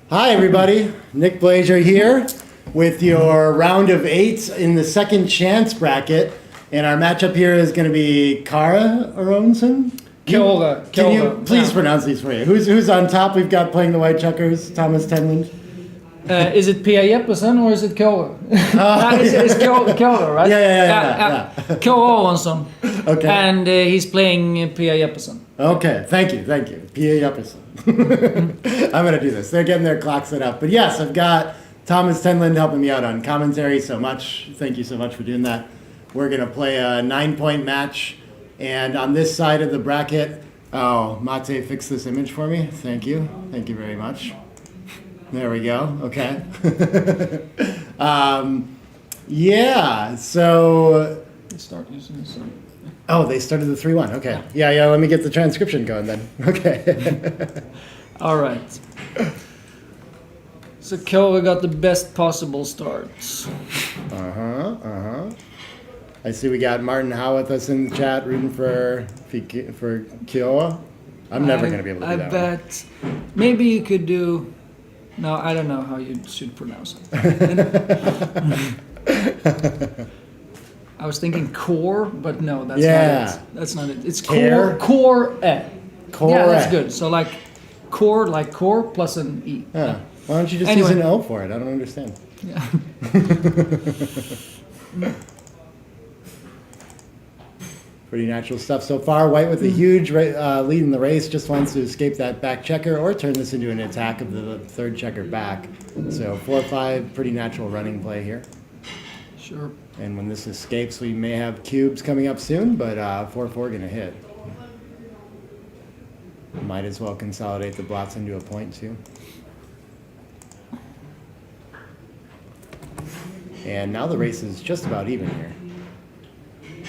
Hi, everybody. Nick Blazer here with your round of 8 in the second chance bracket. And our matchup here is going to be Kara Aronson. Kjolre. Can you please Yeah. pronounce these for you? Who's on top? We've got playing the white checkers, Thomas Tenland. Is it Pia Jeppesen or is it Kjolre? It's Kjolre, right? Yeah. Kjolre Aronson. Okay. And he's playing Pia Jeppesen. Okay, thank you. Pia Jeppesen. I'm going to do this. They're getting their clock set up. But yes, I've got Thomas Tenland helping me out on commentary so much. Thank you so much for doing that. We're going to play a 9-point match. And on this side of the bracket, oh, Mate fixed this image for me. Thank you. Thank you very much. There we go. Okay. Yeah, so... Start using this. Oh, they started the 3-1. Okay. Yeah, let me get the transcription going then. Okay. All right. So Kjolre got the best possible start. I see we got Martin Howe with us in the chat rooting for Kiowa. I'm never going to be able to do I that bet maybe you could do. No, I don't know how you should pronounce it. I was thinking core, but no, that's not it. That's not it. It's Care? core. Core. Yeah, that's good. So like core plus an E. Huh. Why don't you just Anyway. use an O for it? I don't understand. Yeah. Pretty natural stuff so far. White with a huge lead in the race, just wants to escape that back checker or turn this into an attack of the third checker back. So 4-5, pretty natural running play here. Sure. And when this escapes, we may have cubes coming up soon, but 4-4 gonna hit. Might as well consolidate the blots into a point too. And now the race is just about even here.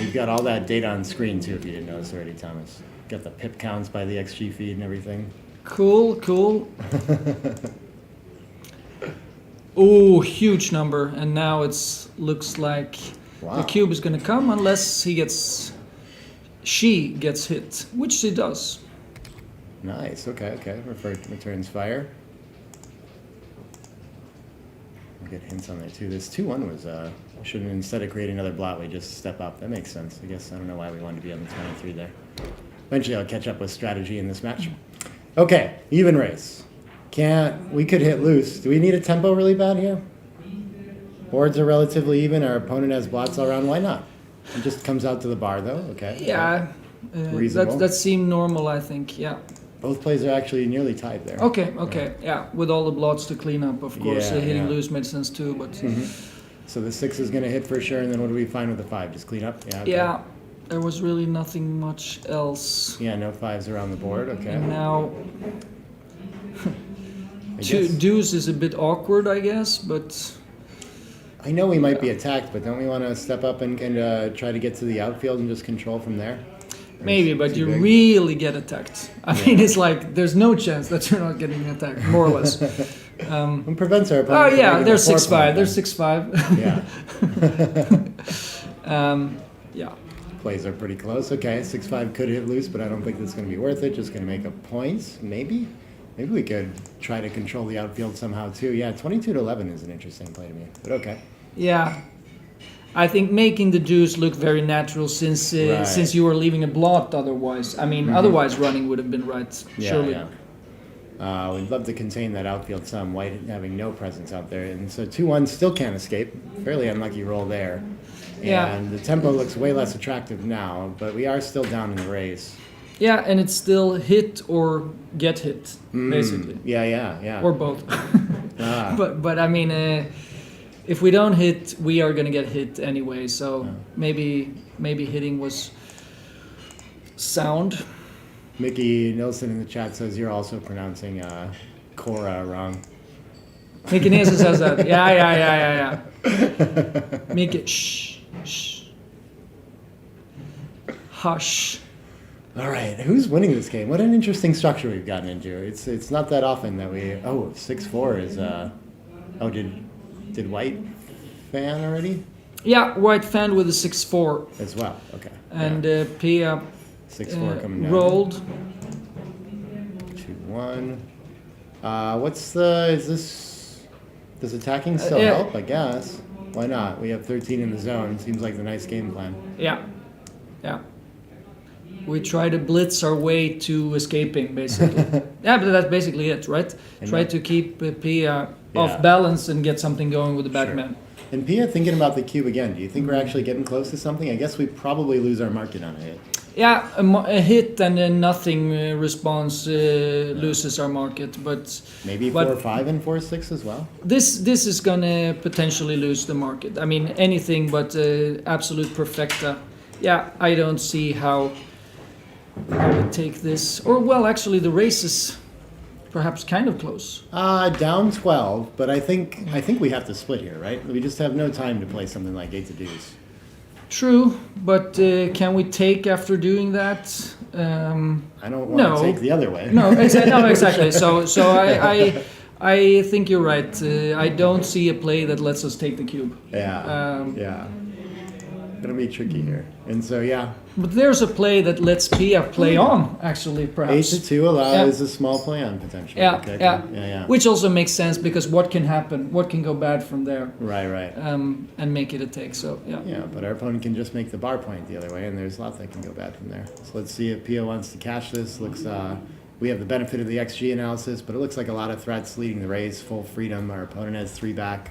We've got all that data on screen too, if you didn't notice already, Thomas. Got the pip counts by the XG feed and everything. Cool. Oh, huge number, and now looks like Wow. the cube is gonna come unless she gets hit, which she does. Nice, okay. Returns fire. We'll get hints on there too. This 2-1 was, shouldn't, instead of creating another blot, we just step up. That makes sense. I guess I don't know why we wanted to be on the 23 there. Eventually I'll catch up with strategy in this match. Okay, even race. We could hit loose. Do we need a tempo really bad here? Boards are relatively even. Our opponent has blots all around. Why not? It just comes out to the bar though. Okay. Yeah, Reasonable. that seemed normal, I think. Yeah. Both plays are actually nearly tied there. Okay. Yeah, with all the blots to clean up, of course. Yeah, Hitting yeah. loose made sense too, but So the 6 is going to hit for sure, and then what do we find with the 5? Just clean up? Yeah. Okay. yeah, there was really nothing much else. Yeah, no 5s around the board. Okay. And now I guess- deuce is a bit awkward, I guess, but I know we might be attacked, but don't we want to step up and kind of try to get to the outfield and just control from there? Or maybe. is it But too you big? really get attacked. I mean, it's like there's no chance that you're not getting attacked, more or less. It prevents our Oh opponent from yeah, making they're a 4-point 6'5". They're then. 6'5". Yeah. Yeah. Plays are pretty close. Okay, 6-5 could hit loose, but I don't think that's going to be worth it. Just going to make a point, maybe? Maybe we could try to control the outfield somehow too. Yeah, 22-11 is an interesting play to me, but okay. Yeah. I think making the deuce look very natural since you were leaving a blot otherwise. I mean, otherwise running would have been right, surely. Yeah. We'd love to contain that outfield some. White having no presence out there. And so 2-1 still can't escape. Fairly unlucky roll there. Yeah. And the tempo looks way less attractive now, but we are still down in the race. Yeah, and it's still hit or get hit, basically. Yeah. Or both. Ah. But I mean, if we don't hit, we are gonna get hit anyway. So maybe hitting was sound. Mickey Nilsson in the chat says you're also pronouncing Cora wrong. Mickey Nielsen says that. Yeah. Mickey, shh. Hush. All right, who's winning this game? What an interesting structure we've gotten into. It's not that often that we 6-4 is did White fan already Yeah, White fan with a 6-4. as well? Okay. And Pia 6-4 coming down. rolled. 2-1. Does attacking still Yeah. help? I guess. Why not? We have 13 in the zone. Seems like the nice game plan. Yeah, yeah. We try to blitz our way to escaping, basically. Yeah, but that's basically it, right? And Try that- to keep Pia Yeah. off balance and get something going with the back Sure. man. And Pia, thinking about the cube again, do you think we're actually getting close to something? I guess we probably lose our market on a hit. Yeah, a hit and a nothing response loses our market, but Maybe But- 4-5 and 4-6 as well. this is gonna potentially lose the market. I mean, anything but absolute perfecta. Yeah, I don't see how I would take this. Or well, actually, the race is perhaps kind of close. Down 12, but I think we have to split here, right? We just have no time to play something like 8 to deuce. True, but can we take after doing that? I don't want No. to take the other way. No, no, exactly. So I think you're right. I don't see a play that lets us take the cube. Yeah. Yeah. Gonna be tricky here. And so yeah, But there's a play that lets Pia play on, actually, 8 perhaps. to 2 allows a small play on potentially. Yeah, Okay. yeah. Yeah. Which also makes sense because what can happen? What can go bad from there? Right. And make it a take. So yeah. Yeah, but our opponent can just make the bar point the other way, and there's a lot that can go bad from there. So let's see if Pia wants to cash this. We have the benefit of the XG analysis, but it looks like a lot of threats leading the raise, full freedom. Our opponent has 3 back.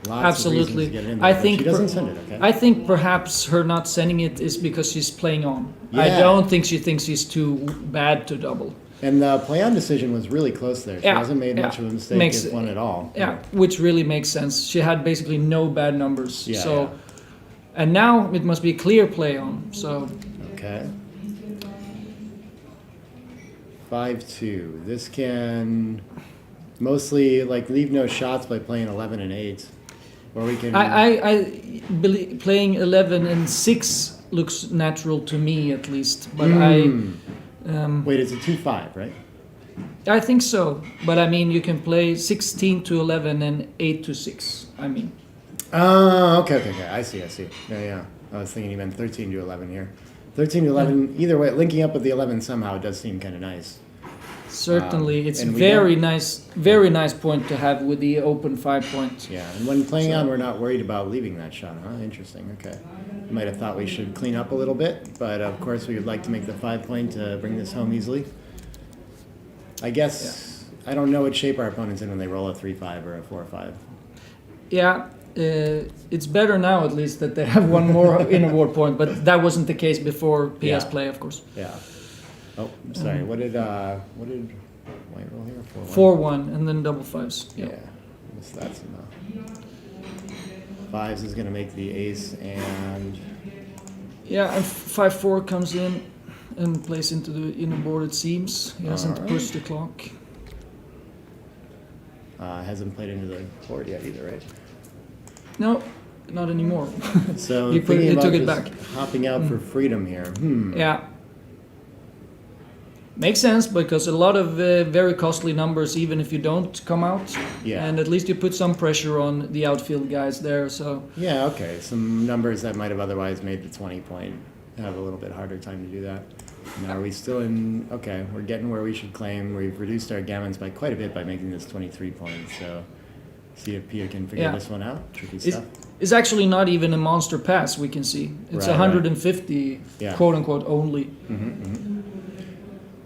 Lots Absolutely. of reasons to get it in there, I but think she doesn't send it, okay? I think perhaps her not sending it is because she's playing on. I Yeah. don't think she thinks she's too bad to double. And the play on decision was really close there. She Yeah, hasn't made yeah. much of a mistake, Makes- if one at all. Yeah, which really makes sense. She had basically no bad numbers. Yeah, So, yeah. and now it must be a clear play on. So Okay. 5-2. This can mostly leave no shots by playing 11 and 8, or we can. I believe playing 11 and 6 looks natural to me at least. But Wait, it's a 2-5, right? I think so. But I mean, you can play 16 to 11 and 8 to 6. I mean, Oh, okay. I see. Yeah. I was thinking you meant 13 to 11 here. 13 to 11, either way, linking up with the 11 somehow does seem kind of nice. certainly it's and we very nice point to have with the open 5 point. Yeah, and when playing on, we're not worried about leaving that shot, huh? Interesting, okay. You might have thought we should clean up a little bit, but of course we would like to make the 5 point to bring this home easily. I guess, I don't know what shape our opponent's in when they roll a 3-5 or a 4-5. Yeah, it's better now at least that they have one more in award point, but that wasn't the case before PS Yeah. play, of course. Yeah. Oh, sorry, what did White roll here? 4-1? 4-1 and then double fives. Yeah, missed that somehow. 5s is gonna make the ace, and Yeah, and 5-4 comes in and plays into the inner board, it seems. He hasn't Alright. pushed the clock. hasn't played into the board yet either, right? No, not anymore. So He put- thinking he about took it just back. hopping out for freedom here. Yeah. Makes sense because a lot of very costly numbers, even if you don't come out. Yeah. And at least you put some pressure on the outfield guys there. So Yeah, okay. Some numbers that might have otherwise made the 20 point have a little bit harder time to do that. Now, are we still in? Okay, we're getting where we should claim. We've reduced our gammons by quite a bit by making this 23 points. So, see if Pia can figure Yeah. this one out. Tricky it's, stuff. it's actually not even a monster pass. We can see it's Right, 150 Yeah. quote unquote only.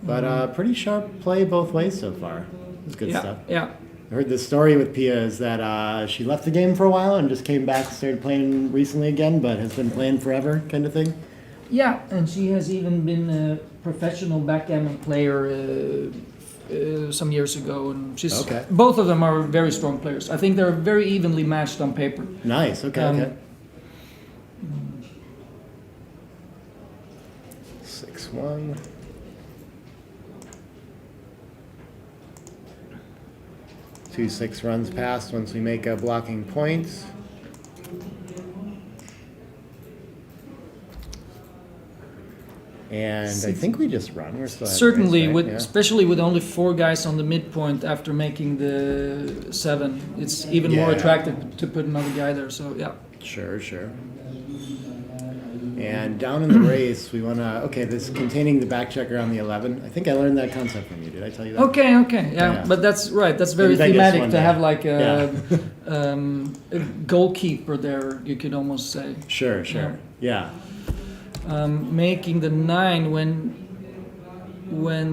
But pretty sharp play both ways so far. It's good Yeah, stuff. yeah. I heard this story with Pia is that she left the game for a while and just came back, started playing recently again, but has been playing forever, kind of thing. Yeah, and she has even been a professional backgammon player some years ago, and she's Okay. both of them are very strong players. I think they're very evenly matched on paper. Nice. Okay. Um, Okay. 6-1. Two 6 runs past once we make a blocking point. And I think we just run. We're still ahead of Certainly, race, right? with Yeah. especially with only 4 guys on the midpoint after making the 7, it's even more Yeah. attractive to put another guy there. So yeah, Sure. And down in the race, we want to, okay, this containing the back checker on the 11. I think I learned that concept from you. Did I tell you that? Okay, Yeah. but that's right. That's very In Vegas thematic one to day. have like Yeah. a goalkeeper there. You could almost say Sure. Yeah. making the 9 when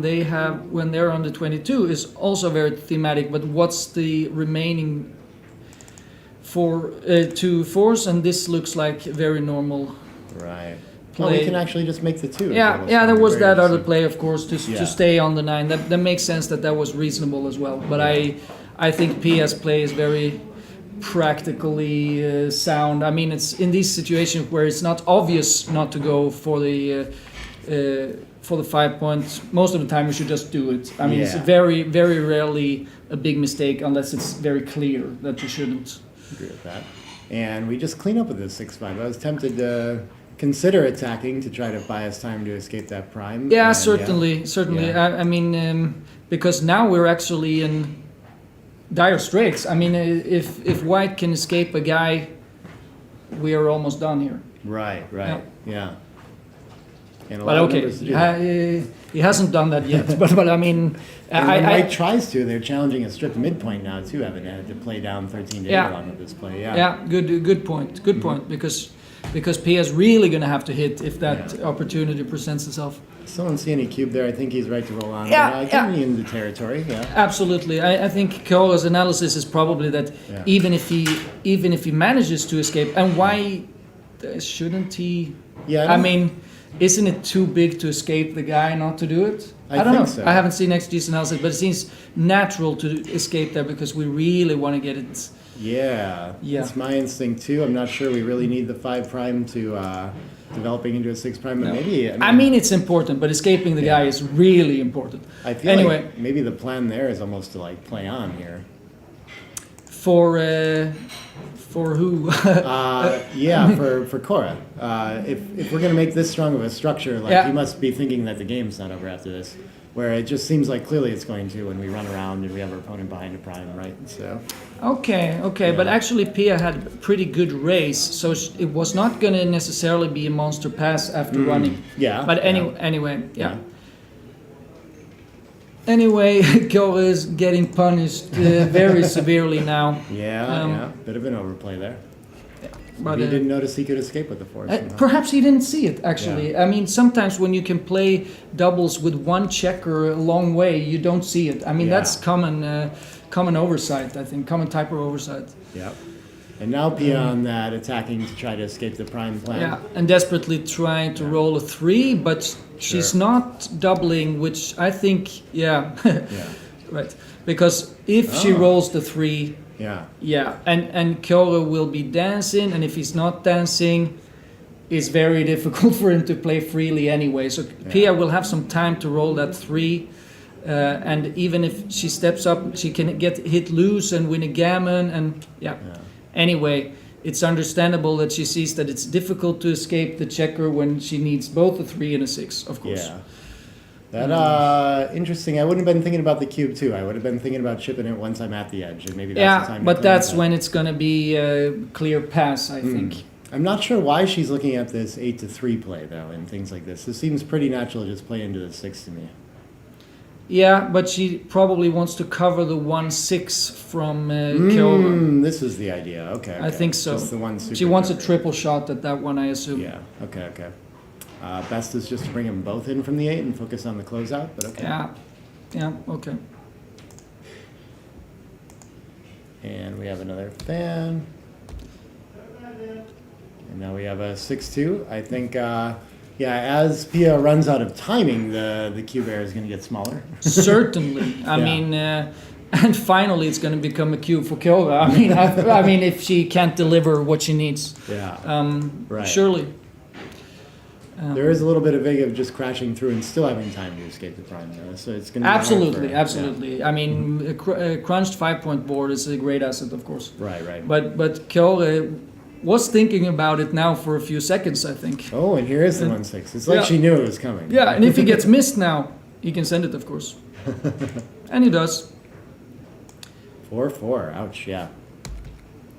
they're on the 22 is also very thematic. But what's the remaining for 2 4s? And this looks like very normal. Right. Well, we Play. can actually just make the 2. Yeah, there was that Very other simple. play, of course, to Yeah. stay on the 9. That makes sense that was reasonable as well. But I think Pia's play is very practically sound. I mean, it's in these situations where it's not obvious not to go for the 5 points. Most of the time, you should just do it. I mean, it's Yeah. very, very rarely a big mistake unless it's very clear that you shouldn't. Agree with that. And we just clean up with this 6-5. I was tempted to consider attacking to try to buy us time to escape that prime. Yeah, And, certainly. Yeah. I mean, because now we're actually in dire straits. I mean, if White can escape a guy, we are almost done here. Right. Yeah. And a But lot of okay, numbers to do that. he hasn't done that yet. but I mean, And when White I tries to, they're challenging a stripped midpoint now too, Evan, to play down 13 to 8 Yeah. along with this play. Yeah. yeah, good point. Good point because Pia's really going to have to hit if that opportunity presents itself. Still don't see any cube there. I think he's right to roll on. Yeah, But, yeah. get me into territory. Yeah. Absolutely, I think Kyora's analysis is probably that Yeah. even if he manages to escape, and why shouldn't he? Yeah. I mean, isn't it too big to escape the guy not to do it? I don't think know. so. I haven't seen XG's analysis, but it seems natural to escape there because we really want to get it. Yeah. Yeah. It's my instinct too. I'm not sure we really need the 5 prime to developing into a 6 prime, but No. maybe. I mean, it's important, but escaping the guy is really important. I feel Anyway. like maybe the plan there is almost to like play on here. For who? Yeah, for Cora. If we're gonna make this strong of a structure, like Yeah. you must be thinking that the game's not over after this. Where it just seems like clearly it's going to when we run around and we have our opponent behind a prime, right? So Okay, but Yeah. actually Pia had a pretty good race, so it was not going to necessarily be a monster pass after running. yeah. But yeah. anyway, yeah. Yeah. Anyway, Kora is getting punished very severely now. Yeah, bit of an overplay there. But He didn't notice he could escape with the force. somehow. perhaps he didn't see it actually. I mean, sometimes when you can play doubles with one checker a long way, you don't see it. I mean, Yeah. that's common oversight. I think common type of oversight. Yep. And now Pia on that attacking to try to escape the prime plan. Yeah, and desperately trying to roll a 3, but she's Sure. not doubling, which I think, Yeah. right. Because if she Oh. rolls the 3, Yeah. and Kyoto will be dancing, and if he's not dancing, it's very difficult for him to play freely anyway. So Pia will have some time to roll that 3, and even if she steps up, she can get hit loose and win a gammon, and Yeah. Anyway, it's understandable that she sees that it's difficult to escape the checker when she needs both a 3 and a 6, of course. Yeah. That interesting. I wouldn't have been thinking about the cube too. I would have been thinking about chipping it once I'm at the edge, and maybe that's the time. to But clean that's it up. when it's going to be a clear pass, I think. I'm not sure why she's looking at this 8 to 3 play though, and things like this. This seems pretty natural to just play into the 6 to me. Yeah, but she probably wants to cover the 1-6 from Kyoto. This is the idea. Okay. I think so. Just the one She super wants a quick. triple shot at that one, I assume. Yeah. Okay. Best is just to bring them both in from the 8 and focus on the closeout. But okay. Yeah, okay. And we have another fan. And now we have a 6-2. I think, as Pia runs out of timing, the cube air is going to get smaller. Certainly. I Yeah. mean, and finally it's going to become a cube for Kyoto. I mean, I mean, if she can't deliver what she needs, Yeah. Right. surely. There is a little bit of Vega of just crashing through and still having time to escape the prime, though. So it's going to be hard Absolutely, for- absolutely. I mean, a crunched 5-point board is a great asset, of course. Yeah. Right. But Kyoto was thinking about it now for a few seconds, I think. Oh, and here is the 1-6. It's like Yeah. she knew it was coming. Yeah, and if he gets missed now, he can send it, of course. And he does. 4-4. Ouch. Yeah.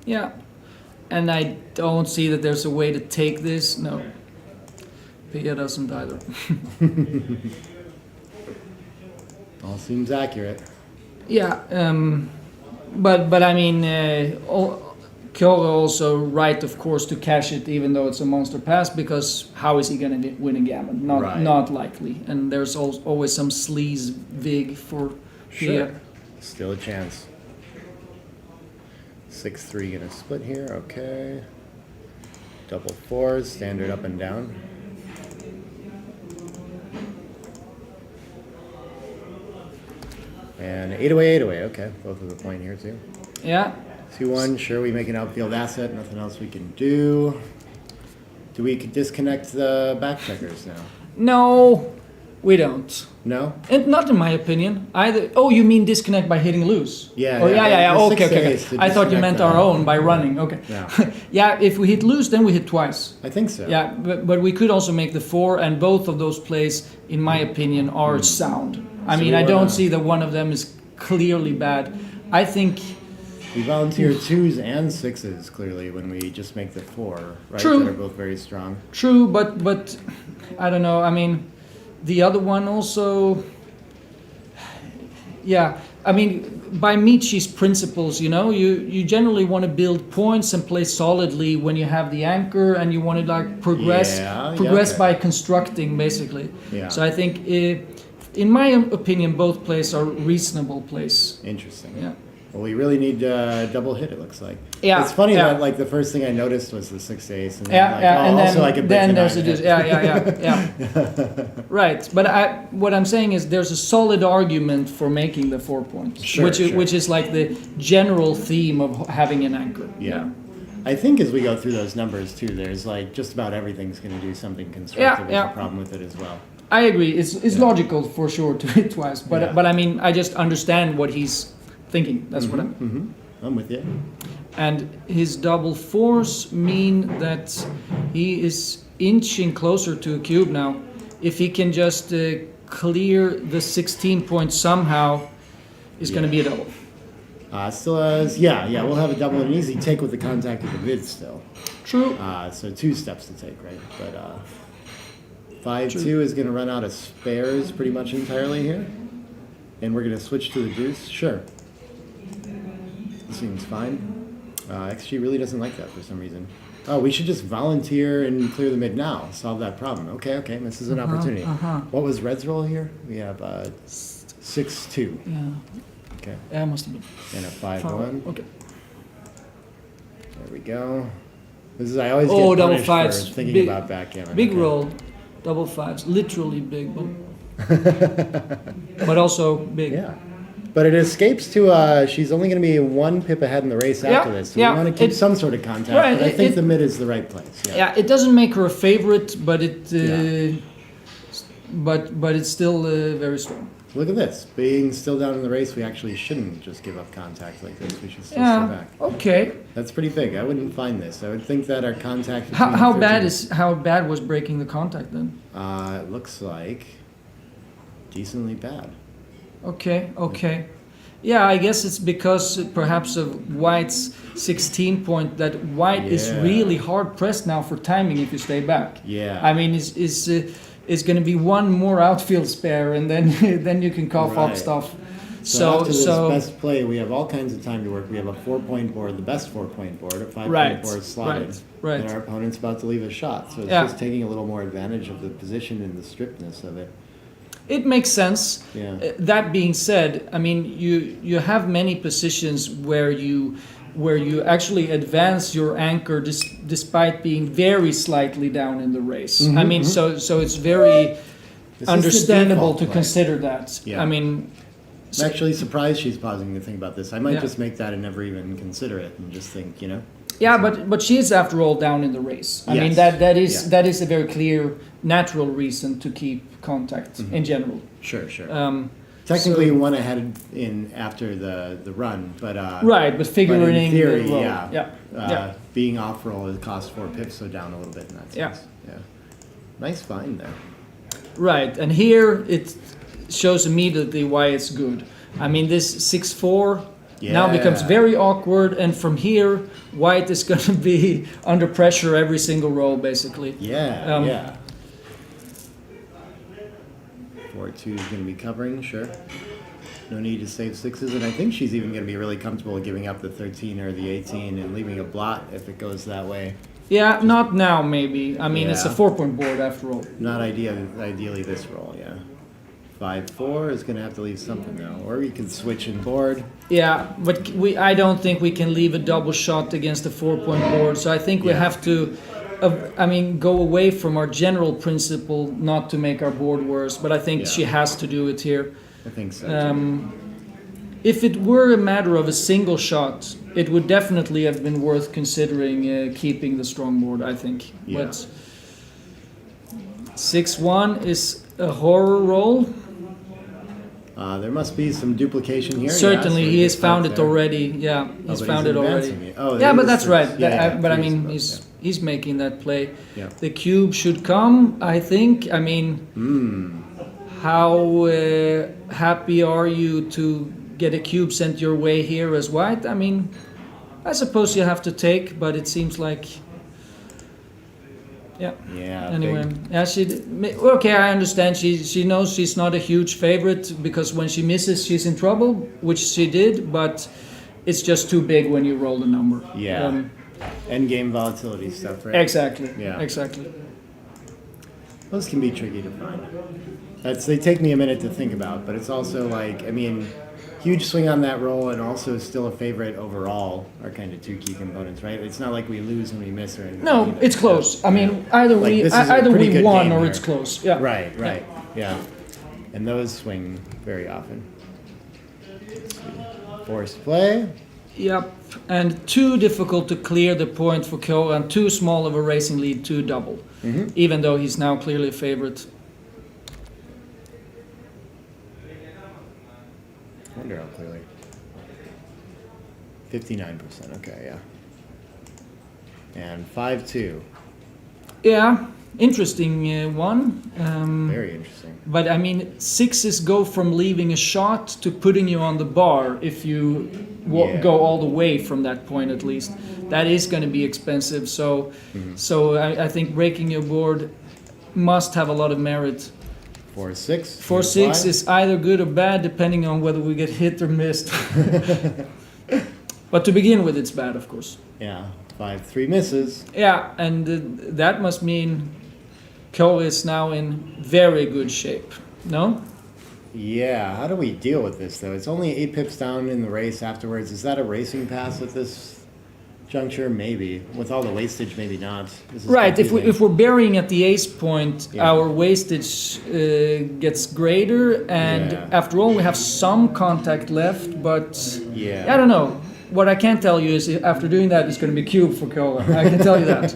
Yeah. And I don't see that there's a way to take this. No. Pia doesn't either. All seems accurate. Yeah, but I mean, Kyora also right, of course, to cash it, even though it's a monster pass, because how is he going to win a gammon? Right. Not likely. And there's always some sleaze vig for Pia. Sure. Still a chance. 6-3 gonna split here. Okay. Double fours, standard up and down. And 8 away. Okay, both with a point here too. Yeah. 2-1. Sure, we make an outfield asset. Nothing else we can do. Do we disconnect the back checkers now? No, we don't. No. And not in my opinion either. Oh, you mean disconnect by hitting loose? Yeah, Oh, yeah, yeah. the Okay, 6 okay. ace to I thought you disconnect meant our that. own by running. Okay. Yeah. Yeah, if we hit loose, then we hit twice. I think so. Yeah, but we could also make the 4, and both of those plays, in my opinion, are sound. I So mean, we I don't wanna- see that one of them is clearly bad. I think We volunteer 2s and 6s clearly when we just make the 4, right? True. That are both very strong. true, but I don't know. I mean, the other one also. Yeah, I mean, by Michi's principles, you generally want to build points and play solidly when you have the anchor, and you want to like progress Yeah, progress okay. by constructing basically. Yeah. So I think, in my opinion, both plays are reasonable plays. Interesting. Yeah. Well, we really need double hit. It looks like. Yeah, It's funny yeah. that like the first thing I noticed was the 6 ace, and then Yeah, like, yeah, oh, and then, also I could break then the there's a 9 deuce. hit. Yeah. Right, but what I'm saying is there's a solid argument for making the 4 points, Sure, which sure. which is like the general theme of having an anchor. Yeah. I think as we go through those numbers too, there's like just about everything's going to do something constructive. yeah. There's a problem with it as well. I agree. It's logical for sure to hit twice, but Yeah. but I mean I just understand what he's thinking. That's what I'm. Mm-hmm. I'm with you. And his double 4s mean that he is inching closer to a cube now. If he can just clear the 16 points somehow, it's going to be a double. Still has, yeah, we'll have a double and an easy take with the contact of the mid still. True. So 2 steps to take, right? But 5-2 is going to run out of spares pretty much entirely here. And we're going to switch to the deuce. Sure. Seems fine. XG really doesn't like that for some reason. Oh, we should just volunteer and clear the mid now. Solve that problem. Okay, this is an opportunity. What was Red's roll here? We have 6-2. Yeah. Okay. Yeah, must have been. And a 5-1. Okay. There we go. This is I always Oh, get double punished fives. for thinking Big- about backgammon. Big Okay. roll, double 5s, literally big, but also big. Yeah. But it escapes to, she's only going to be 1 pip ahead in the race Yeah, after this. So yeah, we want to keep it- some sort of contact. right, But I think it- the mid is the right place. Yeah. Yeah, it doesn't make her a favorite, but but it's still very strong. Look at this. Being still down in the race, we actually shouldn't just give up contact like this. We should still stay Yeah. back. Okay. That's pretty big. I wouldn't find this. I would think that our contact. How, between how the bad 13 how bad was breaking the contact then? It looks like decently bad. Okay. Yeah, I guess it's because perhaps of White's 16 point that White is Yeah. really hard pressed now for timing if you stay back. Yeah. I mean, it's going to be one more outfield spare, and then then you can cough up Right. stuff. So after this best play, we have all kinds of time to work. We have a 4-point board, the best 4-point board, a 5-point Right, board slotted, right. and our opponent's about to leave a shot. So it's Yeah. just taking a little more advantage of the position and the stripness of it. It makes sense. Yeah. That being said, I mean, you have many positions where you actually advance your anchor despite being very slightly down in the race. I mean, so it's very This is the understandable default to play. consider that. Yeah. I mean, I'm actually surprised she's pausing to think about this. I might Yeah. just make that and never even consider it and just think, yeah, but she is after all down in the race. I mean, Yes. that Yeah. is a very clear natural reason to keep contact in general. Sure. so- Technically, you went ahead in after the run, but Right, but but figuring in theory, the role. yeah, Yeah. being off roll it costs 4 pips, so down a little bit in that Yeah. sense. Yeah, nice find there. Right, and here it shows immediately why it's good. I mean, this 6-4 now becomes Yeah. very awkward, and from here, White is going to be under pressure every single roll, basically. Yeah, Um, yeah. Board 2 is going to be covering, sure. No need to save sixes, and I think she's even going to be really comfortable giving up the 13 or the 18 and leaving a blot if it goes that way. Yeah, not now maybe. I mean, it's a Yeah. 4-point board after all. Not ideally this roll, yeah. 5-4 is going to have to leave something though, or we could switch and board. Yeah, but I don't think we can leave a double shot against a 4-point board. So I think we Yeah. have to, go away from our general principle not to make our board worse. But I think Yeah. she has to do it here. I think so. Too. If it were a matter of a single shot, it would definitely have been worth considering keeping the strong board, I think. Yeah. But 6-1 is a horror roll. There must be some duplication here. Certainly, yeah, so he has just found right it there. already. Yeah, Oh, he's but found it already. advancing it. Oh, Yeah, there but is that's six. right. Yeah, But I three's mean, above, he's making that play. Yeah. The cube should come, I think. I mean, how happy are you to get a cube sent your way here as white? I mean, I suppose you have to take, but it seems like, yeah. Yeah. Anyway, big. yeah, okay. I understand. She knows she's not a huge favorite because when she misses, she's in trouble, which she did. But it's just too big when you roll the number. Yeah. End game volatility stuff, right? Exactly. Yeah. Exactly. Those can be tricky to find. They take me a minute to think about, but it's also like, I mean, huge swing on that roll and also still a favorite overall are kind of two key components, right? It's not like we lose when we miss or anything. No, it's close. I mean, either Like, we this is a either pretty we good won game or here. it's close. Yeah. Right, yeah. And those swing very often. Forced play. Yep. And too difficult to clear the point for Ko, and too small of a racing lead to double. Mm-hmm. Even though he's now clearly a favorite. I wonder how clearly. 59%, okay, yeah. And 5-2. Yeah, interesting one. Very interesting. But I mean, sixes go from leaving a shot to putting you on the bar if you Yeah. go all the way from that point at least. That is going to be expensive. So, I think breaking your board must have a lot of merit. 4-6. 4-6 is either good or bad depending on whether we get hit or missed. But to begin with, it's bad, of course. Yeah, 5-3 misses. Yeah, and that must mean Ko is now in very good shape. No? Yeah, how do we deal with this though? It's only 8 pips down in the race afterwards. Is that a racing pass at this juncture? Maybe. With all the wastage, maybe not. This is Right. confusing. If we're burying at the ace point, Yeah. our wastage gets greater, and Yeah. after all, we have some contact left. But Yeah. I don't know. What I can tell you is, after doing that, it's going to be cube for Ko. I can tell you that.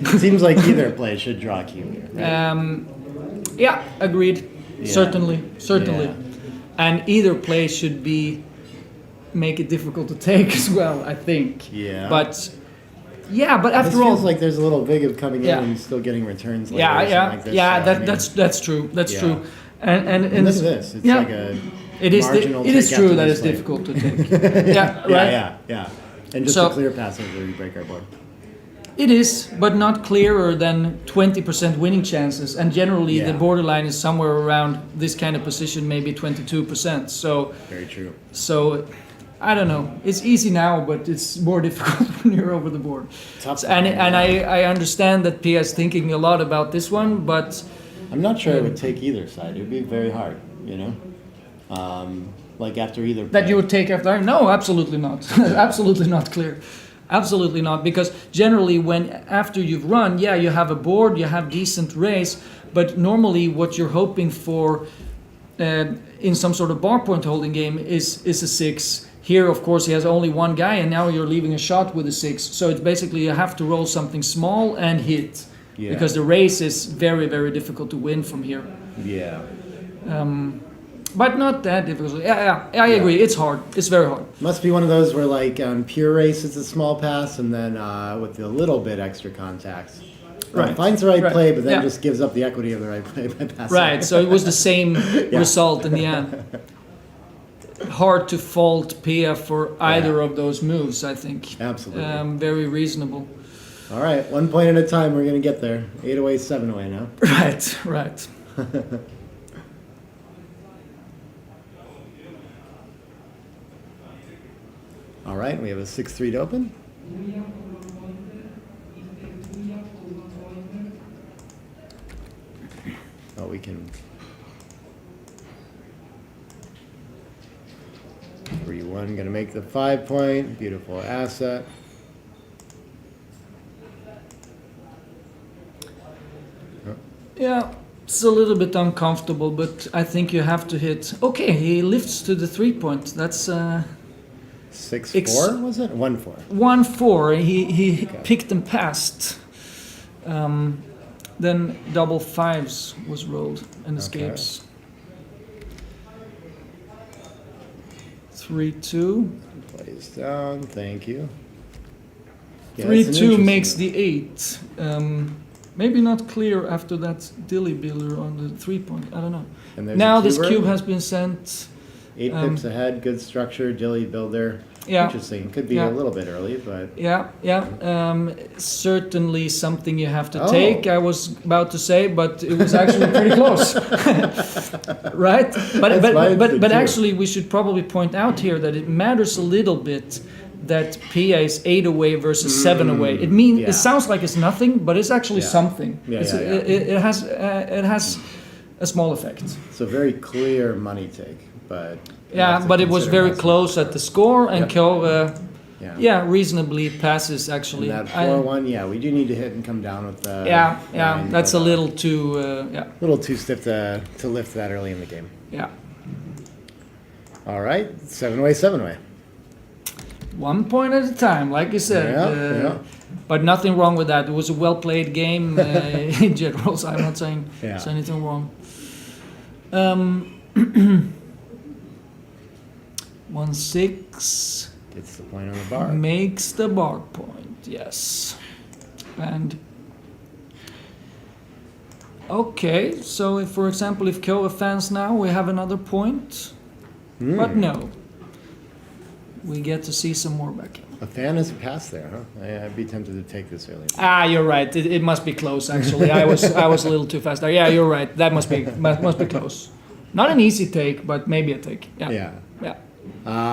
It seems like either play should draw cube here, right? Yeah, agreed. Yeah. Certainly. Yeah. And either play should make it difficult to take as well, I think. Yeah. But This after all, feels like there's a little vig of coming Yeah. in and still getting returns later. yeah, or something like this, so, I mean, that's true. That's Yeah. true. And And look at this. It's yeah. like a it is marginal it is take true after that this it's play. difficult to take. Yeah, right. Yeah. And just So- a clear pass over we break our board. It is, but not clearer than 20% winning chances. And generally, Yeah. the borderline is somewhere around this kind of position, maybe 22%. Very true. So I don't know. It's easy now, but it's more difficult when you're over the board. Tough. And I understand that Pia is thinking a lot about this one, but I'm not sure it would take either side. It would be very hard, like after either. that play. you would take after. No, absolutely not. Absolutely not clear. Absolutely not. Because generally, when after you've run, yeah, you have a board, you have decent race, but normally what you're hoping for in some sort of bar point holding game is a 6. Here, of course, he has only one guy, and now you're leaving a shot with a 6. So it's basically you have to roll something small and hit. Yeah. Because the race is very, very difficult to win from here. Yeah. But not that difficult. Yeah, I agree. It's hard. It's very hard. Must be one of those where, like, on pure race, it's a small pass, and then with a little bit extra contacts. Right. Finds the right Right. play, but then Yeah. just gives up the equity of the right play by passing. Right, so it was the same result in the end. Hard to fault Pia for either of those moves, I think. Absolutely. Very reasonable. All right, 1 point at a time. We're gonna get there. 8 away, 7 away now. Right. All right, we have a 6-3 to open. Oh, we can. 3-1, gonna make the 5-point. Beautiful asset. Yeah, it's a little bit uncomfortable, but I think you have to hit. Okay, he lifts to the 3-point. That's 6-4, was it? 1-4. 1-4. He Okay. picked and passed. Then double fives was rolled and escapes. 3-2. Plays down, thank you. Yeah, that's an 3-2 interesting makes one. the 8. Maybe not clear after that dilly biller on the 3-point. I don't know. And there's Now a this cuber. cube has been sent. 8 pips ahead, good structure, dilly builder. Yeah. Interesting. Could be Yeah. a little bit early, but Yeah. Certainly something you have to Oh. take. I was about to say, but it was actually pretty close, right? But That's but my but, but, instinct too. actually, we should probably point out here that it matters a little bit that Pia is 8 away versus 7 away. It means yeah. it sounds like it's nothing, but it's actually Yeah. something. Yeah, It's, yeah, yeah. It has a small effect. it's a very clear money take. But you Yeah, have to but it was consider very lots of- close at the score, and Yep. Kjell, Yeah. yeah, reasonably passes actually. And that I- 4-1, yeah, we do need to hit and come down with the. Yeah, line, that's a but, little too, yeah, little too stiff to lift that early in the game. yeah. All right, 7-way, 7-way. 1 point at a time, like you said. Yeah, yeah. But nothing wrong with that. It was a well played game in general, so I'm not saying Yeah. there's anything wrong. 1-6 Gets the point on the bar. makes the bar point, yes. And okay, so if, for example, if Kjell fans now, we have another point. But no. We get to see some more back. A fan is a pass there, huh? I'd be tempted to take this early. Ah, you're right. It must be close. Actually, I was a little too fast there. Yeah, you're right. That must be close. Not an easy take, but maybe a take. Yeah. Yeah.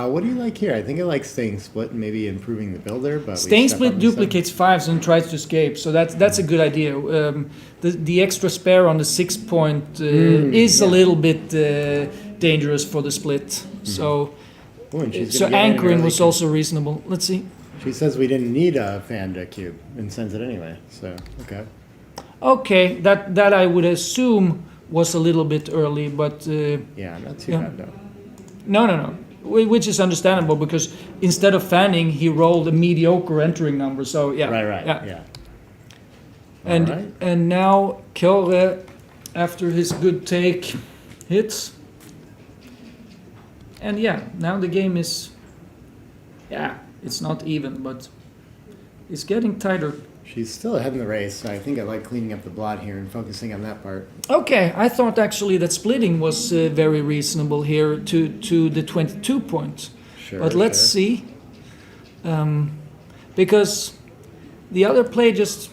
What do you like here? I think I like staying split and maybe improving the builder, but we Staying step split up to 7. duplicates fives and tries to escape, so that's a good idea. The extra spare on the 6-point is a little bit dangerous for the split. So Oh, and she's so gonna get in anchoring early. was also reasonable. Let's see. She says we didn't need a fan to cube and sends it anyway. So okay. Okay, that I would assume was a little bit early, but Yeah, not too Yeah. bad though. no. Which is understandable because instead of fanning, he rolled a mediocre entering number. So yeah, Right. yeah. Yeah. And All right. and now Kjell, after his good take, hits. And yeah, now the game is, yeah, it's not even, but it's getting tighter. She's still ahead in the race, so I think I like cleaning up the blot here and focusing on that part. Okay, I thought actually that splitting was very reasonable here to the 22 point. Sure. But let's sure. see. Because the other play just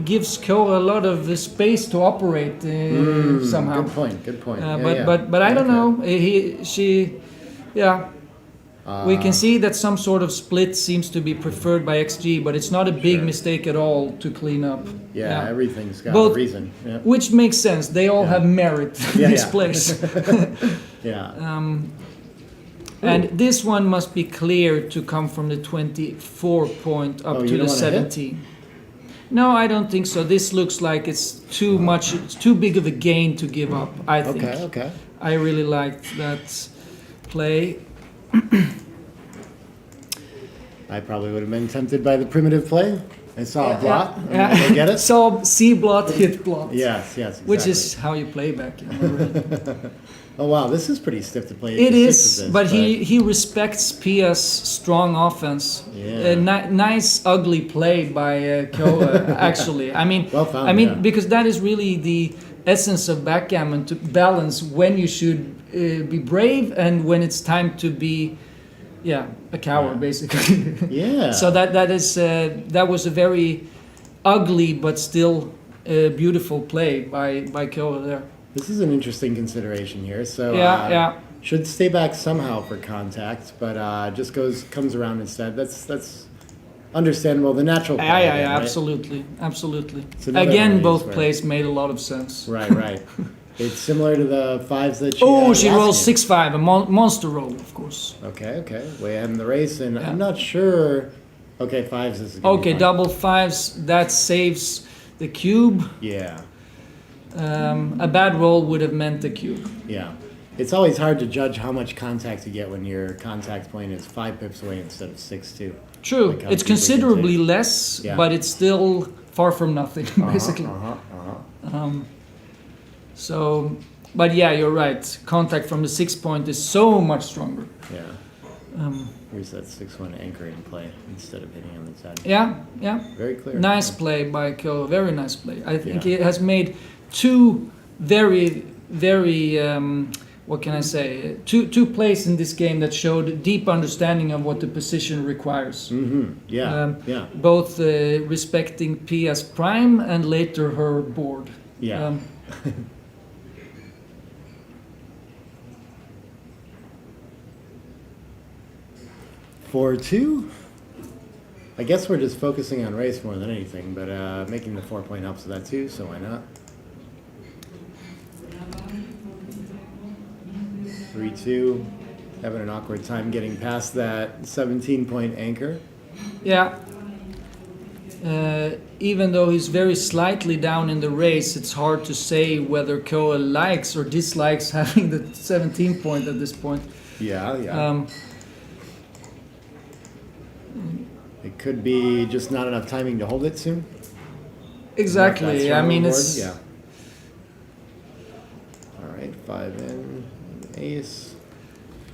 gives Kjell a lot of space to operate somehow. Good point. Good point. Yeah, but yeah. but I don't Okay. know. Yeah. We can see that some sort of split seems to be preferred by XG, but it's not a big Sure. mistake at all to clean up. Yeah, everything's got Both- a reason. Yeah. Which makes sense. They all Yeah. have merit, Yeah, these yeah. plays. Yeah. And this one must be clear to come from the 24 point up Oh, to you the don't wanna hit? 17. No, I don't think so. This looks like it's too much, it's too big of a gain to give up, I think. Okay. Okay. I really liked that play. I probably would have been tempted by the primitive play. I saw a blot. I'm Yeah. gonna go get it. So C blot, hit blot. Yes. Yes. Exactly. Which is how you play back. Oh wow, this is pretty stiff to play. It 86 is, of this, but he respects Pia's strong offense. Yeah. Nice, ugly play by Kjell, actually. I mean, Well found, yeah. because that is really the essence of backgammon, to balance when you should be brave and when it's time to be, a coward, basically. Yeah. So that was a very ugly but still beautiful play by Kjell there. This is an interesting consideration here. So Yeah, yeah. should stay back somehow for contact, but just comes around instead. That's understandable. The natural. Yeah, play yeah, again, yeah, right? absolutely, absolutely. It's another one Again, of these both where- plays made a lot of sense. Right, right. It's similar to the fives that she. Oh, had she last rolls game. 6-5, a monster roll, of course. Okay, okay. Way ahead in the race, and Yeah. I'm not sure. Okay, fives is. gonna be Okay, fine. double fives, that saves the cube. Yeah, A bad roll would have meant the cube. yeah. It's always hard to judge how much contact you get when your contact point is 5 pips away instead of 6 too. True, Like how it's deep we can considerably take. less, Yeah. but it's still far from nothing, basically. Uh-huh. So, but yeah, you're right. Contact from the 6 point is so much stronger. Yeah. Um, Here's that 6-1 anchor in play instead of hitting on the side. yeah, yeah. Very clear. Nice play by Kyo. Very nice play. I think Yeah. he has made two very, very, what can I say? Two plays in this game that showed deep understanding of what the position requires. Mm-hmm. Yeah. Yeah. Both respecting Pia's prime and later her board. Yeah. 4-2. I guess we're just focusing on race more than anything, but making the 4-point helps with that too, so why not? 3-2. Having an awkward time getting past that 17-point anchor. Yeah. Even though he's very slightly down in the race, it's hard to say whether Koa likes or dislikes having the 17 point at this point. Yeah, yeah. Um, It could be just not enough timing to hold it soon. exactly. I mean, it's Yeah. All right, 5 in, ace.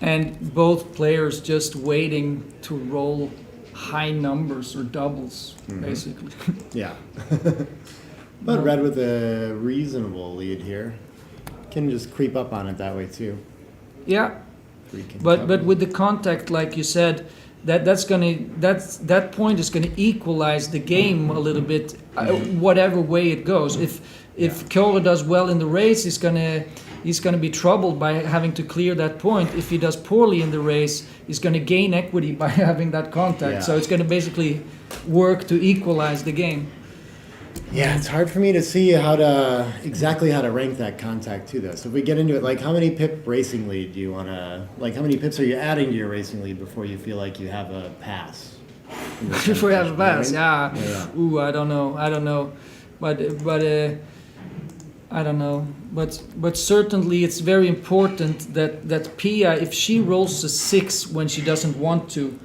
and both players just waiting to roll high numbers or doubles, basically. Yeah. But red with a reasonable lead here. Can just creep up on it that way too. Yeah, 3 can but cover. with the contact, like you said, that point is gonna equalize the game a little bit, whatever way it goes. If Kora does well in the race, he's gonna be troubled by having to clear that point. If he does poorly in the race, he's gonna gain equity by having that contact. Yeah. So it's gonna basically work to equalize the game. Yeah, it's hard for me to see exactly how to rank that contact too, though. So if we get into it, like how many pip racing lead do you want to, like how many pips are you adding to your racing lead before you feel like you have a pass? in this Before you have a competition, you know pass, what I mean? yeah. Yeah. Ooh, I don't know, but I don't know, but certainly it's very important that Pia, if she rolls a 6 when she doesn't want to,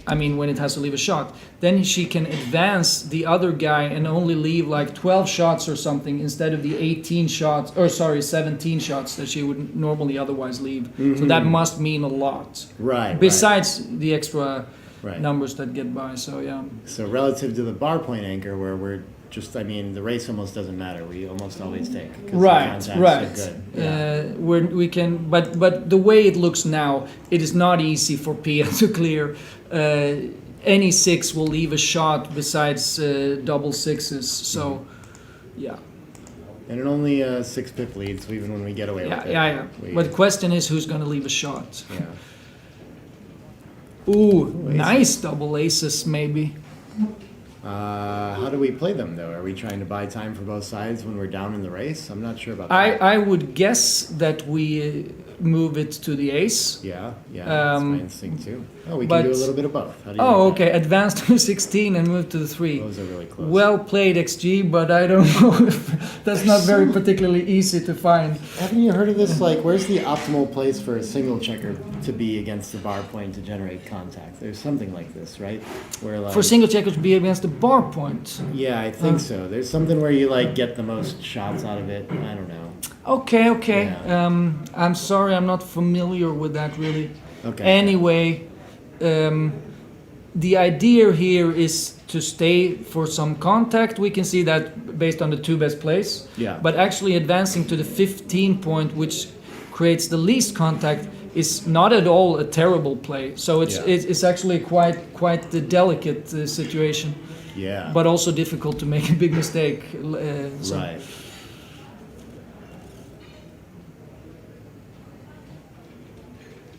I mean when it has to leave a shot, then she can advance the other guy and only leave like 12 shots or something instead of the 18 shots, or sorry, 17 shots that she would normally otherwise leave. So that must mean a lot. Right. Besides the extra Right. numbers that get by, so yeah. So relative to the bar point anchor, where we're just, I mean, the race almost doesn't matter. We almost always take. 'Cause the Right, contacts are right. good. Yeah. We can, but the way it looks now, it is not easy for Pia to clear. Any 6 will leave a shot besides double 6s. So, yeah, And it only 6 pip lead, so even when we get away yeah, with it. yeah, yeah. we- But the question is, who's going to leave a shot? yeah. Ooh, aces. nice double aces, maybe. How do we play them though? Are we trying to buy time for both sides when we're down in the race? I'm not sure about that. I would guess that we move it to the ace. Yeah, that's my instinct too. Oh, we can do a but- little bit of both. How do you Oh, like that? okay. Advance to 16 and move to the 3. Those are really close. Well played, XG, but I don't know if that's not very particularly easy to find. Haven't you heard of this? Like, where's the optimal place for a single checker to be against the bar point to generate contact? There's something like this, right? Where like For single checker to be against the bar point. yeah, I think so. There's something where you like get the most shots out of it. I don't know. Okay, okay. Yeah. I'm sorry, I'm not familiar with that really. Okay. Anyway, the idea here is to stay for some contact. We can see that based on the 2 best plays. Yeah. But actually advancing to the 15 point, which creates the least contact, is not at all a terrible play. So it's Yeah. it's actually quite the delicate situation, Yeah. but also difficult to make a big mistake. So- right.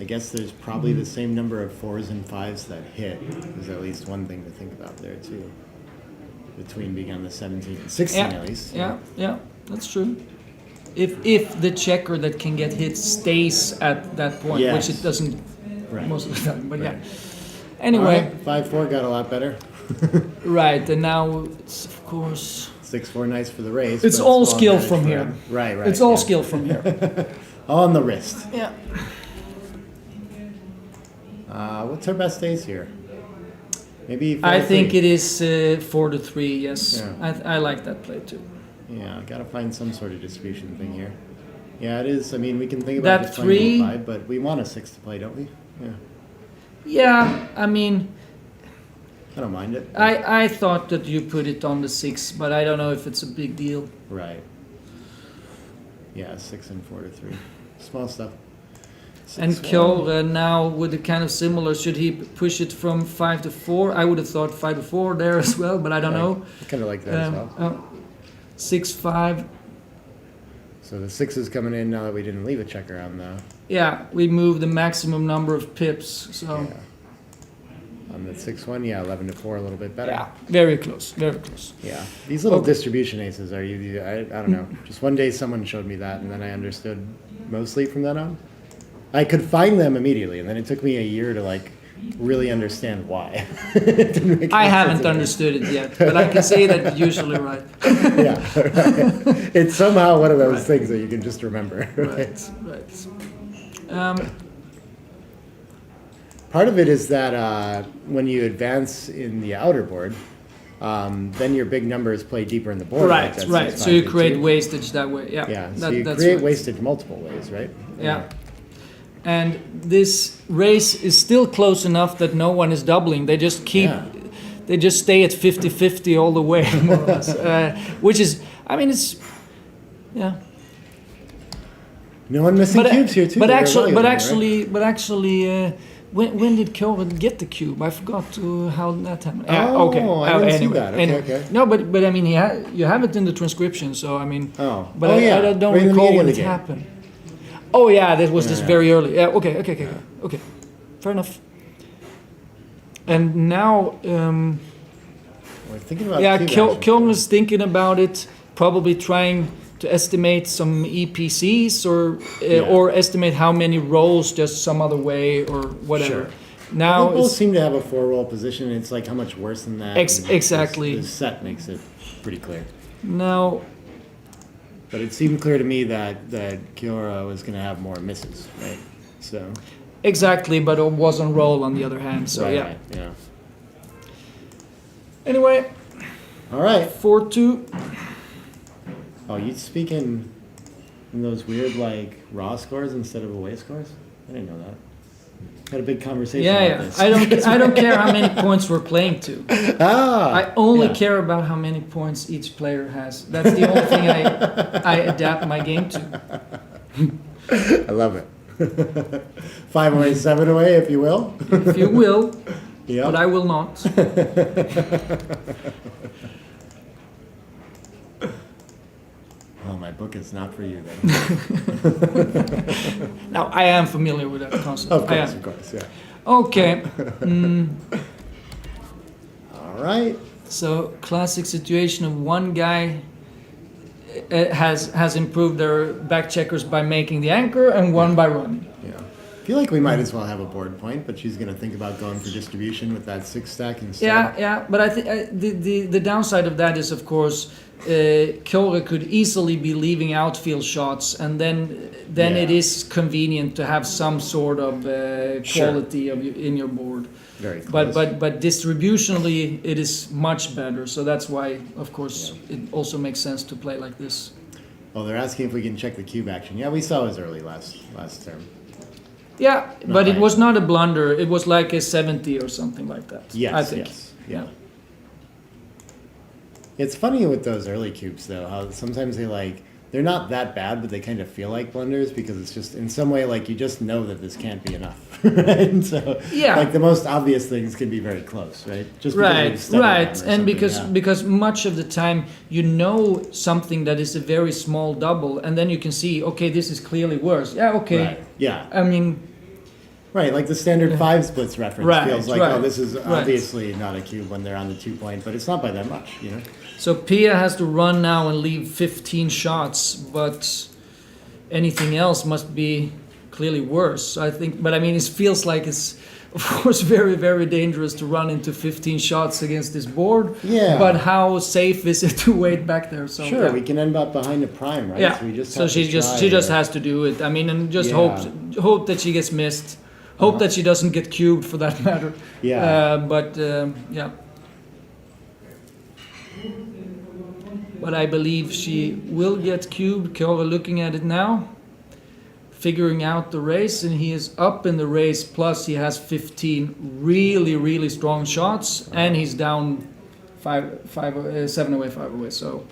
guess there's probably the same number of 4s and 5s that hit. There's at least one thing to think about there too. Between being on the 17 and 16 Yeah, at least. yeah, that's true. If the checker that can get hit stays at that point, which Yes. it doesn't Right. most of the time, but yeah. Right. Anyway, 5-4 got a lot better. right, and now it's of course 6-4 nice for the race. it's but all small skill advantage from for here. him. Right. It's all yeah. skill from here. On the wrist. Yeah. What's our best ace here? Maybe. I 4-3. think it is 4-3. Yes, Yeah. I like that play too. Yeah, gotta find some sort of distribution thing here. Yeah, it is. I mean, we can think about That just playing 3 5, but we want a 6 to play, don't we? Yeah, Yeah, I mean, I don't mind it. I thought that you put it on the 6, but I don't know if it's a big deal. Right. Yeah, 6 and 4-3. Small stuff. And 6-1. Kjol now with the kind of similar, should he push it from 5-4? I would have thought 5-4 there as well, but I don't know. I kind of like that as well. 6-5. So the 6 is coming in now that we didn't leave a checker on the. Yeah, we moved the maximum number of pips, so Yeah. On the 6-1, yeah, 11-4, a little bit better. yeah, very close, very close. Yeah. These little Okay. distribution aces are you. I don't know. Just one day someone showed me that, and then I understood mostly from then on. I could find them immediately, and then it took me a year to like really understand why. It didn't make I any sense haven't at all. understood it yet, but I can say that you're usually right. Yeah, right. It's somehow one of those things that you can just remember. Right. Right. Part of it is that when you advance in the outer board, then your big numbers play deeper in the board. like Right, that right. 6-5 So you did create too. wastage that way. Yeah. Yeah, so that- you that's create right. wastage multiple ways, right? Yeah. And this race is still close enough that no one is doubling. They just keep, Yeah. they just stay at 50-50 all the way, more or less. Which is, I mean, it's, yeah. No one missing But, cubes here too. but They're actually, evaluating, right? when did Kjolren get the cube? I forgot how that happened. Oh, okay. I didn't see Anyway, that. Okay, anyway. okay. No, but I mean, you have it in the transcription, so I mean, Oh. but Oh, I yeah. don't Right in the recall beginning when of it the game. happened. Oh yeah, that was this Yeah. very early. Yeah, okay. Fair enough. And now, We're thinking about yeah, cube action. Kjolren is thinking about it, probably trying to estimate some EPCs or estimate how many rolls just some other way or whatever. Sure. Now They both it's seem to have a 4-roll position. It's like how much worse than that. and exactly. The set makes it pretty clear. now But it seemed clear to me that Kiora was going to have more misses, right? So. exactly, but it was on roll on the other hand. So right, yeah. right, yeah. Anyway, All right. 4-2. Oh, you speak in those weird like raw scores instead of away scores? I didn't know that. Had a big conversation about Yeah. this. I don't care how many points we're playing to. Ah, I only yeah. care about how many points each player has. That's the only thing I adapt my game to. I love it. 5 away, 7 away, if you will. If you will, Yeah. but I will not. Oh, my book is not for you then. Now I am familiar with that concept. Of I course, am. of course, yeah. Okay. All right. So classic situation of one guy has improved their back checkers by making the anchor and one by running. Yeah. I feel like we might as well have a board point, but she's going to think about going for distribution with that 6 stack instead. Yeah. But I think the downside of that is, of course, Kjolre could easily be leaving outfield shots, and then Yeah. it is convenient to have some sort of Sure. quality in your board. Very close. But distributionally, it is much better. So that's why, of course, it also makes sense to play like this. Oh, they're asking if we can check the cube action. Yeah, we saw it was early last term. Yeah, but it bad. was not a blunder. It was like a 70 or something like that. Yes, I think. yes, yeah. It's funny with those early cubes though, how sometimes they're not that bad, but they kind of feel like blunders because it's just in some way like you just know that this can't be enough, right? And so Yeah. like the most obvious things can be very close, right? Just because you've studied them or Right, and something, yeah. because much of the time you know something that is a very small double, and then you can see, okay, this is clearly worse. Yeah, okay. Right. Yeah. I mean, Right, like the standard 5 splits reference Right, feels like, right, oh, this is right. obviously not a cube when they're on the 2 point, but it's not by that much, you know? So Pia has to run now and leave 15 shots, but anything else must be clearly worse. I think, but I mean, it feels like it's of course very, very dangerous to run into 15 shots against this board. Yeah. But how safe is it to wait back there? So Sure, yeah. we can end up behind a prime, right? Yeah. So, we just So have she to just try to- has to do it. I mean, and just Yeah. hope that she gets missed. Hope that she doesn't get cubed for that matter. Yeah. But yeah. But I believe she will get cubed. Kjora looking at it now, figuring out the race, and he is up in the race. Plus, he has 15 really, really strong shots, and he's down 7 away, 5 away. So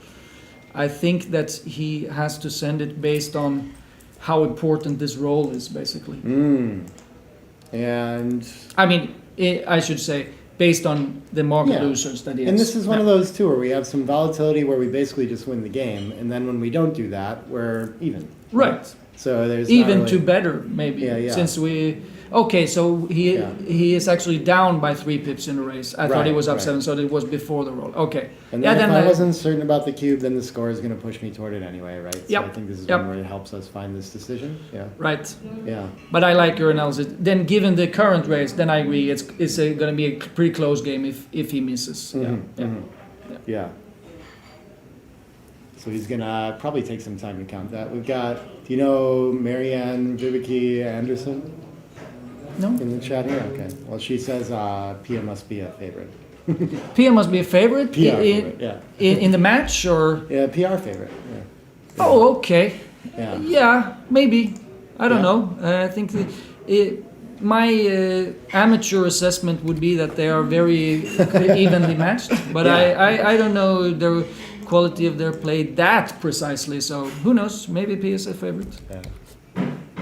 I think that he has to send it based on how important this role is, basically. And I mean, I should say, based on the market Yeah. losers that he has. and this is one of those too where we have some volatility where we basically just win the game, and then when we don't do that, we're even. Right. So there's not Even really- to better, maybe. Yeah, yeah. Since okay, so Yeah. he is actually down by 3 pips in the race. I thought he Right, was up right. 7, so it was before the roll. Okay. And Yeah, then then if I wasn't certain about the cube, then the score is going to push me toward it anyway, right? So Yep, I think this is yep. one where it helps us find this decision. Yeah. Right. Yeah. But I like your analysis. Then, given the current race, then I agree. It's going to be a pretty close game if he misses. Yeah. Yeah. Yeah. So he's gonna probably take some time to count that. We've got, do you know Marianne Viveki Anderson No. in the chat here? Okay. Well, she says Pia must be a favorite. Pia must be a favorite PR favorite, yeah. in the match, or Yeah, PR favorite. Yeah. oh, okay. Yeah. Yeah, maybe. I don't Yeah. know. I think my amateur assessment would be that they are very evenly matched, but Yeah. I don't know the quality of their play that precisely. So who knows? Maybe P is a favorite. Yeah.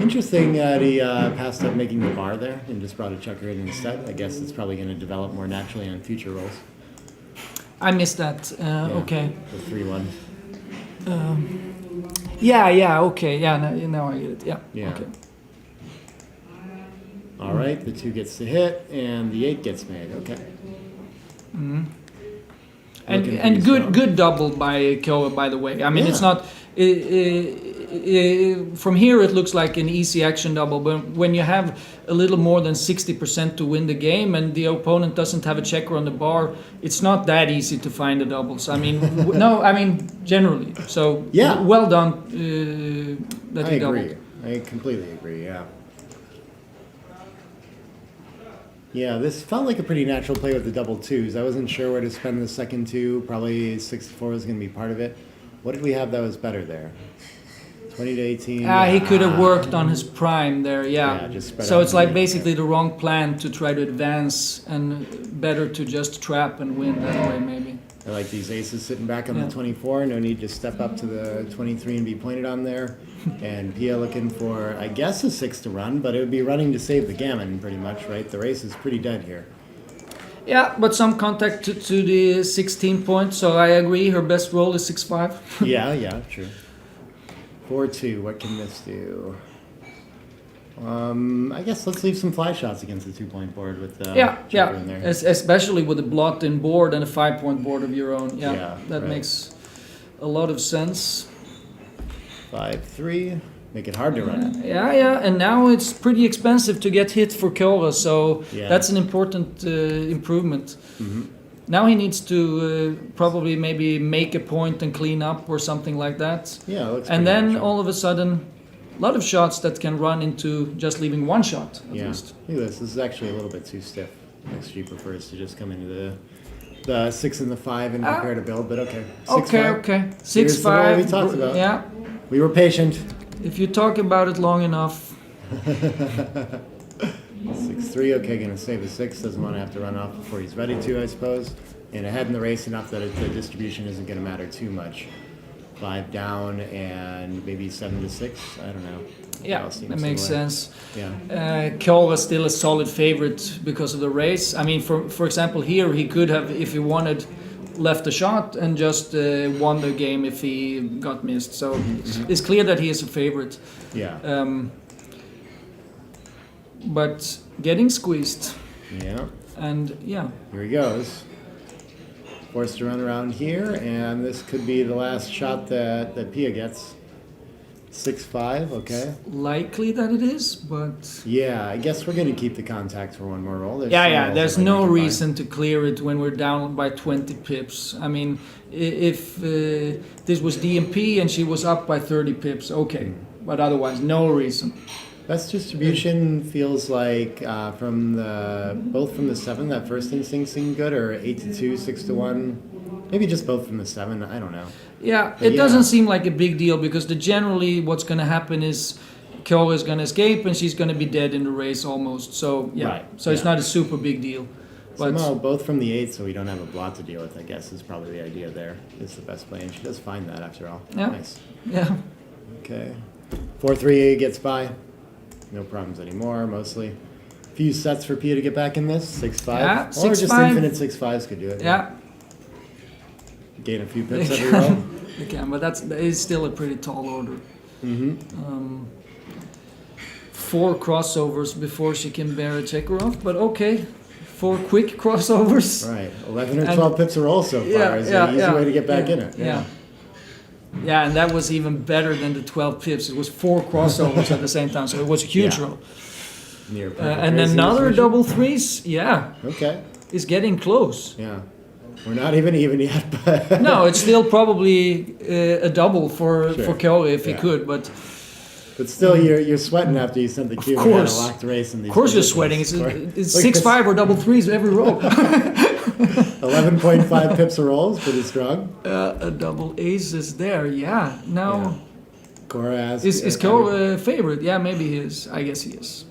Interesting that he passed up making the bar there and just brought a chucker in instead. I guess it's probably going to develop more naturally on future rolls. I missed that. Yeah. Okay. The 3-1. Yeah. Okay. Yeah. Now I get it. Yeah. Yeah. Okay. All right, the 2 gets the hit and the 8 gets made. Okay. Looking And pretty strong. good double by Kjora, by the way. I mean, it's Yeah. not. From here, it looks like an easy action double, but when you have a little more than 60% to win the game, and the opponent doesn't have a checker on the bar, it's not that easy to find the doubles. I mean, generally. So Yeah. well done that I he agree. doubled. I completely agree, yeah. Yeah, this felt like a pretty natural play with the double 2s. I wasn't sure where to spend the second 2. Probably 64 was going to be part of it. What did we have that was better there? 20 to 18? He could have worked on his prime there, Yeah, just spread so out it's the like game, basically the wrong plan to try to advance, and better to just trap and win that way, maybe. I like these aces sitting back on Yeah. the 24. No need to step up to the 23 and be pointed on there. And Pia looking for, I guess, a 6 to run, but it would be running to save the gammon pretty much, right? The race is pretty dead here. Yeah, but some contact to the 16 points, so I agree. Her best roll is 6-5. Yeah, true. 4-2, what can this do? I guess let's leave some fly shots against the 2-point board with checker in there. Especially with a blot-in board and a 5-point board of your own. Yeah, Yeah, that right. makes a lot of sense. 5-3, make it hard to run. Yeah, and now it's pretty expensive to get hit for Kjora, so Yeah. that's an important improvement. Mhm. Now he needs to probably maybe make a point and clean up or something like that. Yeah, it looks And pretty then natural. all of a sudden, a lot of shots that can run into just leaving one shot at Yeah, least. look at this. This is actually a little bit too stiff. XG prefers to just come into the 6 and the 5 and prepare to build, but okay. 6-5. Okay. Here's the roll 6-5. we talked about. Yeah. We were patient. If you talk about it long enough. 6-3, okay, gonna save a 6. Doesn't want to have to run off before he's ready to, I suppose. And ahead in the race enough that the distribution isn't gonna matter too much. 5 down and maybe 7 to 6. I don't know. Yeah, All seems that makes similar. sense. Yeah. Kjora is still a solid favorite because of the race. I mean, for example, here he could have, if he wanted, left a shot and just won the game if he got missed. So it's clear that he is a favorite. Yeah. but getting squeezed. Yeah. And yeah, Here he goes. Forced to run around here, and this could be the last shot that Pia gets. 6-5, okay. likely that it is, but Yeah, I guess we're gonna keep the contact for one more roll. There's yeah, some yeah. rolls There's that might no make it by. reason to clear it when we're down by 20 pips. I mean, if this was DMP and she was up by 30 pips, okay. But otherwise, no reason. Best distribution feels like from the both from the 7, that first instinct seemed good, or 8-2, 6-1. Maybe just both from the 7. I don't know. Yeah, But it yeah. doesn't seem like a big deal because generally what's going to happen is Kjol is going to escape and she's going to be dead in the race almost. So yeah, Right, so it's yeah. not a super big deal. But Somehow both from the 8, so we don't have a blot to deal with. I guess is probably the idea there. Is the best play, and she does find that after all. Yeah. Nice. yeah, Okay. 4-3 gets by. No problems anymore. Mostly. Few sets for Pia to get back in this. 6-5. Yeah, Or just 6-5. infinite 6-5s could do it. yeah, Gain a few pips They every can. roll. you can. But that is still a pretty tall order. Mm-hmm. 4 crossovers before she can bear a Chekarov, but okay. 4 quick crossovers. Right. 11 or And- 12 pips a roll so far Yeah, is yeah, an easy yeah, way to get back yeah, in it. Yeah. Yeah, and that was even better than the 12 pips. It was 4 crossovers at the same time, so it was a huge Yeah. roll. Near perfect And racing another distribution. double threes, yeah, Okay. is getting close. Yeah. We're not even yet, but No, it's still probably a double for Sure. Kjol if he Yeah. could, but but still you're sweating after you sent the cue. Of and had a course. locked race in these of course you're positions. sweating. It's Look, 6-5 or double threes every roll. 11.5 pips a roll is pretty strong. A double ace is there, yeah. Now, Cora asks, is Kjol a favorite? Yeah, maybe he is. I guess he is.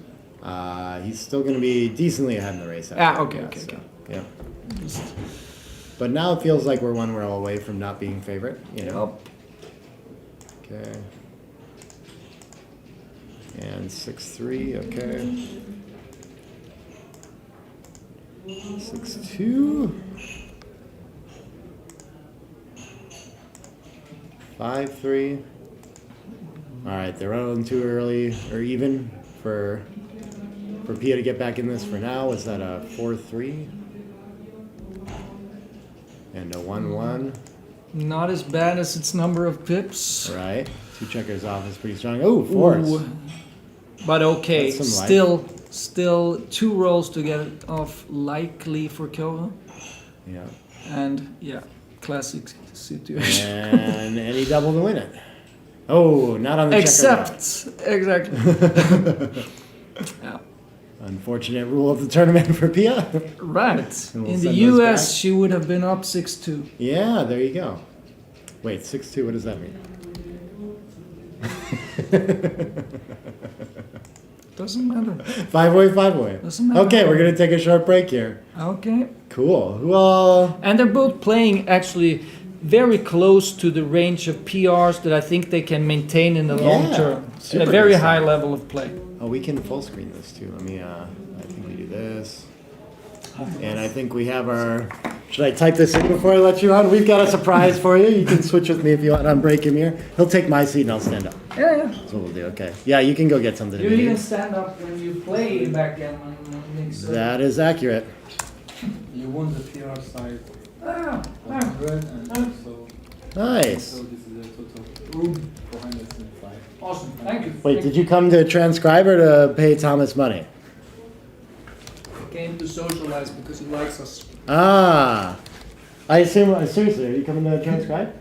he's still going to be decently ahead in the race. Ah, after okay, that, okay, so, okay. Yeah. But now it feels like we're one roll away from not being favorite. You know. Okay. And 6-3. Okay. 6-2. 5-3. All right, they're rolling too early or even for Pia to get back in this for now. Was that a 4-3? And a 1-1. Not as bad as its number of pips. Right. 2 checkers off is pretty strong. Oh, 4s. Ooh. But okay, That's some life. still 2 rolls to get it off likely for Kjol. Yeah. And yeah, classic situation. And any double to win it. Oh, not on the checker. Exactly. Yeah. Unfortunate rule of the tournament for Pia. Right. And we'll In the send those US, back. she would have been up 6-2. Yeah, there you go. Wait, 6-2, what does that mean? Doesn't matter. 5-way, 5-way. Doesn't matter. Okay, we're going to take a short break here. Okay. Cool. Who all... And they're both playing actually very close to the range of PRs that I think they can maintain in the long Yeah, term. At a super very decent. high level of play. Oh, we can full screen this too. Let me, I think we do this. And I think we have our... Should I type this in before I let you on? We've got a surprise for you. You can switch with me if you want on break him here. He'll take my seat and I'll stand up. Yeah, yeah. That's what we'll do, okay. Yeah, you can go get something to You even eat. stand up when you play backgammon. That is accurate. You won the PR side Ah, 100 and also Nice. so this is the total room 475. awesome. Thank you. Wait, did you come to transcribe or to pay Thomas money? Came to socialize because he likes us. Ah. I assume, seriously, are you coming to transcribe?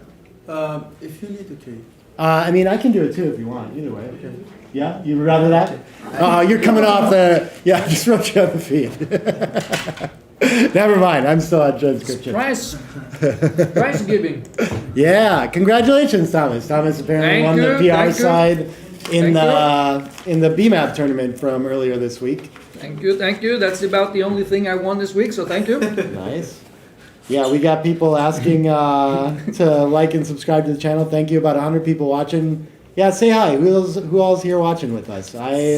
If you need, okay. I mean, I can do it too if you want, either way. Yeah? You'd rather that? Oh, you're coming off the... Yeah, I just wrote you on the feed. Never mind, I'm still on transcription. Prize giving. Yeah, congratulations, Thomas. Thomas apparently Thank won the you, PR thank you. side in Thank the BMAP tournament from earlier this week. Thank you, thank you. That's about the only thing I won this week, so thank you. Nice. Yeah, we got people asking to like and subscribe to the channel. Thank you. About 100 people watching. Yeah, say hi. Who all's here watching with us? I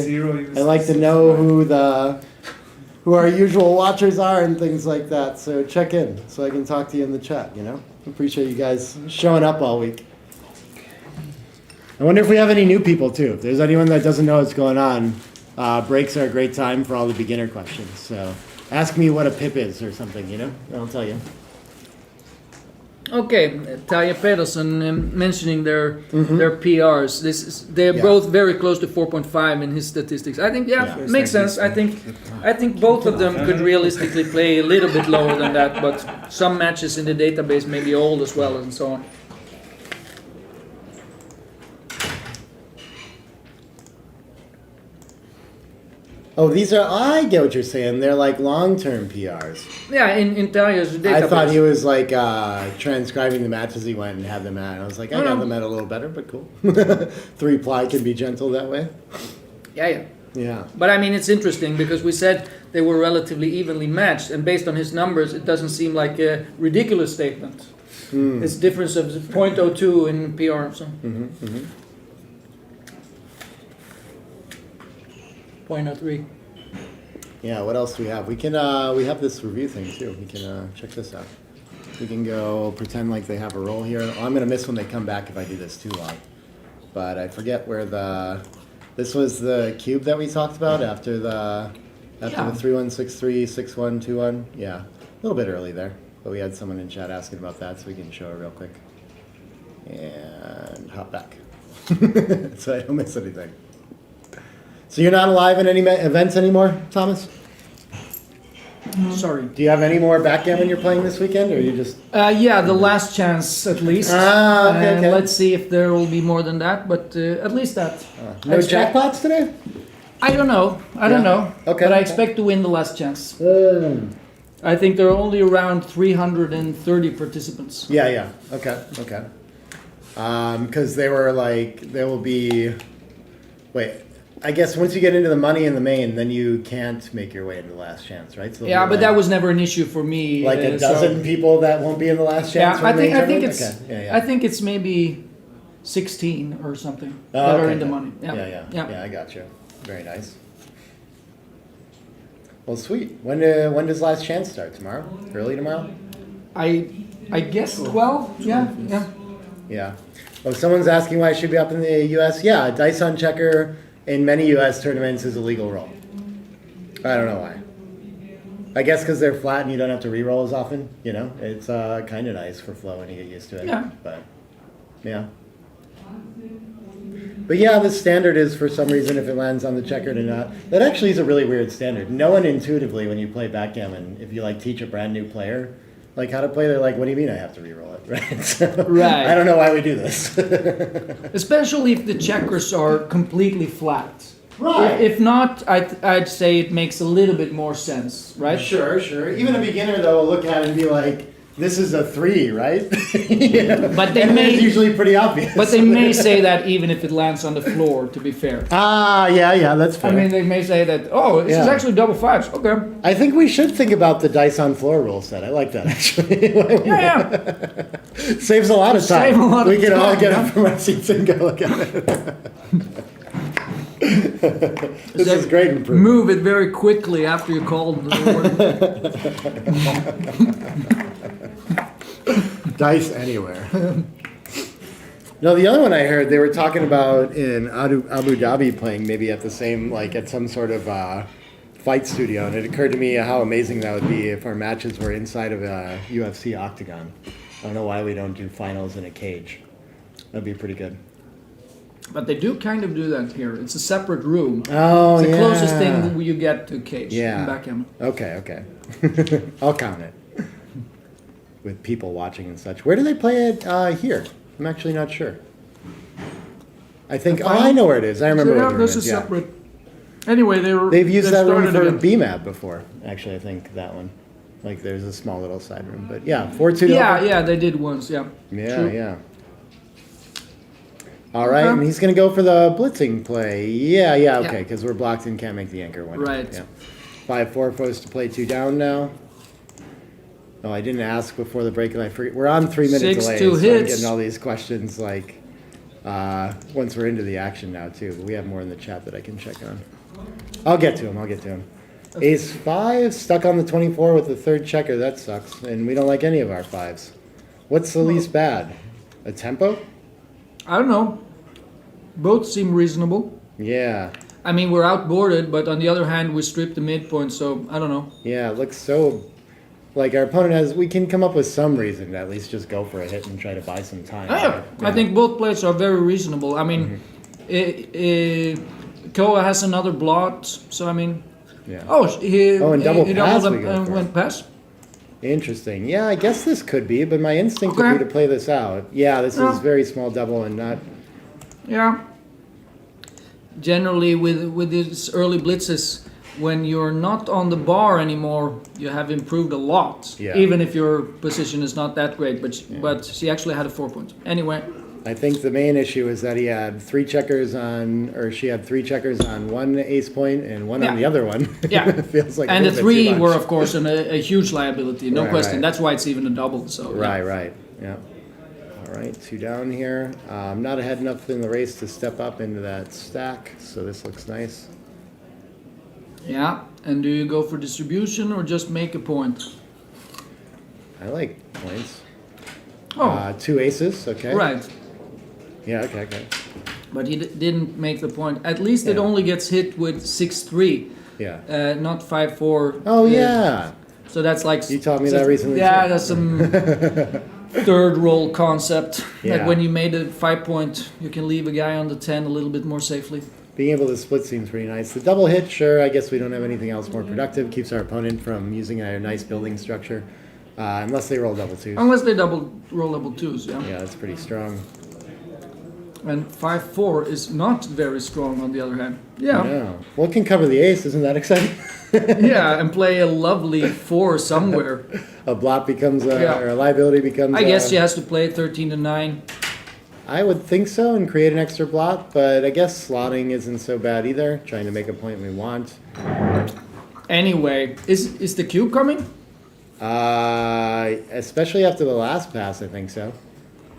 like to know who our usual watchers are and things like that. So check in so I can talk to you in the chat. You know, appreciate you guys showing up all week. I wonder if we have any new people too. If there's anyone that doesn't know what's going on, breaks are a great time for all the beginner questions. So ask me what a pip is or something, you know? I'll tell you. Okay, Taya Pedersen mentioning their PRs. They're Yeah. both very close to 4.5 in his statistics. I think Yeah. makes sense. I think both of them could realistically play a little bit lower than that, but some matches in the database may be old as well and so on. Oh, these are, I get what you're saying. They're like long-term PRs. Yeah, in Taya's database. I thought he was like transcribing the matches he went and had them at. I was like, I got them at a little better, but cool. 3-ply can be gentle that way. Yeah. Yeah. But I mean, it's interesting because we said they were relatively evenly matched, and based on his numbers, it doesn't seem like a ridiculous statement. It's difference of 0.02 in PR. So. 0.03. Yeah, what else do we have? We can we have this review thing too. We can check this out. We can go pretend like they have a roll here. Oh, I'm gonna miss when they come back if I do this too long. But I forget where this was the cube that we talked about after the 3163 6121. Yeah, a little bit early there, but we had someone in chat asking about that, so we can show it real quick and hop back so I don't miss anything. So you're not alive in any events anymore, Thomas? Sorry. Do you have any more backgammon you're playing this weekend, or you just? Yeah, the last chance at least. Okay, And okay. let's see if there will be more than that, but at least that. No I expect- jackpots today? I don't know. I don't know. Okay. But I expect to win the last chance. I think there are only around 330 participants. Yeah. Okay. Because they were like, there will be. Wait, I guess once you get into the money in the main, then you can't make your way into the last chance, right? So Yeah, there'll be but that was never an issue for me. like a dozen people that won't be in the last chance. Yeah, for I the main think tournament? it's. Okay. I think it's maybe 16 or something Oh, that are okay. in the money. Yeah, I got you. Very nice. Well, sweet. When does last chance start? Tomorrow? Early tomorrow? I guess 12. Yeah. Yeah. Well, someone's asking why I should be up in the U.S. Yeah, Dice on Checker in many U.S. tournaments is a legal roll. I don't know why. I guess because they're flat and you don't have to re-roll as often. You know, it's kind of nice for flow when you get used to it. Yeah. But yeah. But yeah, the standard is for some reason if it lands on the checkered or not. That actually is a really weird standard. No one intuitively, when you play backgammon, if you like teach a brand new player like how to play, they're like, what do you mean I have to re-roll it? Right. So, Right. I don't know why we do this. Especially if the checkers are completely flat. Right. If not, I'd say it makes a little bit more sense, right? Sure. Even a beginner though will look at it and be like, this is a 3, right? You know? But they and may- it's usually pretty obvious. But they may say that even if it lands on the floor, to be fair. Yeah, that's fair. I mean, they may say that, oh, this is Yeah. actually double fives. Okay. I think we should think about the dice on floor rule set. I like that actually. Yeah. Saves a lot of time. Save a lot we of can all time, get yeah. up from our seats and go look at it. This is great improvement. Move it very quickly after you called the Dice anywhere. No, the other one I heard they were talking about in Abu Dhabi playing maybe at the same, like at some sort of fight studio, and it occurred to me how amazing that would be if our matches were inside of a UFC octagon. I don't know why we don't do finals in a cage. That'd be pretty good. But they do kind of do that here. It's a separate room. Oh, It's the yeah. closest thing you get to cage Yeah. in backgammon. Okay. I'll count it. With people watching and such. Where do they play it here? I'm actually not sure. I think, I know where it is. I remember Yeah, what the room this is is. Yeah. separate. Anyway, They've used that room started for again. BMAP before, actually, I think, that one. Like, there's a small little side room. But yeah, 4-2 Yeah, they did once, yeah. Yeah. True. All right, Okay. and he's going to go for the blitzing play. Yeah, okay, Yeah. because we're blocked and can't make the anchor one. Right. Yeah. 5-4 forced to play 2 down now. Oh, I didn't ask before the break, and I forget. We're on 3 minute 6-2 delay, so I'm hits. getting all these questions like once we're into the action now too. But we have more in the chat that I can check on. I'll get to him. Ace 5 stuck on the 24 with the third checker. That sucks, and we don't like any of our 5s. What's the least bad? A tempo? I don't know. Both seem reasonable. Yeah. I mean, we're outboarded, but on the other hand, we stripped the midpoint, so I don't know. Yeah, it looks so like our opponent has. We can come up with some reason to at least just go for a hit and try to buy some time. Yeah, I think both plays are very reasonable. I mean, Koa has another blot, so I mean, Yeah. and double he pass doubled we go up and for. went pass. Interesting. Yeah, I guess this could be, but my instinct Okay. would be to play this out. Yeah, this Yeah. is very small double and not. Yeah. Generally, with these early blitzes, when you're not on the bar anymore, you have improved a lot. Yeah. Even if your position is not that great, but she actually had a 4-point. Anyway, I think the main issue is that he had three checkers on, or she had three checkers on one ace point and one on Yeah. the other one. Yeah. It feels like and a the little bit too three much. were, of course, a huge liability, no Right, question. right. That's why it's even a double. So yeah. Right. Yeah. All right, two down here. Not ahead enough in the race to step up into that stack, so this looks nice. Yeah. And do you go for distribution or just make a point? I like points. Oh, Two aces, okay. right. Yeah, okay. But he didn't make the point. At least it Yeah. only gets hit with 6-3, Yeah. not 5-4. Oh, yeah. So that's like You taught me that recently, Yeah, too. that's some third roll concept. Yeah. Like when you made a 5-point, you can leave a guy on the 10 a little bit more safely. Being able to split seems pretty nice. The double hit, sure, I guess we don't have anything else more productive. Keeps our opponent from using a nice building structure. Unless they roll double twos. Unless they roll double twos, yeah. Yeah, that's pretty strong. And 5-4 is not very strong on the other hand. Yeah. Yeah. Well, it can cover the ace, isn't that exciting? Yeah, and play a lovely 4 somewhere. A blot becomes Yeah. or a liability becomes. I guess she has to play 13-9. I would think so and create an extra blot, but I guess slotting isn't so bad either. Trying to make a point we want. Anyway, is the cube coming? Especially after the last pass, I think so.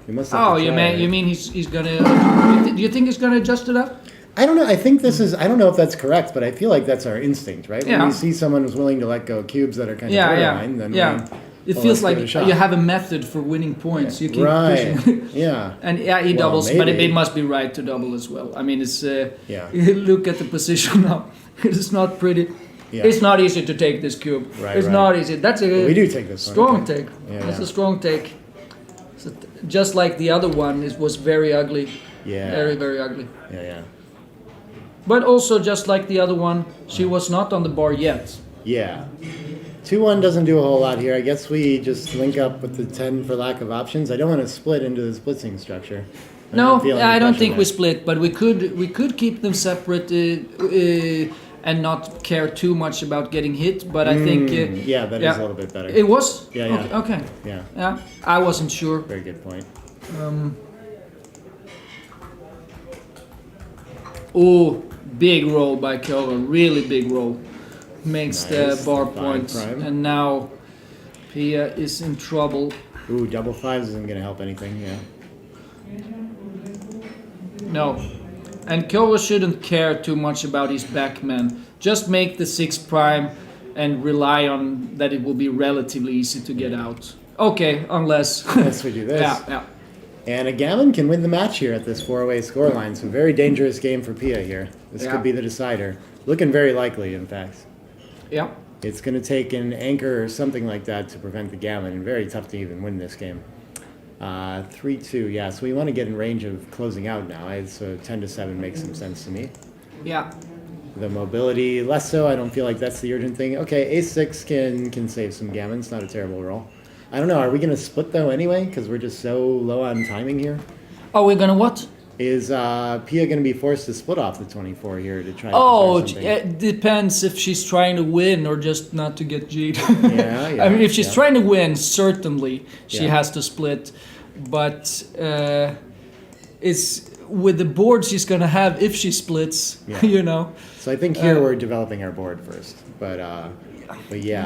We must have Oh, to you try mean it. you mean he's gonna? Do you think he's gonna adjust it up? I don't know. I think this is. I don't know if that's correct, but I feel like that's our instinct, right? Yeah. When we see someone who's willing to let go cubes that are kind of Yeah, borderline, then yeah. It well, feels let's give like it a shot. you have a method for winning points. You keep right. pushing. Yeah. And yeah, he Well, doubles, but maybe. it must be right to double as well. I mean, it's Yeah. look at the position now. It's not pretty. Yeah. It's not easy to take this cube. Right, It's right. not easy. That's a We do take this one, strong okay. take. Yeah, That's yeah. a strong take. So just like the other one, it was very ugly. Yeah. Very very ugly. Yeah. But also just like the other one, she was not on the bar yet. Yeah. 2-1 doesn't do a whole lot here. I guess we just link up with the 10 for lack of options. I don't want to split into the splitzing structure. I No, don't feel any I don't pressure think we there. split, but we could keep them separate and not care too much about getting hit. But I think Yeah, that is a little bit better. It was. Yeah, yeah. Okay. Yeah, Yeah, I wasn't sure. very good point. Oh, big roll by Koga, really big roll. Makes Nice, the bar the 5 point, prime. and now Pia is in trouble. Ooh, double fives isn't going to help anything, yeah. No. And Koga shouldn't care too much about his backman. Just make the 6 prime and rely on that it will be relatively easy to get out. Okay, unless. Unless we do this. Yeah. And a gammon can win the match here at this 4-way scoreline. So very dangerous game for Pia here. This Yeah. could be the decider. Looking very likely, in fact. Yeah. It's going to take an anchor or something like that to prevent the gammon, and very tough to even win this game. 3-2, yeah. So we want to get in range of closing out now. So 10-7 makes some sense to me. Yeah. The mobility, less so. I don't feel like that's the urgent thing. Okay, ace-6 can save some gammon. It's not a terrible roll. I don't know. Are we going to split, though, anyway? Because we're just so low on timing here. Are we gonna what? Is Pia going to be forced to split off the 24 here to try to Oh, preserve something? it depends if she's trying to win or just not to get G'd. Yeah, I mean, if she's yeah. trying to win, certainly she Yeah. has to split. But it's with the board she's gonna have if she splits. Yeah. You know. So I think here we're developing our board first. But yeah,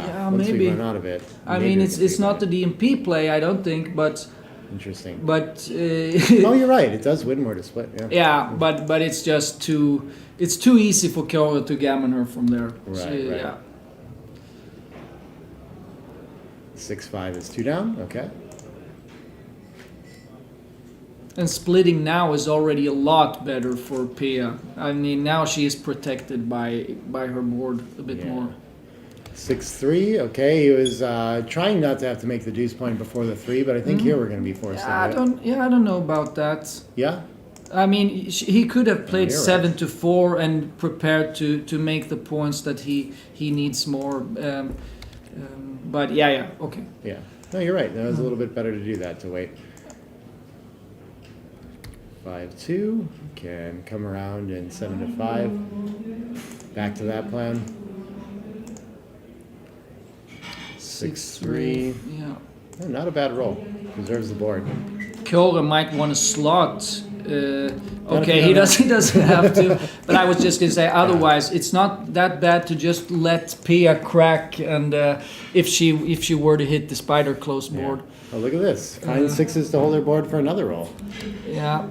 Yeah, once maybe. we run out of it. I maybe mean, we it's can it's figure not the DMP play, I don't think, but Interesting. but Oh, you're right. It does win more to split. Yeah. yeah, but it's just too easy for Kyoga to gammon her from there. Right, So, right. Yeah. 6-5 is 2 down. Okay. And splitting now is already a lot better for Pia. I mean, now she is protected by her board a bit Yeah. more. 6-3. Okay, he was trying not to have to make the deuce point before the 3, but I think here we're going to be forced Yeah, to do it. I don't know about that. Yeah. I mean, he could have played You're 7-4 and prepared to make the points that he needs more. But yeah, okay. Yeah. No, you're right. That was a little bit better to do that, to wait. 5-2. Can come around in 7-5. Back to that plan. 6-3. Yeah. Oh, not a bad roll. Preserves the board. Kjolre might want to slot. if Okay, you he don't doesn't have to. But I was just gonna say, otherwise, it's not that bad to just let Pia crack, and if she were to hit the spider close Yeah. board. Oh, look at this. Fine 6s to hold her board for another roll. Yeah.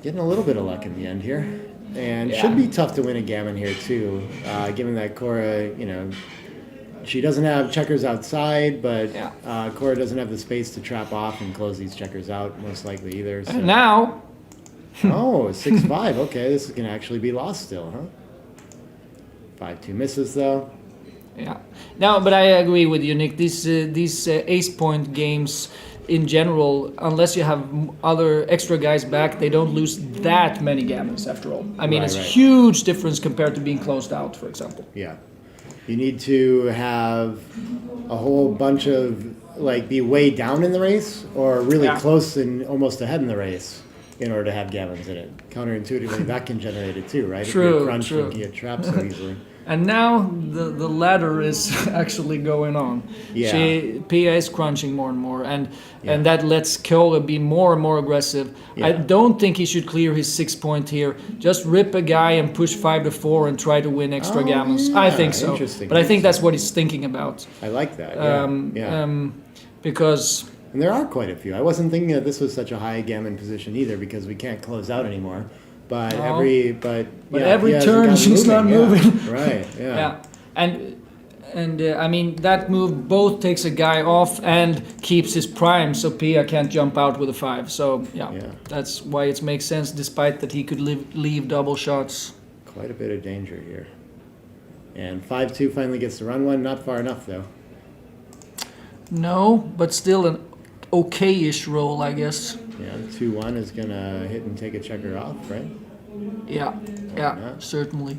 Getting a little bit of luck in the end here. And Yeah. should be tough to win a gammon here, too. Given that Cora, she doesn't have checkers outside, but Yeah. Cora doesn't have the space to trap off and close these checkers out, most likely either. So. And now, Oh, 6-5. Okay, this is going to actually be lost still, huh? 5-2 misses, though. yeah. No, but I agree with you, Nick. These ace point games, in general, unless you have other extra guys back, they don't lose that many gammons after all. I mean, Right, it's right. huge difference compared to being closed out, for example. Yeah. You need to have a whole bunch of, be way down in the race or really Yeah. close and almost ahead in the race in order to have gammons in it. Counterintuitively, that can generate it too, right? True, If you're crunched true. and get trapped so easily. And now the ladder is actually going on. Yeah. Pia is crunching more and more, and Yeah. that lets Kjolre be more and more aggressive. I Yeah. don't think he should clear his 6 point here. Just rip a guy and push 5-4 and try to win extra Oh, gammons. yeah. I think so. Interesting, But I think that's what he's thinking about. I like that. Yeah. Because And there are quite a few. I wasn't thinking that this was such a high gammon position either because we can't close out anymore. But No. every every he hasn't turn gotten she's not yeah. moving. Right. Yeah. yeah, and I mean that move both takes a guy off and keeps his prime, so Pia can't jump out with a 5. So yeah. Yeah. That's why it makes sense, despite that he could leave double shots. Quite a bit of danger here. And 5-2 finally gets to run one. Not far enough though. No, but still an okay-ish roll, I guess. Yeah. 2-1 is gonna hit and take a checker off, right? Yeah, not? certainly.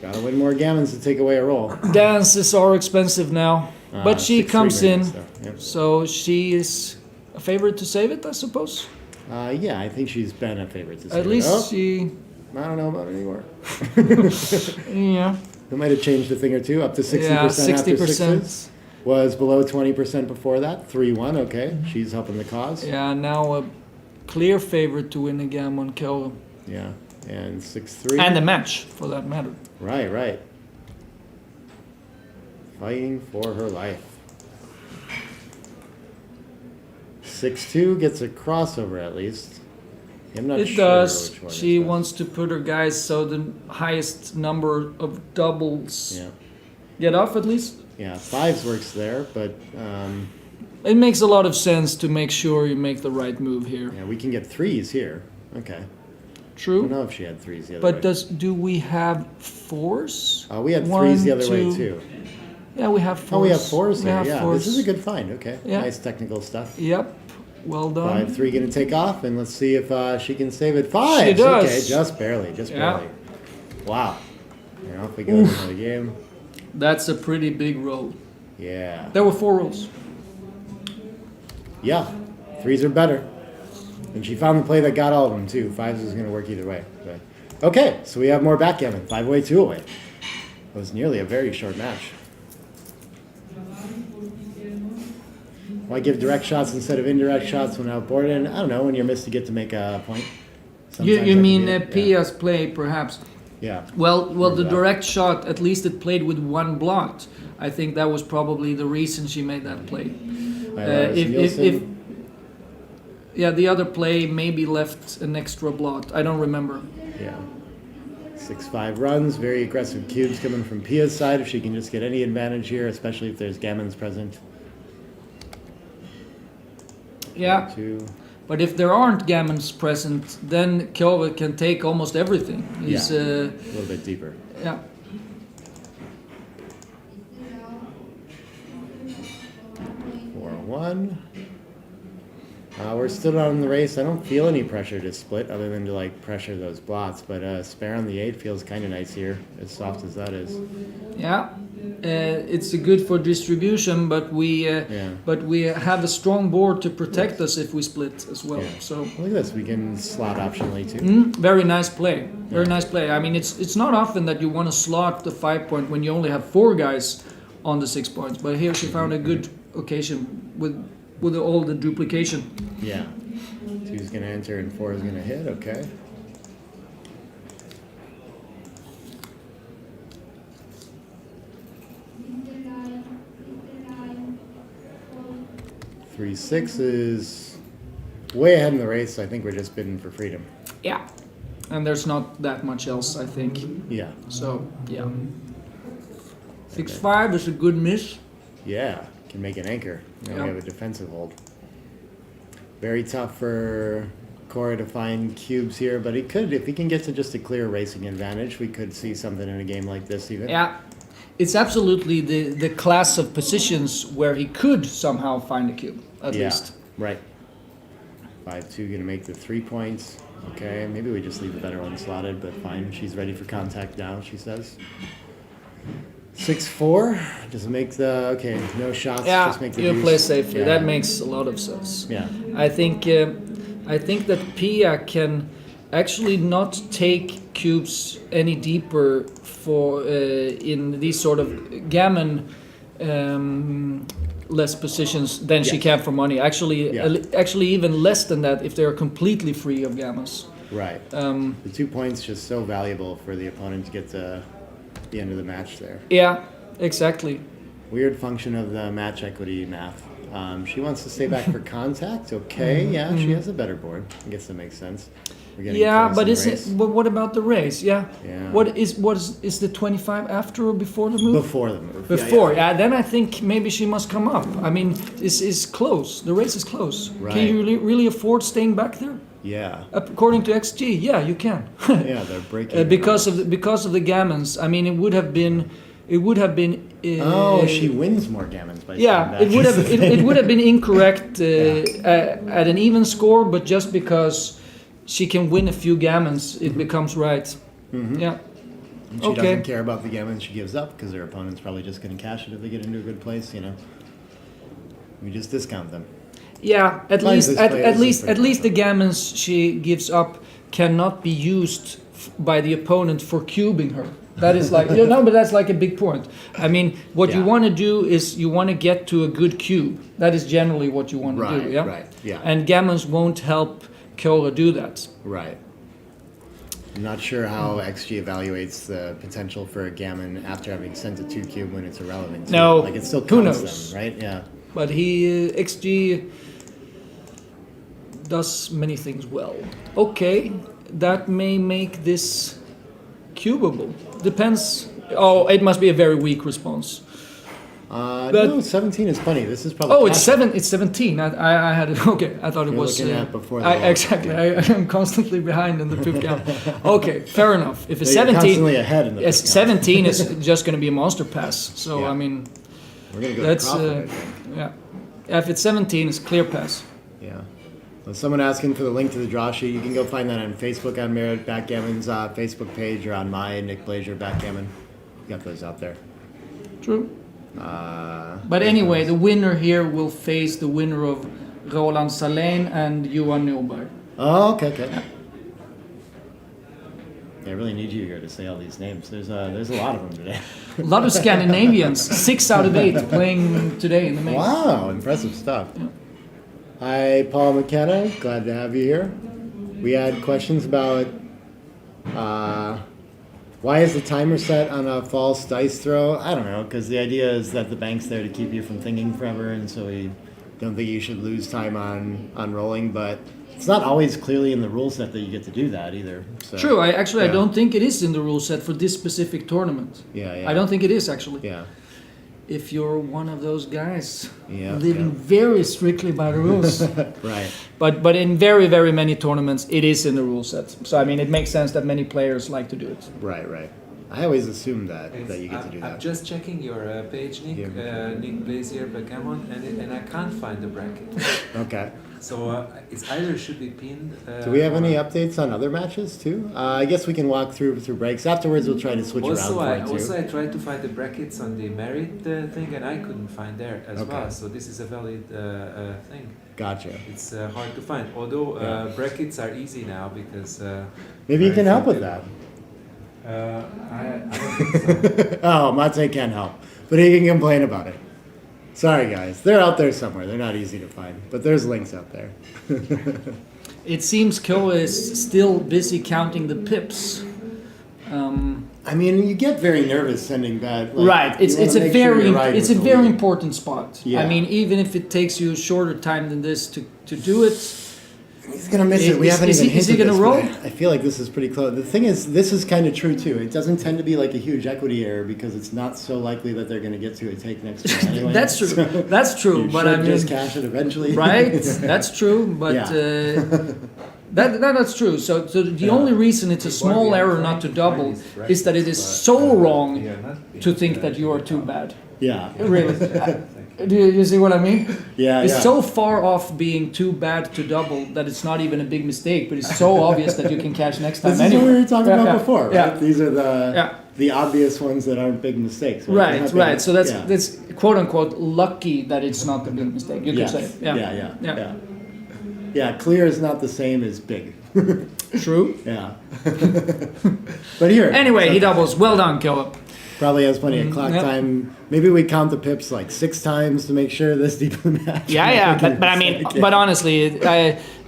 Gotta win more gammons to take away a roll. Dances are expensive now, but she 6-3 comes in, rings, though. Yep. so she is a favorite to save it, I suppose. Yeah, I think she's been a favorite to say. At least Oh, she, I don't know about it anymore. yeah, We might have changed a thing or two, up to 60% yeah, after 60%. sixes. Was below 20% before that. 3-1, okay. She's helping the cause. Yeah, now a clear favorite to win the gammon Kjolre. Yeah. And 6-3. And the match, for that matter. Right. Fighting for her life. 6-2 gets a crossover at least. I'm not It sure does. which one She is that. wants to put her guys so the highest number of doubles Yeah. get off at least. Yeah, 5s works there, but It makes a lot of sense to make sure you make the right move here. yeah, we can get 3s here. Okay. I don't True. know if she had 3s the other But way. do we have 4s? We had 3s One, the other way two. too. Yeah, we have 4s. Oh, we have 4s We here. have Yeah, 4s. this is a good find. Okay. Yeah. Nice technical stuff. Yep. Well done. 5-3 gonna take off, and let's see if she can save it. 5. She does. Okay, just barely. Yeah. Barely. Wow. And off we go to another game. That's a pretty big roll. Yeah. There were 4 rolls. Yeah. 3s are better. And she found the play that got all of them too. 5s is gonna work either way. But okay, so we have more backgammon. 5-away, 2-away. It was nearly a very short match. Why give direct shots instead of indirect shots when outboarded? I don't know, when you're missed, you get to make a point. Sometimes that You can mean be it. Pia's play, perhaps? Yeah. Well, the Remember that. direct shot, at least it played with one blocked. I think that was probably the reason she made that play. Yeah, the other play maybe left an extra blot. I don't remember. Yeah. 6-5 runs, very aggressive cubes coming from Pia's side if she can just get any advantage here, especially if there's gammons present. Yeah, 2. But if there aren't gammons present, then Kjove can take almost everything. He's, a little bit deeper. yeah. 4-1. We're still not in the race. I don't feel any pressure to split other than to like pressure those blots, but spare on the 8 feels kind of nice here, as soft as that is. Yeah, it's good for distribution, but we have a strong board to protect us if we split as well. Yeah. So Look at this, we can slot optionally too. very nice play. Very nice play. I mean, it's not often that you want to slot the 5 point when you only have 4 guys on the 6 points. But here she found a good occasion with all the duplication. Yeah. 2's gonna enter and 4 is gonna hit, okay. Three 6 is way ahead in the race. I think we're just bidding for freedom. Yeah, and there's not that much else, I think. Yeah. So yeah, 6-5 is a good miss. Yeah, can make an anchor. Now Yeah. we have a defensive hold. Very tough for Cora to find cubes here, but he could, if he can get to just a clear racing advantage, we could see something in a game like this even. Yeah, it's absolutely the class of positions where he could somehow find a cube, at Yeah, least. right. 5-2 gonna make the 3 points. Okay, maybe we just leave the better one slotted, but fine. She's ready for contact now, she says. 6-4, just make the, okay, no shots, Yeah, just make the you deuce. play safely. Yeah. That makes a lot of sense. Yeah, I think that Pia can actually not take cubes any deeper for in these sort of gammon less positions than she Yes. can for money. Actually, Yeah. actually even less than that if they're completely free of gammons. right. The 2 points just so valuable for the opponent to get to the end of the match there. Yeah, exactly. Weird function of the match equity math. She wants to stay back for contact. Okay, Mm-hmm. yeah, she has a better board. I guess that makes sense. We're getting Yeah, close but in is the it? race. But what about the race? Yeah. Yeah. What is the 25 after or before the move? Before the move? Before, yeah. Then I think maybe she must come up. I mean, this is close. The race is close. Right. Can you really afford staying back there? Yeah. According to XG, yeah, you can. Yeah, they're breaking. because of the gammons. I mean, it would have been. Oh, she wins more gammons by staying Yeah, back. it would have. It would have been incorrect at an even score, but just because she can win a few gammons, it becomes right. Yeah. And she okay. doesn't care about the gammons she gives up because her opponent's probably just going to cash it if they get into a good place, you know. We just discount them. Yeah, at Mine's least this at, play, at this is least pretty at least the awesome. gammons she gives up cannot be used by the opponent for cubing her. That is like but that's like a big point. I mean, what you Yeah. want to do is you want to get to a good cube. That is generally what you want to do. Right, Yeah. right, yeah. And gammons won't help Kjora do that. Right. I'm not sure how XG evaluates the potential for a gammon after having sent a 2 cube when it's irrelevant. No, Like it still who counts knows? them, right? Yeah. But XG does many things well. Okay, that may make this cubable. Depends. Oh, it must be a very weak response. But- No, 17 is funny. This is probably. Oh, it's cashing. 7. It's 17. I had it. Okay, I thought it You're was. looking at before the law. exactly. I'm constantly behind in the poop count. Okay, fair enough. If it's So you're 17, constantly ahead in the yes, poop count. 17 is just going to be a monster pass. So Yeah. I mean, We're gonna go that's to profit, I think. yeah. If it's 17, it's clear pass. Yeah. Well, someone asking for the link to the draw sheet. You can go find that on Facebook on Merit Backgammon's Facebook page or on my Nick Blazer Backgammon. Got those out there. True. But anyway, the winner here will face the winner of Roland Salén and Johan Norberg. Oh, okay, okay. I really need you here to say all these names. There's a lot of them today. A lot of Scandinavians, 6 out of 8 playing today in the main. Wow, impressive stuff. Hi, Paul McKenna. Glad to have you here. We had questions about why is the timer set on a false dice throw? I don't know, because the idea is that the bank's there to keep you from thinking forever, and so we don't think you should lose time on rolling, but it's not always clearly in the rule set that you get to do that either. So, True, I yeah. don't think it is in the rule set for this specific tournament. Yeah, yeah. I don't think it is actually. Yeah. if you're one of those guys Yeah, living very strictly by the rules. Right. But in very, very many tournaments, it is in the rule set. So, I mean, it makes sense that many players like to do it. Right, right. I always assumed that you get to do I'm that. just checking your page, Nick, Yeah. Nick Blazier Backgammon, and I can't find the bracket. Okay. So it's either should be pinned. Do we have or- any updates on other matches too? I guess we can walk through breaks. Afterwards, we'll try to switch Also, around for it too. I tried to find the brackets on the merit thing, and I couldn't find there as Okay. well. So this is a valid thing. Gotcha. It's hard to find. Although Yeah. brackets are easy now because. Maybe you can very help with few that. I don't think so. Oh, Mate can't help, but he can complain about it. Sorry, guys. They're out there somewhere. They're not easy to find, but there's links out there. It seems Koa is still busy counting the pips. I mean, you get very nervous sending bad. Like, Right, you it's wanna a make sure very you're right it's with a the very lead. important spot. Yeah. I mean, even if it takes you a shorter time than this to do it, He's gonna miss it. We Is- haven't is even he- is he hinted gonna this, but roll? I feel like this is pretty close. The thing is, this is kind of true too. It doesn't tend to be like a huge equity error because it's not so likely that they're gonna get to a take next turn anyway. that's true. So That's true. you But I should mean, just cash it eventually. right? That's true. But Yeah. that's true. So the Yeah. only reason it's a small error not to double is that it is so wrong to think that you are too bad. Yeah. Really. Do you see what I mean? Yeah. It's yeah. so far off being too bad to double that it's not even a big mistake, but it's so obvious that you can cash next time This is anyway. what we were talking Yeah, about yeah, before, right? yeah. These are the Yeah. the obvious ones that aren't big mistakes. They're Right, not big- right. So that's yeah. that's quote unquote lucky that it's not a big mistake. You could Yes. say. Yeah. Yeah. Yeah. Yeah. Yeah. Yeah. Clear is not the same as big. True. Yeah. But here. Anyway, he doubles. Well done, Koa. Probably has plenty of clock yep. time. Maybe we count the pips like 6 times to make sure this deep in the match. Yeah, but I mean, but honestly,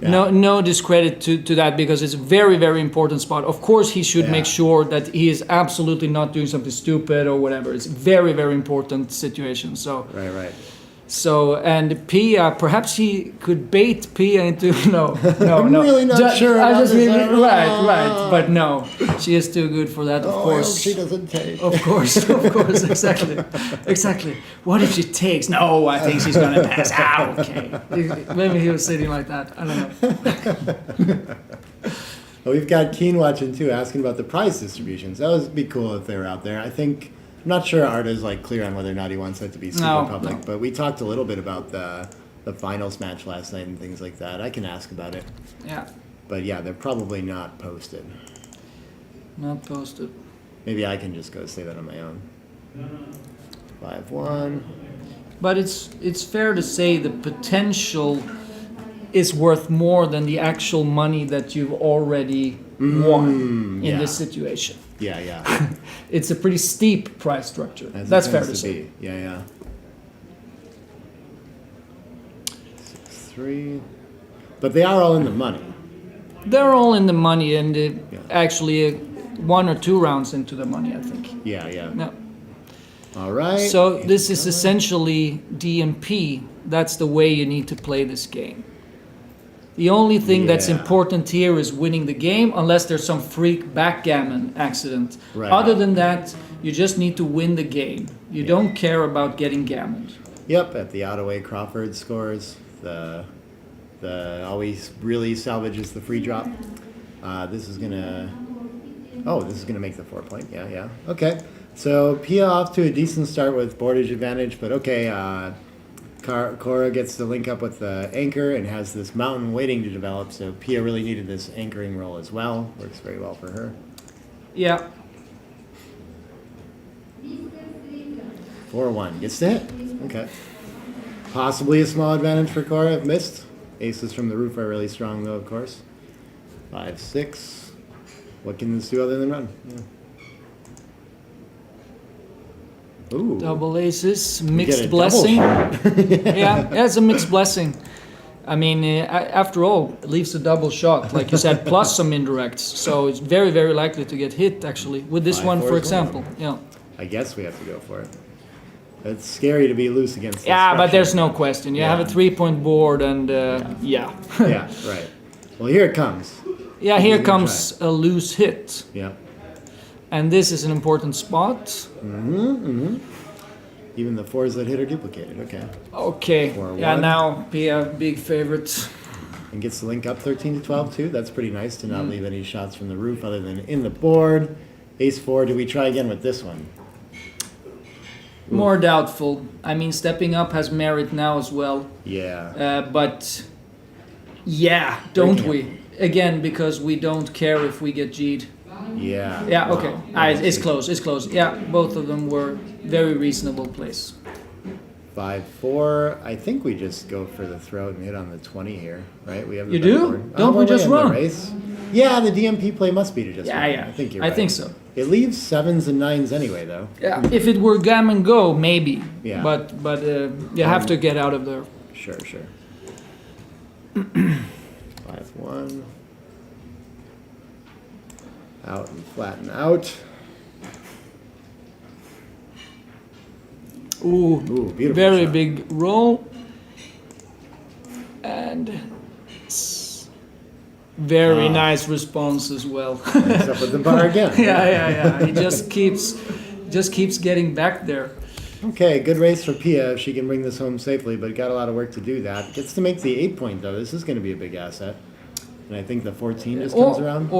no discredit to that because it's a very, very important spot. Of course, he should Yeah. make sure that he is absolutely not doing something stupid or whatever. It's a very, very important situation. So, Right. and Pia, perhaps he could bait Pia into no. I'm really not sure I about just this. right, but no, she is too good for that. Of Oh, course, I hope she doesn't take. Of course, exactly. What if she takes? No, I think she's gonna pass. Ah, okay. Maybe he was sitting like that. I don't know. Well, we've got Keen watching too, asking about the prize distributions. That would be cool if they were out there. I'm not sure Arda's like clear on whether or not he wants that to be super No, public, no. but we talked a little bit about the finals match last night and things like that. I can ask about it, Yeah, but yeah, they're probably not posted. not posted. Maybe I can just go say that on my own. 5-1. But it's fair to say the potential is worth more than the actual money that you've already won in yeah. this situation. Yeah. It's a pretty steep price structure. As it That's fair to tends say. be. Yeah. 6-3. But they are all in the money. They're all in the money, and Yeah. actually 1 or 2 rounds into the money, I think. Yeah. No. All right. So this is essentially DMP. That's the way you need to play this game. The only thing that's Yeah. important here is winning the game, unless there's some freak backgammon accident. Right. Other than that, you just need to win the game. You don't care about getting gammoned. Yep, at the Ottaway Crawford scores, the always really salvages the free drop. This is gonna make the 4-point. Yeah. Okay, so Pia off to a decent start with boardage advantage, but okay. Cora gets to link up with the anchor and has this mountain waiting to develop. So Pia really needed this anchoring roll as well. Works very well for her. Yeah. 4-1 gets to hit. Okay. Possibly a small advantage for Cora if missed. Aces from the roof are really strong though, of course. 5-6. What can this do other than run? Yeah. Ooh. Double aces, We get a mixed double blessing. shot. Yeah, it's a mixed blessing. I mean, after all, it leaves a double shot, like you said, plus some indirects. So it's very, very likely to get hit, actually, with this 5-4 one, for as well. example. Yeah. I guess we have to go for it. It's scary to be loose against this Yeah, but structure. there's no question. You have a Yeah. 3-point board, and yeah. Yeah, right. Well, here it comes. Yeah, here You're gonna comes a loose hit. Yeah. And this is an important spot. Even the 4s that hit are duplicated. Okay. Okay. For Yeah, one. now Pia, big favorite. And gets the link up 13 to 12 too. That's pretty nice to Mm. not leave any shots from the roof other than in the board. Ace 4. Do we try again with this one? More doubtful. I mean, stepping up has merit now as well. Yeah. But yeah, don't Breaking we? Again, because we don't care if we get G'd. Yeah. Yeah, okay. Wow. It's close, it's close. Yeah, both of them were very reasonable plays. 5-4. I think we just go for the throat and hit on the 20 here, right? We have the You better do? board. Don't we're we just way in the run? race. Yeah, the DMP play must be to just Yeah, run. yeah. I think you're right. I think so. It leaves 7s and 9s anyway, though. Yeah, if it were gammon go, maybe. Yeah. But you have to get out of there. Sure. 5-1. Out and flatten out. Ooh, Ooh, beautiful. very shot. big roll. And very Ah. nice response as well. Mix up with the bar again. yeah. He just keeps getting back there. Okay, good race for Pia if she can bring this home safely, but got a lot of work to do that. Gets to make the 8 point though. This is going to be a big asset. And I think the 14 just comes around.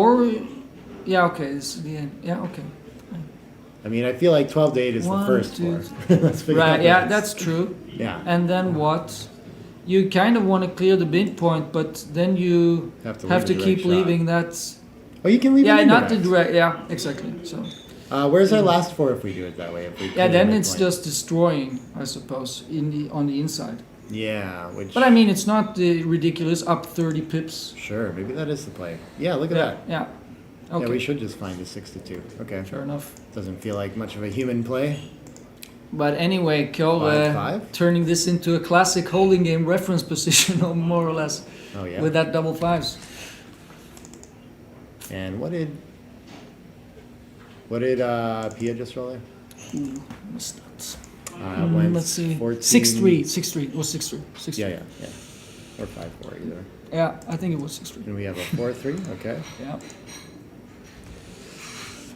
Yeah, okay, this is the end. Yeah, okay. I mean, I feel like 12 to 8 is One, the first two, floor. Let's figure Right, out yeah, what that's true. Yeah. And then what? You kind of want to clear the midpoint, but then you Have to have to leave a keep direct shot. leaving that. Oh, you can leave Yeah, it not the indirect. direct. Yeah, exactly. So Where's our last 4 if we do it that way? If we yeah, clear then the it's midpoint? just destroying, I suppose, on the inside. Yeah, which... But I mean, it's not ridiculous. Up 30 pips. Sure, maybe that is the play. Yeah, look at Yeah, that. yeah. Okay, Yeah, we should just find a 6-2. Okay. fair enough. Doesn't feel like much of a human play. But anyway, Kjell 5-5? turning this into a classic holding game reference position, more or less, Oh, yeah. with that double fives. And what did Pia just roll there? Missed that. Went Let's see. 14. 6-3. 6-3. It was 6-3. 6-3. Yeah. Or 5-4 either. Yeah, I think it was 6-3. And we have a 4-3. Okay. Yeah.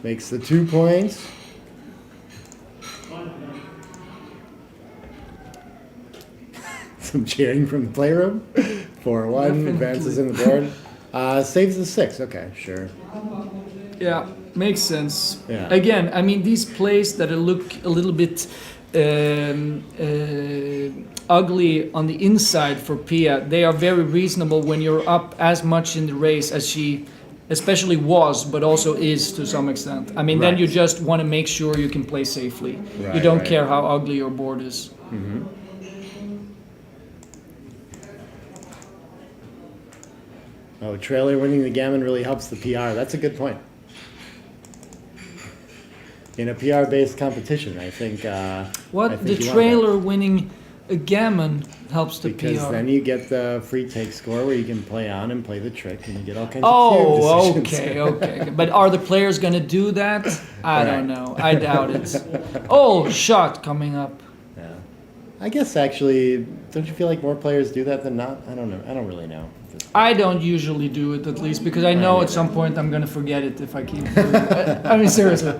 Makes the 2 points. Some cheering from the playroom. 4-1 advances in the board. Saves the 6. Okay, sure. Yeah, makes sense. Yeah. Again, I mean, these plays that look a little bit ugly on the inside for Pia, they are very reasonable when you're up as much in the race as she especially was, but also is to some extent. I mean, then Right. you just want to make sure you can play safely. You Right, don't right. care how ugly your board is. Oh, trailer winning the gammon really helps the PR. That's a good point. In a PR-based competition, I think. I What think the you want that. trailer winning a gammon helps the Because PR. then you get the free take score where you can play on and play the trick, and you get all kinds Oh, of cube decisions. okay. But are the players going to do that? I don't know. I doubt it. Oh, shot coming up. Yeah. I guess actually, don't you feel like more players do that than not? I don't know. I don't really know. I don't usually do it, at least, because I know at some point I'm going to forget it if I keep doing it. I mean, seriously.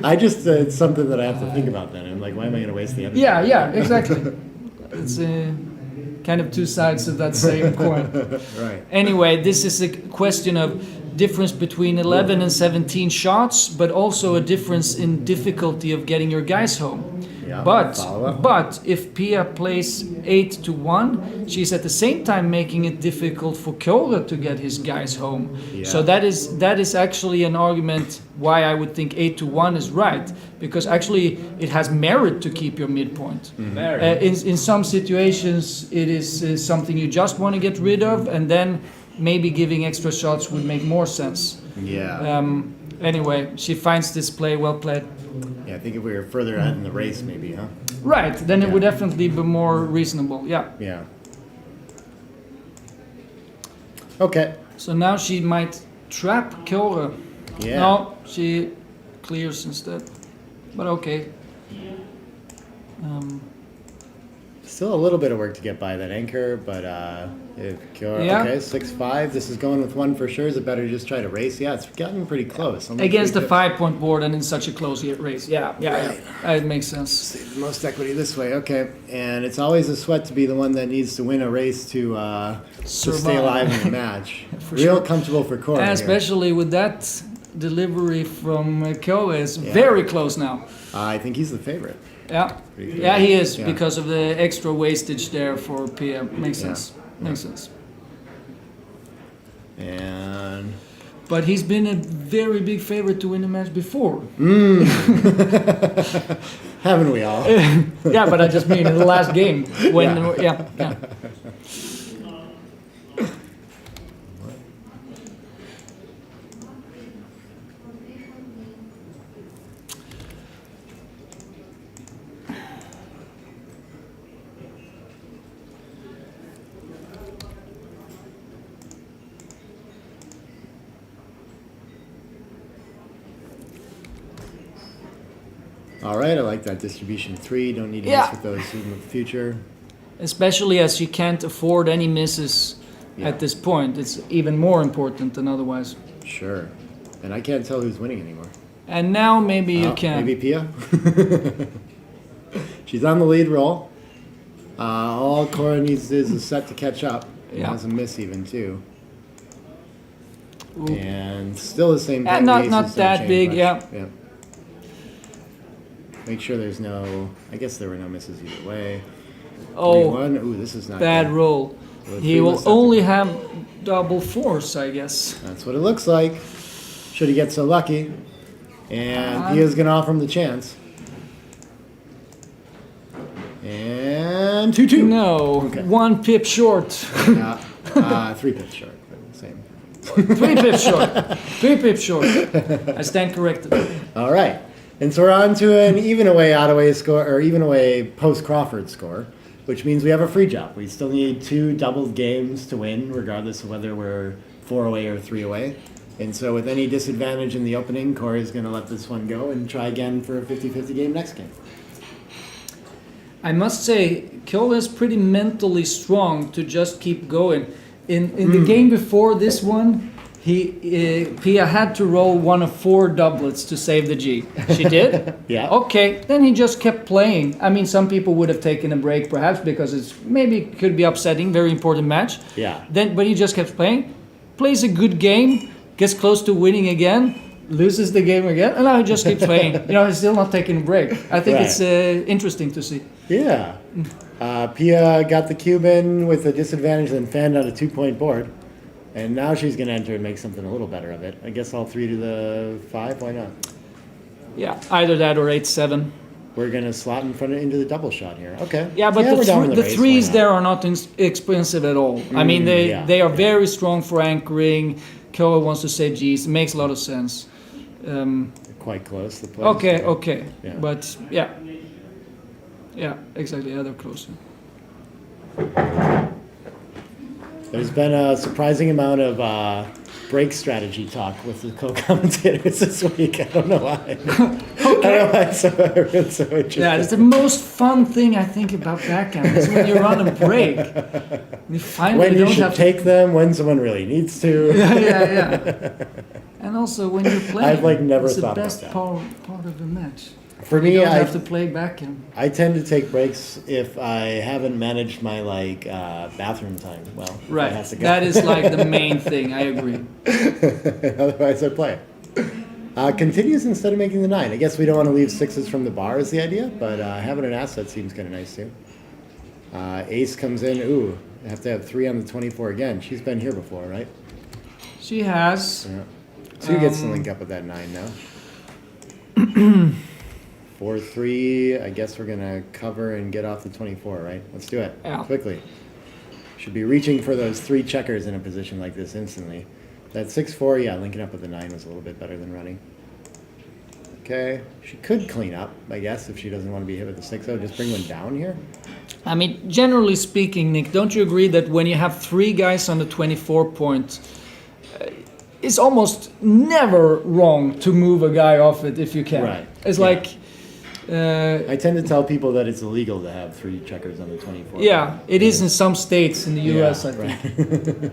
I just it's something that I have to think about. Then I'm like, why am I going to waste the energy? Yeah, exactly. It's kind of two sides of that same coin. Right. Anyway, this is a question of difference between 11 and 17 shots, but also a difference in difficulty of getting your guys home. Yeah. But follow up. but if Pia plays 8-1, she's at the same time making it difficult for Kjole to get his guys home. So Yeah. that is actually an argument why I would think 8-1 is right, because actually it has merit to keep your midpoint. Merit. In some situations, it is something you just want to get rid of, and then maybe giving extra shots would make more sense. Yeah. Anyway, she finds this play well played. Yeah. I think if we were further ahead in the race, maybe, huh? Right, then it Yeah. would definitely be more reasonable. Yeah. Yeah. Okay. So now she might trap Kjore. Yeah. No, she clears instead. But okay. still a little bit of work to get by that anchor, but if Kiora, Yeah. okay, 6-5. This is going with 1 for sure. Is it better to just try to race? Yeah, it's gotten pretty close. Only Against the 3 pips. 5-point board and in such a close race. Yeah, it makes sense. Save the most equity this way. Okay, and it's always a sweat to be the one that needs to win a race to stay Survive. alive in the match. For Real sure. comfortable for Cora. And here. especially with that delivery from Koa is Yeah. very close now. I think he's the favorite. Yeah, Pretty good. yeah, he is Yeah. because of the extra wastage there for PM. Makes Yeah. sense. Makes sense. And But he's been a very big favorite to win the match before. haven't we all? Yeah, but I just mean in the last game when Yeah. yeah. All right, I like that distribution 3. Don't need to Yeah. mess with those in the future. Especially as you can't afford any misses Yeah. at this point. It's even more important than otherwise. Sure. And I can't tell who's winning anymore. And now maybe you Oh, can. Maybe Pia. She's on the lead roll. All Cora needs is a set to catch up. Yeah. Has a miss even too. Ooh. And still the same thing. And not- the aces not don't that change big, much. yeah. Make sure there's no. I guess there were no misses either way. Oh, 3-1. Ooh, this is not bad good. roll. So the He 3 will must have only to- have double force, I guess. That's what it looks like. Should he get so lucky? And Uh-huh. Pia's gonna offer him the chance. And 2-2. No, Okay. 1 pip short. Yeah, 3 pips short, but same. 3 pips short. 3 pips short. I stand corrected. All right. And so we're on to an even away out away score, or even away post Crawford score, which means we have a free drop. We still need 2 doubled games to win, regardless of whether we're 4 away or 3 away. And so with any disadvantage in the opening, Corey's going to let this one go and try again for a 50-50 game next game. I must say, Kyola is pretty mentally strong to just keep going. In the game before this one, Pia had to roll 1 of 4 doublets to save the G. She did? Yeah. Okay, then he just kept playing. I mean, some people would have taken a break perhaps because it's maybe could be upsetting, very important match. Yeah. But he just kept playing, plays a good game, gets close to winning again, loses the game again, and now he just keeps playing. He's still not taking a break. I think Right. it's interesting to see. Yeah. Pia got the Cuban with a disadvantage and fanned on a 2-point board. And now she's going to enter and make something a little better of it. I guess all 3 to the 5, why not? Yeah, either that or 8-7. We're going to slot in front of, into the double shot here. Okay. Yeah, but we're down in the race, why threes not? there are not expensive at all. I mean, yeah, they are yeah. very strong for anchoring. Koa wants to save G's. It makes a lot of sense. Quite close. The plays. Okay. Yeah. But yeah. Yeah, exactly. Yeah, they're closer. There's been a surprising amount of break strategy talk with the co-commentators this week. I don't know why. I don't know why it's so interesting. Yeah, it's the most fun thing I think about backhand. Is when you're on a break. You finally when you don't should have take them, when someone really needs to. yeah. And also when you're playing, I've, never it's the thought about best that. part of the match. For You me, don't have to play backhand. I tend to take breaks if I haven't managed my bathroom time well. I Right. have to go. That is like the main thing. I agree. Otherwise, I play. Continues instead of making the 9. I guess we don't want to leave 6s from the bar is the idea, but having an asset seems kind of nice too. Ace comes in. Ooh, I have to have 3 on the 24 again. She's been here before, right? She has. Yeah. 2 gets to link up with that 9 now. 4-3. I guess we're gonna cover and get off the 24, right? Let's do it. Yeah. Quickly. Should be reaching for those 3 checkers in a position like this instantly. That 6-4, yeah, linking up with the 9 was a little bit better than running. Okay. She could clean up, I guess, if she doesn't want to be hit with the 6-0. Just bring one down here. I mean, generally speaking, Nick, don't you agree that when you have 3 guys on the 24 point, it's almost never wrong to move a guy off it if you can. Right. It's Yeah. like I tend to tell people that it's illegal to have 3 checkers on the 24. Yeah, it is in some states in the U.S. I think.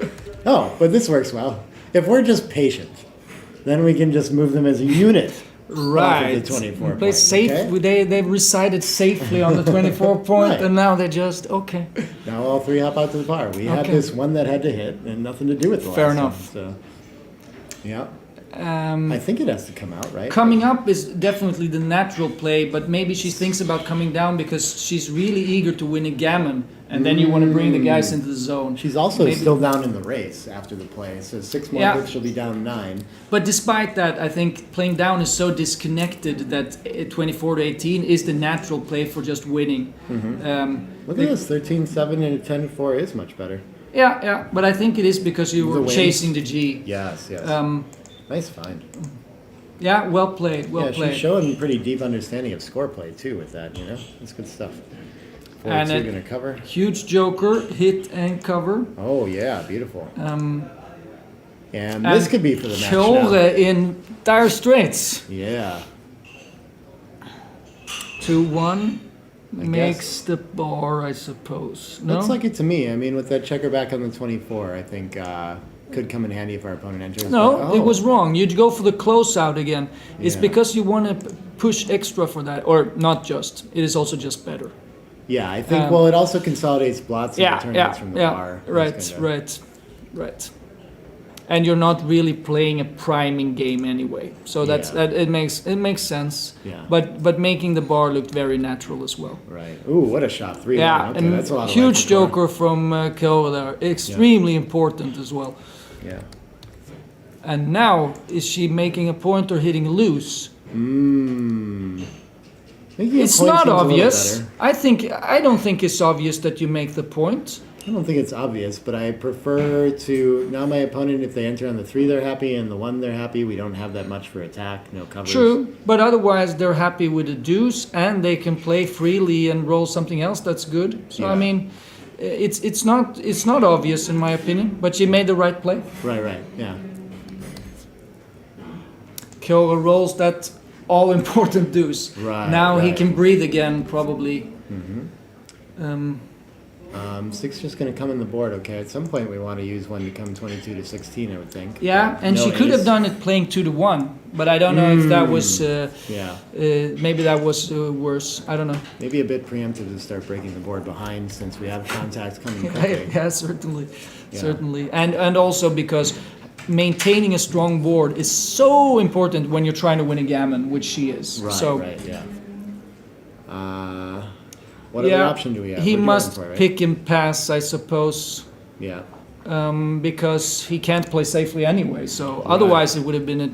Right. Oh, but this works well. If we're just patient, then we can just move them as a unit. Right. Off of the 24 Play point, safe. okay? They resided safely on the 24 point, Right. and now they just okay. Now all 3 hop out to the bar. We had Okay. this one that had to hit and nothing to do with the Fair last enough. one. So, yeah, Um, I think it has to come out, right? coming up is definitely the natural play, but maybe she thinks about coming down because she's really eager to win a gammon, and then you want to bring the guys into the zone. She's also Maybe- still down in the race after the play. So 6 more Yeah. hits, she'll be down 9. But despite that, I think playing down is so disconnected that 24 to 18 is the natural play for just winning. Look at this, 13-7 and a 10-4 is much better. Yeah, but I think it is because you The were wins. chasing the G. Yes, yes. Nice find. Yeah, well played, well Yeah, played. she's showing pretty deep understanding of score play too with that, you know? That's good stuff. And 4-2 it- gonna cover. Huge joker, hit and cover. Oh yeah, beautiful. Um, And and this could be for the match Kjolre now. in dire straits. Yeah. 2-1 I makes the bar, I suppose. No? Looks like it to me. I mean, with that checker back on the 24, I think could come in handy if our opponent enters. No, but- it oh, was wrong. You'd go for the closeout again. It's Yeah. because you want to push extra for that, or not just. It is also just better. Yeah, I think, well, it also consolidates blots and Yeah, return yeah, hits from the yeah. bar. Right, It's kinda- right. And you're not really playing a priming game anyway, so Yeah. that it makes sense. Yeah. But making the bar looked very natural as well. Right. Ooh, what a shot. 3-1. Yeah, Okay, and that's a lot of huge life for bar. joker from Kjolre there. Extremely important as well. Yeah. And now, is she making a point or hitting loose? Making a It's point not seems a little obvious. better. I don't think it's obvious that you make the point. I don't think it's obvious, but I prefer to. Now, my opponent, if they enter on the 3, they're happy, and the 1, they're happy. We don't have that much for attack, no covers. True, but otherwise they're happy with the deuce, and they can play freely and roll something else that's good. So I Yeah. mean, it's not obvious in my opinion, but she made the right play. Right, yeah. Kjolre rolls that all-important deuce. Right, Now he right. can breathe again, probably. 6 just going to come in the board, okay? At some point, we want to use 1 to come 22 to 16, I would think. Yeah, and No she could have ace. done it playing 2-1, but I don't know if that was. Yeah, Maybe that was worse. I don't know. maybe a bit preemptive to start breaking the board behind since we have contacts coming quickly. Yeah, certainly, Yeah. certainly, and also because maintaining a strong board is so important when you're trying to win a gammon, which she is. Right, so right, yeah. What other option do we have? he We're going must for it, right? pick and pass, I suppose, Yeah, because he can't play safely anyway. So otherwise, it would have been a.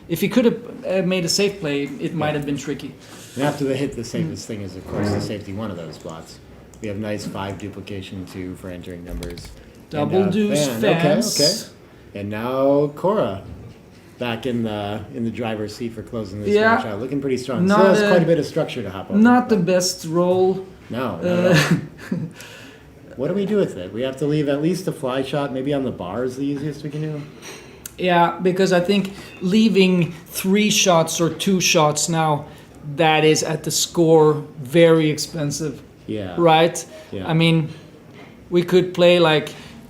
If he could have made a safe play, it might have been tricky. and after the hit, the safest thing is, of course, the safety 1 of those blots. We have nice 5 duplication 2 for entering numbers. Double And, deuce fan. fans. Okay. And now Cora back in the driver's seat for closing this Yeah. match out. Looking pretty strong. Not Still has a- quite a bit of structure to hop over. Not the but- best roll. No, not at all. What do we do with it? We have to leave at least a fly shot, maybe on the bar is the easiest we can do. Yeah, because I think leaving 3 shots or 2 shots now, that is at the score very expensive, Yeah. right? Yeah. I mean, we could play like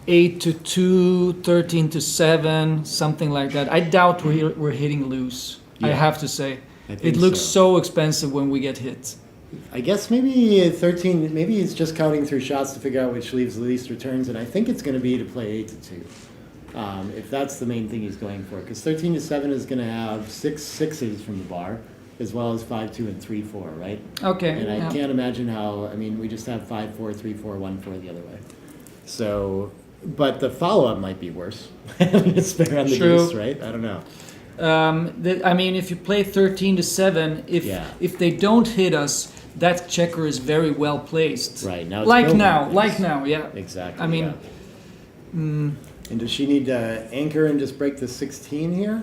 8-2, 13-7, something like that. I doubt we're hitting loose. I Yeah. have to say, I think it looks so. so expensive when we get hit. I guess maybe 13, maybe he's just counting through shots to figure out which leaves the least returns, and I think it's going to be to play 8-2. If that's the main thing he's going for, because 13-7 is going to have 6 sixes from the bar, as well as 5-2 and 3-4, right? Okay. And I yeah. can't imagine how, I mean, we just have 5-4, 3-4, 1-4 the other way. So, but the follow-up might be worse. Having a spare on the True. deuce, right? I don't know. I mean, if you play 13-7, Yeah. if they don't hit us, that checker is very well placed. Right, now it's Like building now, things. like now, yeah. Exactly. I mean, yeah. And does she need to anchor and just break the 16 here?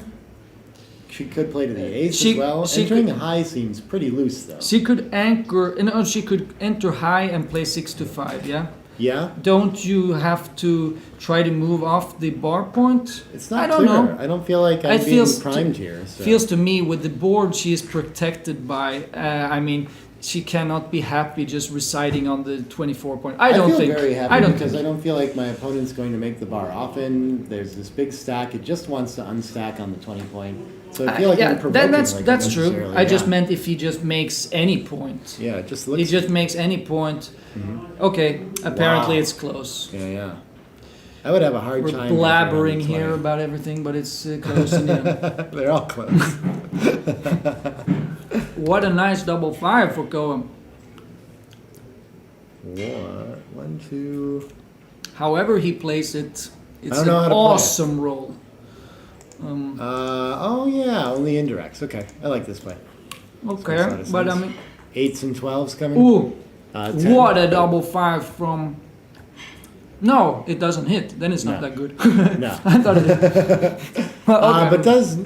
She could play to the ace She- as well. she Entering could- high seems pretty loose though. She could anchor, no, she could enter high and play 6-5, yeah? Yeah, Don't you have to try to move off the bar point? it's not I don't clear. know. I don't feel like I'm It being feels primed here. So. Feels to me with the board she is protected by. I mean, she cannot be happy just residing on the 24 point. I don't feel think. very happy I don't because think. I don't feel like my opponent's going to make the bar often. There's this big stack. It just wants to unstack on the 20 point. So I feel like I'm provoking. that's like, that's true. unnecessarily. I just Yeah. meant if he just makes any point. Yeah, it just He looks. just makes any point. Mhm. Okay, apparently Wow. it's close. Yeah, yeah. I would have a hard We're time. measuring blabbering on the here 20. about everything, but it's close in the end. They're all close. What a nice double five for Cohen. One, two. However he plays it, it's don't an know how to play it. awesome roll. Oh yeah, only indirects. Okay, I like this play. Okay, Makes a lot of but I sense. mean, 8s and 12s coming. ooh, 10. what a double five from. No, it doesn't hit. Then it's not No. that good. No. I thought it did. Well, okay. But does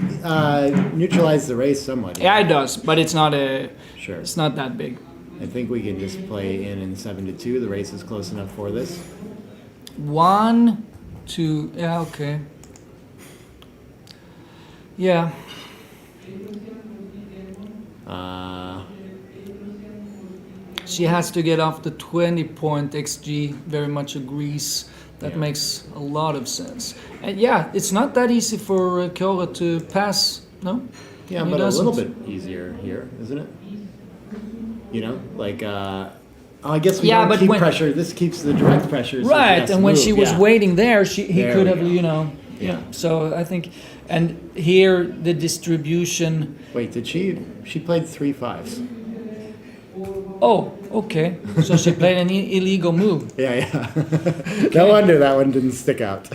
neutralize the race somewhat. Yeah, it does, but it's not a. Sure. It's not that big. I think we can just play in 7-2. The race is close enough for this. 1, 2. Yeah, okay. Yeah. Uh, She has to get off the 20 point XG, very much agrees. That Yeah. makes a lot of sense. And yeah, it's not that easy for Kyoga to pass, no? yeah, He but a little doesn't. bit easier here, isn't it? You know, like. I guess we Yeah, don't but keep when- pressure. This keeps the direct pressure. so Right, yes, and when move, she was yeah. waiting there, he There could we have, go. you know. Yeah. So I think, and here the distribution. Wait, did she played 3 5s? Oh, okay. So she played an illegal move. Yeah, yeah. No wonder that one didn't stick out.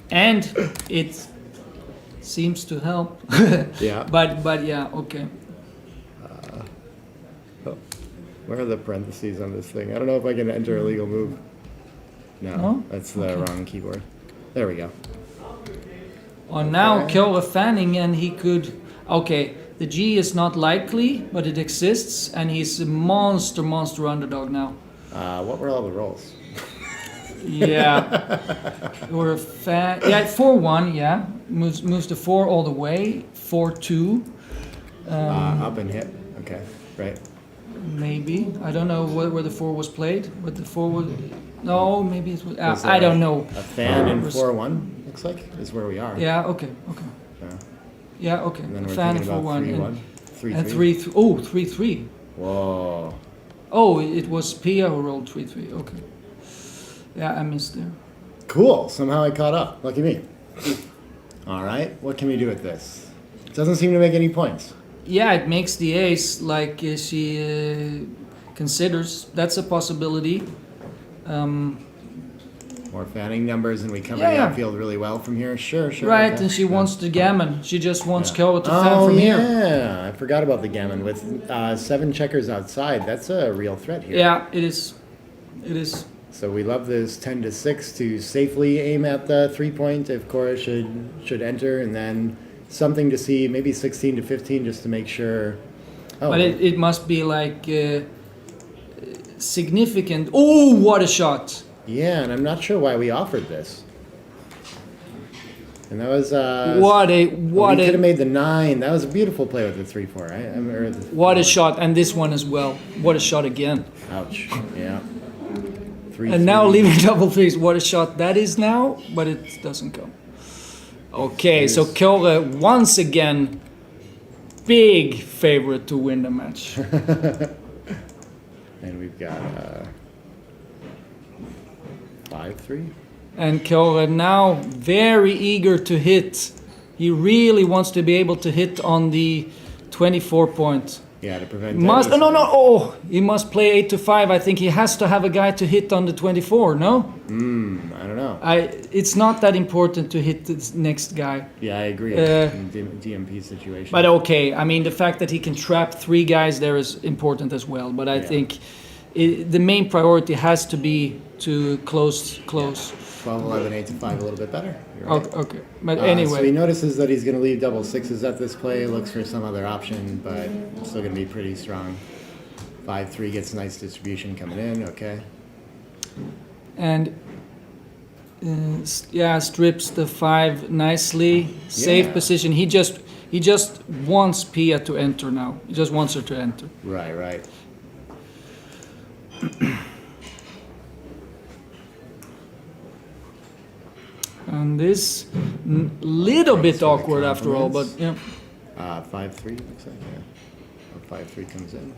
And it seems to help. Yeah. But yeah, okay. Where are the parentheses on this thing? I don't know if I can enter a legal move. No, No? that's the wrong keyboard. There we go. Oh, now Okay. Kyoga fanning, and he could. Okay, the G is not likely, but it exists, and he's a monster underdog now. What were all the rolls? Yeah. Or a fan. Yeah, 4-1. Yeah, moves to 4 all the way. 4-2. Up and hit. Okay, right. Maybe. I don't know where the 4 was played, but the 4 was. No, maybe it was. Was I there don't know. A fan in Was- 4-1, looks like, is where we are. Yeah. Okay. Yeah. Yeah. Okay. And then we're Fan thinking for about 1 3-1. and 3-3. 3-3. Oh, 3-3. Whoa. Oh, it was Pia who rolled 3-3. Okay. Yeah, I missed there. Cool. Somehow I caught up. Lucky me. All right. What can we do with this? Doesn't seem to make any points. Yeah, it makes the ace like she considers. That's a possibility. More fanning numbers, and we cover Yeah, the yeah. outfield really well from here. Sure. Right, okay. and she Yeah. wants the gammon. She just wants Yeah. Kyoga to fan Oh from here. yeah, I forgot about the gammon with 7 checkers outside. That's a real threat here. Yeah, it is. It is. So we love this 10-6 to safely aim at the 3-point if Cora should enter, and then something to see, maybe 16-15 just to make sure. Oh, But it must be like significant. Oh, what a shot! yeah, and I'm not sure why we offered this. And that was What we could have a made the 9. That was a beautiful play with the 3-4, right? I mean, or the- what a shot! And this one as well. What a shot again! Ouch. Yeah. 3-3. And now leaving double threes. What a shot that is now, but it doesn't go. Okay, so Yes. Kyoga once again, big favorite to win the match. And we've got 5-3. And Kyoga now very eager to hit. He really wants to be able to hit on the 24 point. Yeah, to prevent. Must any- no. Oh, he must play 8-5. I think he has to have a guy to hit on the 24. No, I don't know. it's not that important to hit this next guy. Yeah, I agree. Uh, in DMP situation. But okay, I mean the fact that he can trap 3 guys there is important as well. But I Yeah. think the main priority has to be to close. 12-11, 8-5, a little bit better. You're right. Okay, but So he anyway, notices that he's going to leave double 6s at this play. Looks for some other option, but still going to be pretty strong. 5-3 gets nice distribution coming in. Okay. and yeah, strips the 5 nicely. Safe Yeah. position. He just wants Pia to enter now. He just wants her to enter. Right, right. And this little bit awkward after all, but yeah. 5-3 looks like, yeah. Or 5-3 comes in.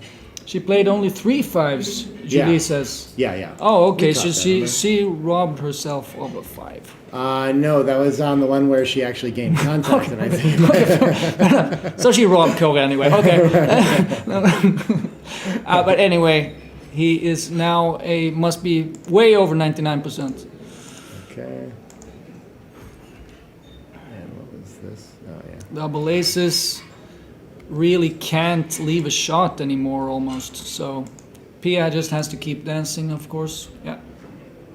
She played only 3 5s, Julie Yeah. says. Yeah, yeah. Oh, okay, We so caught that, remember? she robbed herself of a 5. No, that was on the one where she actually gained contact, and I think. So she robbed Koga anyway. Okay. But anyway, he is now must be way over 99%. Okay. And what was this? Oh, yeah. Double aces really can't leave a shot anymore almost. So Pia just has to keep dancing, of course. Yeah.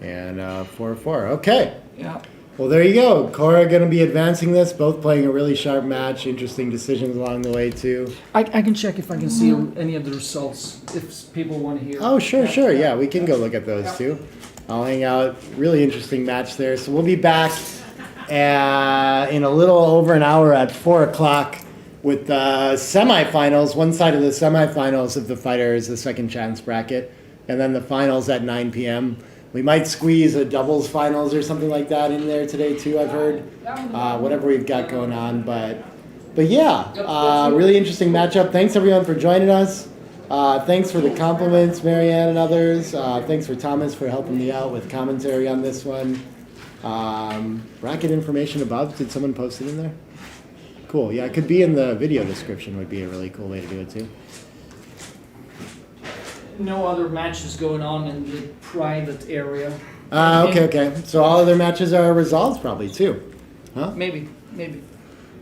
And 4-4. Okay. Yeah. Well, there you go. Cora going to be advancing this, both playing a really sharp match. Interesting decisions along the way, too. I can check if I can see any of the results if people want to hear. Oh, sure. Yeah, we can go look at those, too. I'll hang out. Really interesting match there. So we'll be back in a little over an hour at 4 o'clock with the semifinals. One side of the semifinals of the fighter is the second chance bracket, and then the finals at 9 p.m. We might squeeze a doubles finals or something like that in there today too, I've heard. Whatever we've got going on, but yeah, really interesting matchup. Thanks everyone for joining us. Thanks for the compliments, Marianne and others. Thanks for Thomas for helping me out with commentary on this one. Bracket information above. Did someone post it in there? Cool. Yeah, it could be in the video description. Would be a really cool way to do it too. No other matches going on in the private area. Okay. So all other matches are resolved probably too. Huh? Maybe.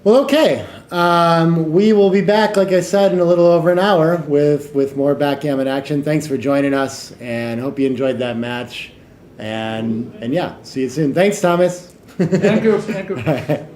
Well, okay. We will be back, like I said, in a little over an hour with more backgammon action. Thanks for joining us, and hope you enjoyed that match. And yeah, see you soon. Thanks, Thomas. Thank you. All right.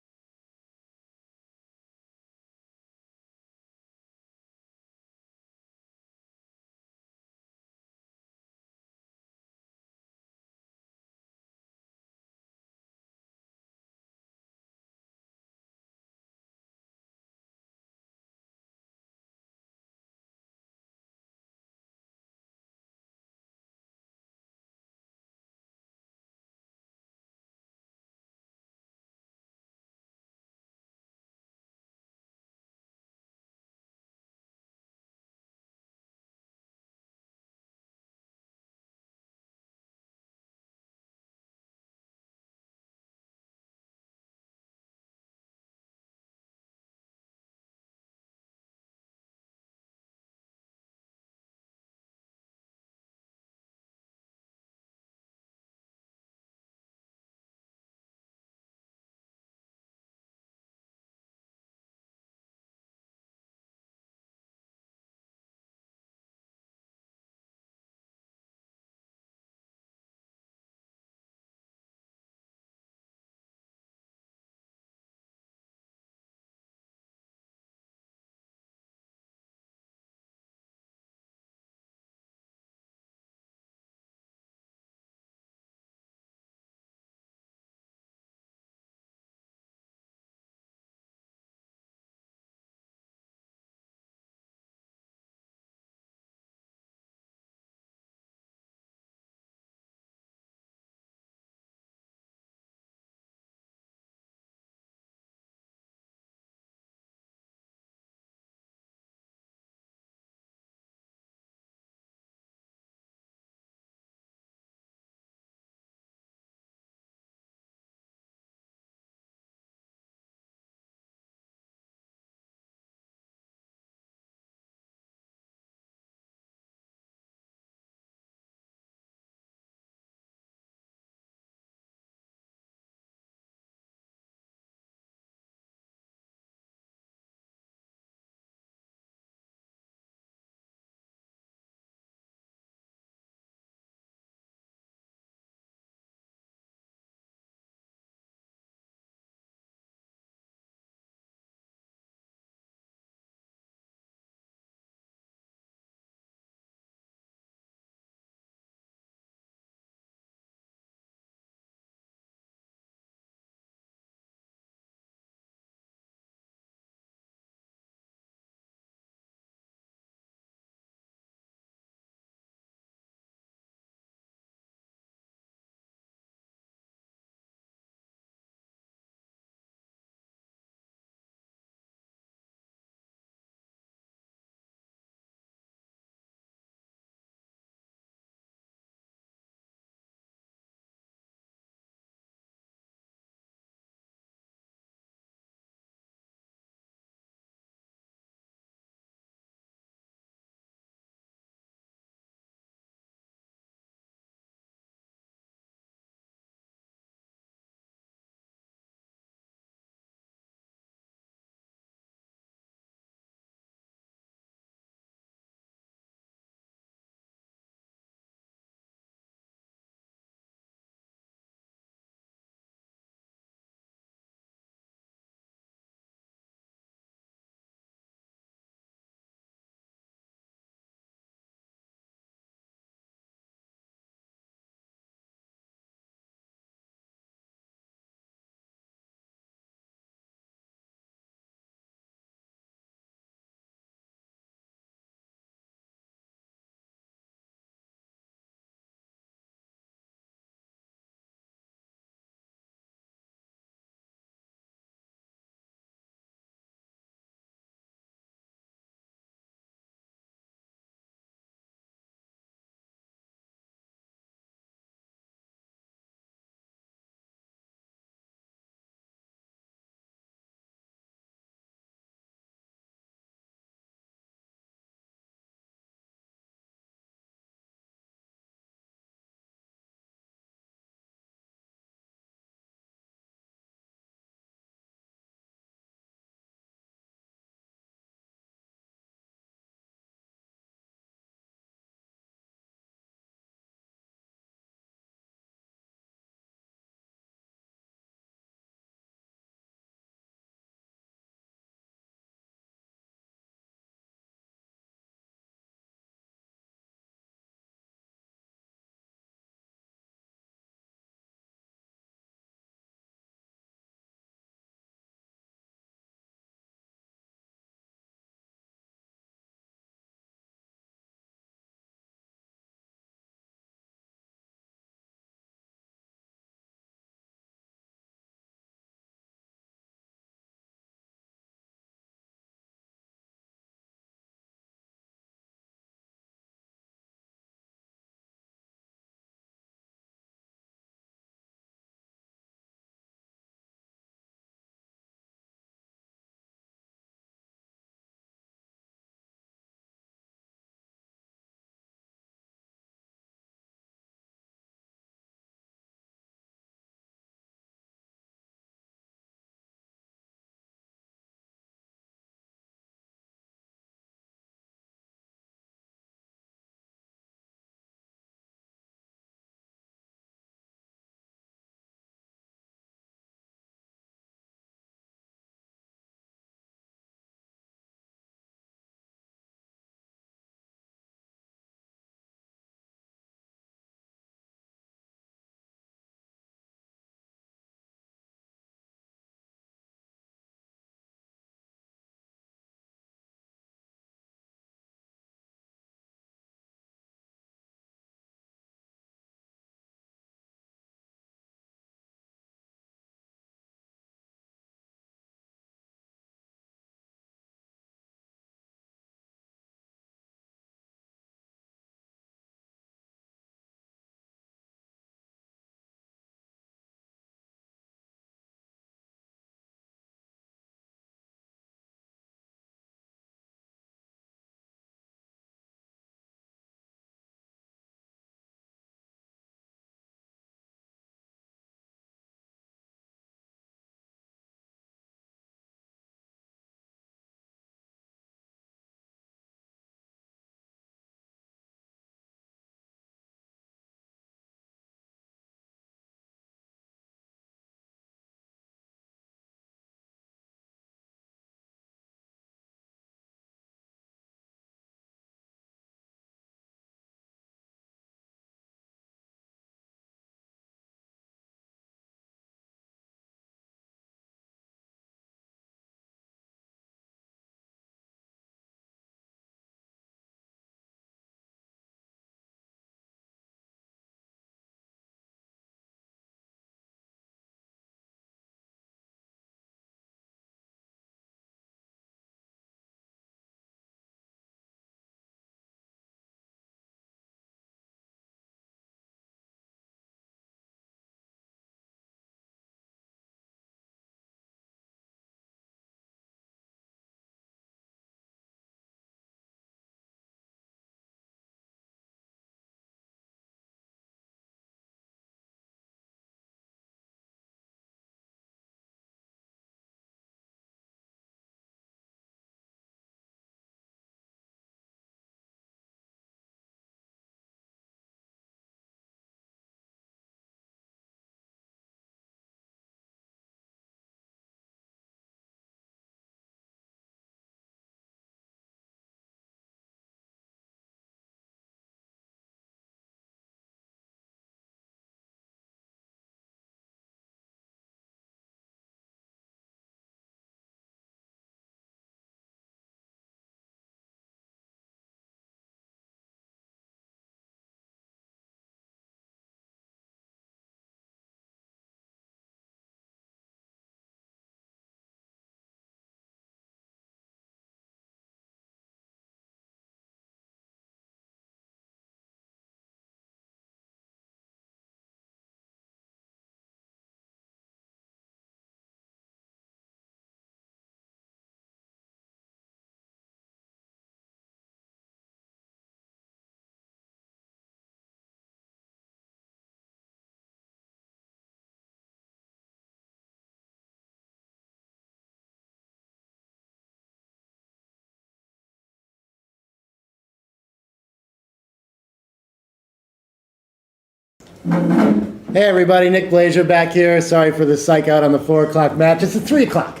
Hey everybody, Nick Blazer back here. Sorry for the psych out on the 4 o'clock match. It's at 3 o'clock.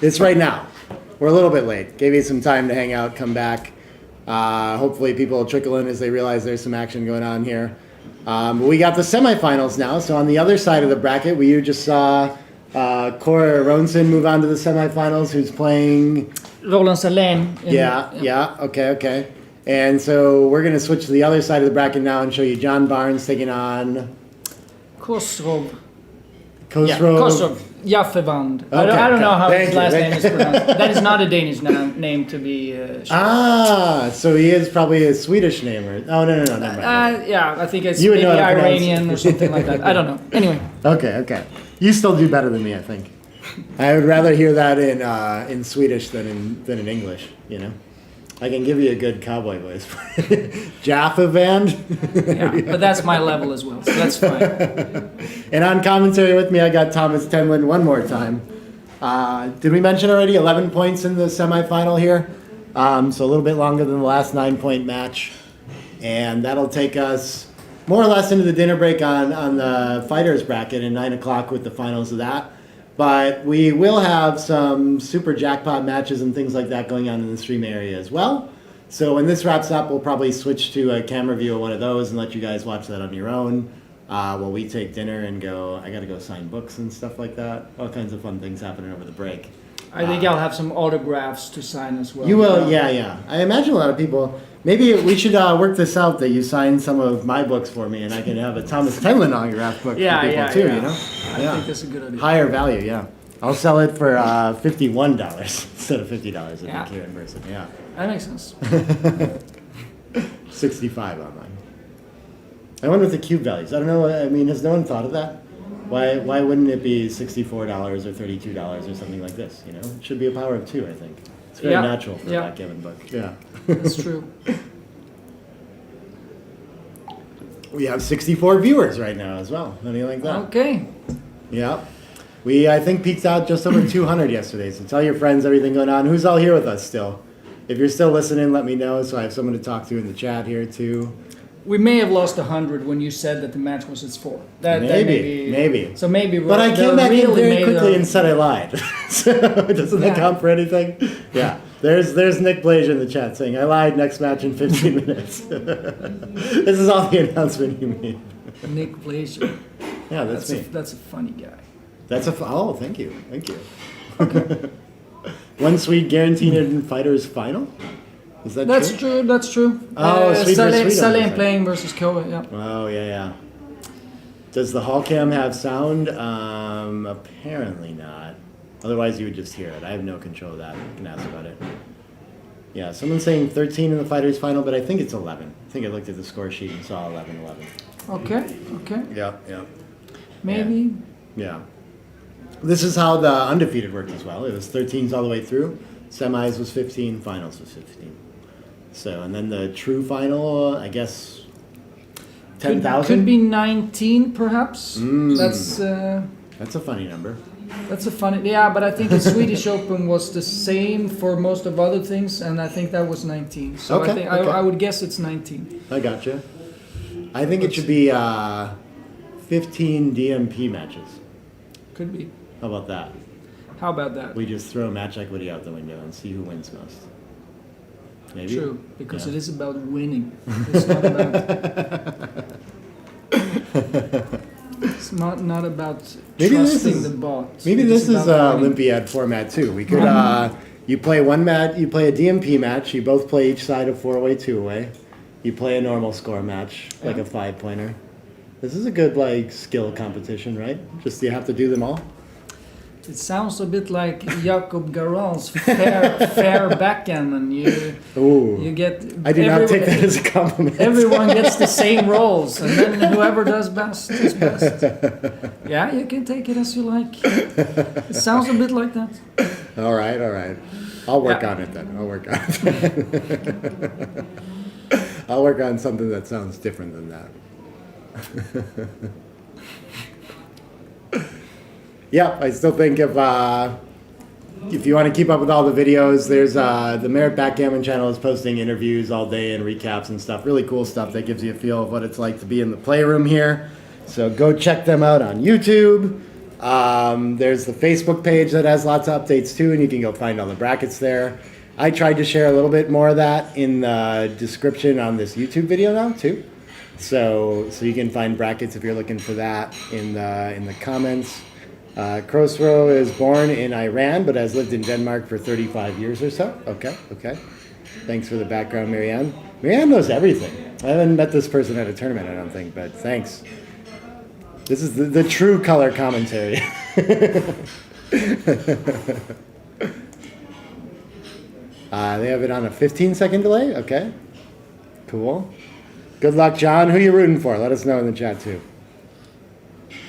It's right now. We're a little bit late. Gave you some time to hang out, come back. Hopefully people will trickle in as they realize there's some action going on here. But we got the semifinals now. So on the other side of the bracket, you just saw Cora Ronson move on to the semifinals, who's playing... Roland Salén. Okay. And so we're going to switch to the other side of the bracket now and show you John Barnes taking on Kostrov. Khosrow. Kostrov. Jaffevand. I Okay, don't know how thank his you, last thank name is you. pronounced. That is not a Danish name to be So he is probably a Swedish name. Oh, no, never mind. yeah, I think it's You would maybe know how to pronounce Iranian it. or something like that. I don't know. Anyway. Okay. You still do better than me, I think. I would rather hear that in Swedish than in English, you know? I can give you a good cowboy voice. Jaffa Band. Yeah, but that's my level as well, so that's fine. And on commentary with me, I got Thomas Tenlin one more time. Did we mention already 11 points in the semifinal here? So a little bit longer than the last 9-point match. And that'll take us more or less into the dinner break on the fighters bracket at 9 o'clock with the finals of that. But we will have some super jackpot matches and things like that going on in the stream area as well. So when this wraps up, we'll probably switch to a camera view of one of those and let you guys watch that on your own. While we take dinner and go, I gotta go sign books and stuff like that. All kinds of fun things happening over the break. I think I'll have some autographs to sign as well. You will, yeah. I imagine a lot of people. Maybe we should work this out that you sign some of my books for me, and I can have a Thomas Tenlin autograph book for people too. You know, I think that's a good idea. higher value. Yeah, I'll sell it for $51 instead of $50. I think here in person. Yeah, That makes sense. 65 online. I wonder what the cube values. I don't know. I mean, has no one thought of that? Why wouldn't it be $64 or $32 or something like this? You know, it should be a power of 2. I think it's very natural for a backgammon book. Yeah, That's true. We have 64 viewers right now as well. How do you like that? Okay. Yeah. We, I think, peaked out just over 200 yesterday. So tell your friends everything going on. Who's all here with us still? If you're still listening, let me know so I have someone to talk to in the chat here too. We may have lost 100 when you said that the match was at 4. Maybe. So maybe. But I came back in very quickly made and said I lied. So doesn't that count for anything? Yeah. There's Nick Blazer in the chat saying, I lied, next match in 15 minutes. This is all the announcement you made. Nick Blazer. Yeah, that's me. That's a funny guy. Oh, thank you. Okay. One Swede guaranteed in Fighters final? Is that true? That's true. Oh, Swede versus Swede. Salén playing versus Koa, yeah. Oh, yeah. Does the hall cam have sound? Apparently not. Otherwise, you would just hear it. I have no control of that. You can ask about it. Yeah, someone's saying 13 in the Fighters final, but I think it's 11. I think I looked at the score sheet and saw 11. Okay. Yeah. Maybe. Yeah. This is how the undefeated worked as well. It was 13s all the way through. Semis was 15, finals was 15. So, and then the true final, I guess, 10,000? Could be 19, perhaps. That's a funny number. That's a funny, but I think the Swedish Open was the same for most of other things, and I think that was 19. So Okay, I think okay. I would guess it's 19. I gotcha. I think it should be 15 DMP matches. Could be. How about that? How about that? We just throw match equity out the window and see who wins most. Maybe? True, because Yeah. it is about winning. It's not about. It's not about Maybe this trusting is- the bot. Maybe It's this is about winning. Olympiad format too. We could you play one match, you play a DMP match, you both play each side of 4-way, 2-way. You play a normal score match, like a 5-pointer. This is a good skill competition, right? Just you have to do them all. It sounds a bit like Jacob Garal's fair backgammon. You get. I do not take that as a compliment. Everyone gets the same rolls, and then whoever does best is best. Yeah, you can take it as you like. It sounds a bit like that. All right. I'll work Yeah. on it then. I'll work on it. I'll work on something that sounds different than that. Yeah, I still think if you want to keep up with all the videos, there's the Merit Backgammon channel is posting interviews all day and recaps and stuff. Really cool stuff that gives you a feel of what it's like to be in the playroom here. So go check them out on YouTube. There's the Facebook page that has lots of updates too, and you can go find all the brackets there. I tried to share a little bit more of that in the description on this YouTube video now too. So you can find brackets if you're looking for that in the comments. Khosrow is born in Iran but has lived in Denmark for 35 years or so. Okay. Thanks for the background, Marianne. Marianne knows everything. I haven't met this person at a tournament, I don't think, but thanks. This is the true color commentary. They have it on a 15-second delay? Okay. Cool. Good luck, John. Who are you rooting for? Let us know in the chat, too.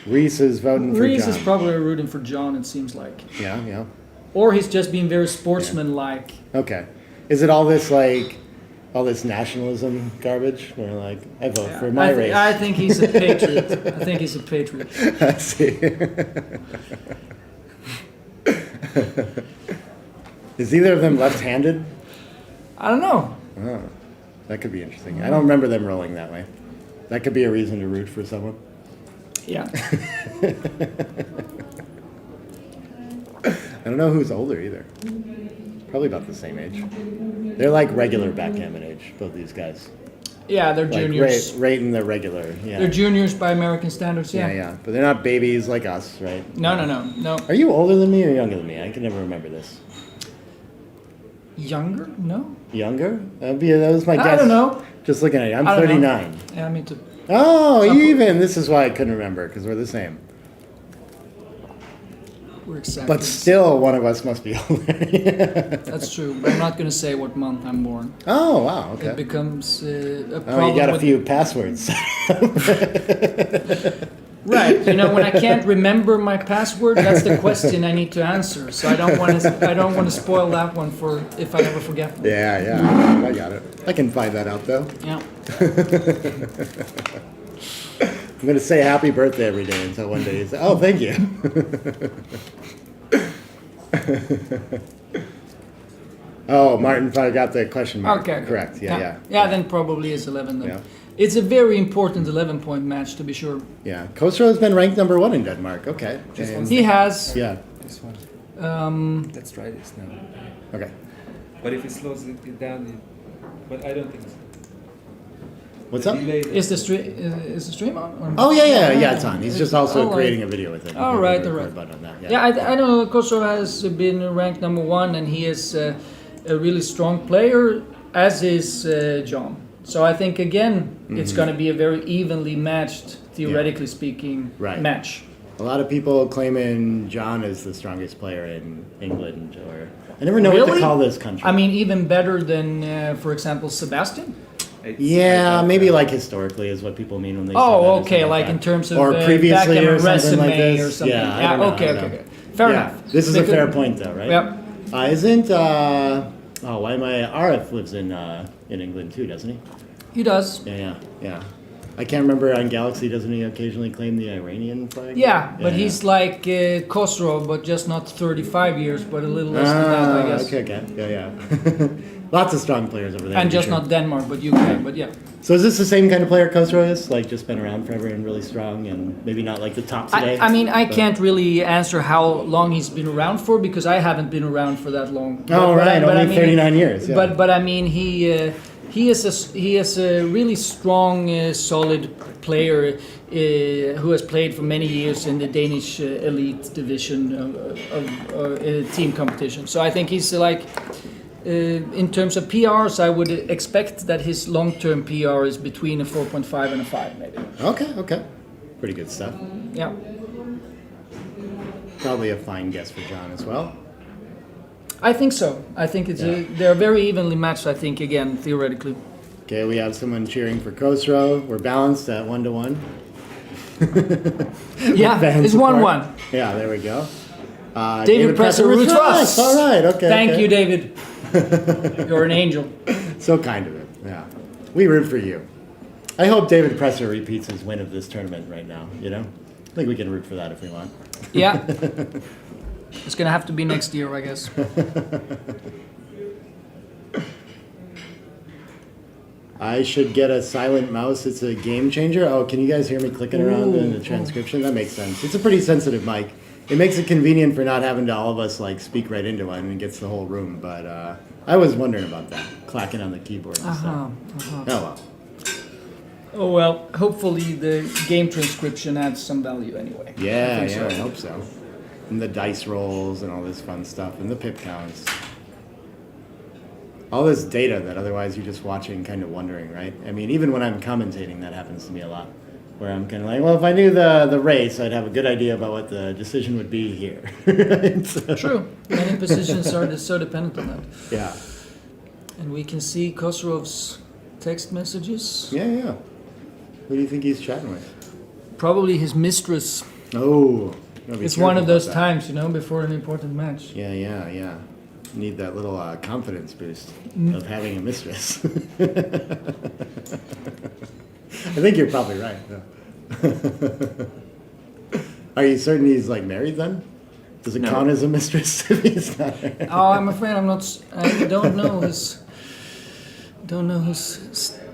Reese is voting for John. Reese is probably rooting for John, it seems like. Yeah. Or he's just being very sportsman-like. Okay. Is it all this nationalism garbage? Where like, I vote for my race. I think he's a patriot. I see. Is either of them left-handed? I don't know. Oh, that could be interesting. I don't remember them rolling that way. That could be a reason to root for someone. Yeah. I don't know who's older either. Probably about the same age. They're like regular backgammon age, both these guys. Yeah, they're Like juniors. right in the regular. Yeah. They're juniors by American standards, yeah. Yeah. But they're not babies like us, right? No. Are you older than me or younger than me? I can never remember this. Younger? No. Younger? That was my guess. I don't know. Just looking at you. I'm I don't know. 39. Yeah, me too. Oh, Some- even. This is why I couldn't remember, because we're the same. We're exactly. But still, one of us must be older. That's true. But I'm not going to say what month I'm born. Oh, wow. Okay. It becomes a problem. Oh, you got a with- few passwords. Right. You know, when I can't remember my password, that's the question I need to answer. So I don't want to spoil that one for if I ever forget. One. Yeah. I got it. I can find that out, though. Yeah. I'm going to say happy birthday every day until one day you say, oh, thank you. Oh, Martin probably got the question mark. Okay. Correct. Yeah. Yeah, then probably is 11 then. Yeah. It's a very important 11-point match to be sure. Yeah. Khosrow has been ranked number 1 in Denmark. Okay. Just And- one He has. Yeah. This one. Let's try this now. Okay. But if it slows it down, but I don't think so. What's The up? delay- Is the stream on? Or- Oh, yeah, it's on. He's just also All right. creating a video with it. All You can right, hit the all record right. button on that. Yeah, I know Khosrow has been ranked number 1, and he is a really strong player, as is John. So I think again, it's going to be a very evenly matched, theoretically speaking, Right. match. A lot of people claiming John is the strongest player in England, or I never know what to Really? call this country. I mean, even better than, for example, Sebastian. yeah, maybe like historically is what people mean when they say that or Oh, something okay, like that. in terms of or previously backgammon or something resume like this. or something. Yeah, I don't know, okay, I don't know. okay. Fair Yeah, enough. This is a Because- fair point, though, right? Yep. Isn't why am I? Arif lives in England too, doesn't he? He does. Yeah. I can't remember on Galaxy. Doesn't he occasionally claim the Iranian flag? Yeah, but he's like Khosrow, but just not 35 years, but a little less than that, I guess. Okay. Yeah. Lots of strong players over there. And to be just sure. not Denmark, but UK, but yeah. So is this the same kind of player Khosrow is? Like just been around forever and really strong, and maybe not like the top today? I mean, I but- can't really answer how long he's been around for because I haven't been around for that long. Oh, right, but only I mean, 39 years, yeah. But I mean, he is a really strong, solid player who has played for many years in the Danish elite division of team competition. So I think he's like. In terms of PRs, I would expect that his long-term PR is between a 4.5 and a 5, maybe. Okay. Pretty good stuff. Yeah. Probably a fine guess for John as well. I think so. I think they're very evenly matched, I think, again, theoretically. Okay, we have someone cheering for Khosrow. We're balanced at 1-1. Yeah, Fan it's support. 1-1. Yeah, there we go. David Presser roots for us. All right, okay. Thank you, David. You're an angel. So kind of it, yeah. We root for you. I hope David Presser repeats his win of this tournament right now, you know? I think we can root for that if we want. Yeah. It's going to have to be next year, I guess. I should get a silent mouse. It's a game changer. Oh, can you guys hear me clicking around in the transcription? That makes sense. It's a pretty sensitive mic. It makes it convenient for not having to all of us like speak right into one and gets the whole room. But I was wondering about that, clacking on the keyboard and stuff. Oh well. Oh well, hopefully the game transcription adds some value anyway. Yeah, I think so. I hope so. And the dice rolls and all this fun stuff and the pip counts. All this data that otherwise you're just watching, kind of wondering, right? I mean, even when I'm commentating, that happens to me a lot. Where I'm kind of like, well, if I knew the race, I'd have a good idea about what the decision would be here. Right? So- True. Many positions are so dependent on that. Yeah. And we can see Kosarov's text messages. Yeah. Who do you think he's chatting with? Probably his mistress. Oh. gotta be It's one careful of those about that. times, before an important match. Yeah. Need that little confidence boost Mm. of having a mistress. I think you're probably right. Yeah. Are you certain he's like married then? Does it No. count as a mistress if he's not married? Oh, I'm afraid I'm not. I don't know his.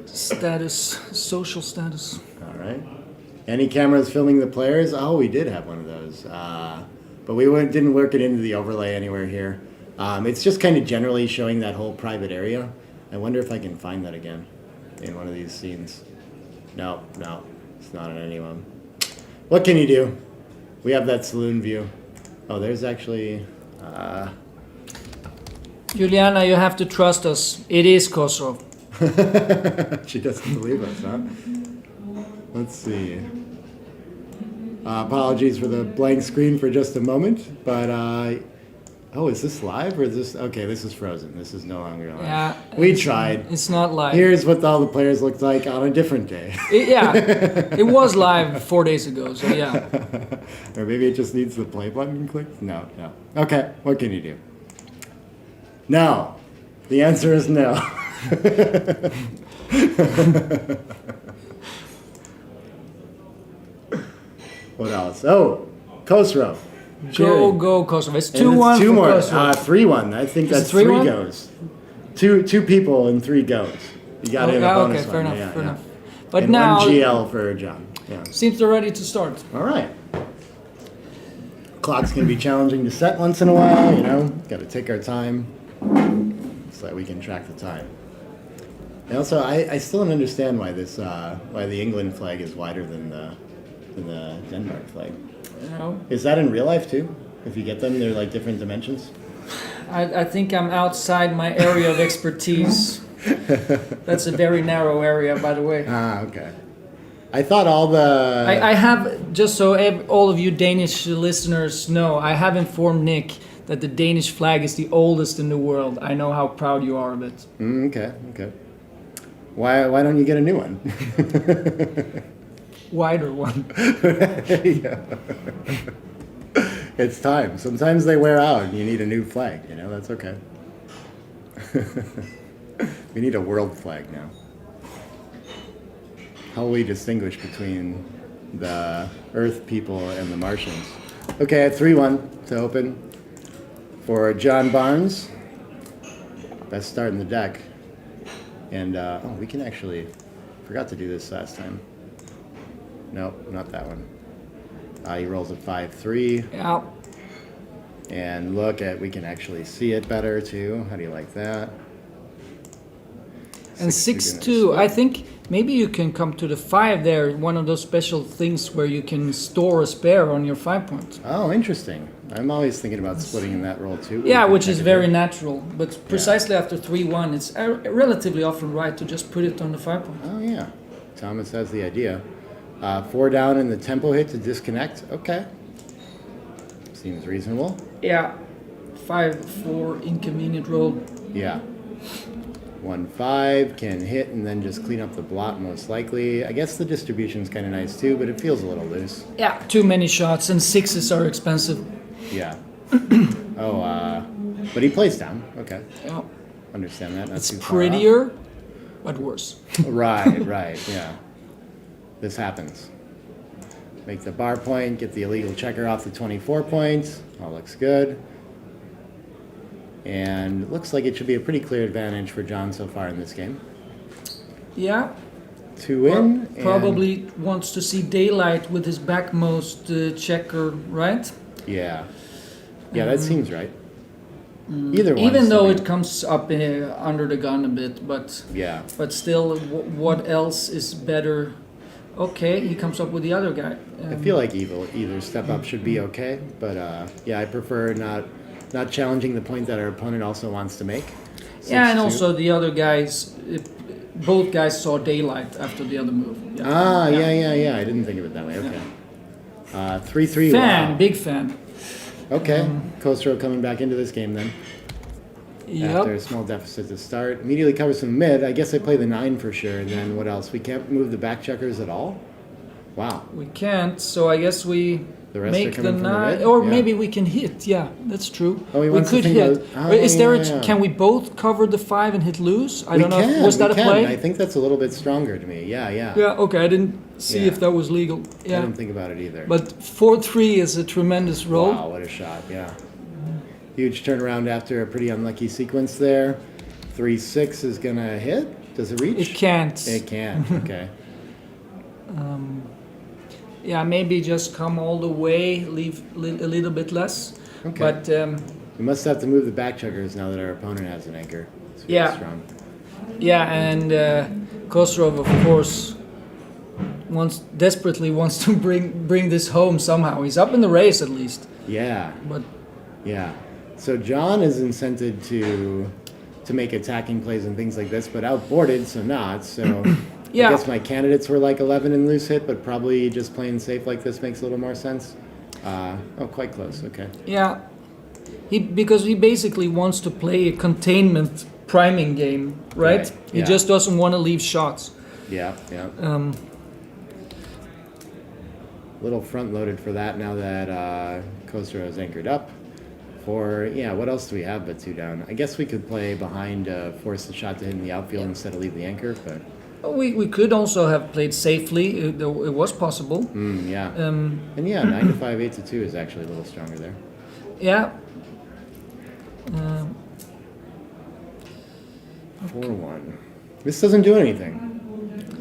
Status, social status. All right. Any cameras filming the players? Oh, we did have one of those. But we didn't work it into the overlay anywhere here. It's just kind of generally showing that whole private area. I wonder if I can find that again in one of these scenes. No, it's not in any of them. What can you do? We have that saloon view. Oh, there's actually... Juliana, you have to trust us. It is Kosorov. She doesn't believe us, huh? Let's see. Apologies for the blank screen for just a moment, but oh, is this live or is this okay? This is frozen. This is no longer live. Yeah. We tried. It's not live. Here's what all the players looked like on a different day. It was live 4 days ago. So yeah. Or maybe it just needs the play button clicked. No. Okay, what can you do? No. The answer is no. What else? Oh, Kosorov. Cheering. Go Kosorov. It's And 2-1 two for more. Kosorov. 3-1. I think Is it that's 3 3-1? goes. Two people and 3 goes. You got in a bonus okay, one. fair enough, Yeah, fair yeah. enough. But And now one GL for John. Yeah. seems they're ready to start. All right. Clock's gonna be challenging to set once in a while. Got to take our time so that we can track the time. And also, I still don't understand why why the England flag is wider than the Denmark flag. Is that in real life too? If you get them, they're like different dimensions. I think I'm outside my area of expertise. That's a very narrow area, by the way. Okay. I thought all the... I have, just so all of you Danish listeners know, I have informed Nick that the Danish flag is the oldest in the world. I know how proud you are of it. Okay. Why don't you get a new one? Wider one. Yeah. It's time. Sometimes they wear out and you need a new flag, that's okay. We need a world flag now. How will we distinguish between the Earth people and the Martians? Okay, at 3-1 to open for John Barnes. Best start in the deck. And, we can actually... Forgot to do this last time. Nope, not that one. He rolls a 5-3. Yeah. And we can actually see it better too. How do you like that? And 6-2, I think maybe you can come to the 5 there, one of those special things where you can store a spare on your 5 point. Oh, interesting. I'm always thinking about splitting in that roll too. Yeah, We which can is check it very out. natural. But precisely after 3-1, it's relatively often right to just put it on the 5 point. Oh, yeah. Thomas has the idea. 4 down in the tempo hit to disconnect. Okay. Seems reasonable. Yeah, 5-4 inconvenient roll. Yeah. 1-5 can hit and then just clean up the blot most likely. I guess the distribution's kind of nice too, but it feels a little loose. Yeah, too many shots, and 6s are expensive. Yeah. But he plays down. Okay. Yeah. Understand that. Not It's too far off. prettier, but worse. Right, yeah. This happens. Make the bar point, get the illegal checker off the 24 points. All looks good. And it looks like it should be a pretty clear advantage for John so far in this game. Yeah, Two in. and- probably wants to see daylight with his backmost checker, right? Yeah. Yeah, that seems right. Either one. Even though it comes up under the gun a bit, Yeah. but still, what else is better? Okay, he comes up with the other guy. I feel like either step up should be okay, but yeah, I prefer not challenging the point that our opponent also wants to make. Yeah, and 6-2. also the other guys, both guys saw daylight after the other move. Yeah. I didn't think of it that way. Okay. 3-3. Fan, Wow. big fan. Okay. Khosrow coming back into this game then. After a Yep. small deficit to start. Immediately covers some mid. I guess I play the 9 for sure. And then what else? We can't move the back checkers at all? Wow. We can't, so I guess we The rest are make the coming from the 9, mid? or Yeah. maybe we can hit. Yeah, that's true. Oh, he we wants to could think hit. about- oh, Is there? yeah. Can we both cover the 5 and hit loose? I We don't know. can, Was that we a can. play? I think that's a little bit stronger to me. Yeah. Yeah. Okay. I didn't see Yeah. if that was legal. I Yeah. didn't think about it either. But 4-3 is a tremendous roll. Wow, what a shot, yeah. Huge turnaround after a pretty unlucky sequence there. 3-6 is gonna hit. Does it reach? It can't. It can, okay. Yeah, maybe just come all the way, leave a little bit less. Okay. But We must have to move the back checkers now that our opponent has an anchor. It's really Yeah. strong. yeah, and Khosrow, of course, desperately wants to bring this home somehow. He's up in the race at least. Yeah, But yeah. So John is incented to make attacking plays and things like this, but outboarded, so not. So Yeah. I guess my candidates were like 11 in loose hit, but probably just playing safe like this makes a little more sense. Oh, quite close. Okay. yeah, because he basically wants to play a containment priming game, right? Right, He yeah. just doesn't want to leave shots. Yeah. Little front loaded for that now that Khosrow is anchored up. What else do we have but 2 down? I guess we could play behind, force the shot to hit in the outfield instead of leave the anchor, but We could also have played safely. It was possible. yeah. Um, And yeah, 9-5, 8-2 is actually a little stronger there. yeah. 4-1. This doesn't do anything.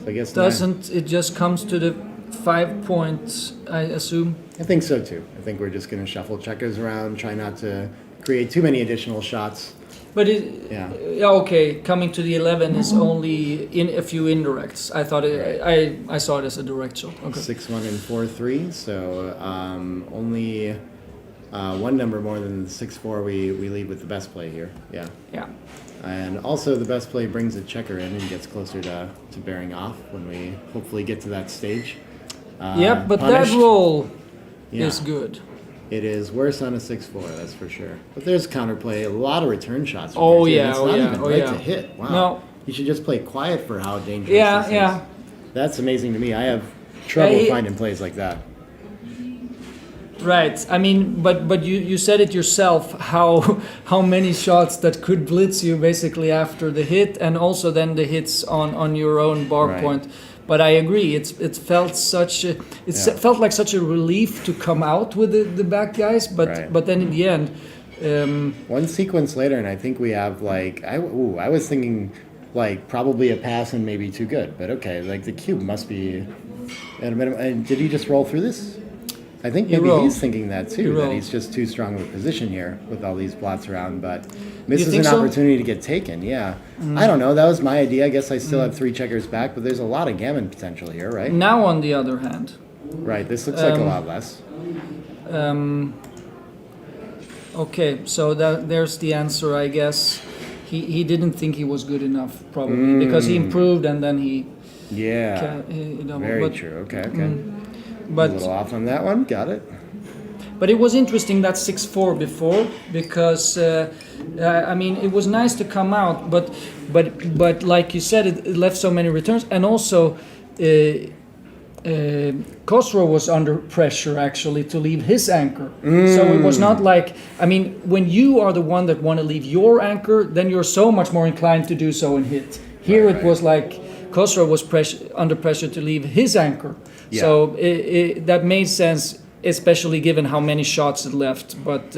So I guess Doesn't it just comes to the 5 points? I assume. I think so too. I think we're just going to shuffle checkers around, try not to create too many additional shots. But Yeah. okay. Coming to the 11 is only in a few indirects. I thought I saw it as a direct shot. Okay. 6-1 and 4-3, so only one number more than the 6-4 we lead with the best play here. Yeah. Yeah. And also the best play brings a checker in and gets closer to bearing off when we hopefully get to that stage. Yep. But punished. that roll Yeah. is good. It is worse on a 6-4, that's for sure. But there's counterplay, a lot of return shots. from Oh, here, too, yeah, and it's oh, not yeah, even oh, right yeah. to hit. Wow. No. You should just play quiet for how dangerous Yeah. this Yeah. is. That's amazing to me. I have trouble Yeah, finding plays like that. Right. I mean, but you said it yourself how many shots that could blitz you basically after the hit, and also then the hits on your own bar Right. point. But I agree. It felt felt like such a relief to come out with the back guys. But Right. but then in the end, One sequence later, and I think we have like I was thinking like probably a pass and maybe too good, but okay, like the cube must be at a minimum. And did he just roll through this? I think He maybe rolled. he's thinking that He too, that rolled. he's just too strong of a position here with all these blots around, but misses think an so? opportunity to get taken. Yeah, I don't know. That was my idea. I guess I still have 3 checkers back, but there's a lot of gammon potential here, right? now on the other hand, Right. This looks like a lot less. okay, so there's the answer, I guess. He didn't think he was good enough, probably because he improved and then he. Yeah. Very but, true. Okay. Okay. A But little off on that one. Got it. But it was interesting that 6-4 before because I mean it was nice to come out, but like you said, it left so many returns, and also Khosrow was under pressure actually to leave his anchor. So it was not like, I mean, when you are the one that want to leave your anchor, then you're so much more inclined to do so and hit. Here Right, it was like Khosrow was under pressure to leave his anchor. Yeah. So that made sense, especially given how many shots it left. But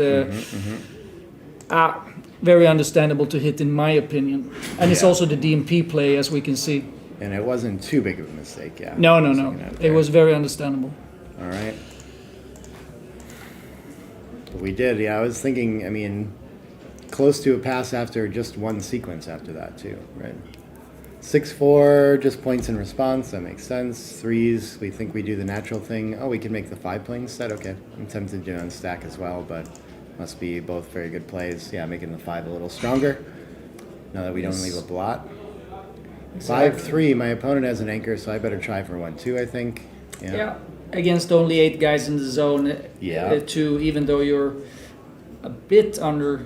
very understandable to hit, in my opinion. And it's Yeah. also the DMP play, as we can see. And it wasn't too big of a mistake, yeah. No, no, Just no. looking at It there. was very understandable. All right. We did, yeah. I was thinking, I mean, close to a pass after just one sequence after that, too, right? 6-4, just points in response. That makes sense. Threes, we think we do the natural thing. Oh, we can make the 5 play instead? Okay. I'm tempted to unstack as well, but must be both very good plays. Yeah, making the 5 a little stronger. Now that we don't Yes. leave a blot. 5-3, my opponent has an anchor, so I better try for 1-2, I think. Yeah. Against only 8 guys in the zone, Yeah. too, even though you're a bit under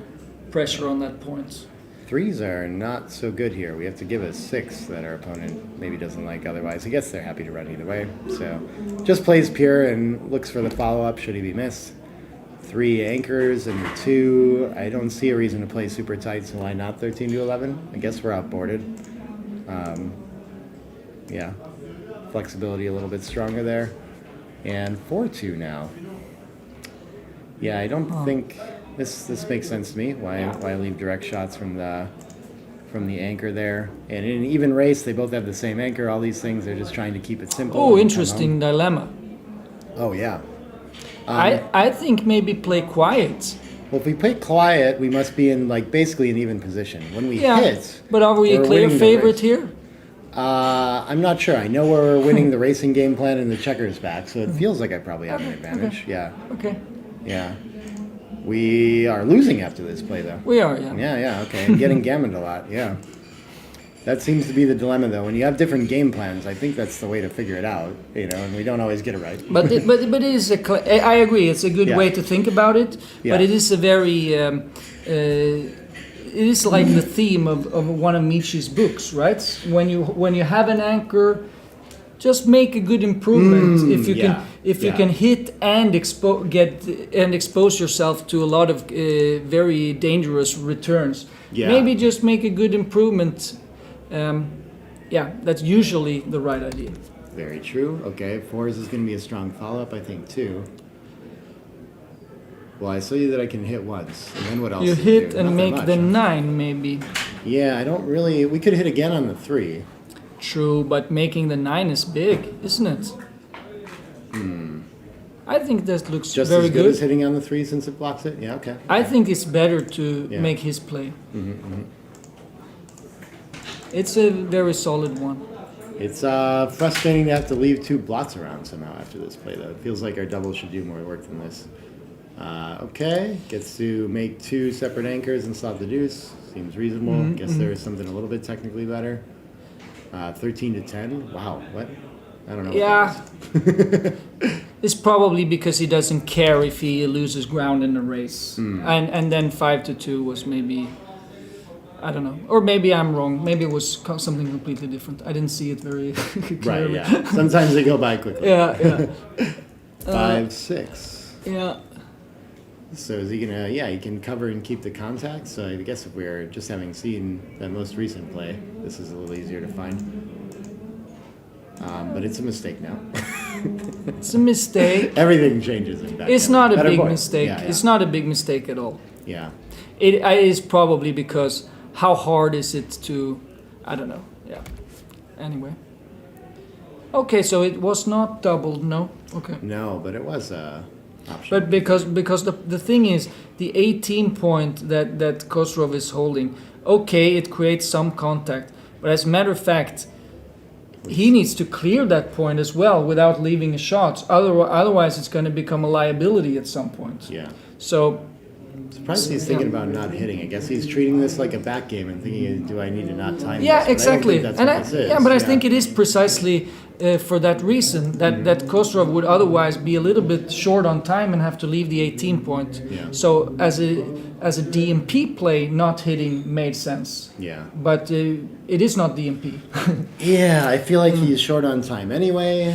pressure on that point. Threes are not so good here. We have to give a 6 that our opponent maybe doesn't like otherwise. I guess they're happy to run either way. So just plays pure and looks for the follow-up should he be missed. 3 anchors and 2. I don't see a reason to play super tight, so why not 13 to 11? I guess we're outboarded. Yeah, flexibility a little bit stronger there. And 4-2 now. Yeah, I don't think this makes sense to me. Why leave direct shots from the anchor there? And in an even race, they both have the same anchor. All these things, they're just trying to keep it simple. Oh, and come interesting dilemma. home. Oh yeah. I think maybe play quiet. Well, if we play quiet, we must be in like basically an even position. When we Yeah, hit, but are we a we're clear winning the favorite race. here? I'm not sure. I know we're winning the racing game plan and the checkers back, so it feels like I probably have an advantage. Yeah, Okay, yeah. We are losing after this play, though. we are, yeah. Yeah, okay. And getting gammoned a lot, yeah. That seems to be the dilemma, though. When you have different game plans, I think that's the way to figure it out, and we don't always get it right. But it is I agree. It's a good Yeah. way to think about it. Yeah. But it is a very it is like the theme of one of Michi's books, right? When you have an anchor, just make a good improvement. If you yeah, you yeah. can hit and expose yourself to a lot of very dangerous returns. Yeah. Maybe just make a good improvement. Yeah, that's usually the right idea. Very true. Okay, 4s is going to be a strong follow-up, I think, too. Well, I saw you that I can hit once, and then what else? You do hit do? and Not that make much, the huh? 9 maybe. Yeah, I don't really... We could hit again on the 3. True, but making the 9 is big, isn't it? I think that looks Just very as good good. as hitting on the 3 since it blocks it? Yeah, okay. I think it's better to Yeah. make his play. It's a very solid one. It's frustrating to have to leave 2 blots around somehow after this play, though. It feels like our double should do more work than this. Okay, gets to make 2 separate anchors and slot the deuce. Seems reasonable. Guess there is something a little bit technically better. 13 to 10. Wow, what? I don't know. what Yeah. that is. It's probably because he doesn't care if he loses ground in the race. And then 5 to 2 was maybe, I don't know. Or maybe I'm wrong. Maybe it was something completely different. I didn't see it very Right, clearly. yeah. Sometimes they go by quickly. Yeah. 5, 6. Yeah. So is he gonna? Yeah, he can cover and keep the contact. So I guess if we're just having seen that most recent play, this is a little easier to find. But it's a mistake now. It's a mistake. Everything changes in backgammon. It's not a Better big point. mistake. Yeah, yeah. It's not a big mistake at all. Yeah. It is probably because how hard is it to, I don't know. Yeah. Anyway. Okay, so it was not doubled, no? Okay. No, but it was a option. But because the thing is, the 18 point that Khosrov is holding, okay, it creates some contact. But as a matter of fact, he needs to clear that point as well without leaving a shot. Otherwise, it's going to become a liability at some point. Yeah. So, Surprised he's thinking about not hitting. I guess he's treating this like a back game and thinking, do I need to not time yeah, this? But I don't exactly. think that's And what this is. yeah, but I think it is precisely for that reason that Khosrov would otherwise be a little bit short on time and have to leave the 18 point. Yeah. So as a DMP play, not hitting made sense. Yeah. But it is not DMP. Yeah, I feel like he's short on time anyway.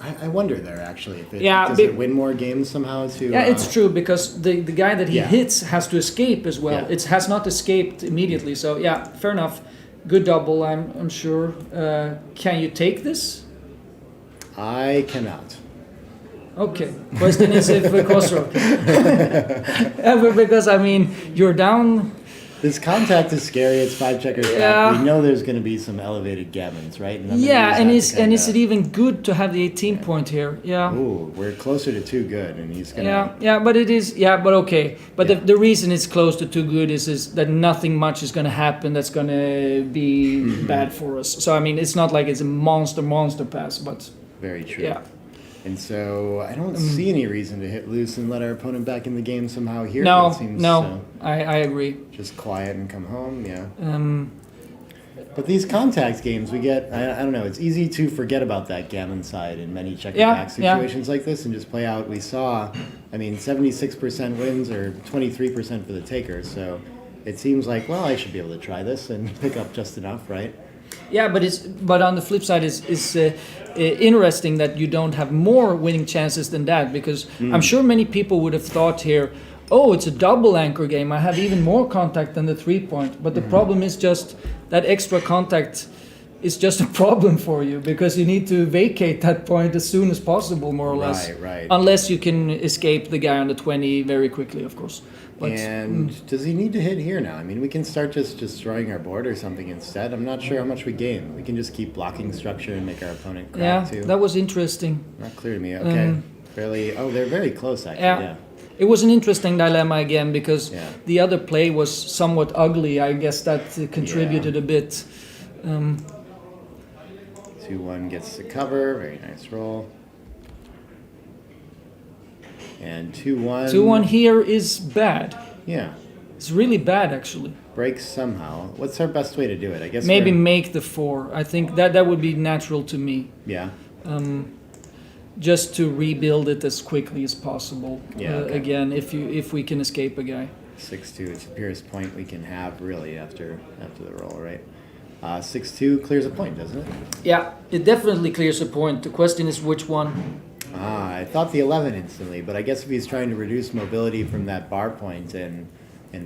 I wonder there actually if it Yeah, does but- it win more games somehow to. Yeah, it's true because the guy that he Yeah. hits has to escape as well. Yeah. It has not escaped immediately. So yeah, fair enough. Good double, I'm sure. Can you take this? I cannot. Okay. Question is if Khosrov can. Yeah, but because I mean you're down This contact is scary. It's 5 checkers back. Yeah. We know there's going to be some elevated gammons, right? And then we Yeah, use and that is to and is it kinda- even good to have the 18 point here? Yeah. Ooh, we're closer to too good, and he's gonna. Yeah, but it is, but okay. But Yeah. the reason it's close to too good is that nothing much is going to happen that's going to be Mm-hmm. bad for us. So, I mean, it's not like it's a monster pass, but Very true. yeah. And so I don't see any reason to hit loose and let our opponent back in the game somehow here. No, It seems, I agree. just quiet and come home, yeah. Um, But these contact games, we get, I don't know, it's easy to forget about that gammon side in many checker Yeah, back yeah. situations like this and just play out. We saw, 76% wins or 23% for the takers. So it seems like, well, I should be able to try this and pick up just enough, right? yeah, but on the flip side, it's interesting that you don't have more winning chances than that because Hmm. I'm sure many people would have thought here, oh, it's a double anchor game. I have even more contact than the 3 point. But the Hmm. problem is just that extra contact is just a problem for you because you need to vacate that point as soon as possible, more or less. Right. Unless you can escape the guy on the 20 very quickly, of course. But And does he need to hit here now? I mean, we can start just destroying our board or something instead. I'm not sure how much we gain. We can just keep blocking structure and make our opponent crack yeah, too. that was interesting. Not clear to me. Okay. Fairly. Oh, they're very close actually. Yeah. Yeah. It was an interesting dilemma again because Yeah. the other play was somewhat ugly. I guess that contributed a bit. 2-1 gets the cover. Very nice roll. And 2-1. 2-1 here is bad. Yeah. It's really bad, actually. Breaks somehow. What's our best way to do it? I guess Maybe we're- make the 4. I think that would be natural to me. Yeah. Just to rebuild it as quickly as possible. Yeah, okay. Again, if we can escape a guy. 6-2. It's the purest point we can have really after the roll, right? 6-2 clears a point, doesn't it? Yeah, it definitely clears a point. The question is which one. I thought the 11 instantly, but I guess if he's trying to reduce mobility from that bar point and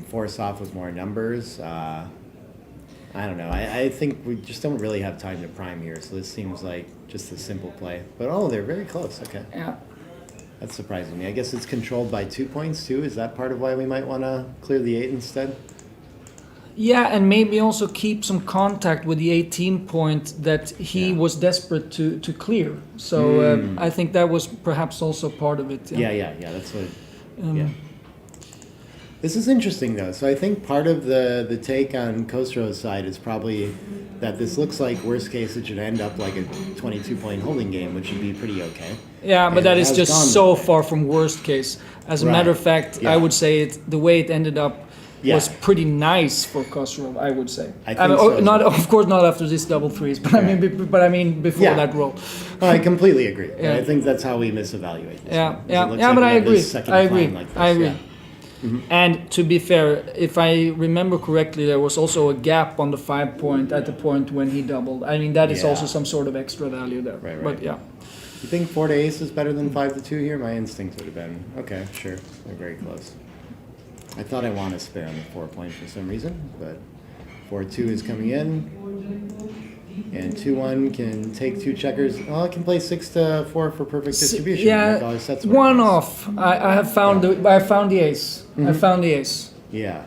force off with more numbers, I don't know. I think we just don't really have time to prime here, so this seems like just a simple play. But they're very close. Okay. Yeah. That's surprising me. I guess it's controlled by 2 points too. Is that part of why we might want to clear the 8 instead? Yeah, and maybe also keep some contact with the 18 point that he Yeah. was desperate to clear. So I think that was perhaps also part of it. Yeah. That's what. Yeah. This is interesting though. So I think part of the take on Khosrow's side is probably that this looks like worst case it should end up like a 22-point holding game, which would be pretty okay. Yeah, but And that it is has just gone so that way. far from worst case. As a matter of Right. fact, Yeah. I would say the way it ended up was Yeah. pretty nice for Khosrow. I would say. I think mean, so as not well. of course not after this double threes, but I mean before Yeah. that roll. I completely agree. Yeah. I think that's how we misevaluate this. Yeah, one, is it yeah, looks yeah. like But we I have agree. this second I agree. climb like this, I agree. yeah. And to be fair, if I remember correctly, there was also a gap on the 5 point at the point when he doubled. I mean, that is Yeah. also some sort of extra value there. Right. But yeah, You think 4 to ace is better than 5 to 2 here? My instinct would have been, okay, sure, they're very close. I thought I want to spare on the 4 point for some reason, but 4-2 is coming in. And 2-1 can take 2 checkers. Well, it can play 6-4 for perfect distribution. Make all our sets yeah, work one nice. off. I have found I found the ace. I found the ace. Yeah.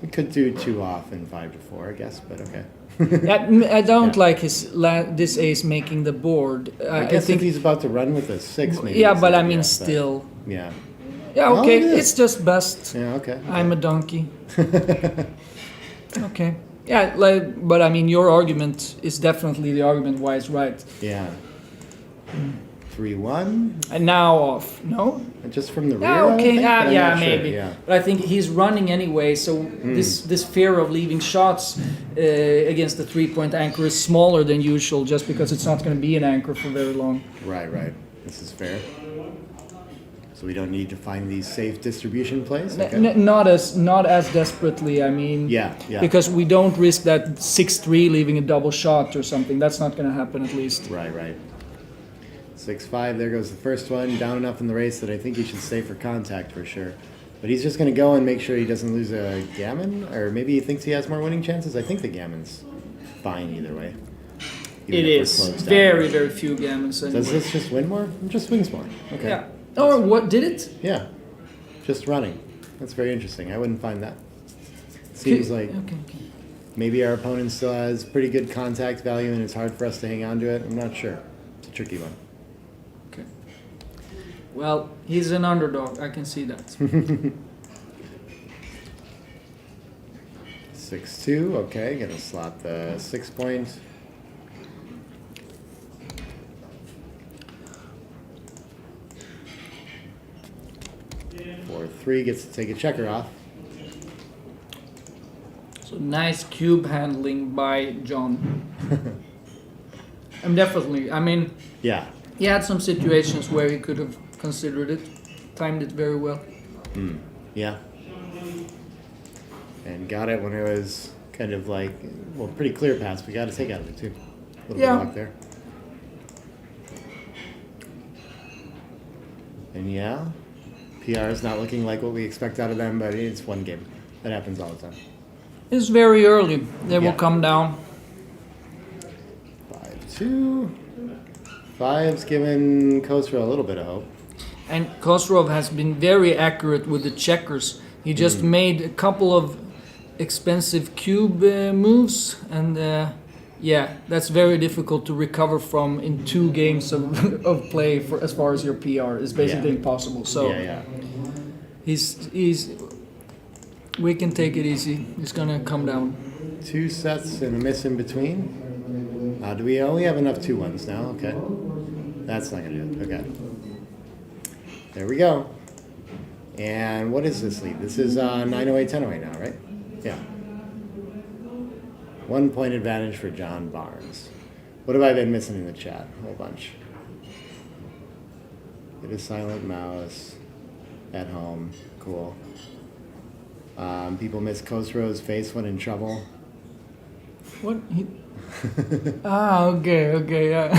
We could do 2 off and 5 to 4, I guess, but okay. I don't Yeah. like this ace making the board. I guess if he's about to run with a 6, maybe. yeah, it's but not- I mean yeah, still. Yeah. Yeah, Well, okay, it is. it's just best. Yeah, okay. I'm a donkey. Okay. Yeah, but I mean, your argument is definitely the argument why it's right. Yeah. 3-1? And now off, no? Just from the rear? Yeah, I would okay, think, but I'm yeah, not sure, maybe. Yeah. But I think he's running anyway, so this fear of leaving shots against the 3 point anchor is smaller than usual, just because it's not going to be an anchor for very long. Right. This is fair. So we don't need to find these safe distribution plays? Okay. Not as desperately. I mean, Yeah. because we don't risk that 6-3 leaving a double shot or something. That's not going to happen, at least. Right. 6-5, there goes the first one. Down enough in the race that I think he should stay for contact for sure. But he's just going to go and make sure he doesn't lose a gammon? Or maybe he thinks he has more winning chances? I think the gammon's fine either way. Even It if we're is close down. very, very few gammons anyway. Does this just win more? It just wins more. Okay. Yeah. Or what did it? Yeah. Just running. That's very interesting. I wouldn't find that. Seems like Okay. maybe our opponent still has pretty good contact value and it's hard for us to hang on to it. I'm not sure. It's a tricky one. Okay. Well, he's an underdog. I can see that. 6-2, okay, gonna slot the 6 point. Four, 3 gets to take a checker off. So nice cube handling by John. I'm definitely. I mean, Yeah, he had some situations where he could have considered it, timed it very well. yeah. And got it when it was kind of like, well, pretty clear pass. We got to take out of it too. A little Yeah. bit of luck there. And yeah, PR is not looking like what we expect out of them, but it's one game. That happens all the time. It's very early. They Yeah. will come down. 5-2. 5's given Khosrow a little bit of hope. And Khosrow has been very accurate with the checkers. He just made a couple of expensive cube moves, and yeah, that's very difficult to recover from in 2 games of play for as far as your PR. It's basically Yeah. impossible. So Yeah. he's we can take it easy. He's gonna come down. 2 sets and a miss in between. Do we only have enough 2-1s now? Okay. That's not gonna do it. Okay. There we go. And what is this lead? This is 908, 1008 now, right? Yeah. 1 point advantage for John Barnes. What have I been missing in the chat? A whole bunch. Get a silent mouse at home. Cool. People miss Khosrow's face when in trouble. What? Okay, yeah.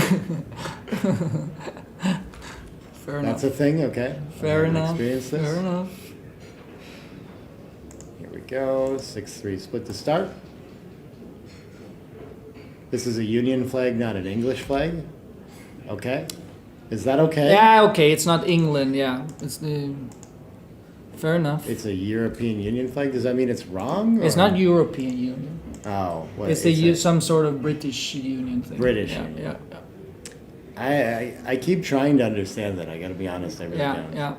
Fair enough. That's a thing, okay. Fair I haven't enough. experienced this. Fair enough. Here we go. 6-3 split to start. This is a Union flag, not an English flag. Okay. Is that okay? Yeah, okay. It's not England. Yeah, it's the. Fair enough. It's a European Union flag. Does that mean it's wrong? It's or- not European Union. Oh, what It's is it? some sort of British Union thing. British Yeah, Union. yeah, I keep trying to understand that. I got to be honest. I really yeah, don't. yeah.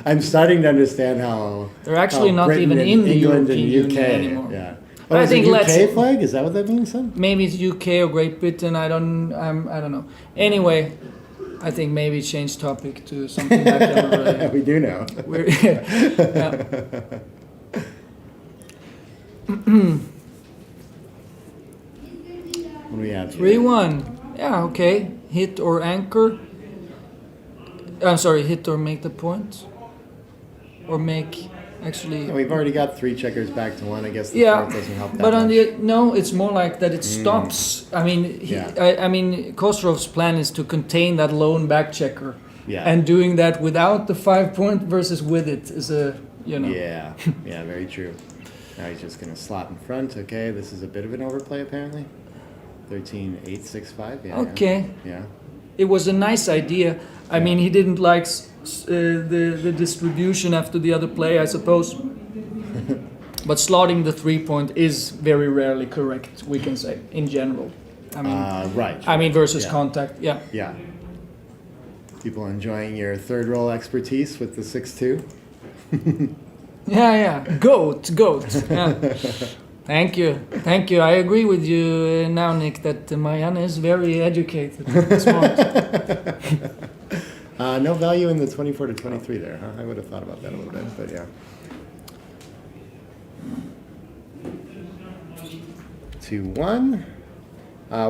I'm starting to understand how They're actually how not Britain even and in the England and European UK Union anymore. Yeah. But I is think it let's- UK flag? Is that what that means then? Maybe it's UK or Great Britain. I don't know. Anyway, I think maybe change topic to something like that. We do know. We're, yeah. What do we have? 3-1. Yeah, okay. Hit or anchor. I'm sorry, hit or make the point. Or make, actually. Yeah, we've already got 3 checkers back to 1. I guess the Yeah, fourth doesn't help that but on much. the no, it's more like that it stops. I mean, Yeah. I mean, Khosrow's plan is to contain that lone back checker, Yeah. and doing that without the 5 point versus with it is a Yeah, yeah, very true. Now he's just going to slot in front. Okay, this is a bit of an overplay apparently. 13, 8, 6, 5. Yeah. Okay. Yeah. It was a nice idea. I mean, he didn't like the distribution after the other play, I suppose. But slotting the 3 point is very rarely correct, we can say, in general. I mean, Right. I mean versus Yeah. contact, yeah. Yeah. People enjoying your third roll expertise with the 6-2. Yeah. Goat. Yeah. Thank you. I agree with you now, Nick, that Marianne is very educated. Smart. No value in the 24 to 23 there, huh? I would have thought about that a little bit, but yeah. 2-1.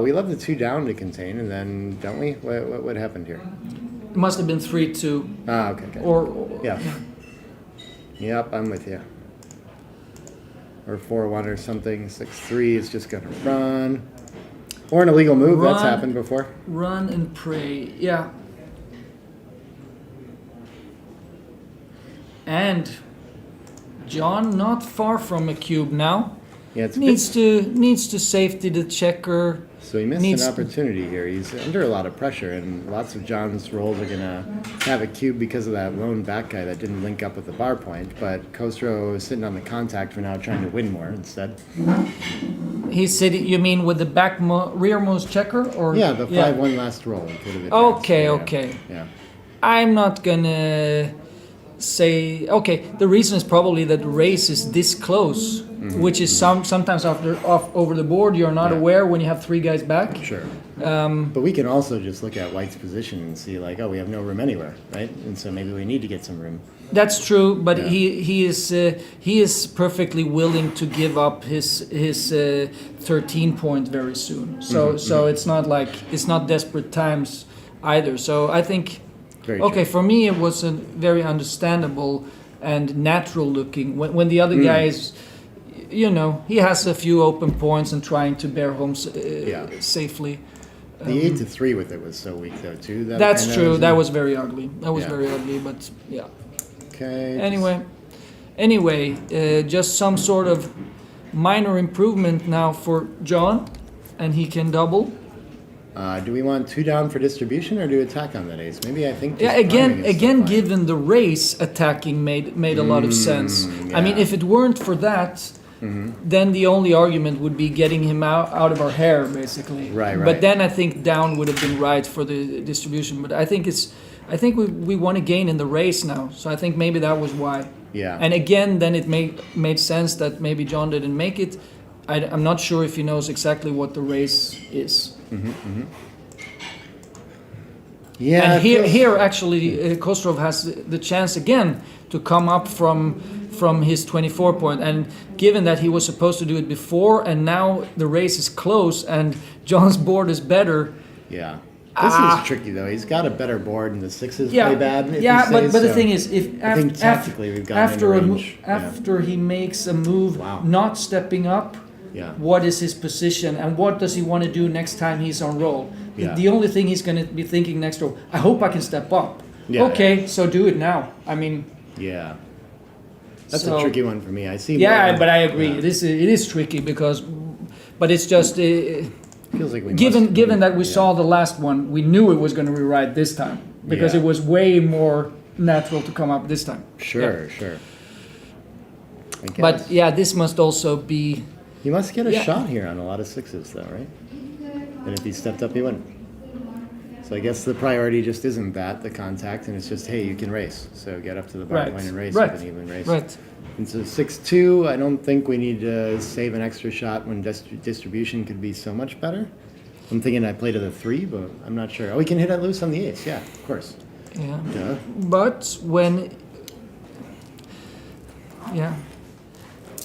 We love the 2 down to contain, and then, don't we? What happened here? It must have been 3-2. Okay. Or Yeah. Yep, I'm with you. Or 4-1 or something. 6-3 is just going to run. Or an illegal move. That's Run. happened before. run and pray. Yeah. And John not far from a cube now. Yeah, it's a Needs to safety the checker. So he missed Needs- an opportunity here. He's under a lot of pressure, and lots of John's rolls are gonna have a cube because of that lone back guy that didn't link up with the bar point. But Khosrow is sitting on the contact for now, trying to win more instead. He's sitting. You mean with the rearmost checker, or Yeah, the 5-1 last roll. He could have advanced. Okay, Yeah. okay. Yeah. I'm not gonna say. Okay, the reason is probably that the race is this close, which is sometimes off over the board. You're not Yeah. aware when you have three guys back. Sure. But we can also just look at White's position and see, like, oh, we have no room anywhere, right? And so maybe we need to get some room. That's true, but Yeah. he is perfectly willing to give up his 13 point very soon. So it's not like it's not desperate times either. So I think Very okay, true. for me it was a very understandable and natural looking when the other guy is, you know, he has a few open points and trying to bear home Yeah. safely. The 8-3 with it was so weak, though, too. That That's kinda true. That a- was very ugly. That was Yeah. very ugly, but yeah. Okay. Anyway, just some sort of minor improvement now for John, and he can double. Do we want 2 down for distribution or do attack on that ace? Maybe I think. Yeah, just priming is again, still fine. given the race, attacking made a lot of sense. I mean, yeah. if it weren't for that, then the only argument would be getting him out of our hair, basically. Right, right. But then I think down would have been right for the distribution. But I think we want to gain in the race now, so I think maybe that was why. Yeah. And again, then it made sense that maybe John didn't make it. I'm not sure if he knows exactly what the race is. Yeah. And it here, feels- here actually, Kostrov has the chance again to come up from his 24 point. And given that he was supposed to do it before, and now the race is close, and John's board is better. Yeah. This is tricky, though. He's got a better board, and the 6s Yeah, play bad. If yeah, you say but the so. thing is, if I think tactically we've gotten after in a range. after he makes a move, Wow. not stepping up. Yeah. What is his position and what does he want to do next time he's on roll? Yeah. The only thing he's going to be thinking next roll, I hope I can step up. Yeah, Okay, so do it now. I mean, Yeah. That's So- a tricky one for me. I see. yeah, more- but I agree. yeah. It is tricky because, but it's just Feels like we given that we yeah. saw the last one, we knew it was going to be right this time because Yeah. it was way more natural to come up this time. Sure, sure. I guess. But yeah, this must also be. He must get a Yeah. shot here on a lot of 6s, though, right? And if he stepped up, he wouldn't. So I guess the priority just isn't that, the contact, and it's just, hey, you can race. So get up to the bar Right, point and race right, with an even race. Right. And so 6-2, I don't think we need to save an extra shot when distribution could be so much better. I'm thinking I play to the 3, but I'm not sure. Oh, we can hit it loose on the ace, yeah, of course. Yeah. Duh. But when, yeah,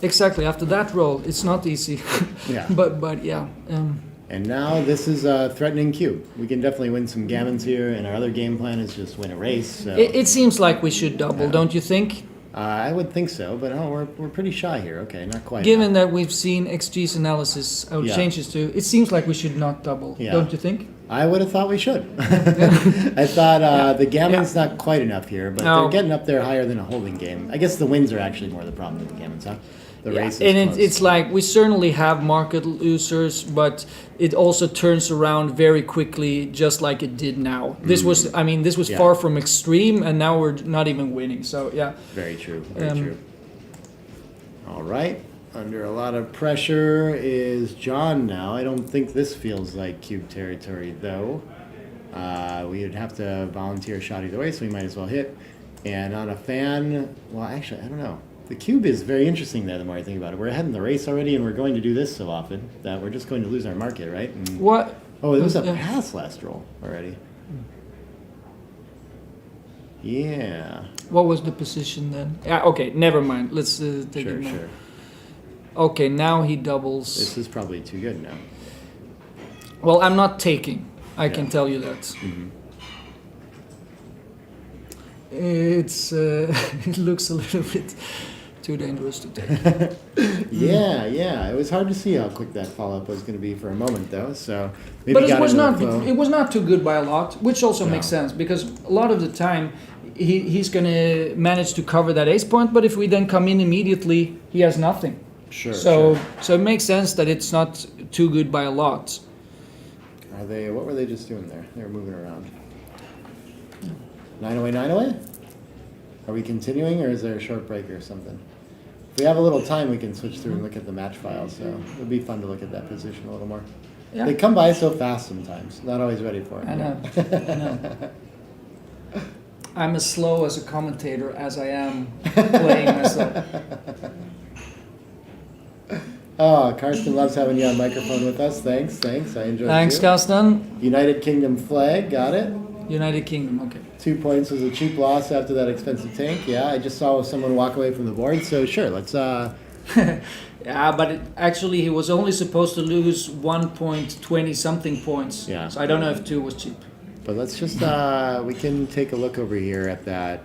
exactly. After that roll, it's not easy. Yeah. But yeah, And now this is a threatening cube. We can definitely win some gammons here, and our other game plan is just win a race. So. it seems like we should double, Yeah. don't you think? I would think so, but we're pretty shy here. Okay, not quite. Given that we've seen XG's analysis, I would Yeah. change this to. It seems like we should not double, Yeah. don't you think? I would have thought we should. I thought the gammon's not quite enough here, but No. they're getting up there higher than a holding game. I guess the wins are actually more the problem than the gammons, huh? The Yeah, race is and close. it's like we certainly have market losers, but it also turns around very quickly, just like it did now. This was, I mean, this was Yeah. far from extreme, and now we're not even winning. So yeah, Very true. Very Um, true. All right. Under a lot of pressure is John now. I don't think this feels like cube territory, though. We would have to volunteer a shot either way, so we might as well hit. And on a fan, well, actually, I don't know. The cube is very interesting there, the more I think about it. We're ahead in the race already, and we're going to do this so often that we're just going to lose our market, right? And, what? oh, it was a Yeah. pass last roll already. Yeah. What was the position then? Yeah, okay, never mind. Let's take Sure, it now. sure. Okay, now he doubles. This is probably too good now. Well, I'm not taking. I can Yeah. tell you that. Mhm. It's it looks a little bit too dangerous to take. Yeah. It was hard to see how quick that follow-up was going to be for a moment, though. So maybe But it got was into not. the flow. It was not too good by a lot, which also No. makes sense because a lot of the time he's going to manage to cover that ace point. But if we then come in immediately, he has nothing. Sure. So sure. so it makes sense that it's not too good by a lot. Are they? What were they just doing there? They were moving around. 9 away, 9 away. Are we continuing, or is there a short break or something? If we have a little time, we can switch through and look at the match file. So it would be fun to look at that position a little more. Yeah. They come by so fast sometimes. Not always ready for it. I know. I know. I'm as slow as a commentator as I am playing myself. Oh, Karsten loves having you on microphone with us. Thanks. I enjoyed it. Thanks, too. Karsten. United Kingdom flag, got it. United Kingdom, okay. 2 points was a cheap loss after that expensive tank. Yeah, I just saw someone walk away from the board. So sure, let's. Yeah, but actually he was only supposed to lose 1.20 something points. Yeah. So I don't know if 2 was cheap. But let's just. We can take a look over here at that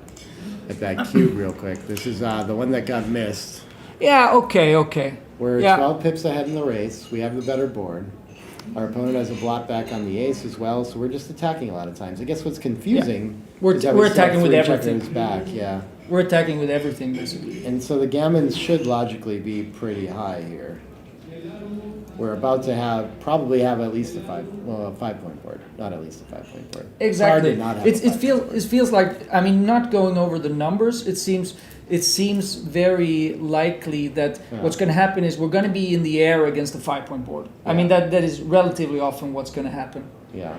cube real quick. This is the one that got missed. Yeah, okay. We're Yeah. 12 pips ahead in the race. We have the better board. Our opponent has a block back on the ace as well, so we're just attacking a lot of times. I guess what's confusing We're- is that we're we still have attacking with 3 everything. checkers back, yeah. We're attacking with everything basically. And so the gammons should logically be pretty high here. We're about to probably have at least a 5-point board, not at least a 5-point board. It's hard Exactly. to not have It a 5-point feels like, I mean, not going over the numbers. It seems very likely that Yeah. what's going to happen is we're going to be in the air against a 5-point board. I mean, Yeah. that is relatively often what's going to happen. Yeah.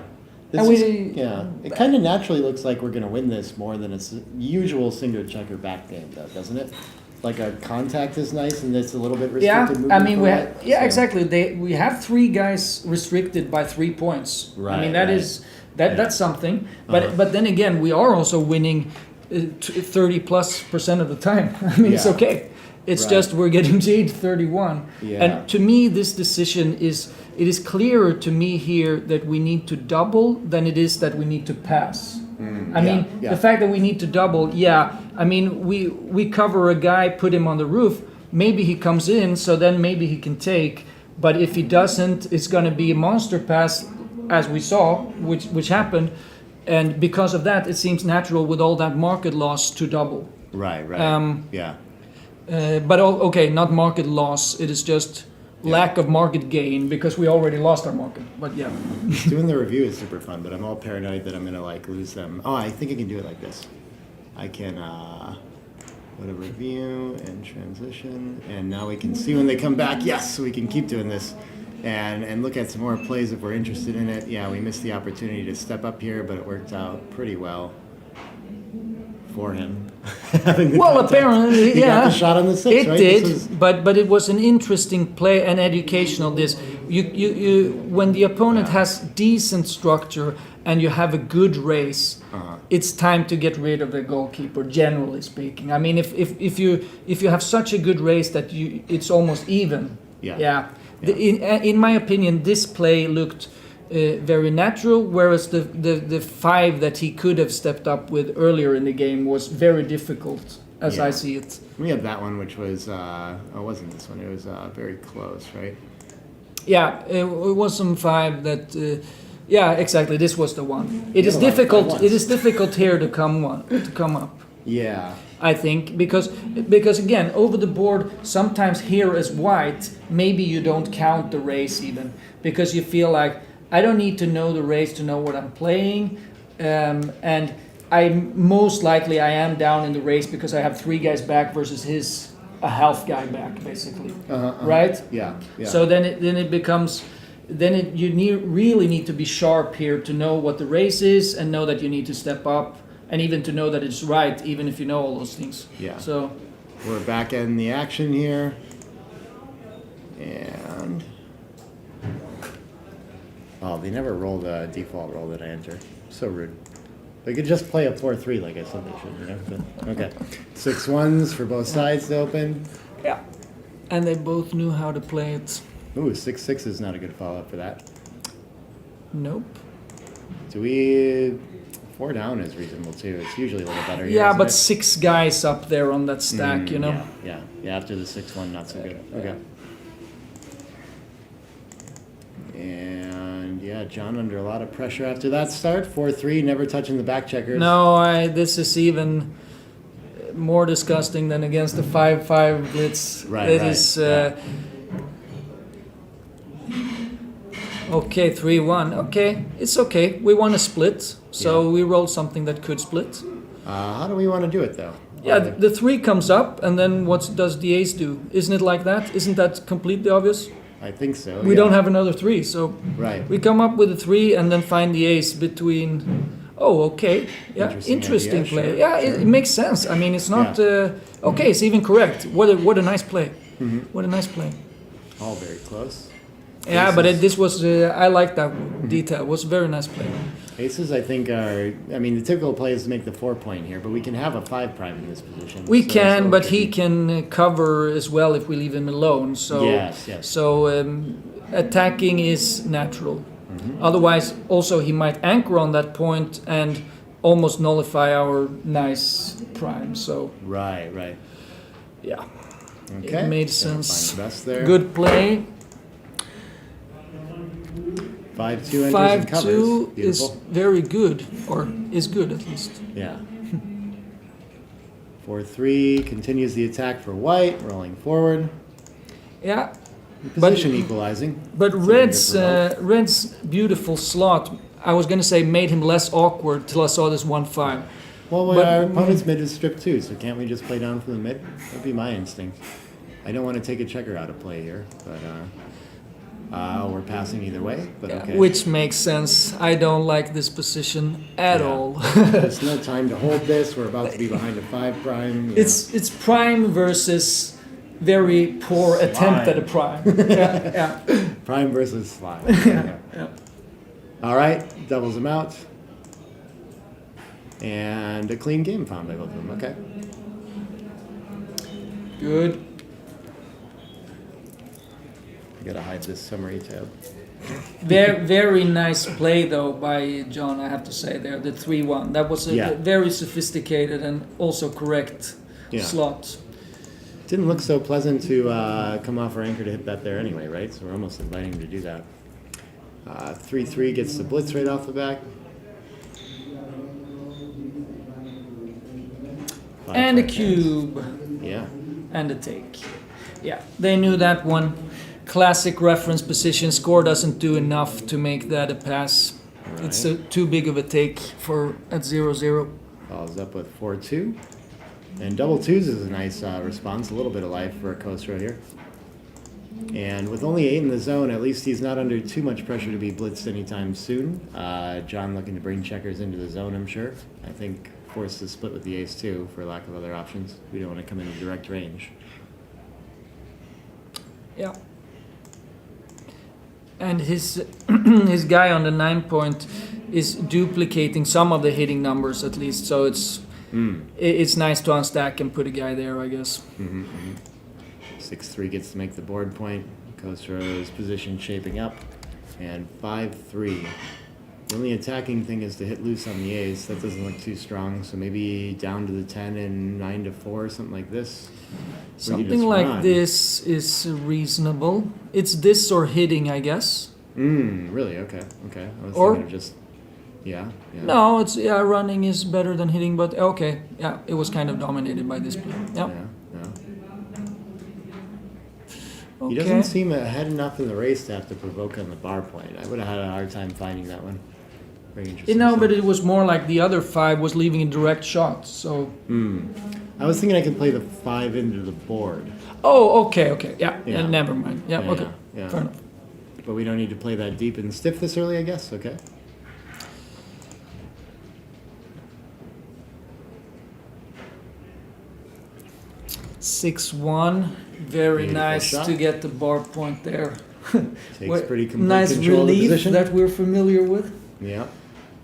And This we- is- yeah. It kind of naturally looks like we're going to win this more than its usual single checker back game, though, doesn't it? Like our contact is nice and it's a little bit Yeah, restricted movement. I mean, for it, so- exactly. We have 3 guys restricted by 3 points. I Right, mean, that right. is Yeah. that's something. But Uh-huh. but then again, we are also winning 30+% of the time. I mean, it's Yeah. okay. It's Right. just we're getting Jade 31. Yeah. And to me, this decision it is clearer to me here that we need to double than it is that we need to pass. I mean, yeah. the fact that we need to double, I mean, we cover a guy, put him on the roof. Maybe he comes in, so then maybe he can take. But if he doesn't, it's going to be a monster pass, as we saw, which happened. And because of that, it seems natural with all that market loss to double. Right. Yeah. But okay, not market loss. It is just lack of market gain because we already lost our market. But yeah. Doing the review is super fun, but I'm all paranoid that I'm gonna like lose them. Oh, I think I can do it like this. I can go to review and transition, and now we can see when they come back. Yes, so we can keep doing this, and look at some more plays if we're interested in it. Yeah, we missed the opportunity to step up here, but it worked out pretty well for him. Having the Well, contact. apparently, He yeah. got the shot on the 6, It right? did, This was- but it was an interesting play and educational. This you when the opponent Yeah. has decent structure and you have a good race, it's time to get rid of the goalkeeper. Generally speaking, I mean, if you have such a good race that it's almost even. Yeah. In my opinion, this play looked very natural, whereas the 5 that he could have stepped up with earlier in the game was very difficult, as Yeah. I see it. We had that one, which was, it wasn't this one, it was very close, right? Yeah, it was some 5 that. Yeah, exactly. This was the one. It is Yeah, like difficult. 5 It ones. is difficult here to come up. Yeah. I think because again over the board sometimes here as white maybe you don't count the race even because you feel like I don't need to know the race to know what I'm playing, and I most likely I am down in the race because I have 3 guys back versus a half guy back basically, right? Yeah. So then it becomes really need to be sharp here to know what the race is and know that you need to step up and even to know that it's right even if you know all those things. Yeah. So We're back in the action here. And oh, they never roll the default roll that I enter. So rude. They could just play a 4-3 like I said they should, you know? But, okay. 6 1s for both sides to open. yeah. And they both knew how to play it. Ooh, 6-6 is not a good follow-up for that. Nope. Do we... 4 down is reasonable too. It's usually a little better here, Yeah, isn't but it? 6 guys up there on that stack, you know. Yeah, after the 6-1, not so good. Okay. And yeah, John under a lot of pressure after that start. 4-3, never touching the back checkers. No, this is even more disgusting than against the 5-5 blitz. Right, It right, is. yeah. Okay, 3-1. Okay, it's okay. We want to split, so Yeah. we rolled something that could split. How do we want to do it though? Yeah, the 3 comes up, and then what does the ace do? Isn't it like that? Isn't that completely obvious? I think so. We don't have another 3, so Right. we come up with a 3 and then find the ace between. Oh, okay. Yeah, Interesting interesting idea, play. sure, Yeah, sure. it makes sense. I mean, it's not. Okay, it's even correct. What a nice play. Mm-hmm. What a nice play. All very close. Yeah, but Aces. this was. I like that detail. It was a very nice play. Aces, I think, are. I mean, the typical play is to make the 4-point here, but we can have a 5 prime in this position. We so it's can, a but little he tricky. can cover as well if we leave him alone. So Yes, yes. So attacking is natural. Mm-hmm. Otherwise, also he might anchor on that point and almost nullify our nice prime. So Right, right. yeah, Okay. made so sense. find the best there. Good play. 5-2 enters and covers. 5-2 is Beautiful. very good, or is good at least. Yeah. 4-3 continues the attack for white, rolling forward. Yeah, Position equalizing. but Something good Red's for both. Red's beautiful slot. I was gonna say made him less awkward till I saw this 1-5. Well, but- our opponent's mid is stripped too, so can't we just play down from the mid? That'd be my instinct. I don't want to take a checker out of play here, but we're passing either way. But okay. Which makes sense. I don't like this position at Yeah. all. There's no time to hold this. We're about to be behind a 5 prime. you It's prime versus very poor attempt at a prime. Yeah, know. Prime versus slide. yeah. All right, doubles them out. And a clean game found by both of them. Okay. Good. I gotta hide this summary tab. Very, very nice play though by John. I have to say there, the 3-1. That was a Yeah. very sophisticated and also correct Yeah. slot. Didn't look so pleasant to come off our anchor to hit that there anyway, right? So we're almost inviting him to do that. 3-3 gets the blitz right off the back. And a 5-5 cube. hands. Yeah. And a take. Yeah, they knew that one. Classic reference position. Score doesn't do enough to make that a pass. It's too big of a take for at 0-0. Follows up with 4-2. And double twos is a nice response. A little bit of life for a Kostra here. And with only 8 in the zone, at least he's not under too much pressure to be blitzed anytime soon. John looking to bring checkers into the zone, I'm sure. I think forced to split with the ace too, for lack of other options. We don't want to come into direct range. Yeah. And his his guy on the 9-point is duplicating some of the hitting numbers at least, so it's it's nice to unstack and put a guy there, I guess. 6-3 gets to make the board point. Kostra's position shaping up. And 5-3. The only attacking thing is to hit loose on the ace. That doesn't look too strong, so maybe down to the 10 and 9-4, something like this. We Something just like run. this is reasonable. It's this or hitting, I guess. Really? Okay, okay. I was Or- thinking of just, yeah. No, it's running is better than hitting, but okay. Yeah, it was kind of dominated by this play. Yeah. Yeah. Okay. He doesn't seem ahead enough in the race to have to provoke on the bar point. I would have had a hard time finding that one. Very interesting. But it was more like the other 5 was leaving a direct shot. So. I was thinking I could play the 5 into the board, Oh, okay. Yeah. Yeah. Never mind. Yeah. Yeah, Okay. yeah. Fair enough. but we don't need to play that deep and stiff this early, I guess. Okay. Six-one. Very Beautiful nice shot. to get the bar point there. Takes pretty complete nice control of the relief position. that we're familiar with. Yeah.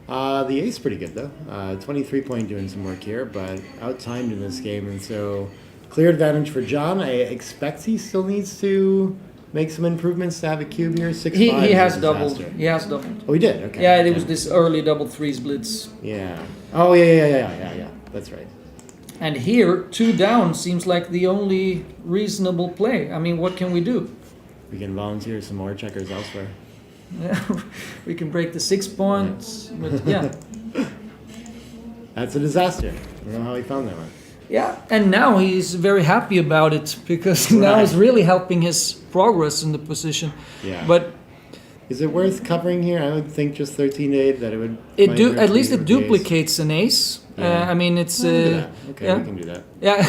The ace pretty good though. 23-point doing some work here, but out-timed in this game, and so clear advantage for John. I expect he still needs to make some improvements to have a cube here. 6-5 He is a has doubled. disaster. He has doubled. Oh, he did. Okay. Yeah, it okay. was this early double threes blitz. Yeah. Oh, yeah. That's right. And here, 2 down seems like the only reasonable play. I mean, what can we do? We can volunteer some more checkers elsewhere. Yeah, we can break the 6 points. But yeah. That's a disaster. I don't know how he found that one. Yeah, and now he's very happy about it because now Right. it's really helping his progress in the position. Yeah. But Is it worth covering here? I would think just 13 to 8 that it would. It might do hurt at to least leave it with the ace. duplicates an ace. Yeah. I mean, it's We can do that. Okay, yeah. we can do that. yeah.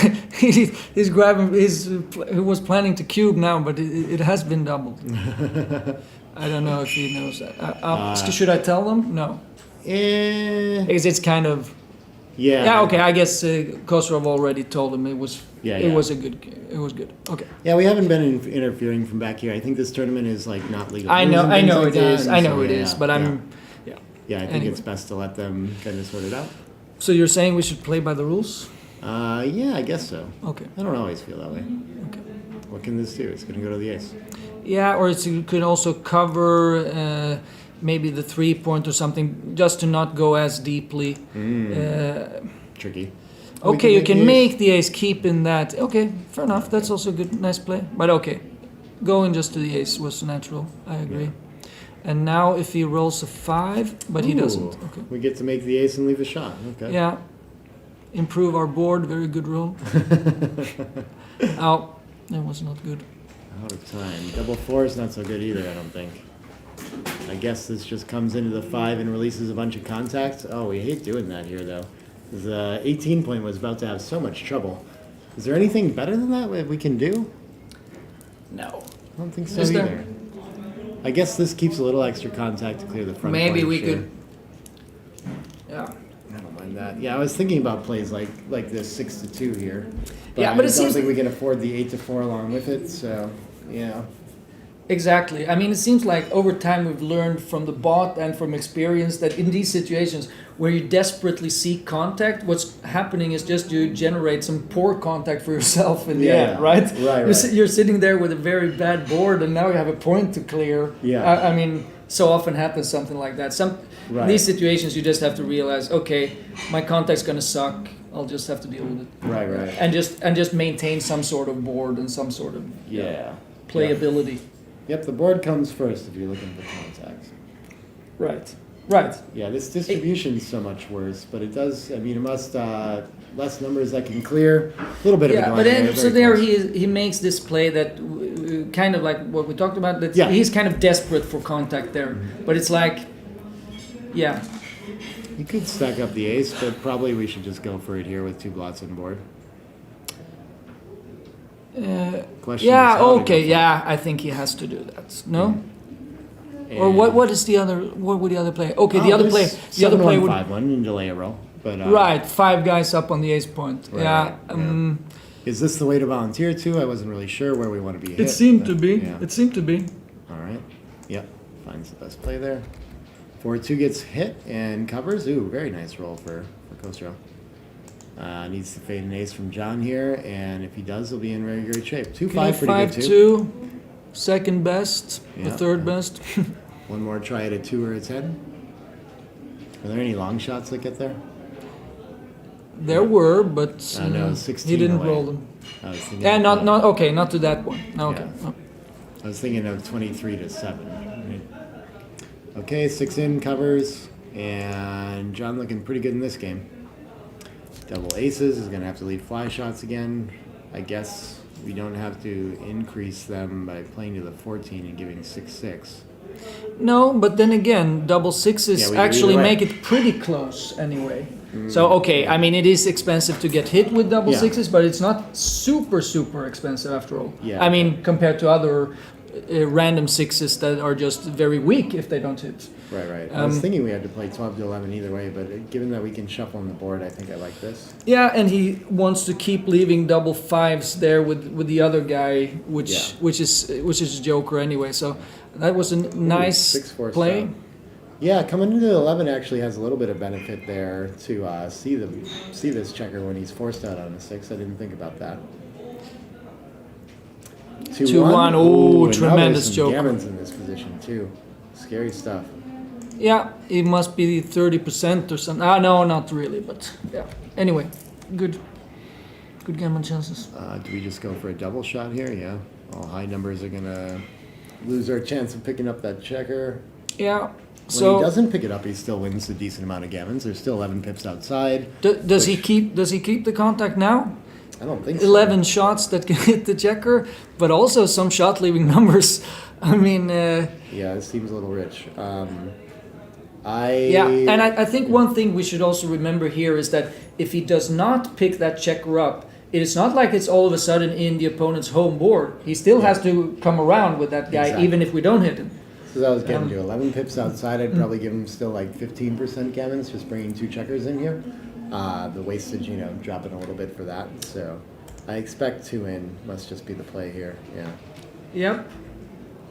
He's grabbing. He was planning to cube now, but it has been doubled. I don't know if he knows that. Should I tell them? No, Eh, because it's kind of. yeah. Yeah. Okay. I guess Kosorov already told him it was. Yeah, It yeah. was a good. It was good. Okay. Yeah, we haven't been interfering from back here. I think this tournament is like not legal. I know. and I things know like it that, is. and I know so, it is. yeah, But yeah. I'm. Yeah, I think Anyway. it's best to let them kind of sort it out. So you're saying we should play by the rules? Yeah, I guess so. Okay. I don't always feel that way. Okay. What can this do? It's going to go to the ace. Yeah, or you could also cover maybe the 3-point or something, just to not go as deeply. Tricky. Okay, you can the ace. make the ace keep in that. Okay, fair enough. That's also a good, nice play. But okay, going just to the ace was natural. I agree. And now if he rolls a 5, but he doesn't. Ooh, Okay. We get to make the ace and leave a shot. Okay. Yeah. Improve our board. Very good roll. Oh, that was not good. Out of time. Double 4 is not so good either, I don't think. I guess this just comes into the 5 and releases a bunch of contacts. Oh, we hate doing that here, though. The 18 point was about to have so much trouble. Is there anything better than that we can do? No. I don't think so Is there? either. I guess this keeps a little extra contact to clear the front. Maybe point, we sure. could. Yeah. I don't mind that. Yeah, I was thinking about plays like this 6 to 2 here. Yeah, but I it don't seems- think we can afford the 8 to 4 along with it. So yeah. Exactly. I mean, it seems like over time we've learned from the bot and from experience that in these situations where you desperately seek contact, what's happening is just you generate some poor contact for yourself in the Yeah, end, right? right, You're, right. you're sitting there with a very bad board and now you have a point to clear. Yeah. I mean, so often happens something like that. In Right. these situations, you just have to realize, okay, my contact's gonna suck. I'll just have to deal with it. Right. Right. And just maintain some sort of board and some sort of Yeah. playability. Yep, the board comes first if you're looking for contacts. Right. Right. Yeah, this distribution is so much worse, but it does. I mean, it must less numbers that can clear. A little bit of a Yeah, blind but then there, so very there close. he makes this play that kind of like what we talked about. That Yeah. Mm-hmm. he's kind of desperate for contact there, but it's like, yeah, You could stack up the ace, but probably we should just go for it here with 2 blots on board. Question is yeah, how to go okay, for yeah. I think he has to do that. No, it. or what is the other? What would the other play? Okay, the other play. The other play would 5-1 and delay a roll. But right 5 guys up on the ace point. Right, Yeah. yeah. Is this the way to volunteer to? I wasn't really sure where we want to be hit. It seemed to but, be. Yeah. It seemed to be. All right. Yep. Finds the best play there. 4-2 gets hit and covers. Ooh, very nice roll for Kostro. Needs to fade an ace from John here, and if he does, he'll be in very great shape. 2-5, pretty good too. 5-2, second best, the Yeah. third best. One more try at a 2 or its head. Are there any long shots that get there? There were, but No, 16 he didn't away. roll them. I was thinking. Yeah, of, not okay, not to that one. No, okay. Yeah. No. I was thinking of 23 to 7. Right? Okay, 6 in covers, and John looking pretty good in this game. Double aces is going to have to leave fly shots again. I guess we don't have to increase them by playing to the 14 and giving 6-6. No, but then again, double sixes Yeah, we do actually either way. make it pretty close anyway. So okay, I mean it is expensive to get hit with double Yeah. sixes, but it's not super expensive after all. Yeah. I mean compared to other random sixes that are just very weak if they don't hit. Right. I was thinking we had to play 12 to 11 either way, but given that we can shuffle on the board, I think I like this. Yeah, and he wants to keep leaving double fives there with the other guy, Yeah. which is a joker anyway. So that was a nice 6-4 play. stop. Yeah, coming into 11 actually has a little bit of benefit there to see this checker when he's forced out on a 6. I didn't think about that. 2-1. Ooh, and now tremendous there's some joker. gammons in this position too. Scary stuff. Yeah, it must be 30% or something. Ah, no, not really, but yeah. Anyway, good gammon chances. Do we just go for a double shot here? Yeah. All high numbers are gonna lose our chance of picking up that checker. Yeah. When So he doesn't pick it up, he still wins a decent amount of gammons. There's still 11 pips outside. does he keep the contact now? I don't think so. 11 shots that can hit the checker, but also some shot leaving numbers. I mean, Yeah, it seems a little rich. yeah, and I think one thing we should also remember here is that if he does not pick that checker up, it is not like it's all of a sudden in the opponent's home board. He still has to come around with that guy, Exactly. even if we don't hit him. So I was getting to 11 pips outside. I'd probably give him still like 15% gammons, just bringing 2 checkers in here. The wastage, dropping a little bit for that. So I expect 2 in. Must just be the play here. Yeah. Yep.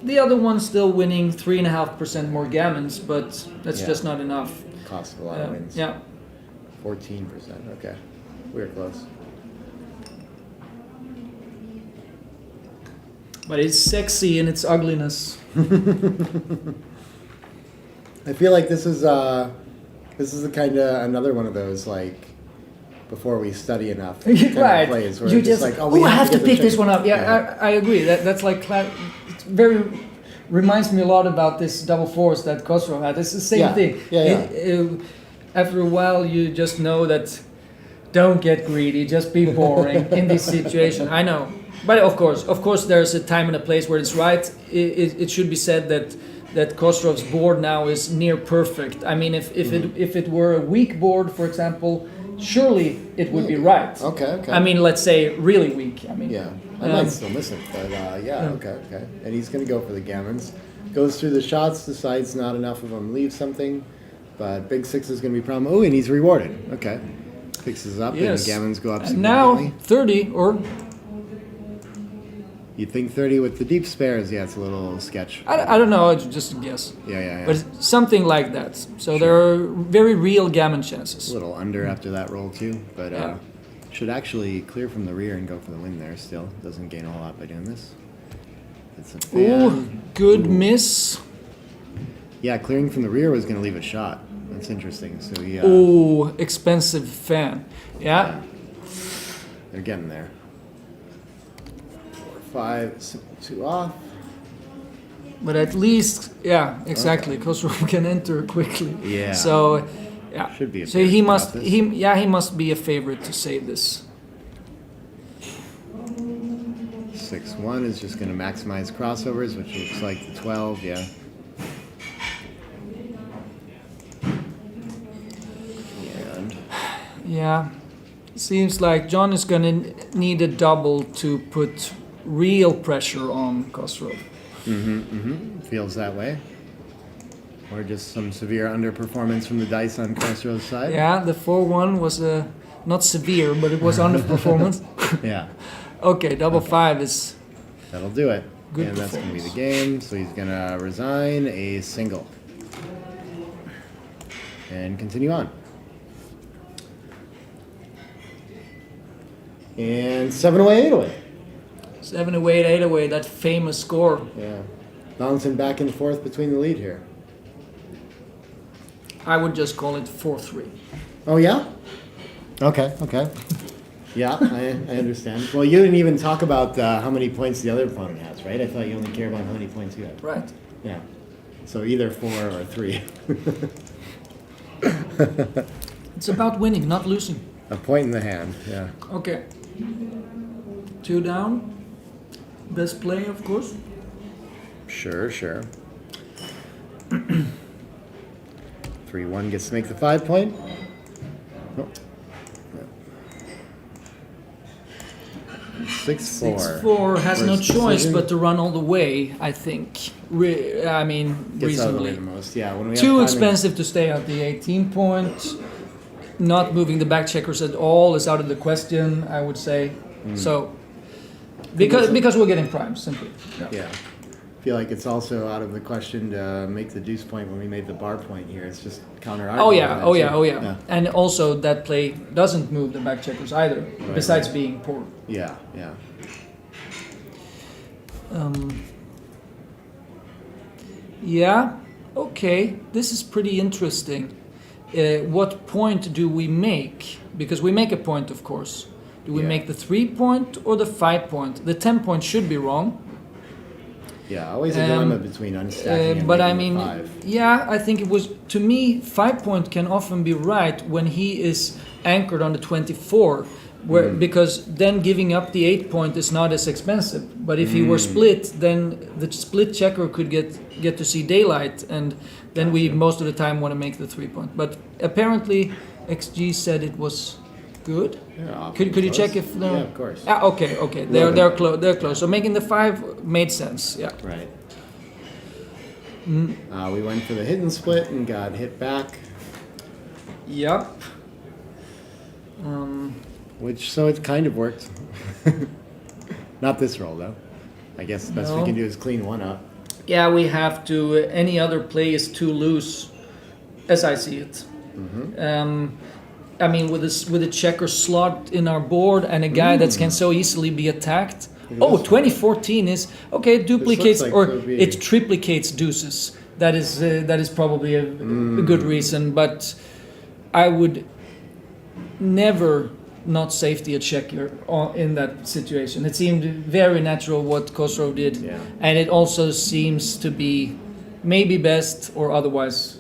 The other one's still winning 3.5% more gammons, but that's Yeah. just not enough. Costs a lot of wins. Yeah. 14%. Okay. We were close. But it's sexy in its ugliness. I feel like this is the kind of another one of those like before we study enough kind of Right. plays where You it's just like oh, I have to get the pick this checker. one up. Yeah, I agree. That's like it's very reminds me a lot about this double force that Khosrow had. It's the same Yeah. thing. Yeah. After a while, you just know that don't get greedy, just be boring in this situation. I know, but of course, there's a time and a place where it's right. It should be said that Khosrow's board now is near perfect. I mean, if it were a weak board, for example, surely it would be right. Okay. I mean, let's say really weak. I mean, Yeah, I Um, might still miss it, but yeah, okay. And he's gonna go for the gammons. Goes through the shots, decides not enough of them, leaves something, but big 6 is gonna be problem. Oh, and he's rewarded. Okay, fixes up, Yes. and the gammons go up And now significantly. 30 or You think 30 with the deep spares? Yeah, it's a little sketch. I don't know. It's just a guess. Yeah. But it's something like that. So there are very real gammon chances. A little under after that roll too, but Yeah. should actually clear from the rear and go for the win there. Still doesn't gain a whole lot by doing this. It's a fan. Ooh, good miss. Yeah, clearing from the rear was going to leave a shot. That's interesting. So yeah, Ooh, expensive fan. Yeah. they're getting there. 4, 5, 2 off. But at least, yeah, exactly. Khosrow can enter quickly. Yeah. So, yeah. Should be a So fair he spot must. this. He must be a favorite to save this. 6-1 is just going to maximize crossovers, which looks like the 12. Yeah. And Yeah. Seems like John is gonna need a double to put real pressure on Khosrow. feels that way. Or just some severe underperformance from the dice on Crossroads side. Yeah, the 4-1 was not severe, but it was underperformance. Yeah. Okay, double 5 is That'll do it. Good and that's going to be the performance. game. So he's going to resign a single. And continue on. And 7 away, 8 away. 7 away, 8 away, that famous score. Yeah. Bouncing back and forth between the lead here. I would just call it 4-3. Oh, yeah? Okay. Yeah, I understand. Well, you didn't even talk about how many points the other opponent has, right? I thought you only care about how many points you have. Right. Yeah. So either 4 or 3. It's about winning, not losing. A point in the hand, yeah. Okay. 2 down. Best play, of course. Sure. 3-1 gets to make the 5 point. Oh. 6-4. 6-4 has no First choice decision. but to run all the way, I think. I mean, Gets out of the way reasonably. the most, yeah. When we have Too timing- expensive to stay at the 18 point. Not moving the back checkers at all is out of the question, I would say. So, because we're getting primes, simply. Yeah. I feel like it's also out of the question to make the deuce point when we made the bar point here. It's just counter Oh yeah. And also that play doesn't move the back checkers either, besides being poor. Yeah. Yeah, okay, this is pretty interesting. What point do we make? Because we make a point, of course. Do we Yeah. make the 3 point or the 5 point? The 10 point should be wrong. Yeah, always a dilemma between unstacking and But I making mean, the 5. yeah, I think it was, to me, 5 point can often be right when he is anchored on the 24. where because then giving up the 8 point is not as expensive. But if he were split, then the split checker could get to see daylight, and then we most of the time want to make the 3 point. But apparently, XG said it was good. Yeah, Could you close. check if no? Yeah, of course. Ah, okay. They're close. They're close. So making the 5 made sense. Yeah. Right. We went for the hidden split and got hit back, Yep. so it kind of worked. Not this roll though. I guess the best we No. can do is clean one up. Yeah, we have to. Any other play is too loose, as I see it. I mean, with a checker slot in our board and a guy that can so easily be attacked. Oh, 2014 is okay. It duplicates like or could be- it triplicates deuces. That is probably a good reason. But I would never not safety a checker in that situation. It seemed very natural what Khosrow did, Yeah. and it also seems to be maybe best or otherwise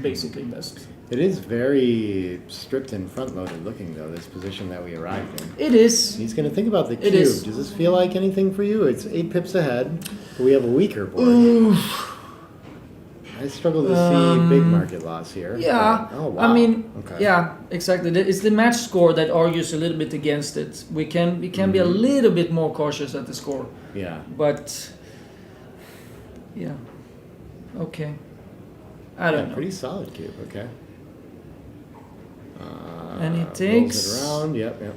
basically best. It is very stripped and front-loaded looking though. This position that we arrived in. It is. He's going to think about the It cube. is. Does this feel like anything for you? It's 8 pips ahead, but we have a weaker board. I struggle to see big market loss here. Yeah, but- oh, wow. I mean, Okay. yeah, exactly. It's the match score that argues a little bit against it. We can be a little bit more cautious at the score, Yeah. but yeah, okay. I don't know. Pretty solid cube. Okay. And he Rolls takes. it around. Yep. Yep.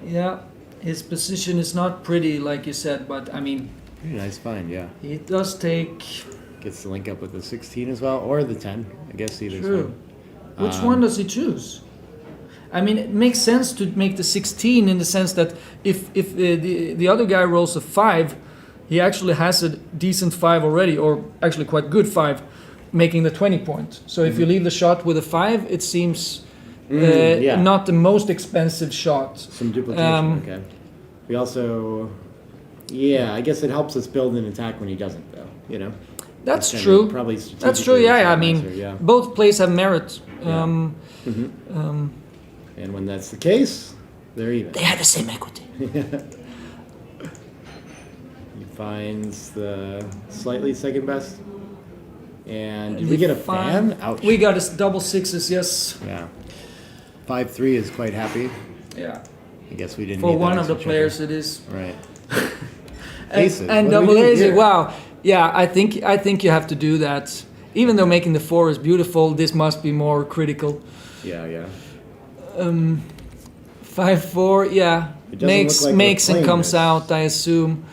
Yeah, his position is not pretty, like you said, but I mean, Pretty nice find. Yeah. he does take. Gets to link up with the 16 as well, or the 10. I guess either. True. Which one does he choose? I mean, it makes sense to make the 16 in the sense that if the other guy rolls a 5, he actually has a decent 5 already, or actually quite good 5, making the 20 point. So if you leave the shot with a 5, it seems yeah. not the most expensive shot. Some duplication. Okay. We also, yeah, I guess it helps us build an attack when he doesn't, though. You know. That's Kind of true. Probably That's true. Yeah, yeah. I mean, nicer, yeah. both plays have merit. And when that's the case, they're even. They have the same equity. He finds the slightly second best. And did we get a fan? Ouch. We got a double sixes. Yes. Yeah. 5-3 is quite happy. Yeah. I guess we didn't For need that one of the extra players, checker. it is. Right. And, Aces. and What do we double do aces. here? Wow. Yeah, I think you have to do that. Even though making the 4 is beautiful, this must be more critical. Yeah, yeah. 5-4. Yeah. It doesn't Makes look like we're makes and playing comes this. out. I assume.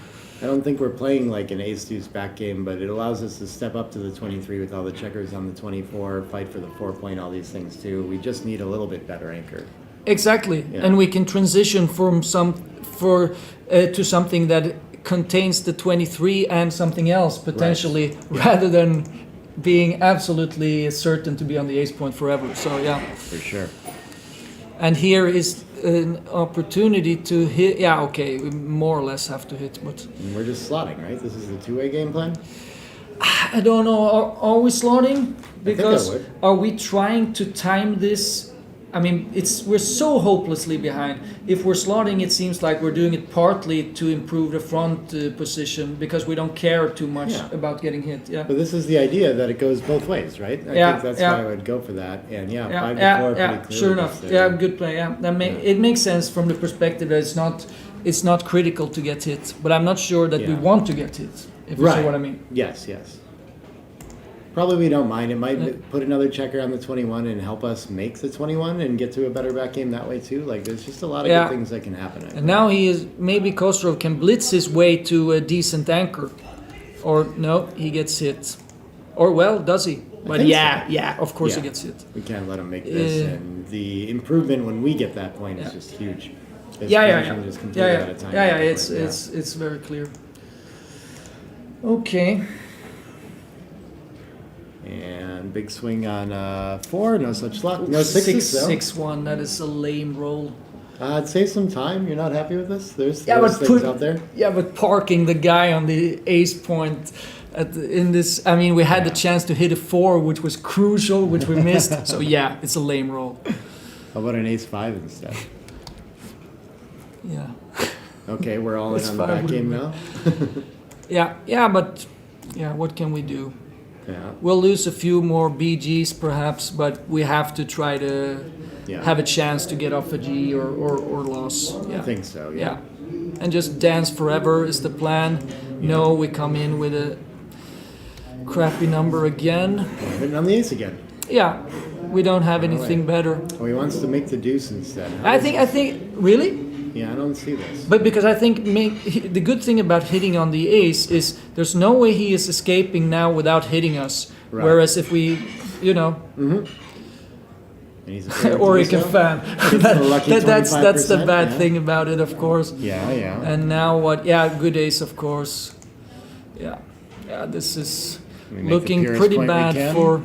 I don't think we're playing like an ace-deuce back game, but it allows us to step up to the 23 with all the checkers on the 24, fight for the 4 point, all these things too. We just need a little bit better anchor. Exactly, Yeah. and we can transition from to something that contains the 23 and something else potentially, rather than being absolutely certain to be on the ace point forever. So yeah, For sure. and here is an opportunity to hit. Yeah, okay, we more or less have to hit, but And we're just slotting, right? This is the two-way game plan? I don't know. Are we slotting? Because would. are we trying to time this? I mean, we're so hopelessly behind. If we're slotting, it seems like we're doing it partly to improve the front position because we don't care too much Yeah. about getting hit. Yeah. But this is the idea that it goes both ways, right? I Yeah, think that's yeah. why I would go for that. And yeah, Yeah, 5 to yeah, 4 yeah, pretty clearly. sure enough. just Yeah, there. good play. Yeah, Yeah. It makes sense from the perspective that it's not critical to get hit, but I'm not sure that we Yeah. want to get hit. If you see what I mean. Yes, yes. Probably we don't mind. It might Yeah. put another checker on the 21 and help us make the 21 and get to a better back game that way too. Like there's just a lot of Yeah. good things that can happen. I And think. now maybe Kostrov can blitz his way to a decent anchor. Or no, he gets hit. Or well, does he? But think yeah, so. yeah, of course he Yeah. gets hit. We can't let them make this, Yeah. and the improvement when we get that point is Yeah. just huge. This Yeah, function is completely yeah, out of time. yeah, at that it's point, yeah. it's very clear. Okay. And big swing on 4, no such luck. No sixes though. 6-1, that is a lame roll. I'd save some time. You're not happy with this? There's Yeah, those but things out there. Yeah, but parking the guy on the ace point in this, I mean, we had the chance to hit a 4, which was crucial, which we missed. So yeah, it's a lame roll. How about an ace 5 instead? Yeah. Okay, we're all in That's on the fine back with game me. now. Yeah, but yeah, what can we do? Yeah, We'll lose a few more BGs perhaps, but we have to try to yeah. have a chance to get off a G or loss. Yeah. I think so. Yeah. Yeah. And just dance forever is the plan. No, we come in with a crappy number again. Hitting on the ace again. Yeah, we don't have anything Alright. better. Oh, he wants to make the deuce instead. How I does think, this- really? Yeah, I don't see this. But because I think the good thing about hitting on the ace is there's no way he is escaping now without hitting us. Right. Whereas if we, And he's a favorite or to he do can so. fan. the lucky That's the 25%, bad yeah. thing about it, of course. Yeah, yeah. And now what? Yeah, good ace, of course. Yeah, this is We make the looking purest pretty point we bad can. for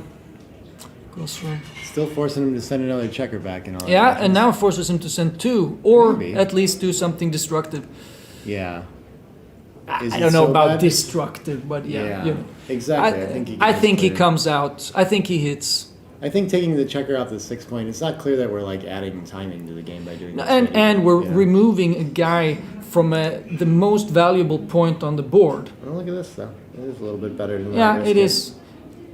Gosser. Still forcing him to send another checker back and all. that Yeah, nonsense. and now it forces him to send two, or Maybe. at least do something destructive. Yeah. Is I it don't know so about bad? destructive, but yeah, you know. Exactly. I think he. I gets think he clear. comes out. I think he hits. I think taking the checker off the 6 point. It's not clear that we're like adding timing to the game by doing No, this. and we're Yeah. removing a guy from the most valuable point on the board. Oh, look at this though. It is a little bit better than Yeah, that. it is.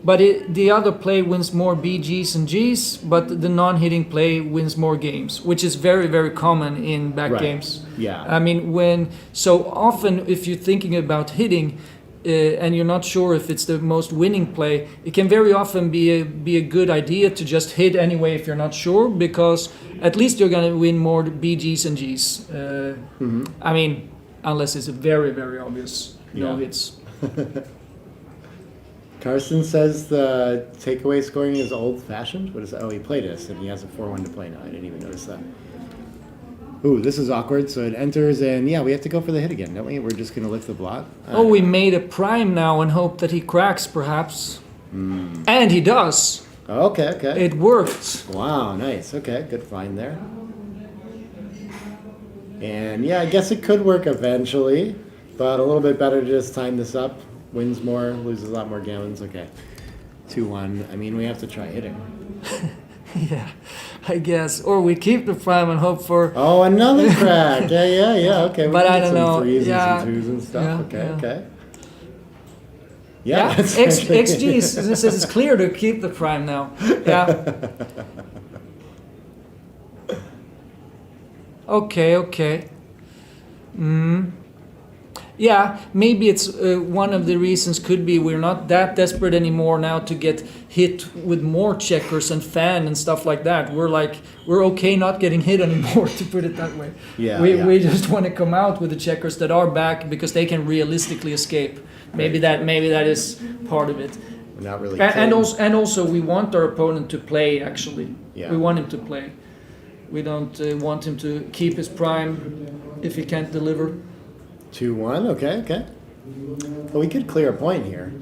But the other play wins more BGs and Gs, but the non-hitting play wins more games, which is very, very common in back Right. games. Yeah. I mean, so often if you're thinking about hitting and you're not sure if it's the most winning play, it can very often be a good idea to just hit anyway if you're not sure, because at least you're going to win more BGs and Gs. I mean, unless it's a very, very obvious no Yeah. hits. Carson says the takeaway scoring is old-fashioned. What is that? Oh, he played this, and he has a 4-1 to play now. I didn't even notice that. Ooh, this is awkward. So it enters, and yeah, we have to go for the hit again, don't we? We're just going to lift the blot. Oh, we made a prime now and hope that he cracks, perhaps. And he does. Okay, okay. It worked. Wow, nice. Okay, good find there. And yeah, I guess it could work eventually, but a little bit better to just time this up. Wins more, loses a lot more gammons. Okay. 2-1. I mean, we have to try hitting. Yeah, I guess. Or we keep the prime and hope for. Oh, another crack. Yeah. Okay. we But can I get don't some know. threes Yeah. and some twos and stuff. Yeah, Okay, yeah. okay. Yeah, that's XG says it's clear to keep the prime now. Yeah. Okay. Yeah, maybe it's one of the reasons could be we're not that desperate anymore now to get hit with more checkers and fan and stuff like that. We're okay not getting hit anymore, to put it that way. Yeah, We just want to come out with the checkers that are back because they can realistically escape. Maybe that is part of it. We're not really. And killing. also we want our opponent to play. Actually, Yeah. we want him to play. We don't want him to keep his prime if he can't deliver. 2-1. Okay. Well, we could clear a point here.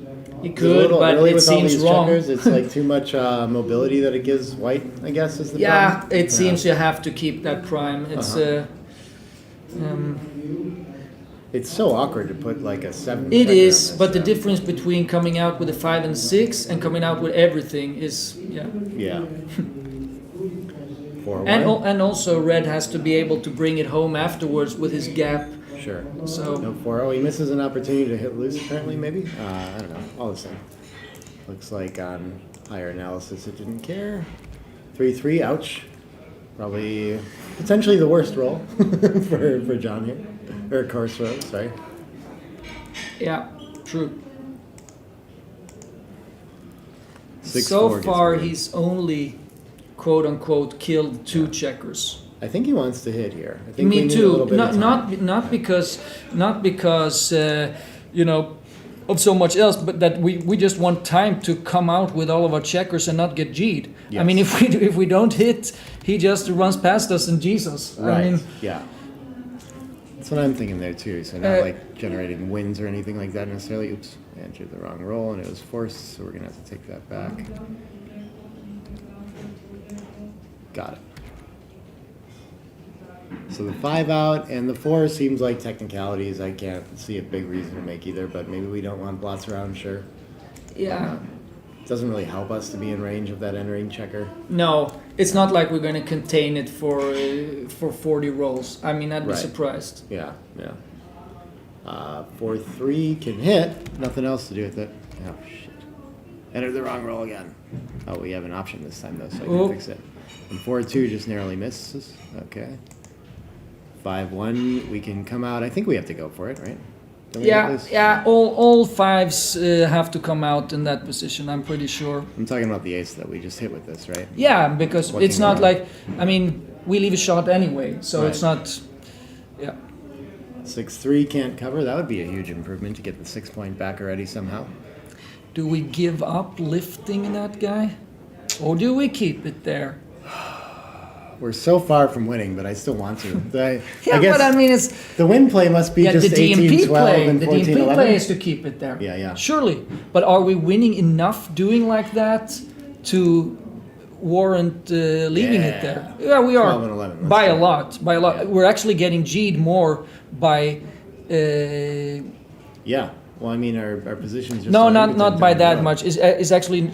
He It's a could, little but early it with all seems these wrong. checkers. It's like too much mobility that it gives white, I guess, is the Yeah, problem. it seems you have to keep that prime. It's It's so awkward to put like a 7. it checker is, on this, but the yeah. difference between coming out with a 5 and 6 and coming out with everything is Yeah. 4-1. and also Red has to be able to bring it home afterwards with his gap. Sure. So No 4. Oh, he misses an opportunity to hit loose, apparently, maybe? I don't know. All the same. Looks like on higher analysis it didn't care. 3-3, ouch. Probably potentially the worst roll for John here. Or course roll, sorry. yeah, true. 6-4 So gets far, rid. he's only "quote unquote" killed 2 checkers. I think he wants to hit here. I think we Me need a little too. bit of Not time. not because you know, of so much else, but that we just want time to come out with all of our checkers and not get G'd. I mean, Yes. if we don't hit, he just runs past us and G's us. Right. I mean, Yeah. That's what I'm thinking there too. So not Uh, like generating wins or anything like that necessarily. Oops, I entered the wrong roll and it was forced, so we're gonna have to take that back. Got it. So the 5 out and the 4 seems like technicalities. I can't see a big reason to make either, but maybe we don't want blots around, sure. yeah. doesn't really help us to be in range of that entering checker. No, it's not like we're going to contain it for 40 rolls. I mean, I'd be Right. surprised. Yeah, yeah. 4-3 can hit. Nothing else to do with it. Oh shit! Entered the wrong roll again. Oh, we have an option this time though, so I can Oh. fix it. And 4-2 just narrowly misses. Okay. 5-1. We can come out. I think we have to go for it, right? Don't we have Yeah, this? yeah. All fives have to come out in that position. I'm pretty sure. I'm talking about the ace that we just hit with this, right? Yeah, because What it's can not go wrong? like, I mean, we leave a shot anyway, so Right. it's not. Yeah. 6-3 can't cover. That would be a huge improvement to get the 6 point back already somehow. Do we give up lifting that guy, or do we keep it there? We're so far from winning, but I still want to. Yeah, I guess but I mean, it's the win play must be yeah. just The DMP 18-12 play, and the DMP 14-11. play is to keep it there. Yeah, yeah. Surely, but are we winning enough doing like that to warrant leaving it there? Yeah, we are 12 and 11, let's by do a it. lot. By a lot. Yeah. We're actually getting G'd more by. Yeah. Well, I mean, our positions just No, so not impotent by down the that road. much. Is actually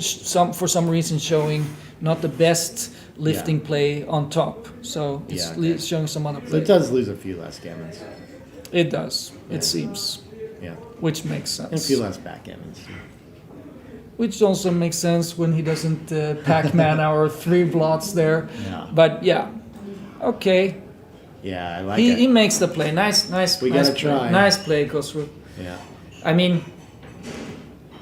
for some reason showing not the best lifting Yeah. play on top. So it's Yeah, okay. showing some other So play. it does lose a few less gammons. It does. Yeah. It seems, Yeah. which makes And a sense. few less backgammons. Which also makes sense when he doesn't Pac-Man our 3 blots there. Yeah. But yeah, okay. Yeah, I like He it. makes the play. Nice. We nice gotta play. try. Nice play, Khosrow. Yeah. I mean,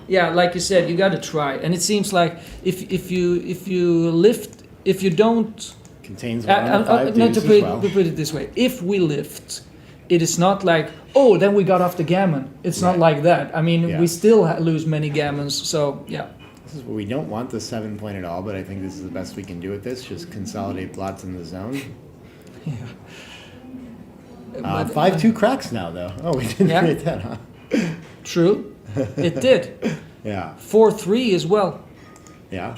yeah, like you said, you got to try. And it seems like if you lift, if you don't. Contains one of the 5 Not deuce to as well. put it this way. If we lift, it is not like, oh, then we got off the gammon. It's not Right. like that. I mean, Yeah. we still lose many gammons. So yeah. This is we don't want the 7 point at all, but I think this is the best we can do with this. Just consolidate blots in the zone. But, 5-2 cracks now, though. Oh, we didn't Yeah. create that, huh? True, it did. Yeah. 4-3 as well. Yeah.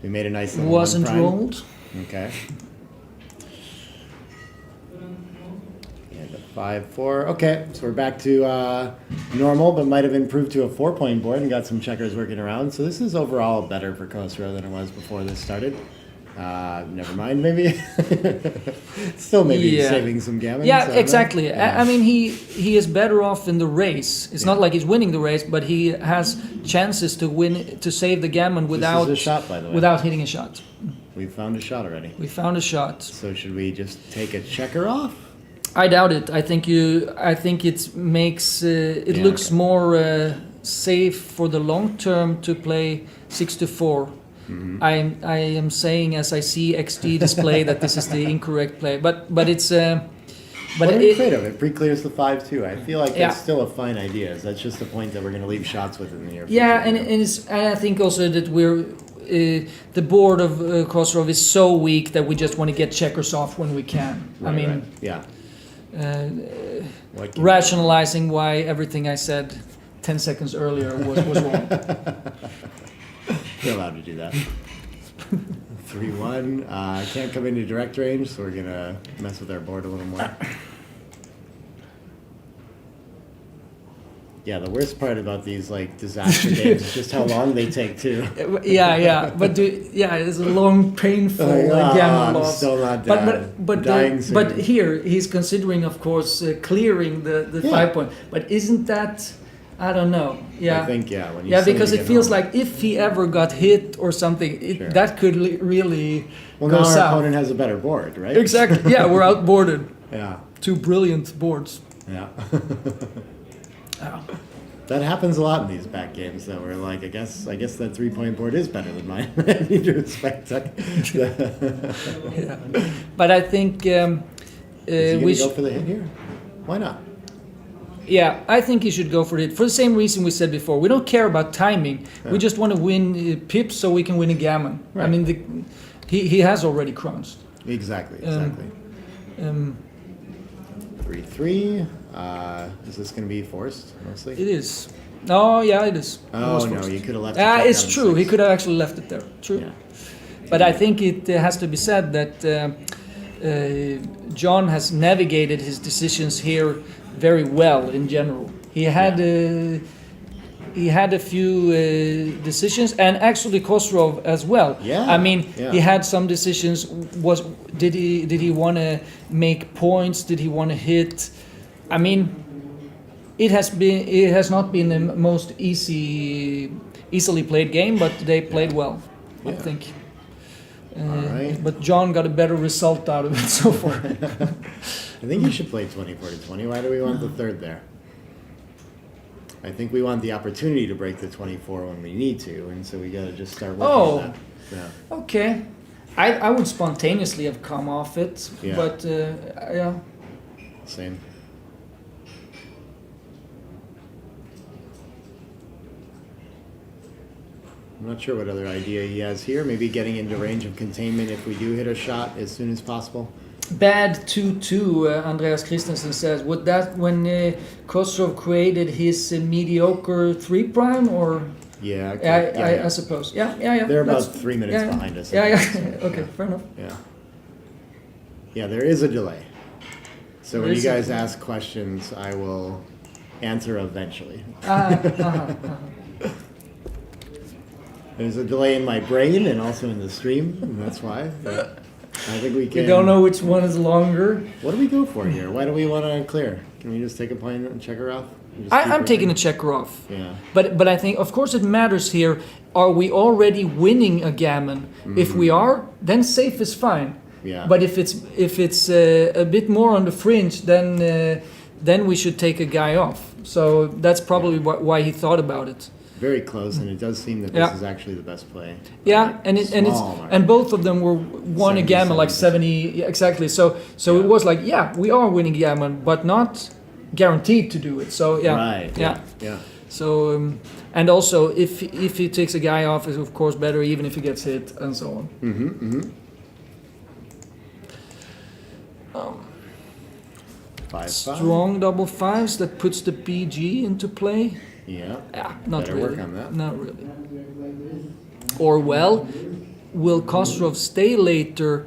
We made a nice little Wasn't one prime. rolled. Okay. Yeah, the 5-4. Okay, so we're back to normal, but might have improved to a 4 point board and got some checkers working around. So this is overall better for Khosrow than it was before this started. Never mind, maybe. Still maybe Yeah. saving some gammons. Yeah, I don't know. exactly. Yeah. I mean, he is better off in the race. It's not like he's winning the race, but he has chances to win, to save the gammon without This is a shot, by the way. without hitting a shot. We found a shot already. We found a shot. So should we just take a checker off? I doubt it. I think it makes it Yeah, looks okay. more safe for the long term to play 6-4. Mm-hmm. I am saying as I see XD display that this is the incorrect play, but it's What but are we it, afraid of? It pre-clears the 5-2. I feel like Yeah. that's still a fine idea. That's just the point that we're going to leave shots with in the near yeah, future. and I think also that we're the board of Khosrow is so weak that we just want to get checkers off when we can. I Right, mean, right. Yeah. What can- rationalizing why everything I said 10 seconds earlier was wrong. You're allowed to do that. 3-1. Can't come into direct range, so we're going to mess with our board a little more. Yeah, the worst part about these like disaster games is just how long they take too. Yeah, but it's a long, painful Like, gammon I'm loss. still not But dead. but Dying soon. but here he's considering, of course, clearing the Yeah. 5 point. But isn't that? I don't know. Yeah. I think when you Yeah, still because need to it get feels home. like if he ever got hit or something, Sure. that could really Well, go now our south. opponent has a better board, right? Exactly. Yeah, we're outboarded. Yeah. 2 brilliant boards. Yeah. Oh. That happens a lot in these back games, though. Where like, I guess that 3 point board is better than mine. I need to respect that. Yeah. But I think Is he we gonna go should. for the hit here? Why not? Yeah, I think he should go for it for the same reason we said before. We don't care about timing. We Yeah. just want to win pips so we can win a gammon. I Right. mean, he has already crounched. Exactly. Um, 3-3. Is this going to be forced mostly? It is. Oh, yeah, it is. It Oh was no, forced. you could have left. the check It's down true. 6. He could have actually left it there. True. Yeah. But I think it has to be said that John has navigated his decisions here very well in general. He had he had a few decisions, and actually Kostrov as well. Yeah, I mean, yeah. he had some decisions. Did he want to make points? Did he want to hit? I mean, it has not been the most easily played game, but they played well, I Yeah. think. All right. But John got a better result out of it so far. I think you should play 24 to 20. Why do we want the third there? I think we want the opportunity to break the 24 when we need to, and so we got to just start working Oh. on that. Yeah. Okay, I would spontaneously have come off it, Yeah. but yeah. Same. I'm not sure what other idea he has here. Maybe getting into range of containment if we do hit a shot as soon as possible. Bad 2-2, Andreas Christensen says. Would that when Kostrov created his mediocre 3 prime, or Yeah. Okay. I suppose. Yeah. They're about that's- 3 minutes yeah, behind us. Yeah. So, Okay, fair enough. Yeah. Yeah, there is a delay. So There when you is a guys delay. ask questions, I will answer eventually. There's a delay in my brain and also in the stream, and that's why. But I think we can. You don't know which one is longer. What do we go for here? Why do we want to clear? Can we just take a point and check her off? And just keep I'm taking a working? checker off. Yeah. But I think, of course, it matters here. Are we already winning a gammon? If we are, then safe is fine. Yeah. But if it's a bit more on the fringe, then we should take a guy off. So that's probably why he thought about it. Very close, and it does seem that this Yeah. is actually the best play. Yeah, Right? and Small mark. and both of them were won a 70, gammon like 70. 70, yeah, exactly. So Yeah. it was like, yeah, we are winning gammon, but not guaranteed to do it. So yeah, Right. yeah. Yeah. So and also if he takes a guy off, is of course better, even if he gets hit and so on. Mm-hmm. Mm-hmm. 5-5. Strong double fives that puts the BG into play. Yeah. Yeah, not Better really. work on that. Not really. Or well, will Kostrov stay later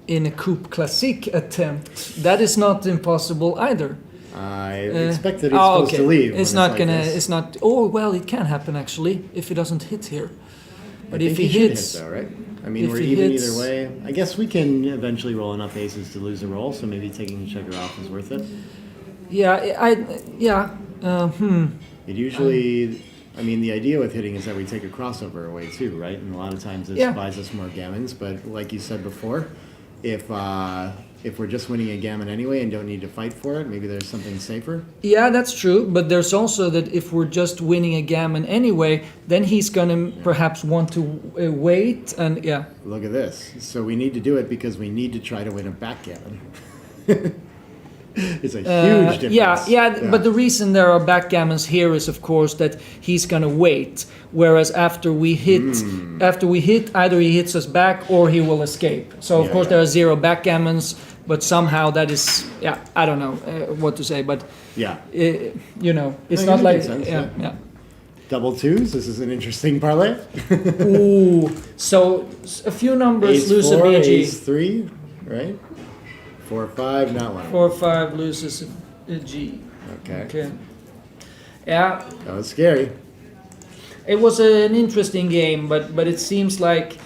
in a Coupe Classique attempt? That is not impossible either. I expect that he's Oh, supposed to leave. when It's not like gonna. this. It's not. Oh well, it can happen actually if he doesn't hit here. But I if think he should hits, hit though, right? I mean, if we're he even hits- either way. I guess we can eventually roll enough aces to lose a roll, so maybe taking the checker off is worth it. yeah. It usually, I mean, the idea with hitting is that we take a crossover away too, right? And a lot of times this Yeah. buys us more gammons. But like you said before, if we're just winning a gammon anyway and don't need to fight for it, maybe there's something safer. Yeah, that's true. But there's also that if we're just winning a gammon anyway, then he's gonna perhaps want to wait and yeah. Look at this. So we need to do it because we need to try to win a backgammon. It's a huge difference. Yeah, but the reason there are backgammons here is of course that he's gonna wait. Whereas after we hit, either he hits us back or he will escape. So of Yeah, course yeah. there are 0 backgammons, but somehow that is, yeah, I don't know what to say, but Yeah. you know, it's No, not it like makes sense, yeah. yeah. Double twos. This is an interesting parlay. Ooh, so a few numbers Ace lose a 4, BG. ace 3, right? 4-5, not one. 4-5 loses a G. Okay. Okay. Yeah, That was scary. it was an interesting game, but it seems like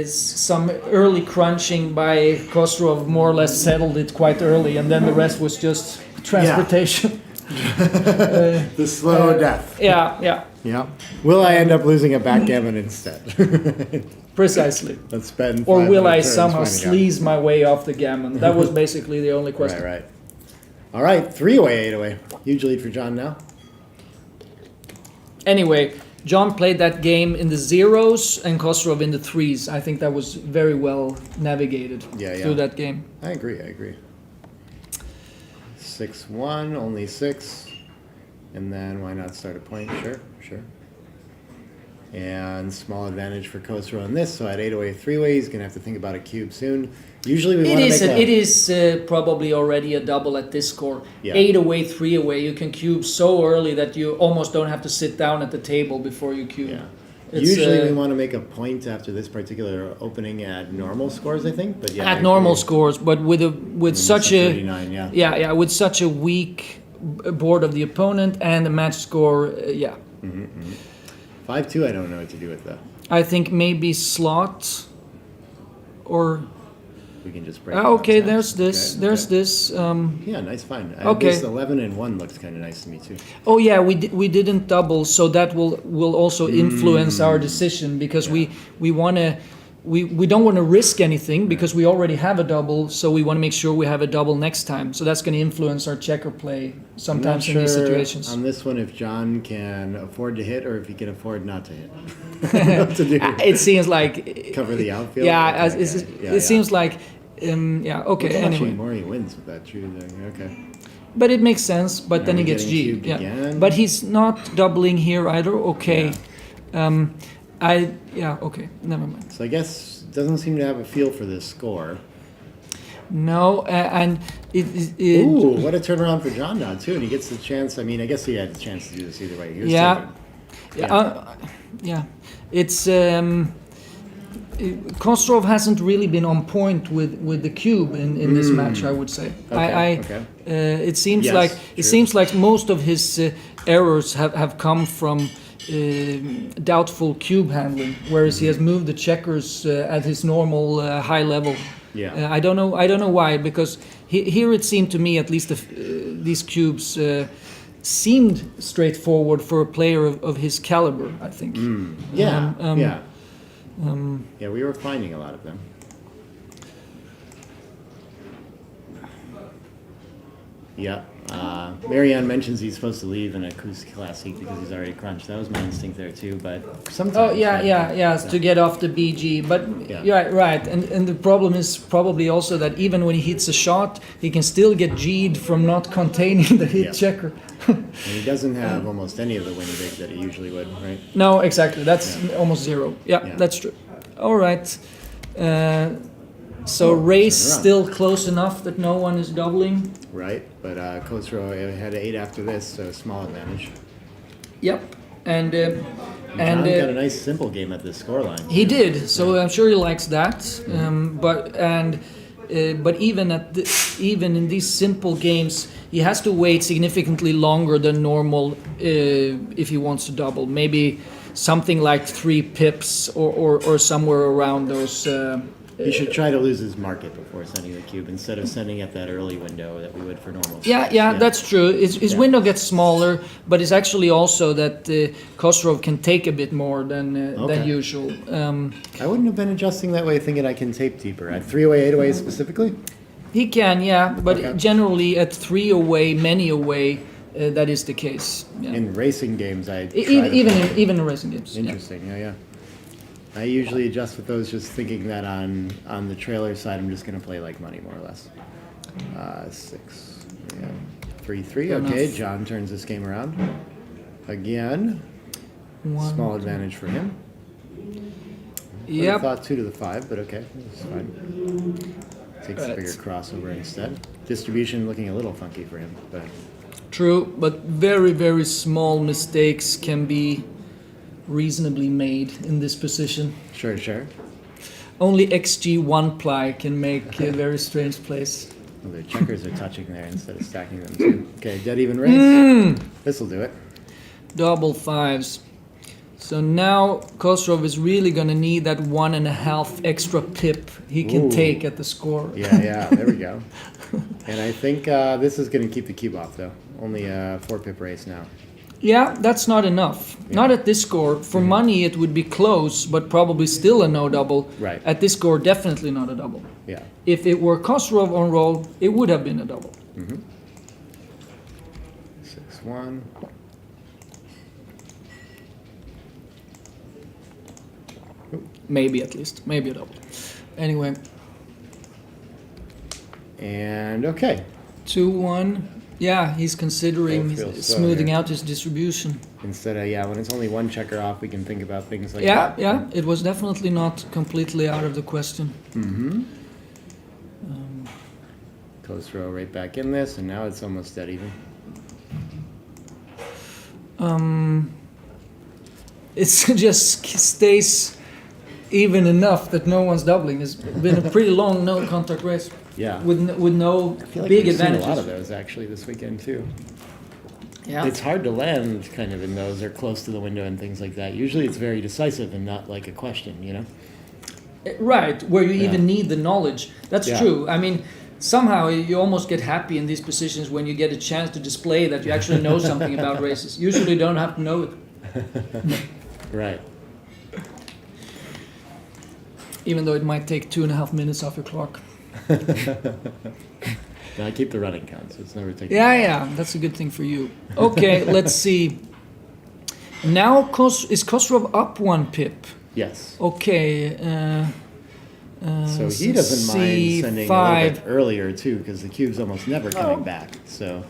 some early crunching by Kostrov more or less settled it quite early, and then the rest was just transportation. The slow death. Yeah, Yeah. Will I end up losing a backgammon instead? precisely. Let's spend. Or 5 will I turns somehow finding out. sleaze my way off the gammon? That was basically the only question. Right. All right, 3 away, 8 away. Huge lead for John now. Anyway, John played that game in the 0s and Kostrov in the 3s. I think that was very well navigated Yeah. through that game. I agree. 6-1, only 6. And then why not start a point? Sure. And small advantage for Kostrov on this. So at 8 away, 3 way, he's going to have to think about a cube soon. Usually we want to make It is probably already a double at this score. Yeah. 8 away, 3 away. You can cube so early that you almost don't have to sit down at the table before you cube. Yeah. It's, Usually we want to make a point after this particular opening at normal scores, I think. But yeah, I at normal agree. scores, but with It's such a a 39, yeah with such a weak board of the opponent and the match score, yeah. 5-2, I don't know what to do with though. I think maybe slot or We can just break. okay. it up There's times. this. Okay, There's okay. this. Yeah, nice find. Okay. This 11 and 1 looks kind of nice to me too. Oh yeah, we didn't double, so that will also influence our decision because we want to. We don't want to risk anything because we already have a double, so we want to make sure we have a double next time. So that's going to influence our checker play I'm not sometimes in these sure situations. on this one if John can afford to hit or if he can afford not to hit. I don't know what to do. It seems like Cover the outfield. yeah, Okay, as- okay. it Yeah, seems like yeah. Okay, Well, actually, anyway, more he wins with that true thing. Okay. but it makes sense. But Now then he we're gets getting G. cubed Yeah, again. but he's not doubling here either. Okay, okay, never mind. So I guess doesn't seem to have a feel for this score. No, and it Ooh, what a turnaround for John now too, and he gets the chance. I mean, I guess he had the chance to do this either way. He was yeah, taking- yeah. It's Kostrov hasn't really been on point with the cube in this match. I would say. Okay, okay. It seems Yes, like true. it seems like most of his errors have come from doubtful cube handling, whereas he has moved the checkers at his normal high level. Yeah. I don't know why, because here it seemed to me at least these cubes seemed straightforward for a player of his caliber. I think. Yeah, um, yeah. Yeah, we were finding a lot of them. Yeah. Marianne mentions he's supposed to leave in a Cruise Classic because he's already crunched. That was my instinct there too, but sometimes. Oh yeah, right? yeah, to get off the BG. But Yeah. yeah, right. And the problem is probably also that even when he hits a shot, he can still get G'd from not containing the hit Yeah. checker. And he doesn't have almost any of the winning big that he usually would, right? No, exactly. That's almost zero. Yeah, Yeah. that's true. All right. So Oh, race turn around. still close enough that no one is doubling. Right, but Khosrow had 8 after this, so small advantage. Yep. And John got a nice simple game at this scoreline. he did, so I'm sure he likes that. But even in these simple games, he has to wait significantly longer than normal if he wants to double. Maybe something like 3 pips or somewhere around those. He should try to lose his market before sending the cube instead of sending at that early window that we would for normal. Yeah, that's true. His Yeah. window gets smaller, but it's actually also that Kostrov can take a bit more than Okay. usual. I wouldn't have been adjusting that way thinking I can tape deeper. At 3 away, 8 away specifically? He can, yeah, but Okay. generally at 3 away, many away, that is the case. Yeah. In racing games, I try Even to even play- in, even in racing games. Yeah. Interesting, yeah. I usually adjust with those just thinking that on the trailer side, I'm just going to play like money, more or less. 6. Yeah. 3-3. Fair Okay, enough. John turns this game around. Again, One. small advantage for him. I Yep. thought 2 to the 5, but okay, that's fine. Takes a Right. bigger crossover instead. Distribution looking a little funky for him, but True, but very very small mistakes can be reasonably made in this position. sure. Only XG1 ply can make a very strange plays. Well, their checkers are touching there instead of stacking them too. Okay, dead even race. This'll do it. Double 5s. So now Kostrov is really gonna need that 1.5 extra pip he can Ooh. take at the score. Yeah, there we go. And I think this is going to keep the cube off though. Only a 4 pip race now. Yeah, that's not enough. Not at this score. For money, it would be close, but probably still a no double. Right. At this score, definitely not a double. Yeah. If it were Kostrov on roll, it would have been a double. 6-1. Maybe at least. Maybe a double. Anyway, And okay. 2-1. Yeah, he's considering Both feel slow smoothing here. out his distribution. Instead of when it's only 1 checker off, we can think about things like Yeah, that. yeah. It was definitely not completely out of the question. Khosrow right back in this, and now it's almost dead even. It just stays even enough that no one's doubling. It's been a pretty long no contact race Yeah. with no I feel like big we've seen a advantages. lot of those actually this weekend too. Yeah. It's hard to land kind of in those or close to the window and things like that. Usually it's very decisive and not like a question, you know? Right, where you Yeah. even need the knowledge. That's Yeah. true. I mean, somehow you almost get happy in these positions when you get a chance to display that you actually know something about races. Usually you don't have to know it. Right. Even though it might take 2.5 minutes off your clock. No, I keep the running count, so it's never taken. Yeah, that's a good thing for you. Okay, let's see. Now is Kostrov up 1 pip? Yes. Okay. So he doesn't mind sending a little bit earlier too, because the cube's almost never coming Oh. back. So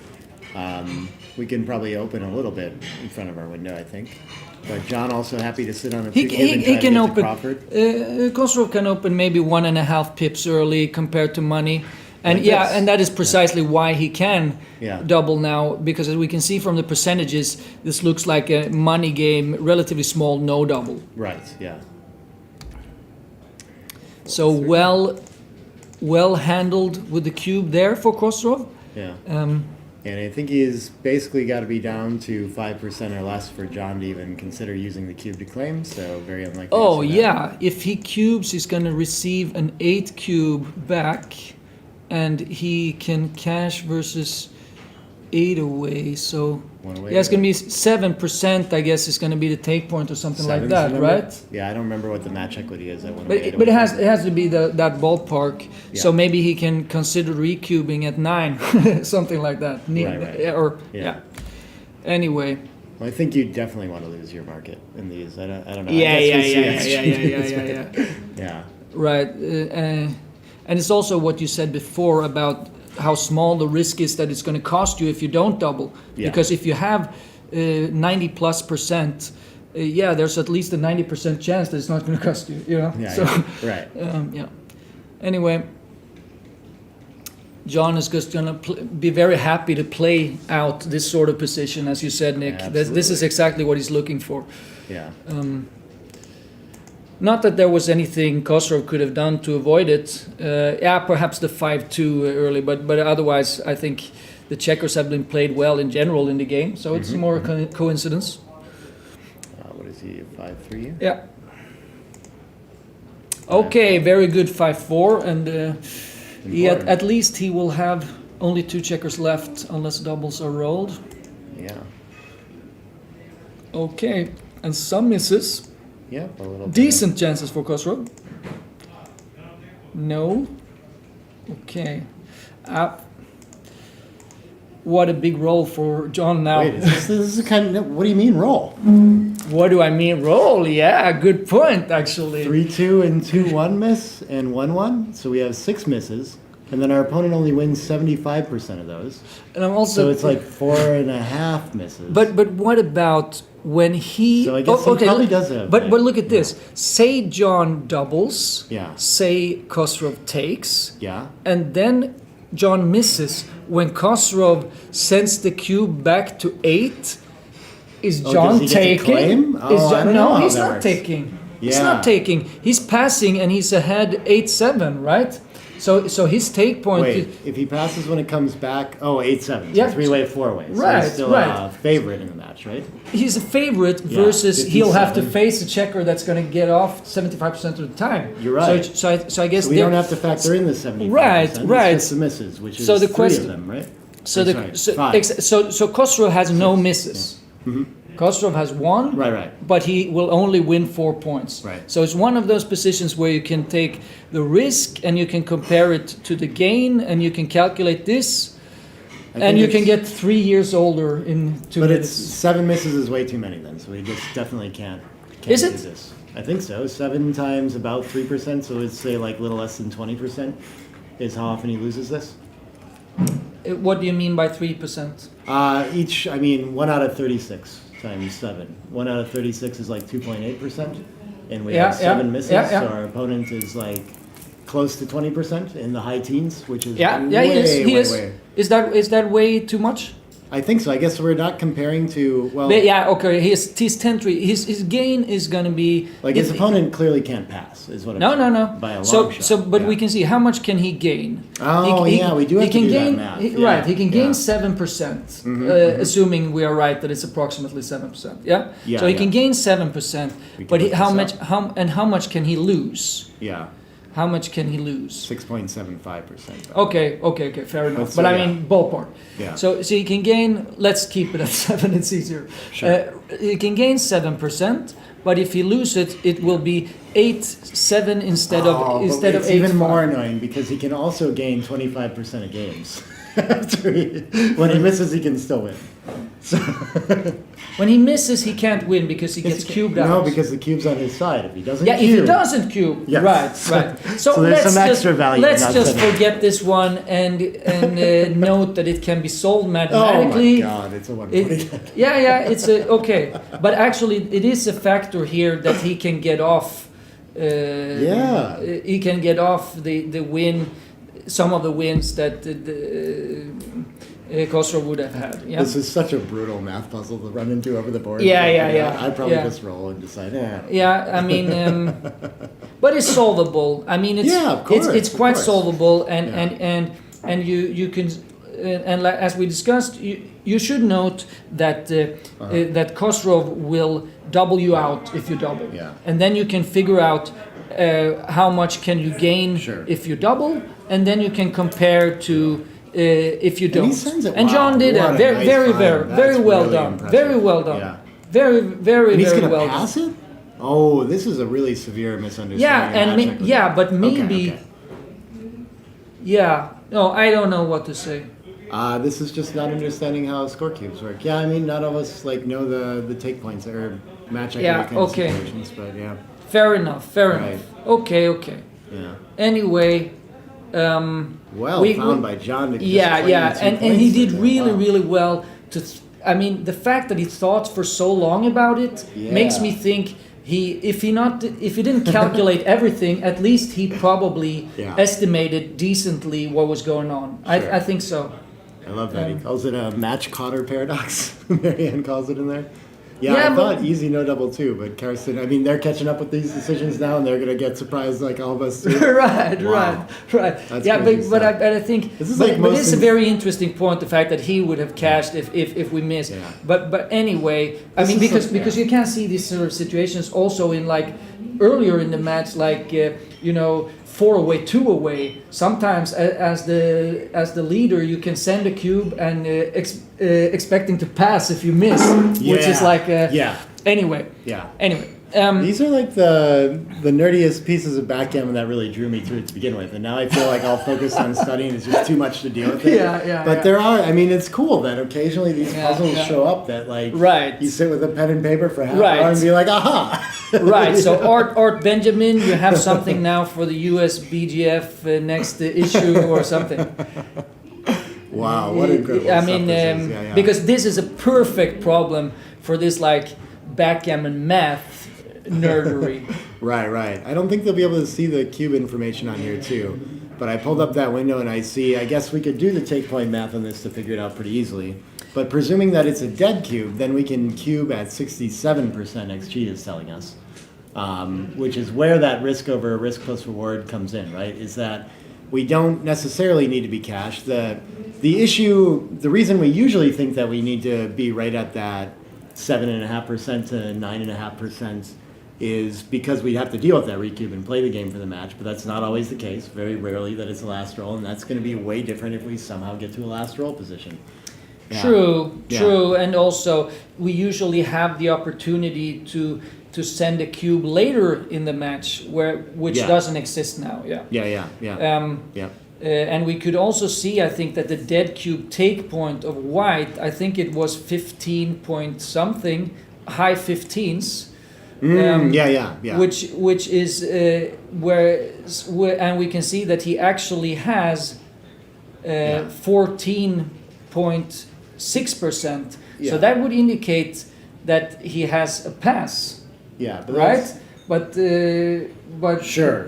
we can probably open a little bit in front of our window, I think. But John also happy to sit on a He, two cube and try he to can get to open. Crawford. Kostrov can open maybe 1.5 pips early compared to money, and Like yeah, this. and that is precisely why he can Yeah. double now, because as we can see from the percentages, this looks like a money game, relatively small, no double. Right. Yeah. So well handled with the cube there for Kostrov. Yeah. Um, And I think he's basically got to be down to 5% or less for John to even consider using the cube to claim. So very unlikely. to oh see that. yeah, if he cubes, he's going to receive an 8 cube back, and he can cash versus 8 away. So One away. yeah, it's going to be 7%. I guess is going to be the take point or something like that, right? Yeah, I don't remember what the match equity is. That one. But it has to be that ballpark. So Yeah. maybe he can consider recubing at 9, something like that. Right. Yeah, or Yeah. yeah. Anyway. Well, I think you definitely want to lose your market in these. I don't know. I Yeah, guess yeah, we see yeah, it yeah, street yeah, this yeah, way. yeah. Yeah. Right, and it's also what you said before about how small the risk is that it's going to cost you if you don't double. Yeah. Because if you have 90+%, yeah, there's at least a 90% chance that it's not going to cost you. You know. Yeah. So, yeah. Right. yeah. Anyway, John is just going to be very happy to play out this sort of position, as you said, Nick. Yeah, This is absolutely. exactly what he's looking for. Yeah. Not that there was anything Kostrov could have done to avoid it. Yeah, perhaps the 5-2 early, but otherwise, I think the checkers have been played well in general in the game. So it's more a coincidence. What is he? 5-3. Yeah. Okay, very good 5-4, and Important. at least he will have only 2 checkers left unless doubles are rolled. Yeah. Okay, and some misses. Yeah. A little. bit. Decent chances for Kostrov. No. Okay. What a big roll for John now. Wait, this is kind of. What do you mean roll? What do I mean? Roll? Yeah, good point, actually. 3-2 and 2-1 miss and 1-1. So we have 6 misses, and then our opponent only wins 75% of those. And I'm also. So it's like 4.5 misses. But what about when he? So I guess he probably does have. But look at this. Say John doubles. Yeah. Say Kostrov takes. Yeah. And then John misses. When Kostrov sends the cube back to 8, is Oh, John does he get to taking? claim? Oh, I don't know No, how he's that not works. taking. He's Yeah. not taking. He's passing and he's ahead 8-7, right? So his take point. Wait, if he passes when it comes back, 8-7. So Yeah. 3-way, 4-way. So Right, he's still right. a favorite in the match, right? He's a favorite Yeah, versus he'll have to 57. face a checker that's going to get off 75% of the time. You're right. So I guess So we there- don't have to factor in the 75%. Right. It's just the misses, which is So the 3 question- of them, right? So Or the sorry, so, 5. so Kostrov has no misses. Kostrov has 1. Right. But he will only win 4 points. Right. So it's one of those positions where you can take the risk and you can compare it to the gain and you can calculate this I and think you can it's- get 3 years older in 2 But minutes. 7 misses is way too many then, so we just definitely can't Is do it? this. I think so. 7 times about 3%, so let's say like a little less than 20% is how often he loses this. What do you mean by 3%? 1 out of 36 times 7. 1 out of 36 is like 2.8%, and we Yeah, have 7 yeah, misses, yeah, yeah. so our opponent is like close to 20% in the high teens, which is Yeah, way, he is. way, way. Is that way too much? I think so. I guess we're not comparing to, well, But yeah, okay. His 10-3. His gain is gonna be like his if- opponent clearly can't pass, is what I'm No, saying. no, no. By a long So, shot. but Yeah. we can see how much can he gain. Oh, yeah, we do have to do that math. Yeah, Right, he can gain yeah. 7%, Mhm. assuming we are right that it's approximately 7%. Yeah. Yeah, So he yeah. can gain 7%, We can but look how this much? up. How much can he lose? Yeah, How much can he lose? 6.75%. Okay, fair enough. But But so, I yeah. mean, ballpark. Yeah. So he can gain. Let's keep it at 7. It's easier. Sure. He can gain 7%, but if he loses it, it will be 8-7 instead of but of it's 8. even more annoying because he can also gain 25% of games. When he misses, he can still win. So When he misses, he can't win because he gets cubed out. No, because the cube's on his side. If he doesn't Yeah, cube, if he doesn't cube, Yes. right. So there's let's some just, extra value in Let's not just sending. forget this one and note that it can be solved Oh mathematically. my God, it's a wonderful. Yeah, it's a okay, but actually, it is a factor here that he can get off. Yeah. He can get off the win, some of the wins that Khosrow would have had. Yeah. This is such a brutal math puzzle to run into over the board. Yeah. I'd probably Yeah. just roll and decide. Yeah, I mean, but it's solvable. I mean, it's Yeah, of course, it's of quite course. solvable, Yeah. and you can, and like, as we discussed, you should note that that Khosrow will double you out if you double, Yeah. and then you can figure out how much can you gain Sure. if you double, and then you can compare to. If you And don't, he sends it- and wow, John did what it a very, nice very, find. very, That's very well really done, impressive. very well done, Yeah. very, very, And he's very gonna well pass done. it? Oh, this is a really severe misunderstanding. Yeah, of and match equity. yeah, but Okay, maybe, okay. yeah. No, I don't know what to say. This is just not understanding how score cubes work. Yeah, I mean, none of us like know the take points or match equity Yeah, kind of okay. situations, but yeah, Fair enough. Fair Right. enough. Okay. yeah. Anyway, Well We- found we- by John to just yeah, claim yeah, the 2 and he points did there. really, Wow. really well. I mean, the fact that he thought for so long about it makes Yeah. me think if he didn't calculate everything, at least he probably Yeah. estimated decently what was going on. Sure. I think so. I love that. He calls it a match Cotter paradox. Marianne calls it in there. Yeah, Yeah, I but- thought easy no double too, but Karsten, I mean, they're catching up with these decisions now, and they're gonna get surprised like all of us too. right, Wow. right. That's Yeah, crazy but stuff. I think This is but, like but most it's a things- very interesting point, the fact that he would have cashed if we miss. Yeah. But anyway, I This mean is because like- because yeah. you can see these sort of situations also in like earlier in the match, like 4 away, 2 away. Sometimes as the leader, you can send a cube and expecting to pass if you miss, which is Yeah. like Yeah, anyway. yeah. Anyway, These are like the nerdiest pieces of backgammon that really drew me through it to begin with, and now I feel like all focused on studying is just too much to deal with it. Yeah, But yeah. there are, I mean, it's cool that occasionally these Yeah, puzzles yeah. show up that like Right. you sit with a pen and paper for half Right. an hour and be like, aha. Right, so Art Benjamin, you have something now for the US BGF next issue or something. Wow, what incredible I stuff mean, this is. Yeah. because this is a perfect problem for this like backgammon math nerdery. Right. I don't think they'll be able to see the cube information on here too. But I pulled up that window and I see, I guess we could do the take point math on this to figure it out pretty easily. But presuming that it's a dead cube, then we can cube at 67% XG is telling us. Which is where that risk over risk plus reward comes in, right? Is that we don't necessarily need to be cashed. The issue, the reason we usually think that we need to be right at that 7.5% to 9.5% is because we have to deal with that recube and play the game for the match, but that's not always the case. Very rarely that it's a last roll, and that's going to be way different if we somehow get to a last roll position. Yeah. True, and also we usually have the opportunity to send a cube later in the match, which Yeah. doesn't exist now. Yeah. Yeah. Yeah. And we could also see, I think, that the dead cube take point of white, I think it was 15 point something, high 15s. Yeah. Which is where, and we can see that he actually has 14.6%. Yeah. So that would indicate that he has a pass, Yeah, but right? that's- But Sure.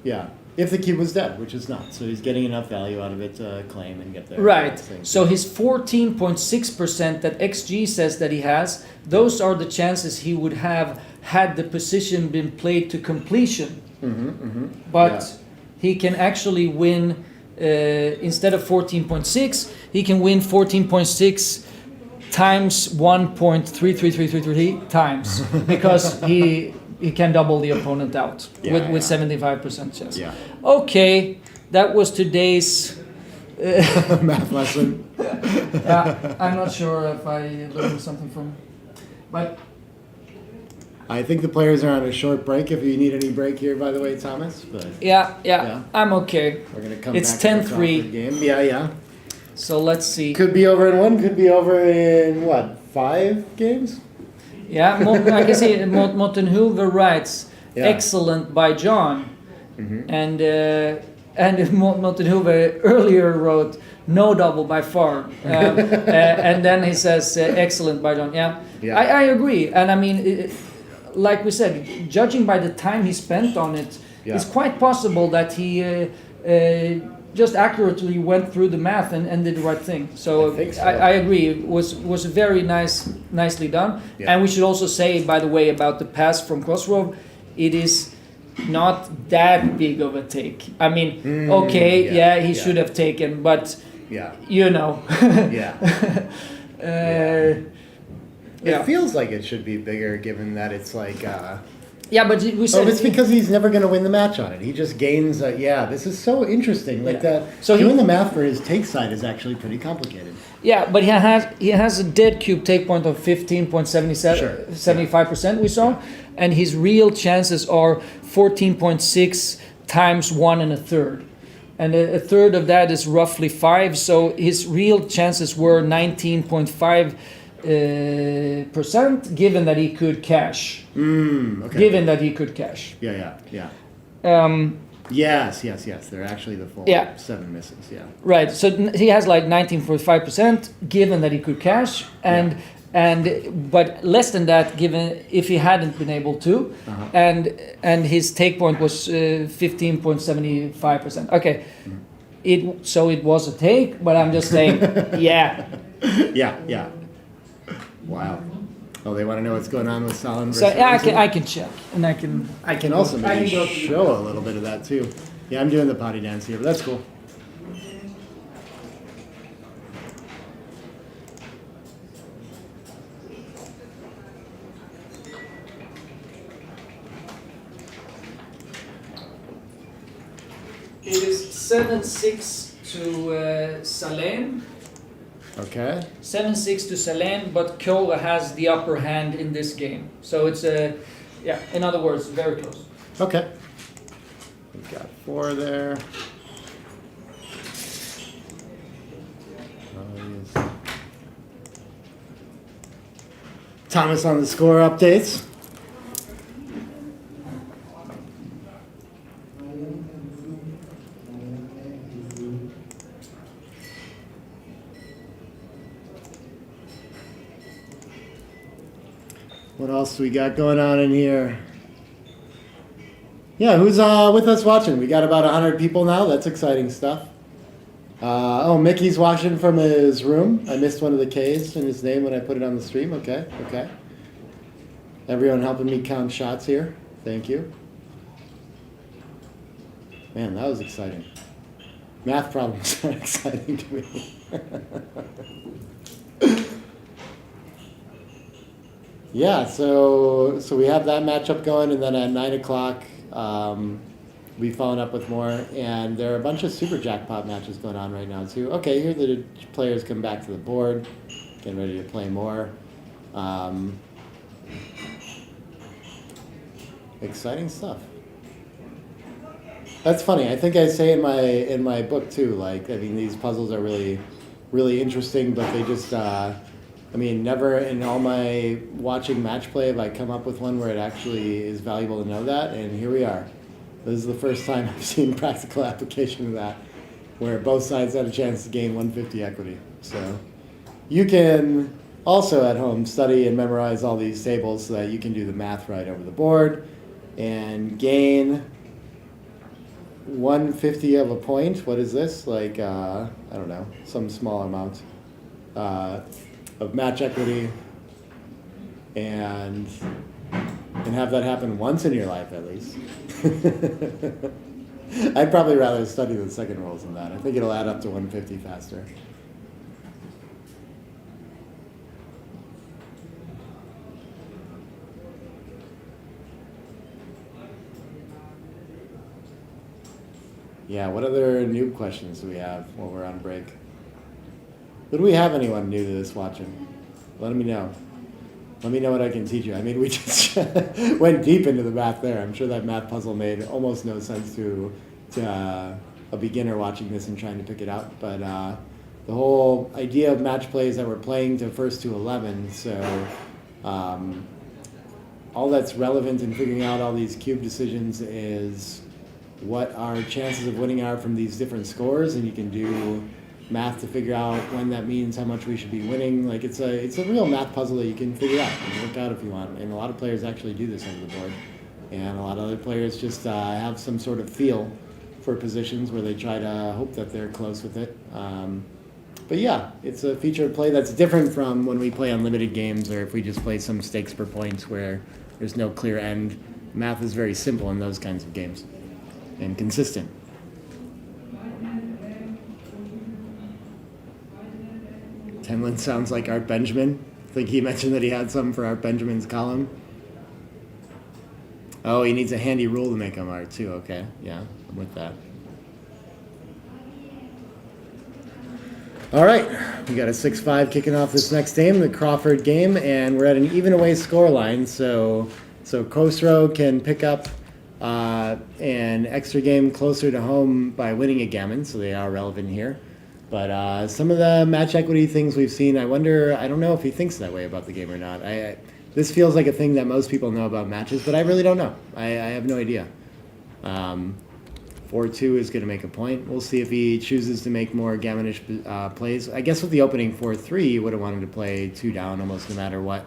Yeah. If the cube was dead, which is not, so he's getting enough value out of it to claim and get there. Right. Thing. So his 14.6% that XG says that he has, those are the chances he would have had the position been played to completion. But he can actually win, instead of 14.6, he can win 14.6 times 1.33333 times because he can double the opponent out with 75% chance. Yeah. Okay, that was today's. Math lesson. I'm not sure if I learned something from, but I think the players are on a short break. If you need any break here, by the way, Thomas. But yeah, I'm okay. we're gonna come. It's back to the 10-3. Crawford game. Yeah. So let's see. Could be over in one. Could be over in what? 5 games. Yeah, I can see Morten Hoover writes, Yeah. excellent by John, and Morten Hoover earlier wrote no double by far, and then he says excellent by John. Yeah. I agree, and I mean, like we said, judging by the time he spent on it, it's quite possible that he just accurately went through the math and did the right thing. So I think so. I agree. It was very nicely done. Yeah. And we should also say, by the way, about the pass from Crossroad, it is not that big of a take. I mean, he should have taken, but Yeah. you know. Yeah. Yeah. It feels like it should be bigger, given that it's like. Yeah, but we said it's because he's never going to win the match on it. He just gains. This is so interesting. Like that. So doing the math for his take side is actually pretty complicated. Yeah, but he has a dead cube take point of 15.75%. We saw, and his real chances are 14.6 times 1 1/3, and a third of that is roughly 5. So his real chances were 19.5%, given that he could cash. Okay. Given that he could cash. Yeah. Yes. They're actually the full 7 misses. Yeah. Right. So he has like 19.5%, given that he could cash, but less than that, given if he hadn't been able to, and his take point was 15.75%. Okay. It was a take, but I'm just saying, yeah. Yeah. Wow. Oh, they want to know what's going on with Salin versus So yeah, Robinson? I can check, and I can also I maybe can go through show a little bit of that too. Yeah, I'm doing the potty dance here, but that's cool. It is 7-6 to Salem. Okay. 7-6 to Salem, but Kora has the upper hand in this game. So it's in other words, very close. Okay. We've got 4 there. Thomas on the score updates. What else we got going on in here? Yeah, who's with us watching? We got about 100 people now. That's exciting stuff. Mickey's watching from his room. I missed one of the K's in his name when I put it on the stream. Okay. Everyone helping me count shots here. Thank you. Man, that was exciting. Math problems are exciting to me. Yeah, so we have that matchup going, and then at 9 o'clock, we following up with more, and there are a bunch of super jackpot matches going on right now too. Okay, here the players come back to the board, getting ready to play more. Exciting stuff. That's funny. I think I say in my book too. Like, I mean, these puzzles are really, really interesting, but they just. Never in all my watching match play have I come up with one where it actually is valuable to know that, and here we are. This is the first time I've seen practical application of that, where both sides had a chance to gain 150 equity. So you can also at home study and memorize all these tables so that you can do the math right over the board and gain 1/50 of a point. What is this? Like, I don't know, some small amount of match equity, and have that happen once in your life at least. I'd probably rather study the second rules than that. I think it'll add up to 150 faster. Yeah, what other noob questions do we have while we're on break? Do we have anyone new to this watching? Let me know. Let me know what I can teach you. I mean, we just went deep into the math there. I'm sure that math puzzle made almost no sense to a beginner watching this and trying to pick it out. But the whole idea of match plays that we're playing to first to 11, so all that's relevant in figuring out all these cube decisions is what our chances of winning are from these different scores, and you can do math to figure out when that means how much we should be winning. Like it's a real math puzzle that you can figure out and work out if you want. And a lot of players actually do this over the board, and a lot of other players just have some sort of feel for positions where they try to hope that they're close with it. But yeah, it's a feature of play that's different from when we play unlimited games or if we just play some stakes per points where there's no clear end. Math is very simple in those kinds of games and consistent. Tenlin sounds like Art Benjamin. I think he mentioned that he had some for Art Benjamin's column. Oh, he needs a handy rule to make him art too. Okay, yeah, I'm with that. All right, we got a 6-5 kicking off this next game, the Crawford game, and we're at an even away score line. So Khosrow can pick up an extra game closer to home by winning a gammon, so they are relevant here. But some of the match equity things we've seen, I don't know if he thinks that way about the game or not. This feels like a thing that most people know about matches, but I really don't know. I have no idea. 4-2 is going to make a point. We'll see if he chooses to make more gammonish plays. I guess with the opening 4-3, he would have wanted to play 2 down almost no matter what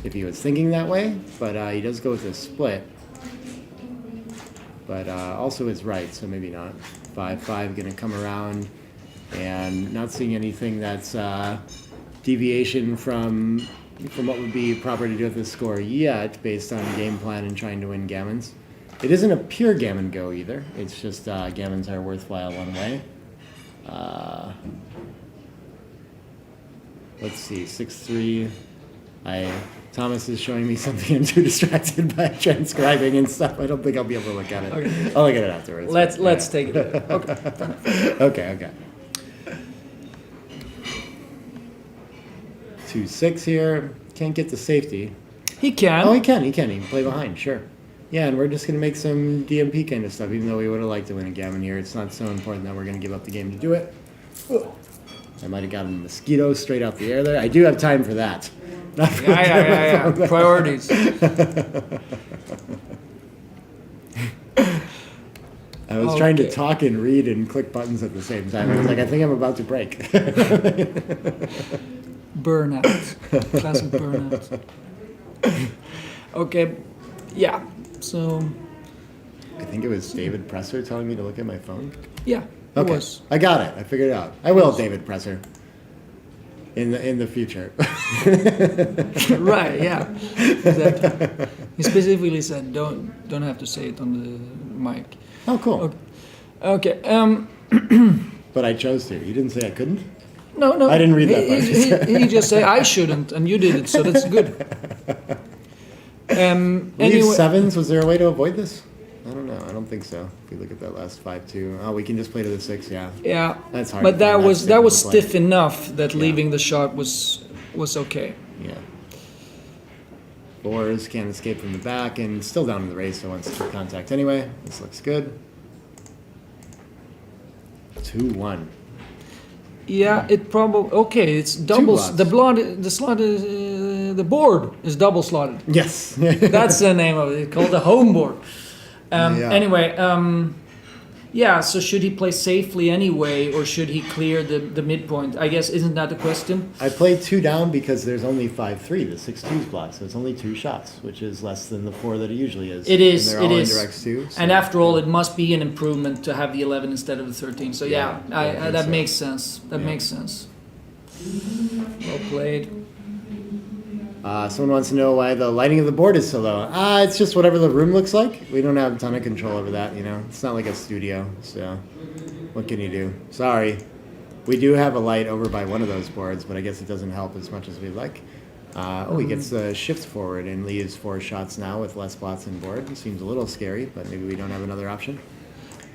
if he was thinking that way. But he does go with a split. But also is right, so maybe not. 5-5 going to come around. And not seeing anything that's deviation from what would be proper to do with this score yet, based on game plan and trying to win gammons. It isn't a pure gammon go either. It's just gammons are worthwhile one way. Let's see, 6-3. Thomas is showing me something. I'm too distracted by transcribing and stuff. I don't think I'll be able to look at it. Okay. I'll look at it afterwards. Let's take it. Okay. Okay. 2-6 here. Can't get to safety. He can. Oh, he can. He can play behind, sure. Yeah, and we're just going to make some DMP kind of stuff, even though we would have liked to win a gammon here. It's not so important that we're going to give up the game to do it. I might have gotten a mosquito straight out the air there. I do have time for that. Yeah. Priorities. I was trying to talk and read and click buttons at the same time. I was like, I think I'm about to break. Burnout. Classic burnout. Okay. Yeah. So. I think it was David Presser telling me to look at my phone. Yeah. It Okay. was. I got it. I figured it out. I will, David Presser. In the future. Right. Yeah. Exactly. He specifically said, "Don't have to say it on the mic." Oh, cool. Okay. But I chose to. You didn't say I couldn't? No. I didn't read that part. He just said I shouldn't, and you did it, so that's good. Leave Anyway, sevens. Was there a way to avoid this? I don't know. I don't think so. If we look at that last 5-2. Oh, we can just play to the 6. Yeah. yeah, That's hard. but to that find was stiff play. stiff enough that Yeah. leaving the shot was okay. Yeah. Fours can't escape from the back and still down in the race, so wants to keep contact anyway. This looks good. 2-1. Yeah, it probably okay. It's doubles. blots. The slot is the board is double slotted. Yes. That's the name of it. It's called the home board. Yeah. Anyway, Yeah, so should he play safely anyway, or should he clear the midpoint? I guess, isn't that the question? I played 2 down because there's only 5-3. The 6-2's block, so it's only 2 shots, which is less than the 4 that it usually is. It is, And they're it all is. indirects too. So. And after all, it must be an improvement to have the 11 instead of the 13. So yeah, Yeah, I think that so. makes sense. That Yeah. makes sense. Well played. Someone wants to know why the lighting of the board is so low. It's just whatever the room looks like. We don't have a ton of control over that, you know. It's not like a studio, so what can you do? Sorry. We do have a light over by one of those boards, but I guess it doesn't help as much as we'd like. He gets a shift forward and leaves 4 shots now with less blots in board. It seems a little scary, but maybe we don't have another option.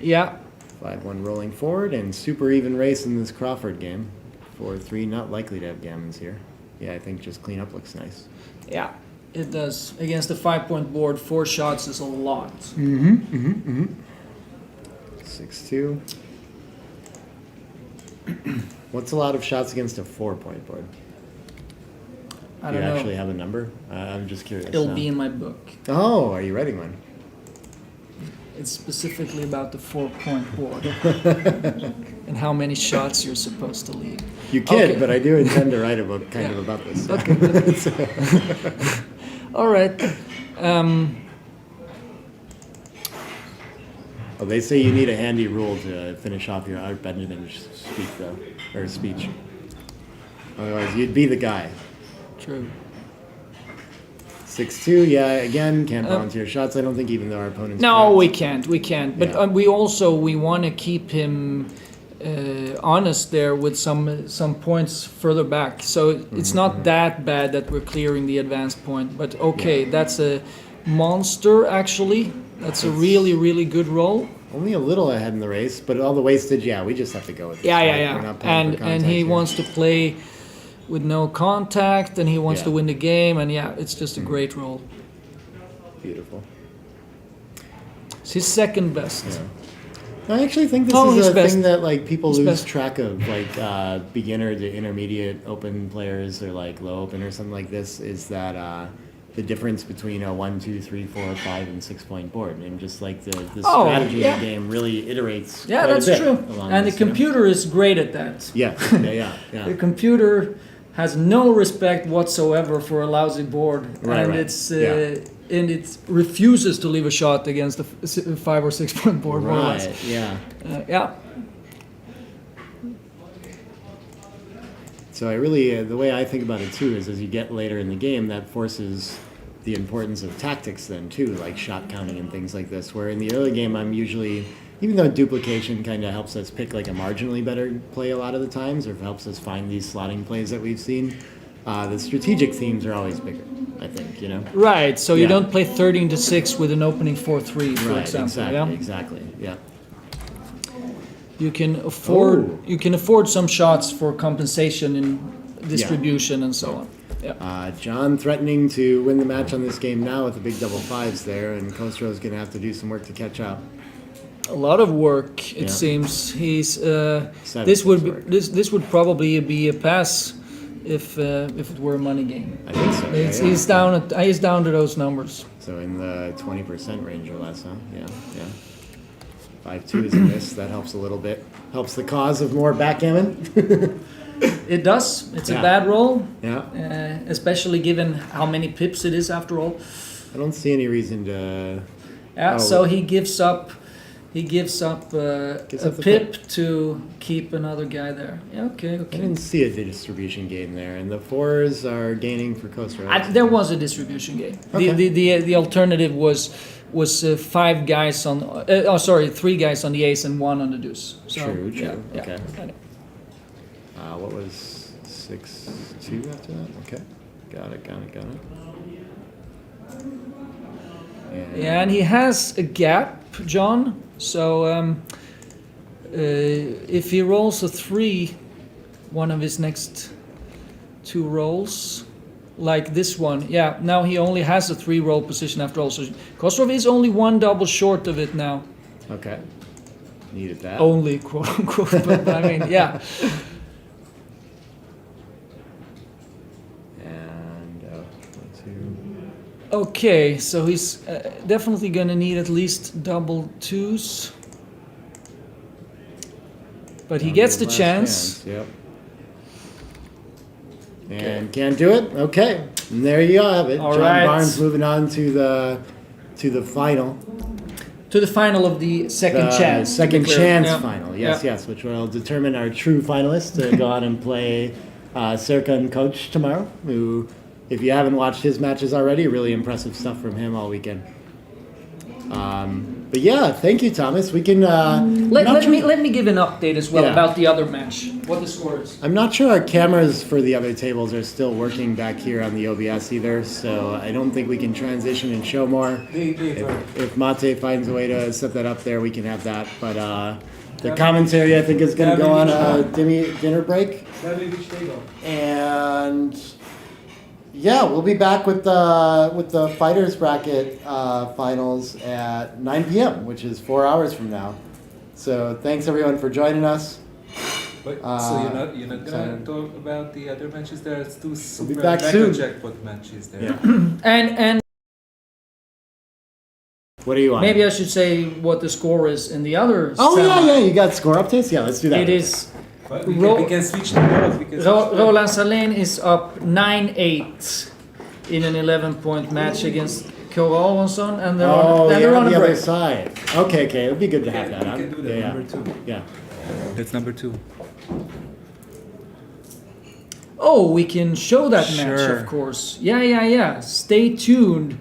Yeah. 5-1 rolling forward, and super even race in this Crawford game. 4-3, not likely to have gammons here. Yeah, I think just cleanup looks nice. Yeah, it does. Against a 5-point board, 4 shots is a lot. 6-2. What's a lot of shots against a 4-point board? I Do you don't know. actually have a number? I'm just curious. It'll now. be in my book. Oh, are you writing one? It's specifically about the 4-point board and how many shots you're supposed to lead. You kid, Okay. but I do intend to write a book kind Yeah. of about this. Okay. All right. Well, they say you need a handy rule to finish off your Art Benjamin speech. Otherwise, you'd be the guy. True. 6-2, yeah, again, can't volunteer shots. I don't think even though our opponent's No, correct. we can't. But Yeah. we want to keep him honest there with some points further back. So it's not that bad that we're clearing the advanced point. But okay, that's a monster actually. That's a really, really good roll. Only a little ahead in the race, but all the wastage, yeah, we just have to go with it. Yeah, We're yeah. not playing for And contact he here. wants to play with no contact, and he wants Yeah. to win the game, and yeah, it's just a great roll. Beautiful. It's his second best. Yeah. I actually think this Oh, is he's a best. thing that like people He's lose best. track of, like beginner to intermediate open players or like low open or something like this. Is that the difference between a 1, 2, 3, 4, 5, and 6-point board, and just like the Oh, strategy yeah. of the game really iterates. Yeah, quite a that's bit true. along And this, the you know? computer is great at that. Yeah, yeah. The computer has no respect whatsoever for a lousy board, Right, and right. and it refuses to leave a shot against a 5 or 6-point board. More or less. Right. Yeah. Yeah. So I really, the way I think about it too is as you get later in the game, that forces the importance of tactics then too, like shot counting and things like this. Where in the early game, I'm usually, even though duplication kind of helps us pick like a marginally better play a lot of the times, or helps us find these slotting plays that we've seen, the strategic themes are always bigger, I think, you know? Right. So you Yeah. don't play 13-6 with an opening 4-3, for Right, example. Yeah. exactly, yeah. You can afford Oh. you can afford some shots for compensation in distribution and so on. Yeah. John threatening to win the match on this game now with the big double 5s there, and Kostro's going to have to do some work to catch up. A lot of work, it Yeah. seems. He's Seven this would work. this would probably be a pass if it were a money game. I think so. It's, yeah. he's down to those numbers. So in the 20% range or less, huh? Yeah. 5-2 is a miss. That helps a little bit. Helps the cause of more backgammon. It does. It's Yeah. a bad roll, Yeah. especially given how many pips it is after all. I don't see any reason to. Yeah. Oh. So he gives up. He gives up Gives a up the pip to keep another guy there. Yeah. Okay. I Okay. didn't see a distribution game there, and the 4s are gaining for Costa Rica. There was a distribution game. Okay. The alternative was 5 guys on. 3 guys on the ace and 1 on the deuce. So, True. yeah, Okay. yeah. What was 6-2 after that? Okay. Got it. Yeah, and he has a gap, John. So if he rolls a 3, one of his next 2 rolls, like this one, yeah, now he only has a 3 roll position after all. So Kostrov is only 1 double short of it now. Okay. Needed that. Only, quote unquote. But I mean, yeah. And 2. Okay, so he's definitely gonna need at least double 2s. But he gets the Last chance. Yep. And can't do it. Okay, and there you have it. All John right. Barnes moving on to the final. To the final of the second The chance. to Second be clear. chance Yeah. final. Yes, Yeah. yes, which will determine our true finalist to go on and play Serkan Coach tomorrow. Who, if you haven't watched his matches already, really impressive stuff from him all weekend. But yeah, thank you, Thomas. We can. Let me give an update as well Yeah. about the other match. What the score is. I'm not sure our cameras for the other tables are still working back here on the OBS either, so I don't think we can transition and show more. If Mate finds a way to set that up there, we can have that. But the commentary, I think, is going to go on a dinner break. And yeah, we'll be back with the fighters bracket finals at 9 p.m., which is 4 hours from now. So thanks everyone for joining us. But, so you're not sorry. gonna talk about the other matches? There's two super back mega soon. jackpot matches there. Yeah. And What do you want? maybe I should say what the score is in the other. Oh semi. yeah, you got score updates. Yeah, let's do that. It is. But we Ro- can switch to both. We can switch to both. Roland Salén is up 9-8 in an 11-point match against Kåre Aronsson, and they're Oh, on, and yeah, they're on on the a other break. side. Okay, it'd be good to have that. We Huh? can do that. Yeah, Number two. yeah. That's number two. Oh, we can show that match, Sure. of course. Yeah. Stay tuned.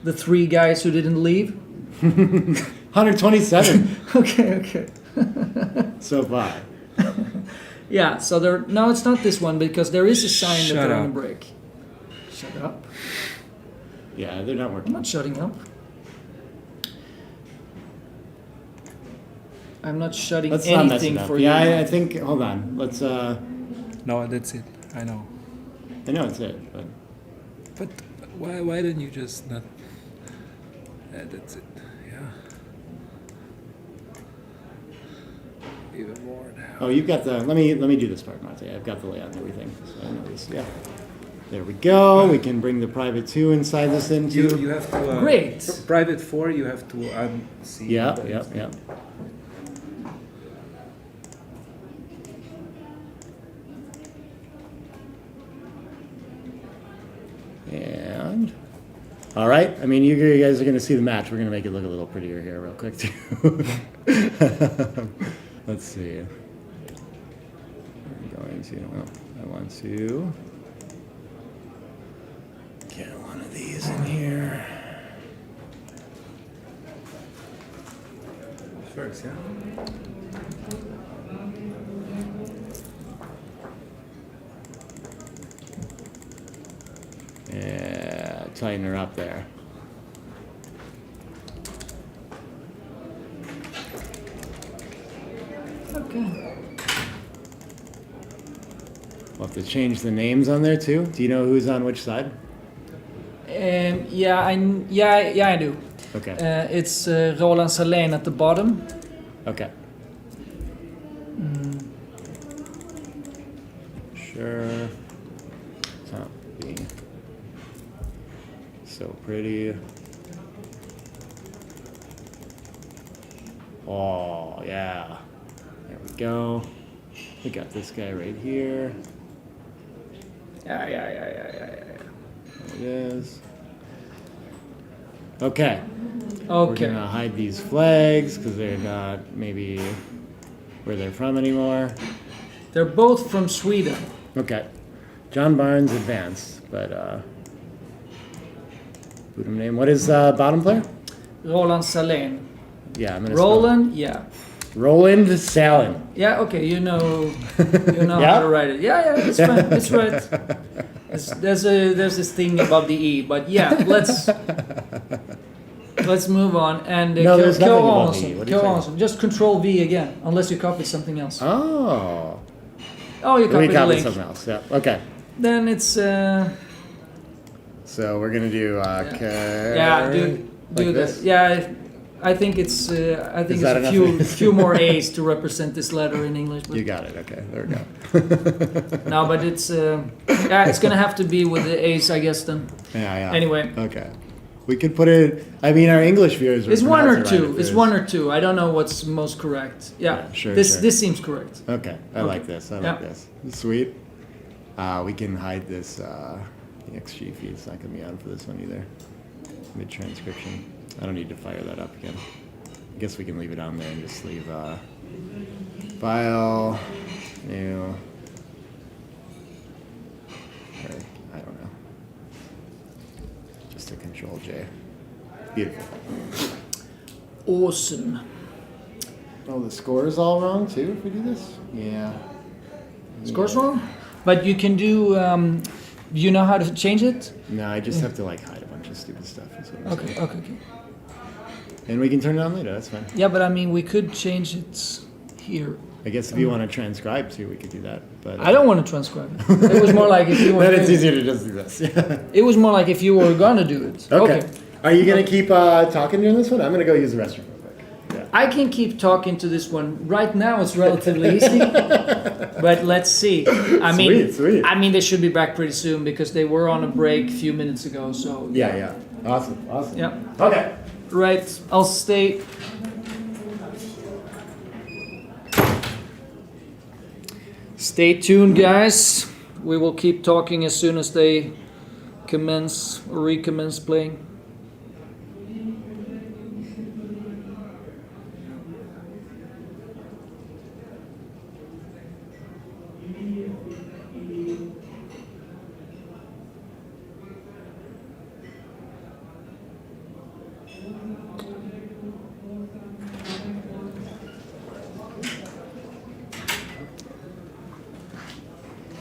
The three guys who didn't leave. 127 Okay. so far. Yeah, so there. No, it's not this one because there is a sign that Shut they're on a up. break. Shut up. Yeah, they're not I'm working. not shutting up. I'm not shutting Let's not mess anything it up. for Yeah, you. I think. Hold on. Let's. No, that's it. I know. I know it's it, but But why don't you just not? That's it. Yeah. Even more now. oh, you've got the. Let me do this part, Mate. I've got the layout and everything, so I know this. Yeah. There we go. We can bring the private 2 inside this in You too. have to. Great. Private 4, you have to unsee. Yeah, that. yeah. And all right, I mean, you guys are going to see the match. We're going to make it look a little prettier here, real quick too. Let's see. I'm going to. Oh, I want to get one of these in here. First, yeah. Yeah, tighten her up there. Okay. We'll have to change the names on there too. Do you know who's on which side? Yeah, I do. Okay. It's Roland Salén at the bottom. Okay. Sure. Top B. So pretty. Oh, yeah. There we go. We got this guy right here. Yeah. There it is. Okay. We're Okay. gonna hide these flags because they're not maybe where they're from anymore. They're both from Sweden. Okay. John Barnes advanced, but Budum name. What is bottom player? Roland Salén. Yeah, I'm gonna Roland, yeah. spell Roland Salin. Yeah, okay, you know Yeah? how to write it. Yeah, it's fine. It's right. There's this thing above the E, but yeah, let's move on. And No, there's Kåre nothing above the E. Aronsson. What are you Kåre saying? Aronsson. Just Control V again, unless you copied something else. Oh. Oh, you We copied a copied link. something else. Yeah. Okay. Then it's So we're gonna do yeah, do like that. this? Yeah, I think it's that a enough? few more A's to represent this letter in English. But You got it. Okay. There we go. no, but it's yeah, it's gonna have to be with the A's, I guess. Then Yeah. anyway, Okay. We could put it. I mean, our English viewers. would It's one or pronounce it right two. if It's it one was- or two. I don't know what's most correct. Yeah, Yeah, sure, This sure. this seems correct. Okay, I like this. I like Yeah. this. Sweet. We can hide this. The XG feed's not gonna be on for this one either. Mid transcription. I don't need to fire that up again. I guess we can leave it on there and just leave file new. Or, I don't know. Just a Control J. Beautiful. Awesome. Oh, the score is all wrong too if we do this? Yeah. Score's wrong, but you can do. You know how to change it? No, I just have to like hide a bunch of stupid stuff. Is what I'm Okay, saying. okay. And we can turn it on later. That's fine. Yeah, but I mean, we could change it here. I guess if you want to transcribe too, we could do that. But I don't want to transcribe it. It was more like if you were. Then it's easier to just do this. Yeah. It was more like if you were gonna do it. Okay. Are you gonna keep talking during this one? I'm gonna go use the restroom real quick. Yeah. I can keep talking to this one. Right now, it's relatively easy. But let's see. I mean, Sweet, sweet. I mean, they should be back pretty soon because they were on a break a few minutes ago. So Yeah, yeah. Awesome, awesome. yeah. Okay. Right. I'll stay. Stay tuned, guys. We will keep talking as soon as they commence or recommence playing.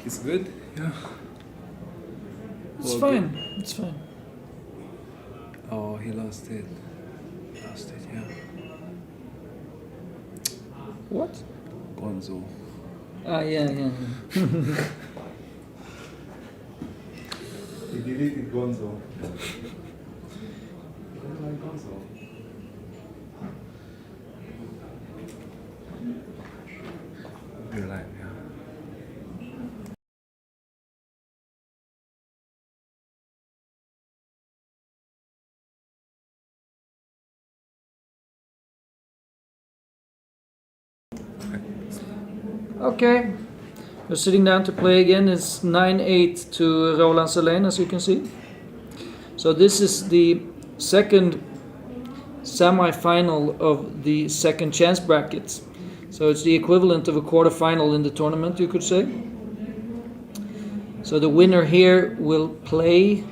It's good. Yeah. It's All fine. good. It's fine. Oh, he lost it. Lost it. Yeah. What? Gonzo. Ah, yeah, yeah. He deleted Gonzo. You're live. Yeah. Okay. We're sitting down to play again. It's 9-8 to Roland Salén, as you can see. So this is the second semi-final of the second chance brackets. So it's the equivalent of a quarter-final in the tournament, you could say. So the winner here will play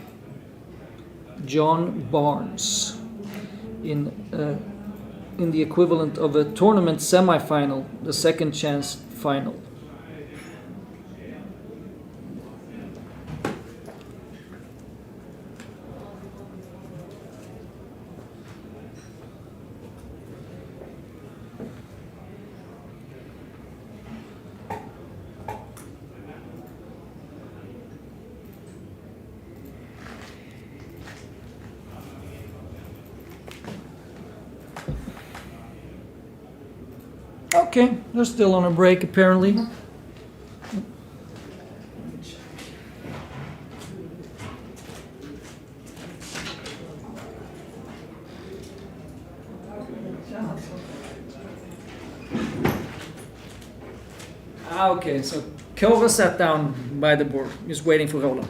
John Barnes in the equivalent of a tournament semi-final, the second chance final. Okay, they're still on a break apparently. Ah, okay, so Kova sat down by the board, just waiting for Roland.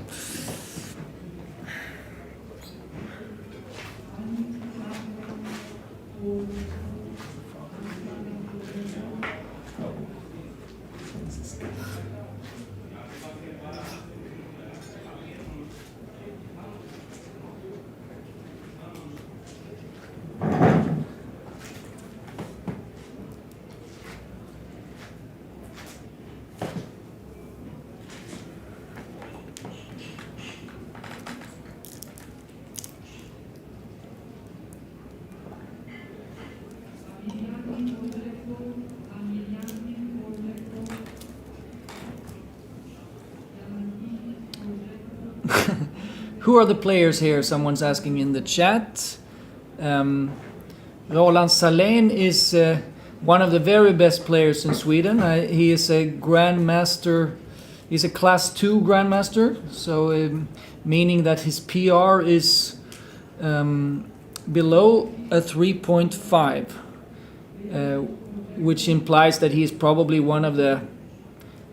Who are the players here? Someone's asking in the chat. Roland Salén is one of the very best players in Sweden. He is a grandmaster. He's a class 2 grandmaster, so meaning that his PR is below a 3.5, which implies that he's probably one of the,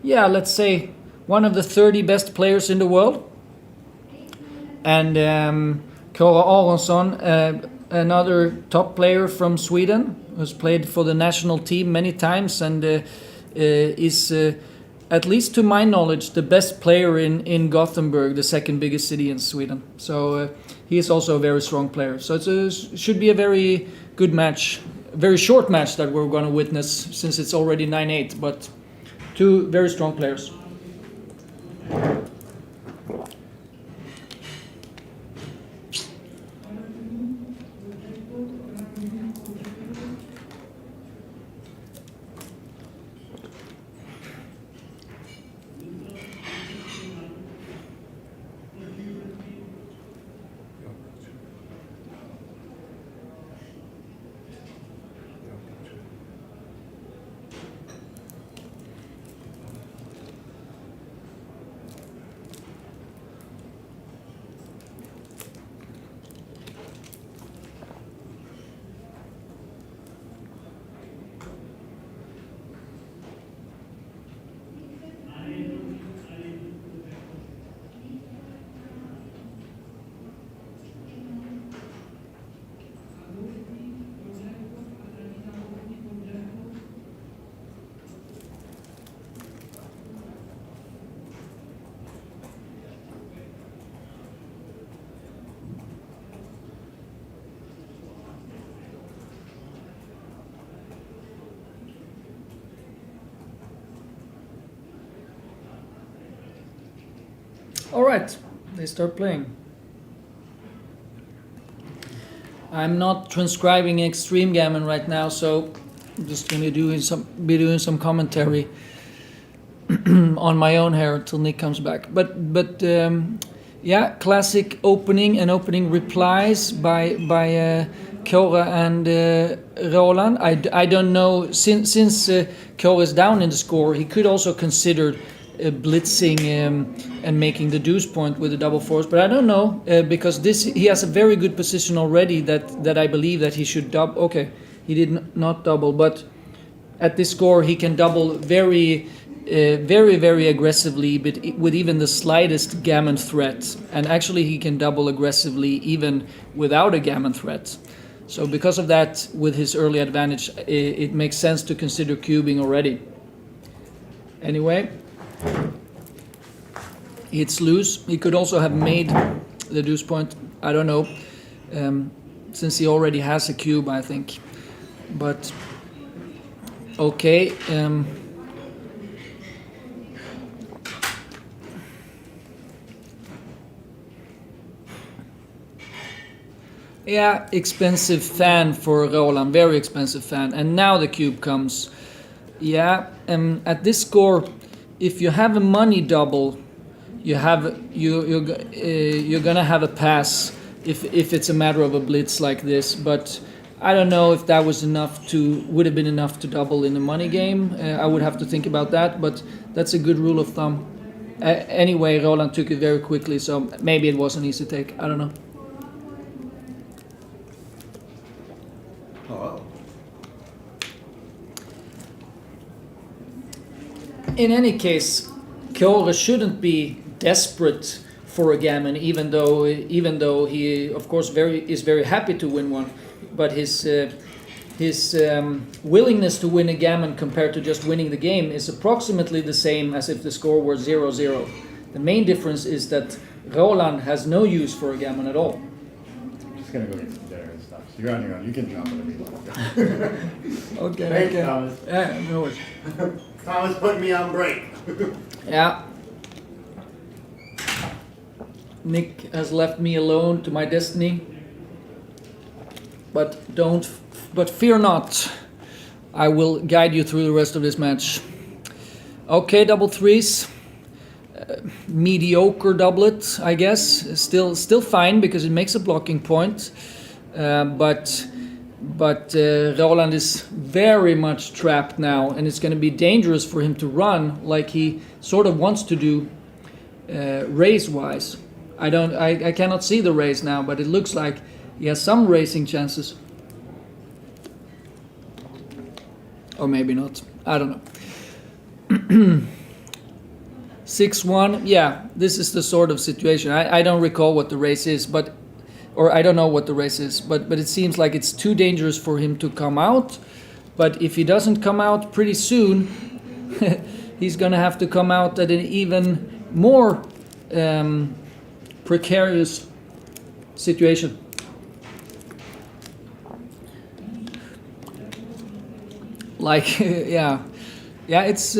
let's say, one of the 30 best players in the world. And Kåre Aronsson, another top player from Sweden, who's played for the national team many times and is, at least to my knowledge, the best player in Gothenburg, the second biggest city in Sweden. So he is also a very strong player. So it should be a very good match, a very short match that we're going to witness since it's already 9-8, but two very strong players. All right, they start playing. I'm not transcribing Extreme Gammon right now, so I'm just going to be doing some commentary on my own here until Nick comes back. But classic opening and opening replies by Kåre and Roland. I don't know, since Kåre is down in the score, he could also consider blitzing and making the deuce point with the double fours, but I don't know because he has a very good position already that I believe that he should double. Okay, he did not double, but at this score he can double very aggressively, but with even the slightest gammon threat, and actually he can double aggressively even without a gammon threat. So because of that, with his early advantage, it makes sense to consider cubing already. Anyway, it's loose. He could also have made the deuce point. I don't know, since he already has a cube, I think. But okay. Yeah, expensive fan for Roland, very expensive fan. And now the cube comes. Yeah, at this score, if you have a money double, you're gonna have a pass if it's a matter of a blitz like this. But I don't know if that would have been enough to double in the money game. I would have to think about that, but that's a good rule of thumb. Anyway, Roland took it very quickly, so maybe it was an easy take. I don't know. In any case, Kåre shouldn't be desperate for a gammon, even though he, of course, is very happy to win one. But his willingness to win a gammon compared to just winning the game is approximately the same as if the score were 0-0. The main difference is that Roland has no use for a gammon at all. I'm just gonna go get some dinner and stuff. So you're on your own. You can drop whatever you want. Okay. Thanks, Thomas. Yeah, no worries. Thomas put me on break. Yeah. Nick has left me alone to my destiny. But fear not. I will guide you through the rest of this match. Okay, double threes. Mediocre doublet, I guess. Still fine because it makes a blocking point. But Roland is very much trapped now, and it's going to be dangerous for him to run like he sort of wants to do raise-wise. I cannot see the raise now, but it looks like He has some racing chances. Or maybe not. I don't know. 6-1. Yeah, this is the sort of situation. I don't recall what the race is, or I don't know what the race is, but it seems like it's too dangerous for him to come out. But if he doesn't come out pretty soon, he's going to have to come out at an even more precarious situation. Like, yeah, it's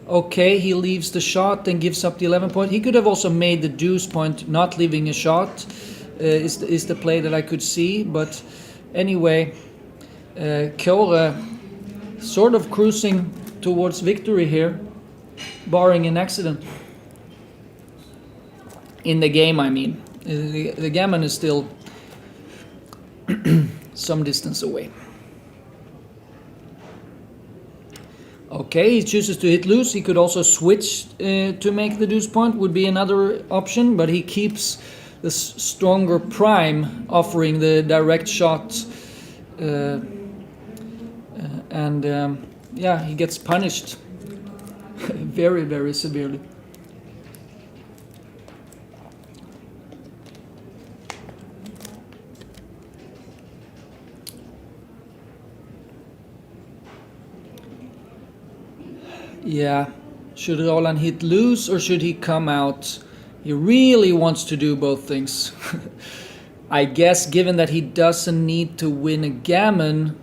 okay. He leaves the shot and gives up the 11 point. He could have also made the deuce point, not leaving a shot. Is the play that I could see, but anyway, Kåre sort of cruising towards victory here, barring an accident. In the game, I mean. The gammon is still some distance away. Okay, he chooses to hit loose. He could also switch to make the deuce point, would be another option, but he keeps the stronger prime, offering the direct shot. Yeah, he gets punished very, very severely. Yeah, should Roland hit loose or should he come out? He really wants to do both things. I guess given that he doesn't need to win a gammon,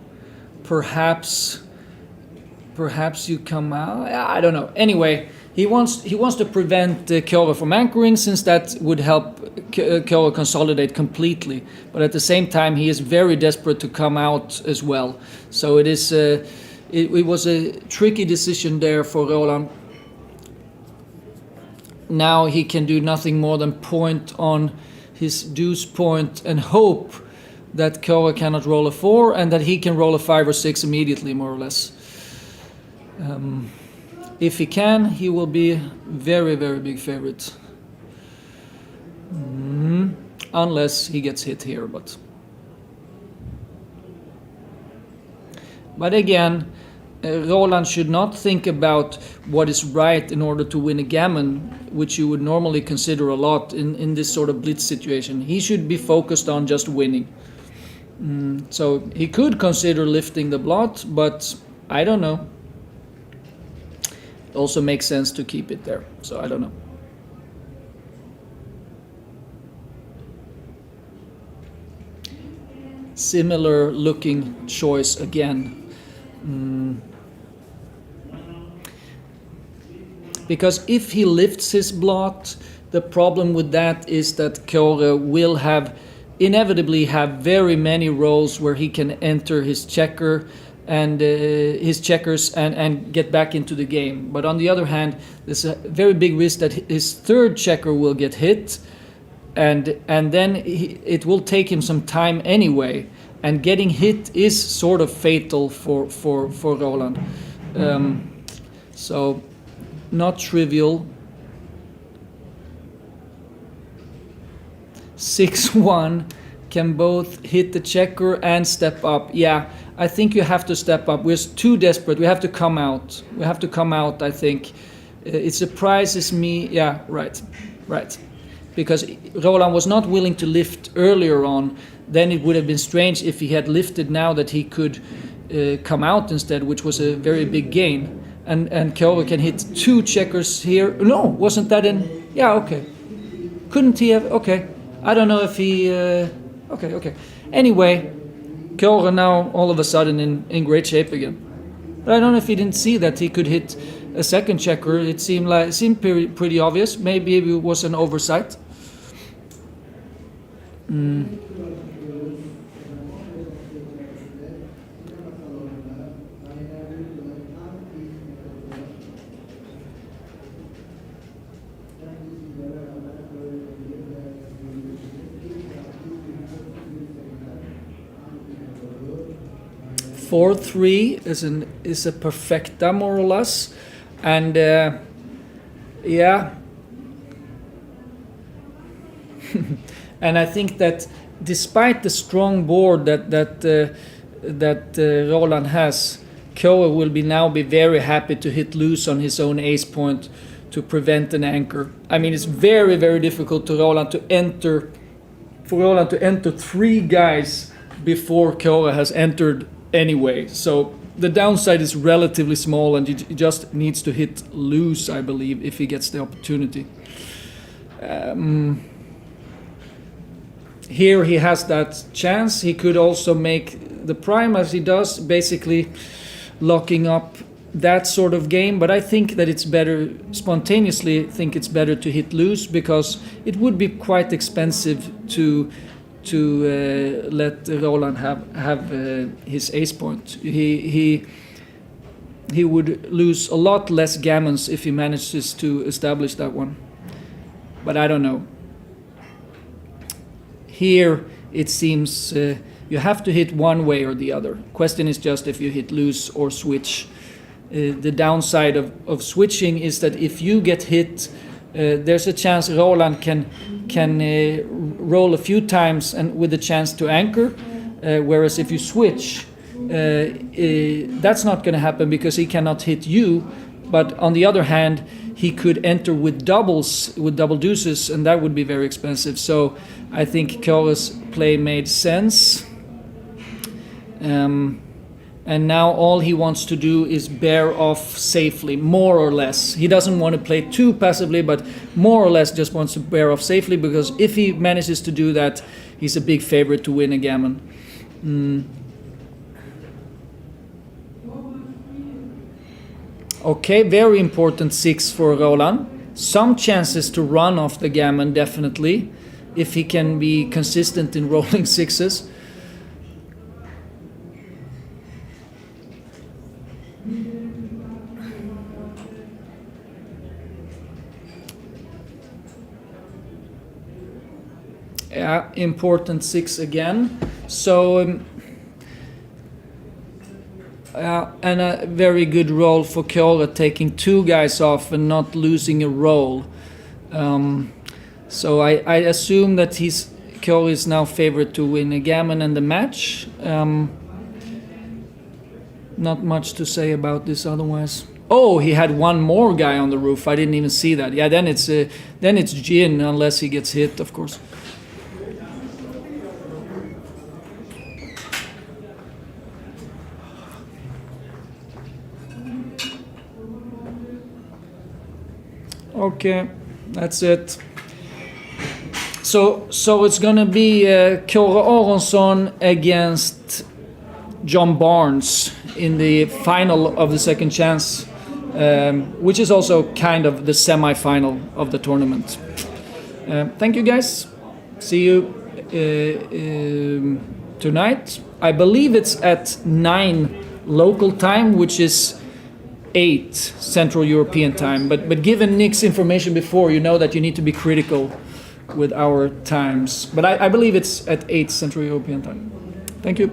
perhaps you come out. I don't know. Anyway, he wants to prevent Kåre from anchoring, since that would help Kåre consolidate completely. But at the same time, he is very desperate to come out as well. So it is. It was a tricky decision there for Roland. Now he can do nothing more than point on his deuce point and hope that Kåre cannot roll a 4 and that he can roll a 5 or 6 immediately, more or less. If he can, he will be a very, very big favorite. Unless he gets hit here, but again, Roland should not think about what is right in order to win a gammon, which you would normally consider a lot in this sort of blitz situation. He should be focused on just winning. So he could consider lifting the blot, but I don't know. It also makes sense to keep it there, so I don't know. Similar looking choice again. Because if he lifts his blot, the problem with that is that Kåre will inevitably have very many rolls where he can enter his checker and his checkers and get back into the game. But on the other hand, there's a very big risk that his third checker will get hit, and then it will take him some time anyway. And getting hit is sort of fatal for Roland. So not trivial. 6-1 can both hit the checker and step up. Yeah, I think you have to step up. We're too desperate. We have to come out. I think. It surprises me. Yeah, right. Because Roland was not willing to lift earlier on. Then it would have been strange if he had lifted now that he could come out instead, which was a very big gain. And Kåre can hit 2 checkers here. No, wasn't that in? Yeah, okay. Couldn't he have? Okay. I don't know if he... Okay. Anyway, Kåre now all of a sudden in great shape again. But I don't know if he didn't see that he could hit a second checker. It seemed pretty obvious. Maybe it was an oversight. 4-3 is a perfecta more or less, and yeah, And I think that despite the strong board that Roland has, Koa will be very happy to hit loose on his own ace point to prevent an anchor. I mean, it's very, very difficult for Roland to enter 3 guys before Koa has entered anyway. So the downside is relatively small, and he just needs to hit loose, I believe, if he gets the opportunity. Here he has that chance. He could also make the prime as he does, basically locking up that sort of game. But I think that it's better, spontaneously think it's better to hit loose, because it would be quite expensive to let Roland have his ace point. He would lose a lot less gammons if he manages to establish that one. But I don't know. Here it seems you have to hit one way or the other. Question is just if you hit loose or switch. The downside of switching is that if you get hit, there's a chance Roland can roll a few times and with a chance to anchor. Whereas if you switch, that's not going to happen because he cannot hit you. But on the other hand, he could enter with doubles, with double deuces, and that would be very expensive. So I think Koa's play made sense. And now all he wants to do is bear off safely, more or less. He doesn't want to play too passively, but more or less just wants to bear off safely, because if he manages to do that, he's a big favorite to win a gammon. Okay, very important 6 for Roland. Some chances to run off the gammon, definitely, if he can be consistent in rolling 6s. Yeah, important 6 again. So, and a very good roll for Koa, taking 2 guys off and not losing a roll. So I assume that Koa is now favored to win a gammon and the match. Not much to say about this otherwise. Oh, he had one more guy on the roof. I didn't even see that. Yeah, then it's Gin, unless he gets hit, of course. Okay, that's it. So it's gonna be Kåre Aronsson against John Barnes in the final of the second chance, which is also kind of the semi-final of the tournament. Thank you, guys. See you tonight. I believe it's at 9 local time, which is 8 Central European time. But given Nick's information before, you know that you need to be critical with our times. But I believe it's at 8 Central European time. Thank you.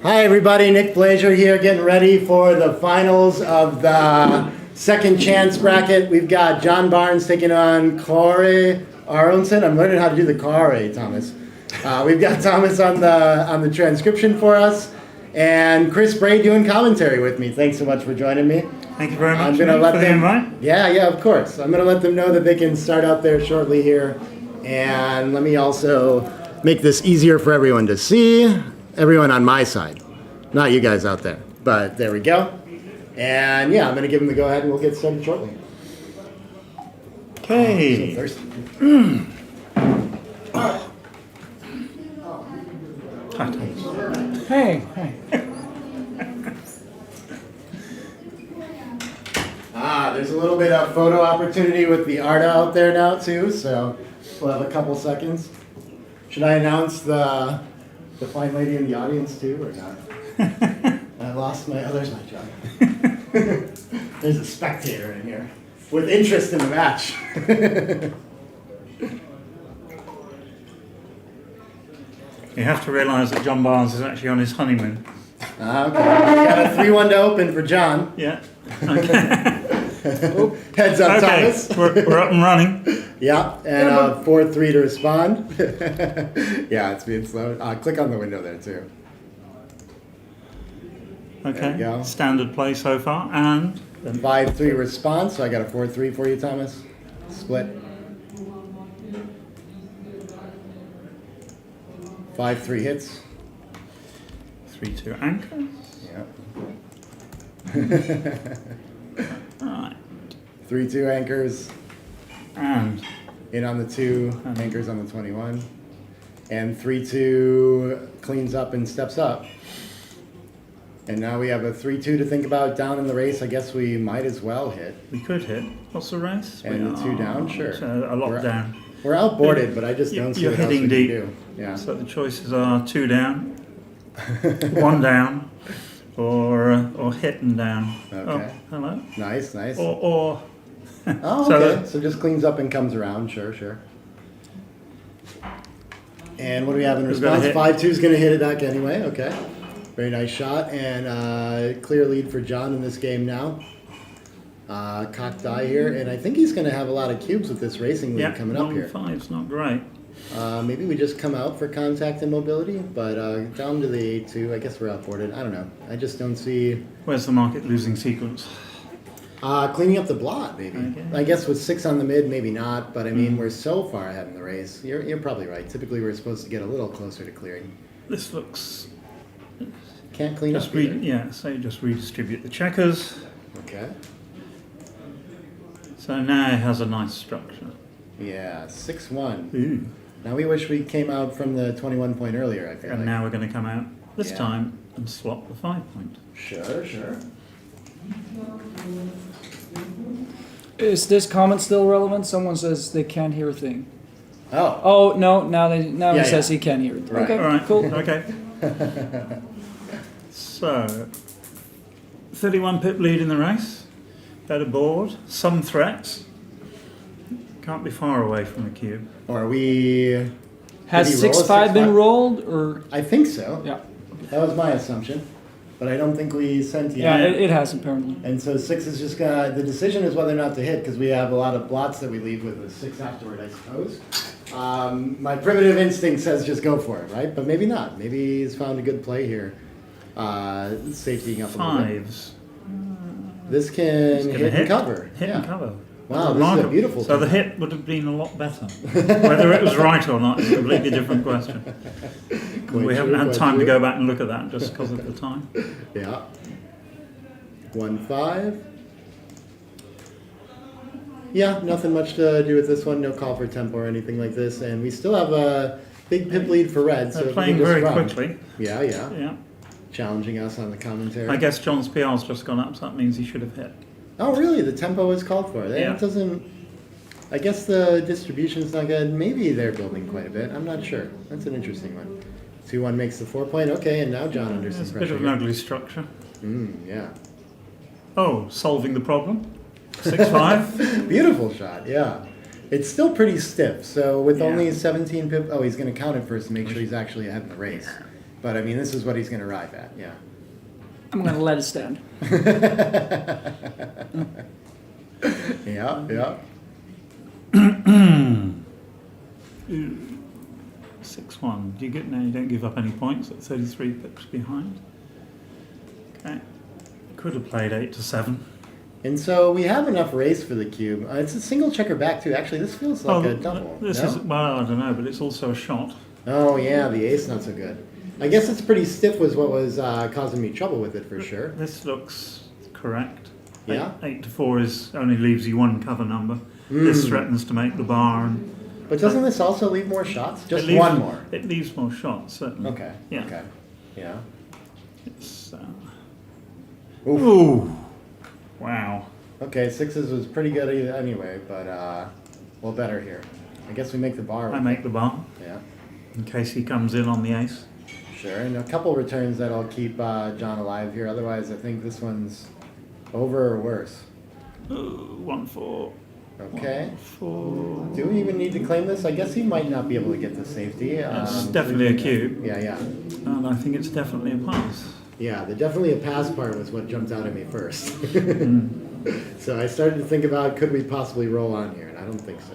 Hi everybody, Nick Blazer here, getting ready for the finals of the second chance bracket. We've got John Barnes taking on Corey Aronson. I'm learning how to do the Corey, Thomas. We've got Thomas on the transcription for us, and Chris Bray doing commentary with me. Thanks so much for joining me. Thank you very much I'm gonna Nick, let for the them. invite. Yeah, of course. I'm gonna let them know that they can start out there shortly here, and let me also make this easier for everyone to see. Everyone on my side, not you guys out there. But there we go. And yeah, I'm gonna give them the go ahead, and we'll get started shortly. Okay. So thirsty. Hi, Thomas. Hey. There's a little bit of photo opportunity with the art out there now too, so we'll have a couple seconds. Should I announce the fine lady in the audience too, or not? I lost my, oh, there's my job. There's a spectator in here with interest in the match. You have to realise that John Barnes is actually on his honeymoon. Okay, got a 3-1 to open for John. Yeah. Okay. Heads up, Okay. Thomas. We're up and running. Yeah, and 4-3 to respond. Yeah, it's being slow. Click on the window there too. Okay. we go. Standard play so far, and 5-3 response, so I got a 4-3 for you, Thomas. Split. 5-3 hits. 3-2 anchor. Yeah. Right. 3-2 anchors. And In on the 2, anchors on the 21. And 3-2 cleans up and steps up. And now we have a 3-2 to think about down in the race. I guess we might as well hit. we could hit. What's the race? And We the 2 are- down, sure. So a lot We're- down. We're outboarded, but I just don't see You're what else we hitting can deep. do. Yeah. So the choices are 2 down, 1 down, or hit and down. Okay. Oh, hello. Nice. Or Oh, So okay. that- So just cleans up and comes around. Sure. And what do we have in Who's gonna response? hit? 5-2 is going to hit it back anyway. Okay. Very nice shot. And clear lead for John in this game now. Cocked eye here. And I think he's going to have a lot of cubes with this racing lead yeah, coming up here. 1-5's not great. Maybe we just come out for contact and mobility. But down to the 8-2, I guess we're outboarded. I don't know. I just don't see... Where's the market losing sequence? Cleaning up the blot, maybe. Okay. I guess with 6 on the mid, maybe not. But I mean, we're so far ahead in the race. You're probably right. Typically, we're supposed to get a little closer to clearing. This looks Can't clean just up either. so just redistribute the checkers. Okay. So now it has a nice structure. Yeah, 6-1. Ooh. Now we wish we came out from the 21 point earlier. I feel And like. now we're going to come out this Yeah. time and swap the 5 point. Sure. Is this comment still relevant? Someone says they can't hear a thing. Oh. Oh no! Now Yeah, he says yeah. he can hear it. Right. Okay, All right. cool. Okay. So 31 pip lead in the race. Better board. Some threats. Can't be far away from the cube. Or are we? Has Did he roll a 6-5 been 6-5? rolled or? I think so. Yeah. That was my assumption. But I don't think we sent Yeah, yet. it has apparently. And so 6 is just gonna, the decision is whether or not to hit, because we have a lot of blots that we leave with the 6 afterward, I suppose. My primitive instinct says just go for it, right? But maybe not. Maybe he's found a good play here. Safetying up a little bit. 5s. This can It's gonna hit and cover. Hit yeah. and cover. Wow, this is a beautiful So the thing. hit would have been a lot better. Whether it was right or not is a completely different question. Quite We haven't true, had quite time to true. go back and look at that just because of the time. Yeah. 1-5. Yeah, nothing much to do with this one. No call for tempo or anything like this. And we still have a big pip lead for red. So They're if we playing can just very run. quickly. Yeah. Yeah. Challenging us on the commentary. I guess John's PR's just gone up, so that means he should have hit. Oh, really? The tempo is called for. That Yeah. doesn't. I guess the distribution's not good. Maybe they're building quite a bit. I'm not sure. That's an interesting one. 2-1 makes the 4 point. Okay, and now John under some It's a bit pressure. of an ugly structure. Yeah. Oh, solving the problem. 6-5. Beautiful shot. Yeah. It's still pretty stiff. So with Yeah. only 17 pip. Oh, he's going to count it first to make sure he's actually ahead in the race. But I mean, this is what he's going to arrive at. Yeah. I'm going to let it stand. Yeah. Yeah. 6-1. Do you get now? You don't give up any points at 33 pips behind. Okay. Could have played 8-7. And so we have enough race for the cube. It's a single checker back too. Actually, this feels like a double. This no? is well, I don't know, but it's also a shot. Oh yeah, the ace not so good. I guess it's pretty stiff was what was causing me trouble with it for sure. This looks correct. Yeah? 8-4 is only leaves you one cover number. This threatens to make the bar, and But doesn't this also leave more shots? Just it leaves, one more. It leaves more shots, certainly. Okay. Yeah. Okay. Yeah. It's, Oof. ooh, wow. Okay, sixes was pretty good anyway, but well, better here. I guess we make the bar. I make the bar Yeah. in case he comes in on the ace. Sure, and a couple returns that'll keep John alive here. Otherwise, I think this one's over or worse. Ooh, 1-4. Okay. 1-4. Do we even need to claim this? I guess he might not be able to get to safety. That's definitely a cube. Yeah, yeah. And I think it's definitely a pass. Yeah, the definitely a pass part was what jumped out at me first. So I started to think about could we possibly roll on here, and I don't think so.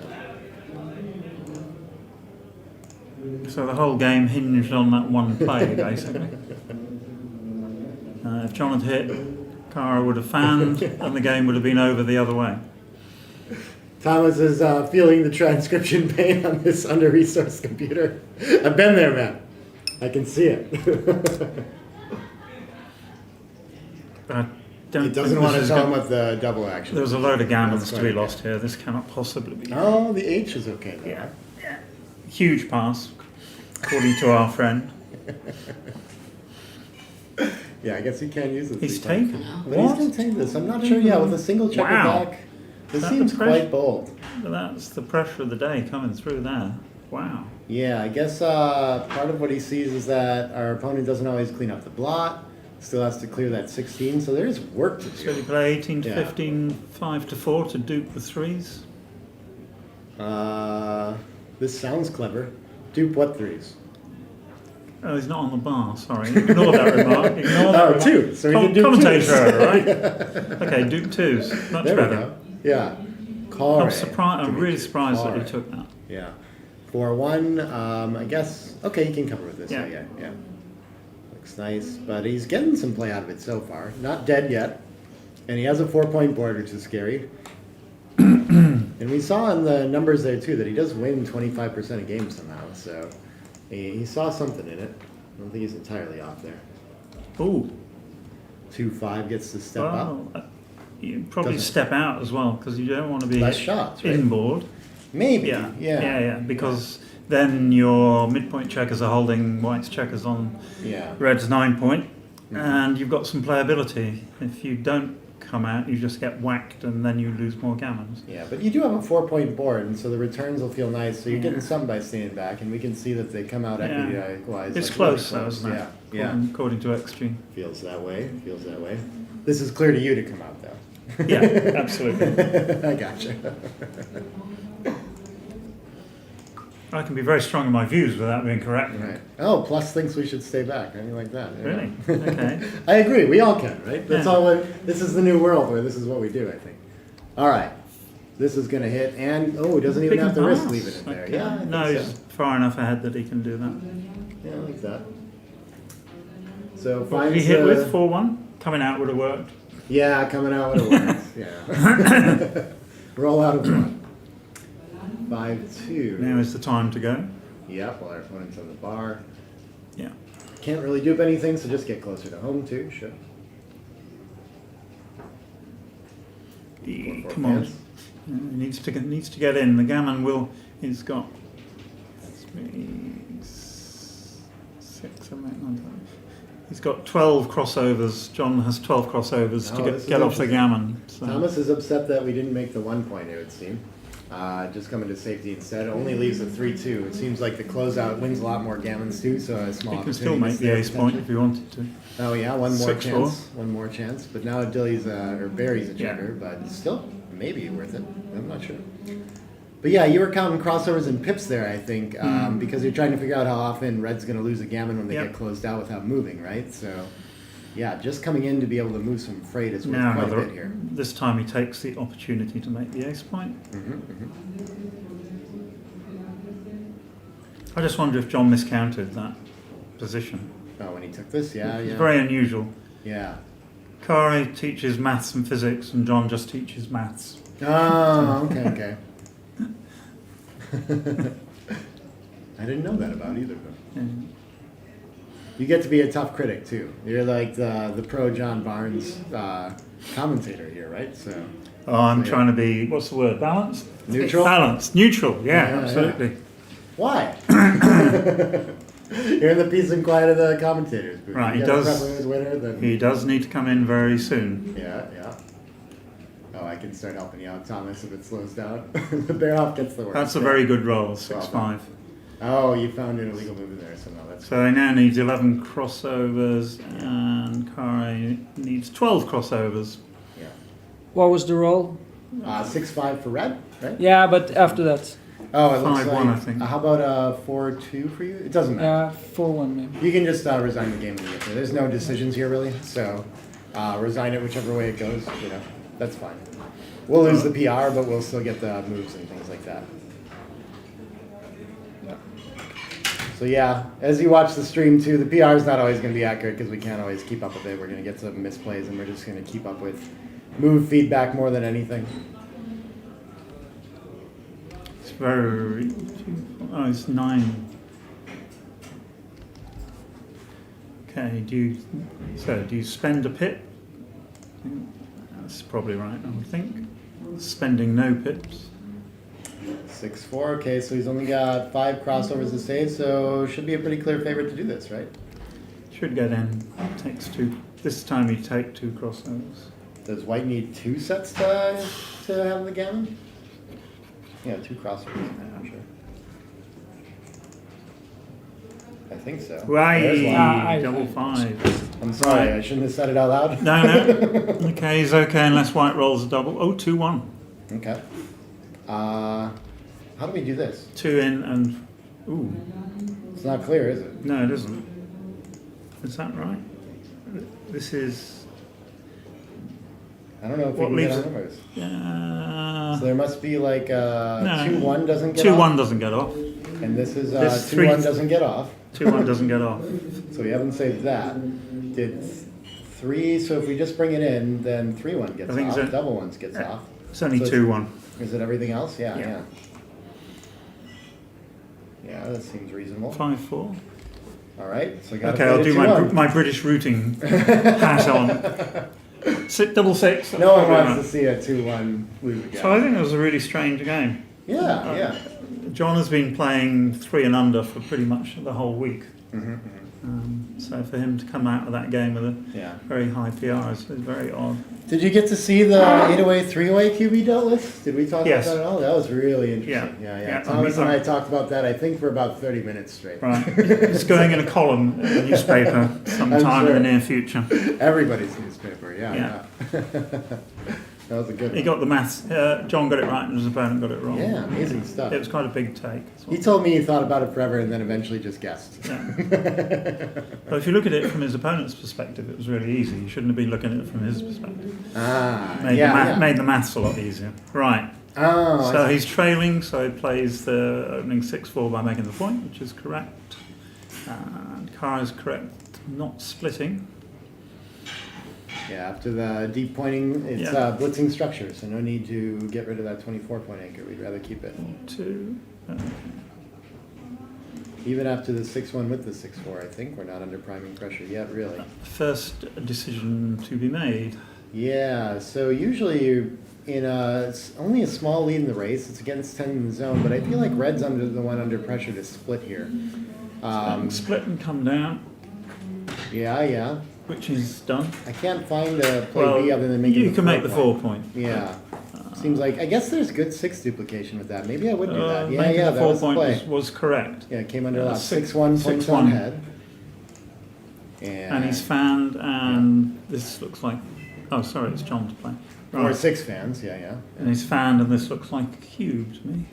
So the whole game hinged on that one play, basically. If John had hit, Cara would have fanned, and the game would have been over the other way. Thomas is feeling the transcription pain on this under-resourced computer. I've been there, man. I can see it. But I don't He doesn't think want this to is tell him gonna- what the double action. There's a load of gammons That's to be quite lost here. This cannot possibly be. Oh, the H is okay though. Yeah. Huge pass, according to our friend. Yeah, I guess he can't use it. He's 3 times. taken. But he's going to take this. I'm not sure. Yeah, with a single checker Wow. back, this That seems the pressure? quite bold. But that's the pressure of the day coming through there. Wow. Yeah, I guess part of what he sees is that our opponent doesn't always clean up the blot. Still has to clear that 16, so there's work to So you do. play 18 to Yeah. 15, 5 to 4 to dupe the threes. This sounds clever. Dupe what threes? Oh, he's not on the bar. Sorry, ignore that remark. Ignore that Oh, remark. two. So we can dupe commentator twos. error, right? Okay, dupe twos. Much There we better. go. Yeah. Car. I'm surprised. I'm really surprised that he Car. took that. Yeah. 4-1. I guess. Okay, he can cover with this. Yeah. Yeah. Looks nice, but he's getting some play out of it so far. Not dead yet, and he has a 4-point board, which is scary. And we saw in the numbers there too that he does win 25% of games somehow. So he saw something in it. I don't think he's entirely off there. Ooh. 2-5 gets to step up. Well, you probably Doesn't- step out as well because you don't want to be Less shots, right? inboard. Maybe. Yeah. Because then your midpoint checkers are holding white's checkers on Yeah. red's 9-point, and you've got some playability. If you don't come out, you just get whacked, and then you lose more gammons. Yeah, but you do have a 4-point board, and so the returns will feel nice. So you're getting something by staying back, and we can see that they come out Yeah. equity-wise. It's like, close, really though, isn't it? Yeah. According to XG. Feels that way. This is clear to you to come out, though. Yeah, absolutely. I gotcha. I can be very strong in my views without being correct. Right. Oh, Plus thinks we should stay back. Anything like that. Yeah. Really? Okay. I agree. We all can, right? That's Yeah. all. This is the new world where this is what we do. I think. All right. This is going to hit, and he doesn't even Pick have and to risk pass. leaving it there. Okay. Yeah. I No, think he's so. far enough ahead that he can do that. Yeah, I like that. So What finds did he hit the- with 4-1? Coming out would have worked. Yeah, coming out with a works. Yeah. Roll out of 1. 5-2. Now is the time to go. Yep, while our opponent's on the bar. Yeah. Can't really dupe anything, so just get closer to home too. Sure. Four Come on. pants. He needs to get in. The gammon will. He's got 3, 6, 7, 8, 9, 10. He's got 12 crossovers. John has 12 crossovers Oh, to this is get off the interesting. gammon. So. Thomas is upset that we didn't make the 1 point, it would seem. Just coming to safety instead. Only leaves a 3-2. It seems like the closeout wins a lot more gammons too, so a small He can still opportunity make to the stay ace point potentially. if he wanted to. Oh yeah, one more 6-4. chance. One more chance. But now Dilly's or Barry's a Yeah. checker, but still maybe worth it. I'm not sure. But yeah, you were counting crossovers and pips there, I think, because you're trying to figure out how often red's going to lose a gammon when they Yep. get closed out without moving, right? So, yeah, just coming in to be able to move some freight is worth Now, quite a bit here. this time he takes the opportunity to make the ace point. I just wonder if John miscounted that position. Oh, when he took this, yeah, It's yeah. very unusual. Yeah. Kari teaches maths and physics, and John just teaches maths. Oh, okay, okay. I didn't know that about either of them. Yeah. You get to be a tough critic too. You're like the pro John Barnes commentator here, right? So Oh, I'm Yeah. trying to be, what's the word, balanced? Neutral? Balanced, neutral, yeah, Yeah, absolutely. why? You're in the peace and quiet of the commentators booth. Right, You he got a does- preference winner, then He does need to come in very soon. yeah, yeah. Oh, I can start helping you out, Thomas, if it slows down. The bear off gets the worst. That's a yeah. very good roll, 6-5. Oh, you found an illegal move in there, so no, that's So he now needs 11 crossovers, and Kari needs 12 crossovers. yeah. What was the roll? 6-5 for red, right? Yeah, but after that, Oh, it looks 5-1, like. I think. How about 4-2 for you? It doesn't matter. 4-1 maybe. You can just resign the game when you get there. There's no decisions here really, so resign it whichever way it goes. You know, that's fine. We'll lose the PR, but we'll still get the moves and things like that. So yeah, as you watch the stream too, the PR is not always going to be accurate because we can't always keep up with it. We're going to get some misplays, and we're just going to keep up with move feedback more than anything. It's very. Oh, it's 9. Okay, do you spend a pip? That's probably right, I would think. Spending no pips. 6-4. Okay, so he's only got 5 crossovers to save, so should be a pretty clear favorite to do this, right? Should get in. Takes 2. This time you take 2 crossovers. Does white need 2 sets to have the gammon? Yeah, 2 crossovers. I'm sure. I think so. There's Right, one. I- double 5. I'm sorry, I shouldn't have said it out loud. No, no. Okay, he's okay unless white rolls a double. Oh, 2-1. Okay. How do we do this? 2 in and. Ooh, It's not clear, is it? no, it isn't. Is that right? This is. I don't know if What we can leaves get it? on numbers. Yeah. So there must be like No. 2-1 doesn't get 2-1 off. doesn't get off. And this is This 2-1 3 doesn't get off. 2-1 doesn't get off. So we haven't saved that. Did 3, so if we just bring it in, then 3-1 gets I think off, so. double ones gets Yeah. off. It's only So 2-1. Is it everything else? Yeah, Yeah. yeah. Yeah, that seems reasonable. 5-4. All right, so got Okay, to I'll do play my British routing hat on. Double 6. No one that's wants probably to see a 2-1 lose right. again. So I think it was a really strange game. Yeah, yeah. John has been playing 3 and under for pretty much the whole week. Mhm, So for him to come out of that game with a Yeah. very high PR is very odd. Did you get to see the 808 3-way QB dealt with? Did we talk Yes. about that at all? That was really interesting. Yeah. Yeah. Yeah. Thomas and I talked about that, I think, for about 30 minutes straight. Right. It's going in a column in the newspaper sometime in the sure. near future. Everybody's newspaper, yeah. Yeah. That was a good He one. got the maths. John got it right and his opponent got it wrong. Yeah, amazing stuff. It was quite a big take. as well. He told me he thought about it forever and then eventually just guessed. Yeah. But if you look at it from his opponent's perspective, it was really easy. You shouldn't have been looking at it from his perspective. Made the maths a lot easier. Right. Oh, So I see. he's trailing, so he plays the opening 6-4 by making the point, which is correct. And Kara is correct, not splitting. Yeah, after the deep pointing, it's Yeah. blitzing structure, so no need to get rid of that 24-point anchor. We'd rather keep it. 2. Even after the 6-1 with the 6-4, I think we're not under priming pressure yet, really. First decision to be made. Yeah, so usually you're in it's only a small lead in the race. It's against 10 in the zone, but I feel like red's under the one under pressure to split here. Split and come down, Yeah. which is done. I can't find a play B other than making you the can make the 4 4 point. Yeah. Seems like, I guess there's good 6 duplication with that. Maybe I would do that. Yeah, Making the that 4 was the point play. was correct. Yeah, it came under last. 6-1 6-1 points on 6-1. head. And he's fanned, and this looks like. Oh, sorry, it's John to play. Or 6 fans, yeah. And he's fanned, and this looks like a cube to me.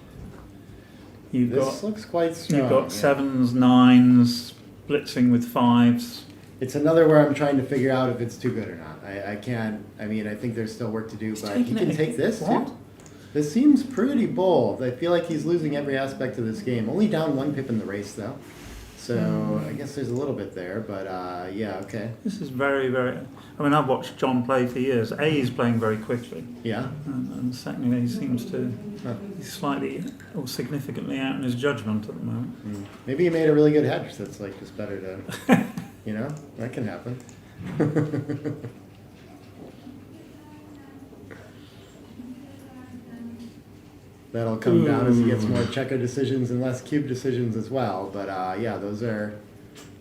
You've This got looks quite strong. you've got yeah. sevens, nines, blitzing with fives. It's another where I'm trying to figure out if it's too good or not. I can't. I mean, I think there's still work to do, but he taking can it- take this what? too. This seems pretty bold. I feel like he's losing every aspect of this game. Only down 1 pip in the race though, so I guess there's a little bit there. But yeah, okay, This is very, very. I mean, I've watched John play for years. A, he's playing very quickly, yeah. and secondly, he seems to Huh. he's slightly or significantly out in his judgment at the moment. Hmm. Maybe he made a really good hedge. That's like just better to, you know, that can happen. That'll come down as he gets more checker decisions and less cube decisions as well. But yeah, those are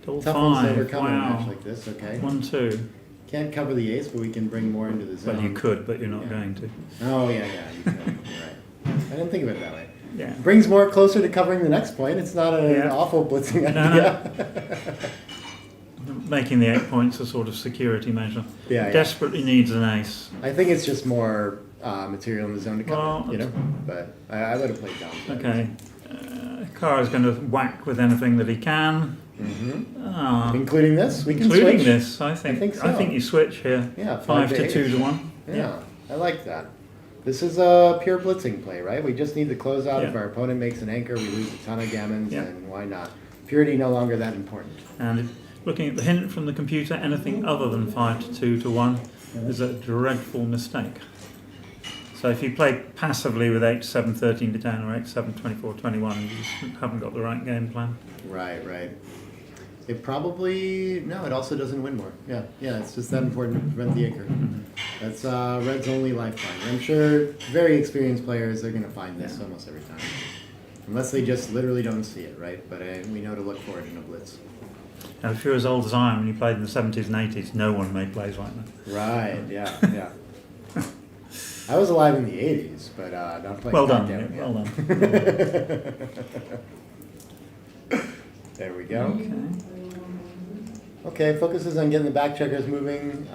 Double tough ones to five. overcome in a match Wow. like this. Okay, 1, 2. can't cover the ace, but we can bring more into the zone. Well, you could, but you're not Yeah. going to. Oh yeah, you could. You're right. I didn't think of it that way. Yeah. Brings more closer to covering the next point. It's not an Yeah. awful blitzing No, idea. Making the 8 points a sort of security measure. Yeah, yeah. Desperately needs an ace. I think it's just more material in the zone to cover, Well, you know. But I would have played down. Okay. Carr's going to whack with anything that he can. Ah, Including this, we can including switch. this, I think. think so. you switch here. Yeah, 5 to 8. 2 to 1. Yeah, I like that. This is a pure blitzing play, right? We just need the closeout. If Yeah. our opponent makes an anchor, we lose a ton of gammons, Yeah. and why not? Purity no longer that important. And looking at the hint from the computer, anything other than 5 to 2 to 1 is a dreadful mistake. So if you play passively with 8 to 7, 13 to 10, or 8 to 7, 24, 21, you just haven't got the right game plan. Right, right. It probably no. It also doesn't win more. Yeah, yeah. It's just that important to prevent the anchor. That's Red's only lifeline. I'm sure very experienced players are going to find this almost every time, unless they just literally don't see it, right? But we know to look for it in a blitz. And if you're as old as I am and you played in the 70s and 80s, no one made plays like that. Right. Yeah. Yeah. I was alive in the '80s, but not playing. Well done, backgammon yeah, well yet. done. There we go. Okay. Okay, focuses on getting the back checkers moving.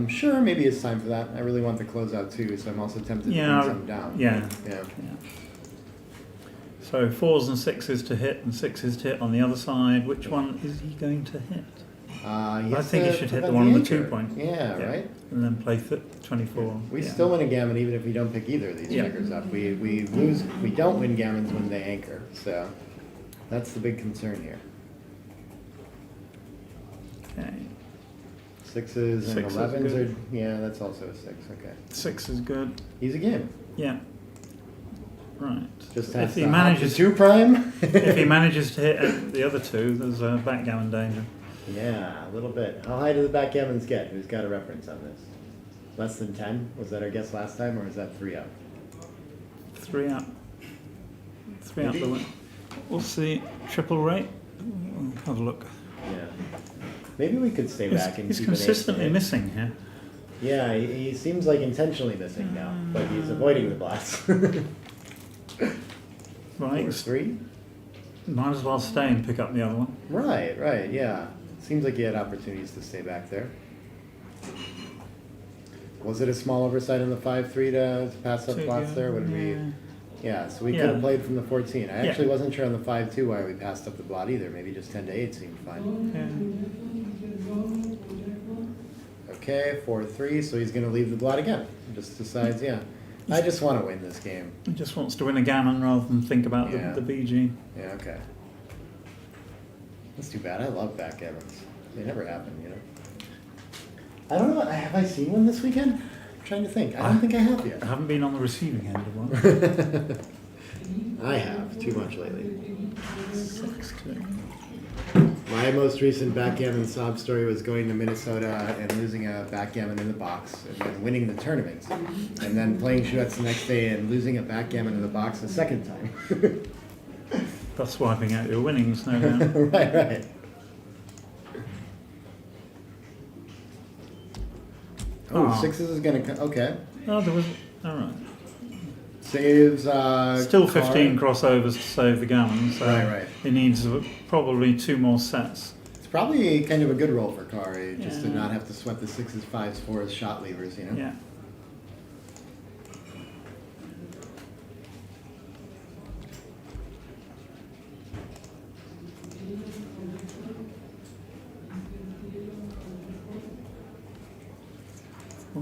Sure, maybe it's time for that. I really want the closeout too, so I'm also tempted to Yeah, bring some down. yeah. Yeah. Yeah. So 4s and 6s to hit and 6s to hit on the other side. Which one is he going to hit? He I has think to he should hit the prevent one on the anchor. 2 point. Yeah, right? And then play 24. We yeah. still win a gammon even if we don't pick either of these Yeah. checkers up. We lose. We don't win gammons when they anchor. So that's the big concern here. Okay. 6s and Six is 11s good. are. Yeah, that's also a 6. Okay. 6 is good. Easy game. Yeah. Right. Just if has he to hop manages, to 2 prime. if he manages to hit the other 2, there's a backgammon danger. Yeah, a little bit. How high do the backgammons get? Who's got a reference on this? Less than 10? Was that our guess last time, or is that 3 up? 3 up. 3 up Maybe. the way. We'll see. Triple rate. We'll have a look. Yeah. Maybe we could stay back and He's keep an ace consistently to hit. missing here. Yeah, he seems like intentionally missing now, but he's avoiding the blast. Right. 4-3? Might as well stay and pick up the other one. Right, right, yeah. Seems like he had opportunities to stay back there. Was it a small oversight on the 5-3 to pass up To plots go- there? Would we? yeah. Yeah, so we Yeah. could have played from the 14. I Yeah. actually wasn't sure on the 5-2 why we passed up the blot either. Maybe just 10 to 8 seemed fine. Yeah. Okay, 4-3, so he's going to leave the blot again. Just decides, yeah. I just want to win this game. He just wants to win a gammon rather than think about Yeah. the BG. Yeah, okay. That's too bad. I love backgammons. They never happen, you know. I don't know. Have I seen one this weekend? I'm trying to think. I don't think I have I yet. haven't been on the receiving end of one. I have too much lately. 6-2. My most recent backgammon sob story was going to Minnesota and losing a backgammon in the box and then winning the tournament. And then playing Chouettes the next day and losing a backgammon in the box a second time. That's wiping out your winnings, no doubt. Right, right. Oh, Oh. 6s is going to... Okay. Oh, there was... All right. Saves... Still 15 Carr. crossovers to save the gammon, so Right, right. he needs probably 2 more sets. It's probably kind of a good role for Kari, just to Yeah. not have to sweat the 6s, 5s, 4s shot levers, you know? Yeah.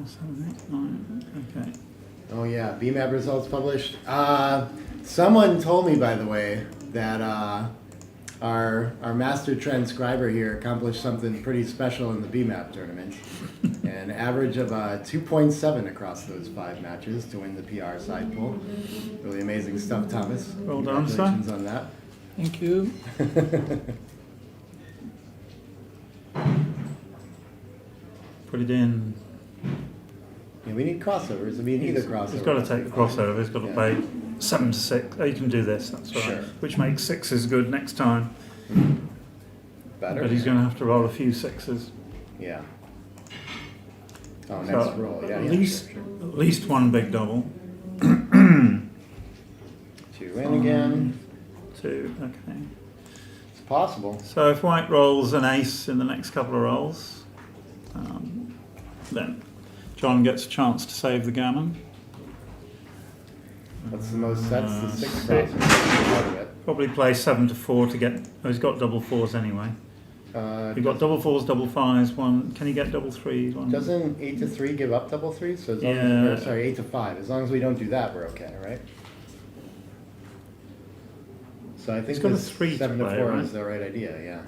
7, 8, 9. Okay. Oh yeah, BMAP results published. Someone told me, by the way, that our master transcriber here accomplished something pretty special in the BMAP tournament. An average of 2.7 across those 5 matches to win the PR side pool. Really amazing stuff, Thomas. Well done, sir. Congratulations on that. Thank you. Put it in. Yeah, we need crossovers. I mean, either crossover. He's got to take the crossover. He's got to Yeah. play 7 to 6. Oh, you can do this. That's right. Sure. Which makes 6s good next time. Better. But he's going to have to roll a few 6s. Yeah. Oh, next So, roll. Yeah, at yeah, least sure. at least one big double. 2 in again. 2. Okay. It's possible. So if white rolls an ace in the next couple of rolls, then John gets a chance to save the gammon. What's the most sets? The 6 6. crossover. Part of it. Probably play 7 to 4 to get. Oh, he's got double 4s anyway. You've got double 4s, double 5s. One. Can he get double 3s? One. Doesn't 8 to 3 give up double 3s? So as long Yeah. as, or, sorry, 8 to 5. As long as we don't do that, we're okay, right? So I think He's got a this 3 to 7 to play, 4 right? is the right idea. Yeah.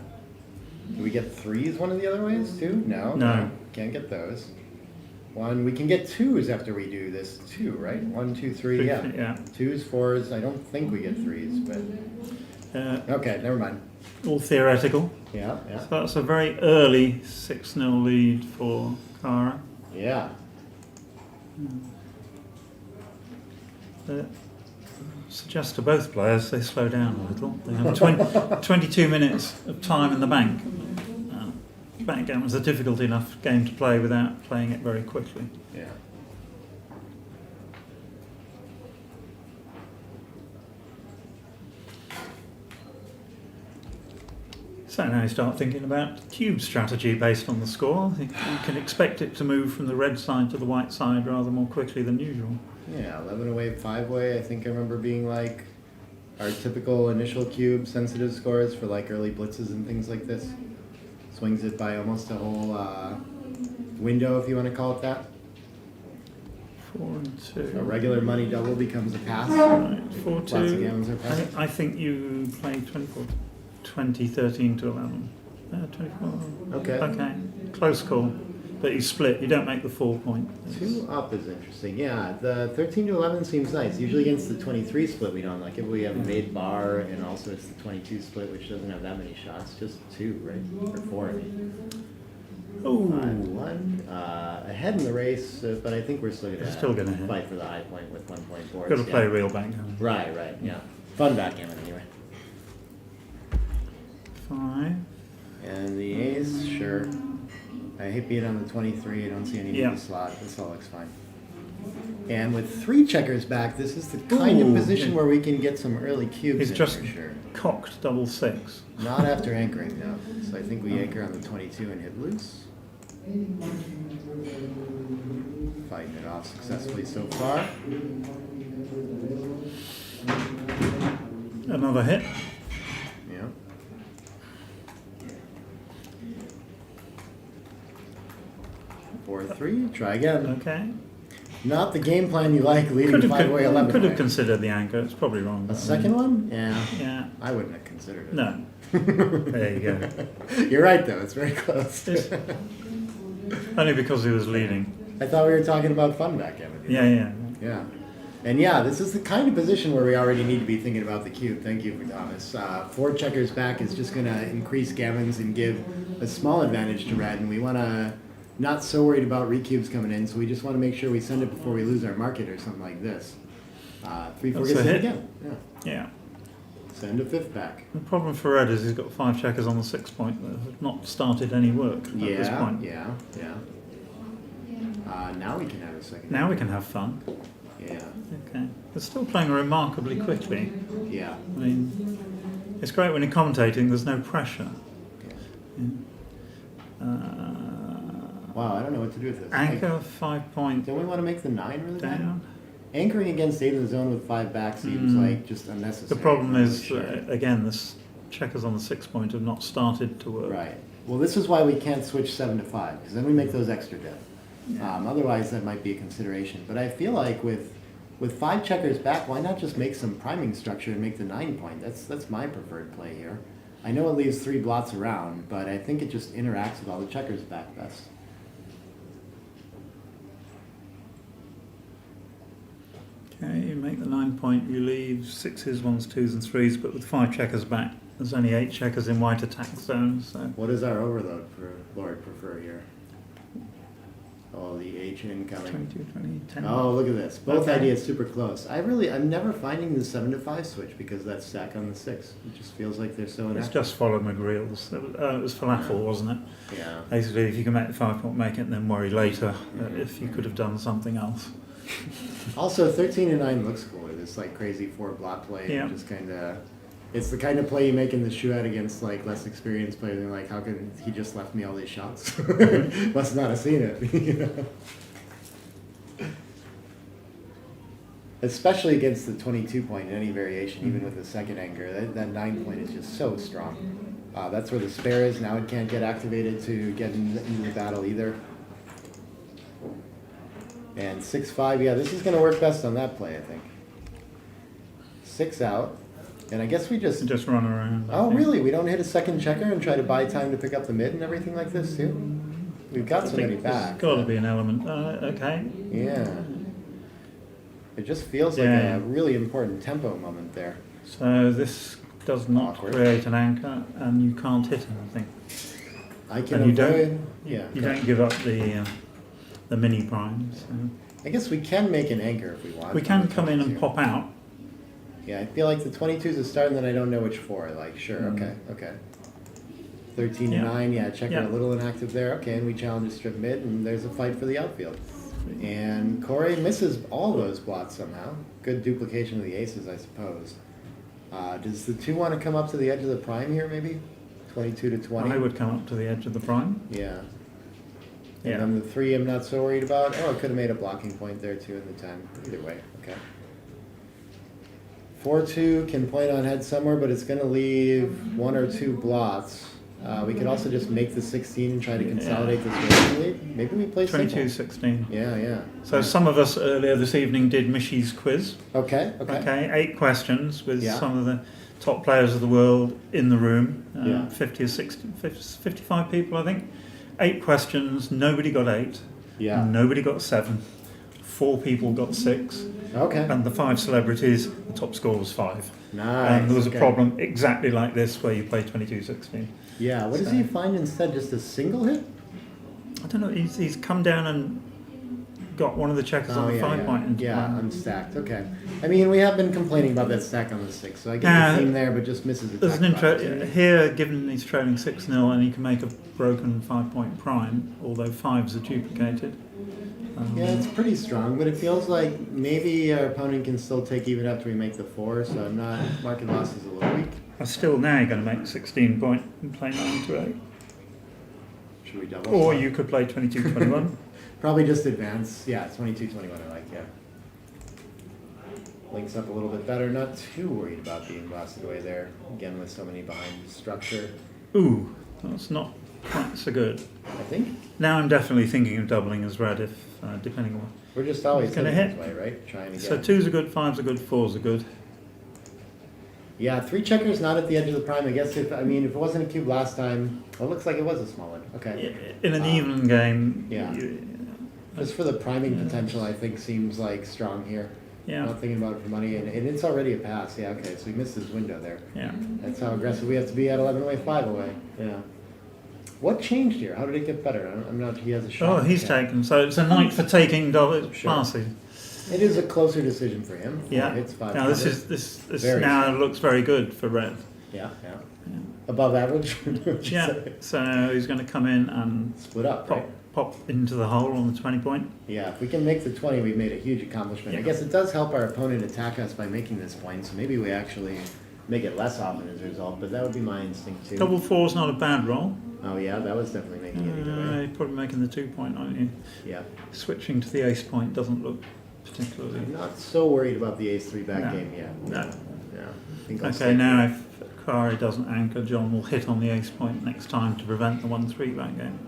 Do we get 3s one of the other ways too? No. No. Can't get those. One. We can get 2s after we do this too, right? 1, 2, 3. Yeah. Yeah. 2s, 4s. I don't think we get 3s, but okay, never mind. All theoretical. Yeah, yeah, So that's a very early 6-0 lead for Cara. yeah. Suggest to both players they slow down a little. They have 22 minutes of time in the bank. Backgammon is a difficult enough game to play without playing it very quickly. Yeah. So now you start thinking about cube strategy based on the score. You can expect it to move from the red side to the white side rather more quickly than usual. Yeah, 11 away, 5 way. I think I remember being like our typical initial cube sensitive scores for like early blitzes and things like this. Swings it by almost a whole window, if you want to call it that. 4 and 2. A regular money double becomes a pass. Right, 4 Lots of 2. gammons are passed. I think you played 20, 13 to 11. 24. Okay. Okay. Close call. But you split. You don't make the 4 point. 2 up is interesting. Yeah, the 13 to 11 seems nice. Usually against the 23 split we don't like it. We have a made bar, and also it's the 22 split, which doesn't have that many shots. Just 2, right? Or 4, I mean. Oh. 5-1. Ahead in the race, but I think we're still We're still gonna gonna hit. fight for the high point with 1 point boards. Got to play yeah. real backgammon. Right, right, yeah. Fun backgammon anyway. 5. And the ace, sure. I hate being on the 23. I don't see any Yeah. need slot. This all looks fine. And with 3 checkers back, this is the kind Ooh. of position where we can get some early cubes He's in just for sure. cocked double 6. Not after anchoring, though. So I think we anchor on the 22 and hit loose. Fighting it off successfully so far. Another hit. Yeah. Four, 3. Try again. Okay. Not the game plan you like, leading Could 5-way, 11 have way. considered the anchor. It's probably wrong. A but I second mean, one? Yeah. Yeah. I wouldn't have considered it. No. There you go. You're right, though. It's very close. Only because he was leading. I thought we were talking about fun backgammon. Yeah, yeah. Yeah. And yeah, this is the kind of position where we already need to be thinking about the cube. Thank you, Thomas. 4 checkers back is just going to increase gammons and give a small advantage to red. And we want to not so worried about recubes coming in, so we just want to make sure we send it before we lose our market or something like this. 3, 4 That's gets a hit hit. again. Yeah. Yeah. Send a 5th back. The problem for red is he's got 5 checkers on the 6 point that have not started any work at this Yeah, point. yeah, yeah. Now we can have a second. Now we can have fun. Yeah, Okay. They're still playing remarkably quickly. yeah. I mean, it's great when you're commentating, there's no pressure. Wow, I don't know what to do with this. Anchor 5 point Don't we want to make the 9 really bad? down. Anchoring against 8 in the zone with 5 back seems like just unnecessary. The problem I'm is, not sure. again, the checkers on the 6 point have not started to work. Right. Well, this is why we can't switch 7 to 5, because then we make those extra dead. Otherwise, that might be a consideration. But I feel like with 5 checkers back, why not just make some priming structure and make the 9 point? That's my preferred play here. I know it leaves 3 blots around, but I think it just interacts with all the checkers back best. Okay, you make the 9 point, you leave 6s, 1s, 2s and 3s, but with 5 checkers back, there's only 8 checkers in white attack zones, so... What does our overload for Lord prefer here? Oh, the H incoming. 22, 20, 10. Oh, look at this. Both Okay. ideas super close. I'm never finding the 7 to 5 switch because that stack on the 6. It just feels like they're so It's inactive. just follow McGreal's. It was falafel, wasn't it? Yeah. Basically, if you can make the 5 point, make it, and then worry later if you could have done something else. Also, 13 and 9 looks cool. This like crazy 4 block play. Yeah. Just kind of, it's the kind of play you make in the shootout against like less experienced players. And like, how could he just left me all these shots? Must not have seen it. You know? Especially against the 22 point in any variation, even with the second anchor. That 9 point is just so strong. That's where the spare is. Now it can't get activated to get into the battle either. And 6-5, yeah, this is going to work best on that play, I think. 6 out. And I guess we just... Just run around. I Oh, think. really? We don't hit a second checker and try to buy time to pick up the mid and everything like this, too? We've got so many back. There's got to be an element. Okay. Yeah. It just feels like Yeah. a really important tempo moment there. So this does not Awkward. create an anchor, and you can't hit anything. I can And you avoid... don't- Yeah. You don't give up the mini primes. So. I guess we can make an anchor if we want. We can come in and pop out. Yeah, I feel like the 22's a start and then I don't know which 4. Like, sure, Mm. okay. 13 Yeah. to 9, yeah, checker Yeah. a little inactive there. Okay, and we challenge a strip mid and there's a fight for the outfield. And Corey misses all those blots somehow. Good duplication of the aces, I suppose. Does the 2 want to come up to the edge of the prime here, maybe? 22 to 20? I would come up to the edge of the prime. Yeah. Yeah. And then the 3 I'm not so worried about. Oh, it could have made a blocking point there too in the 10. Either way, okay. 4-2 can point on head somewhere, but it's going to leave 1 or 2 blots. We could also just make the 16 and try to consolidate this racing lead. Maybe we play simple. 22-16. Yeah. So some of us earlier this evening did Mishy's quiz. Okay. Okay, 8 questions with Yeah. some of the top players of the world in the room. Yeah. 50 or 60, 55 people, I think. 8 questions, nobody got 8. Yeah. Nobody got 7. 4 people got 6. Okay. And the 5 celebrities, the top score was 5. Nice. And there was okay. a problem exactly like this where you play 22-16. Yeah. What does So- he find instead? Just a single hit? I don't know, he's come down and got one of the checkers on the 5 point. into Yeah, one. unstacked. Okay. I mean, we have been complaining about that stack on the 6, so I get Yeah. the theme there, but just misses the There's an tackle intro opportunity. here, given he's trailing 6-0 and he can make a broken 5 point prime, although 5s are duplicated. Yeah, it's pretty strong, but it feels like maybe our opponent can still take even after we make the 4, so I'm not... Market loss is a little weak. Still now you're going to make 16 point and play 9 to 8. Should we double? Or you could play 22-21. Probably just advance. Yeah, 22-21 I like, yeah. Links up a little bit better. Not too worried about being blasted away there. Again, with so many behind structure. Ooh, that's not quite so good. I think Now I'm definitely thinking of doubling as red if, depending on... we're just always It's gonna hitting hit. this way, right? Trying to get... So 2s are good, 5s are good, 4s are good. Yeah, 3 checkers not at the edge of the prime. I guess if it wasn't a cube last time, well, it looks like it was a small one. Okay. In an even game... yeah. Just for the priming potential, I think seems like strong here. Yeah, Not thinking about it for money, and it's already a pass. Yeah, okay, so we missed his window there. yeah. That's how aggressive we have to be at 11 away, 5 away. Yeah. What changed here? How did it get better? I'm not. He has a shot. Oh, he's Okay. taken. So it's a night for taking dollars Sure. passes. It is a closer decision for him. 4 Yeah. hits, 5 Now this covers. is this Very now strong. looks very good for red. Yeah. Above average. Would you Yeah. say? So he's going to come in and Split up, pop right? pop into the hole on the 20 point. Yeah, if we can make the 20, we've made a huge accomplishment. I Yeah. guess it does help our opponent attack us by making this point, so maybe we actually make it less often as a result, but that would be my instinct too. Double 4's not a bad roll. Oh yeah, that was definitely making it either way. You're probably making the 2 point, aren't you? Yeah. Switching to the ace point doesn't look particularly. I'm not so worried about the ace-3 back No. game yet. No. Yeah. I think I'll Okay, stay now put. if Kari doesn't anchor, John will hit on the ace point next time to prevent the 1-3 back game.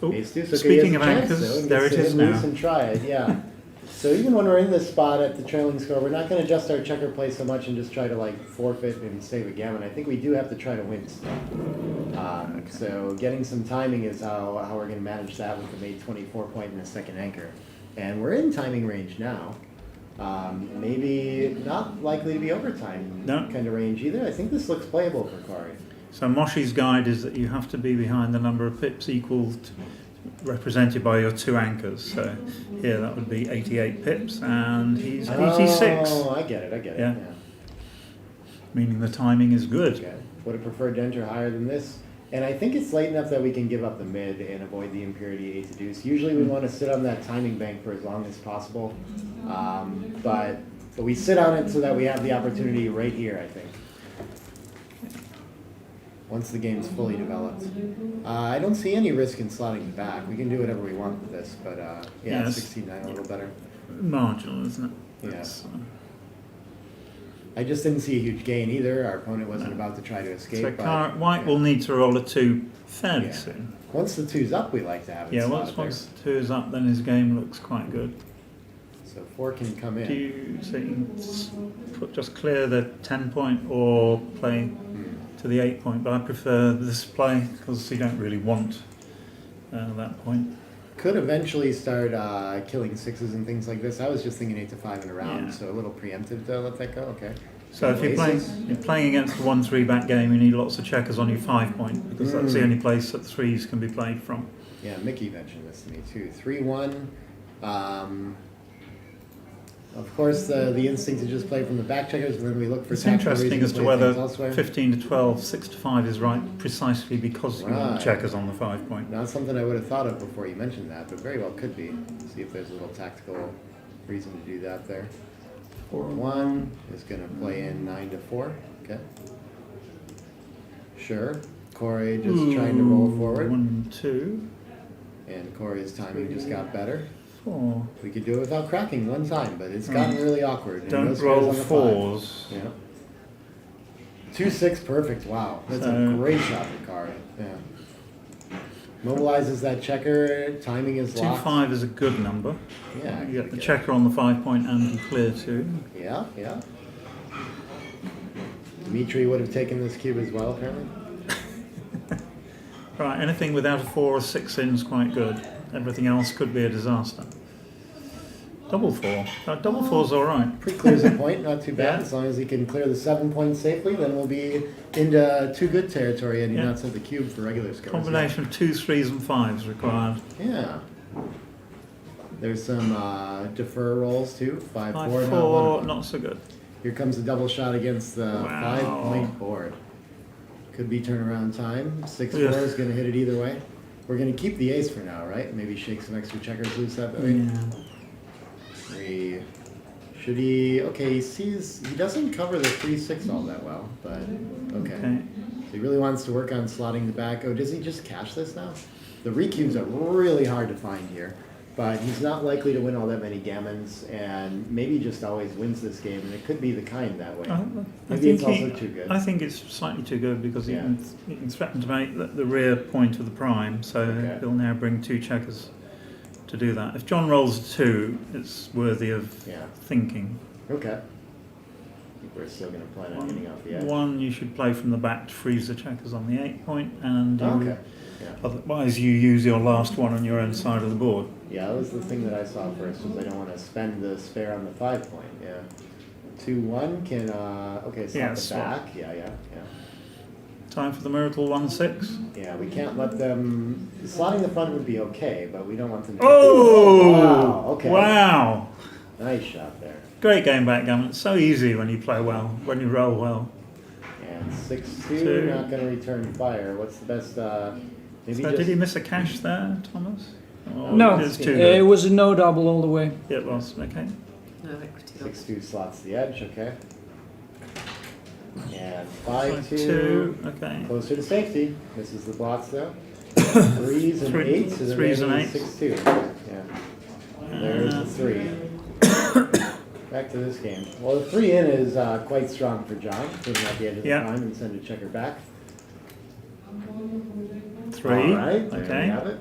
Oh, Ace deuce. Okay, speaking he of has a chance, anchors, though, and there gets it to is hit loose now. and try it, yeah. So even when we're in this spot at the trailing score, we're not going to adjust our checker play so much and just try to like forfeit and save a gammon. I think we do have to try to win still. So getting some timing is how we're going to manage that with the mate 24 point and a second anchor. And we're in timing range now. Maybe not likely to be overtime No. kind of range either. I think this looks playable for Corey. So Moshi's guide is that you have to be behind the number of pips equal to, represented by your two anchors. So here that would be 88 pips, and he's 86, Oh, I get it. Yeah. meaning the timing is good. Okay. Would have preferred to enter higher than this. And I think it's late enough that we can give up the mid and avoid the impurity 8 to deuce. Usually we want to sit on that timing bank for as long as possible. But we sit on it so that we have the opportunity right here, I think. Once the game's fully developed. I don't see any risk in slotting the back. We can do whatever we want with this, but yeah, Yes. 16-9 a little better. Marginal, isn't it? Yeah. That's, I just didn't see a huge gain either. Our opponent wasn't about to try to escape. so but, White yeah. will need to roll a 2 fairly Yeah. soon. Once the 2's up, we like to have it Yeah, slotted once the 2 is up, then his game looks quite good. there. So 4 can come in. Do you think just clear the 10 point or play to the 8 point? But I prefer this play because you don't really want that point. Could eventually start killing 6s and things like this. I was just thinking 8 to 5 in a round, Yeah. so a little preemptive to let that go. Okay. So if you're playing against a 1-3 back game, you need lots of checkers on your 5 point because that's the only place that 3s can be played from. Yeah, Mickey mentioned this to me too. 3-1. Of course, the instinct to just play from the back checkers, and then we look for. It's tactical interesting reasons as to play whether things elsewhere. 15 to 12, 6 to 5 is right precisely because you want Right. checkers on the 5 point. Not something I would have thought of before you mentioned that, but very well could be. See if there's a little tactical reason to do that there. 4-1 is going to play in 9 to 4. Okay. Sure. Corey just trying to roll forward, 1, 2, and Corey's timing just got better. 4. We could do it without cracking one time, but it's gotten really awkward. and no Don't squares roll on the 5. 4s. Yeah. 2-6, perfect. Wow, that's a So- great shot for Corey. Yeah. Mobilizes that checker. Timing is 2, locked. 5 is a good number. Yeah. You get the good. checker on the 5 point and you clear 2. Yeah, yeah. Dimitri would have taken this cube as well, apparently. Right, anything without a 4 or 6 in is quite good. Everything else could be a disaster. Double 4. Double 4's alright. Pre-clears a point, not too bad. Yeah. As long as he can clear the 7 points safely, then we'll be into too good territory and Yeah. not send the cube for regular scores. Combination of 2s, 3s and 5s required. Yeah. There's some defer rolls too. 5-4, 5, not one of 4, them. not so good. Here comes a double shot against the Wow. 5-point board. Could be turnaround time. 6-4 Yeah. is going to hit it either way. We're going to keep the ace for now, right? Maybe shake some extra checkers loose that way. Yeah. Should he? Okay, he doesn't cover the 3-6 all that well, but okay. Okay. So he really wants to work on slotting the back. Oh, does he just cash this now? The recubes are really hard to find here, but he's not likely to win all that many gammons, and maybe just always wins this game, and it could be the kind that way. I Maybe it's think also too good. I think it's slightly too good because Yeah. he can threaten to make the rear point of the prime, so Okay. he'll now bring 2 checkers to do that. If John rolls a 2, it's worthy of Yeah. thinking. Okay. I think we're still going to plan on getting off the edge. 1, you should play from the back to freeze the checkers on the 8 point, and you, Okay. Yeah. otherwise you use your last one on your own side of the board. Yeah, that was the thing that I saw first, was I don't want to spend the spare on the 5 point, yeah. 2-1 can, okay, slot Yeah, the swap. back, yeah. Time for the miracle 1-6. Yeah, we can't let them, slotting the front would be okay, but we don't want them to. Oh! Wow, okay. Wow! Nice shot there. Great game backgammon. It's so easy when you play well, when you roll well. And 6-2, Two. not going to return fire. What's the best, maybe So just. did he miss a cash there, Thomas? Or No, it's too it good? was a no double all the way. It was, okay. No equity. 6-2 slots the edge, okay. And 5, 5-2. 2, okay. Closer to safety. This is the blots though. 3s and 8s. So 3s and 8s. 6-2. Yeah. There's the 3. Back to this game. Well, the 3 in is quite strong for John. Taking out the edge of the Yeah. prime and send a checker back. 3, All right. There we okay. have it.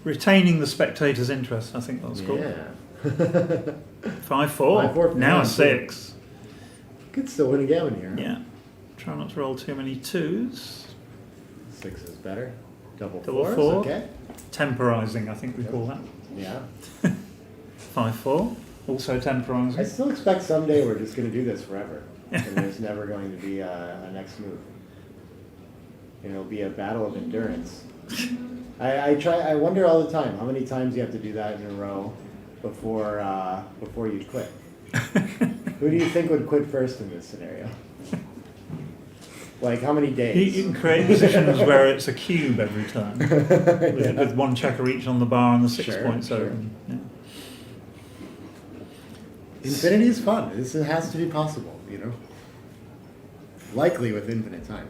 retaining the spectators' interest, I think that's cool. Yeah. 5-4. 5-4, Now yeah, a 6. Could still win a gammon here. Yeah. Try not to roll too many 2s. 6 is better. Double Double 4s, 4. okay. Temporising, I think we call that. Yeah. 5-4. Also I temporising. still expect someday we're just going to do this forever. And there's never going to be a next move. And it'll be a battle of endurance. I wonder all the time how many times you have to do that in a row before you quit. Who do you think would quit first in this scenario? Like how many You days? can create positions where it's a cube every time, with one checker each on the bar and the 6 Sure, points sure. open. Yeah. Infinity is fun. This has to be possible, you know? Likely with infinite time.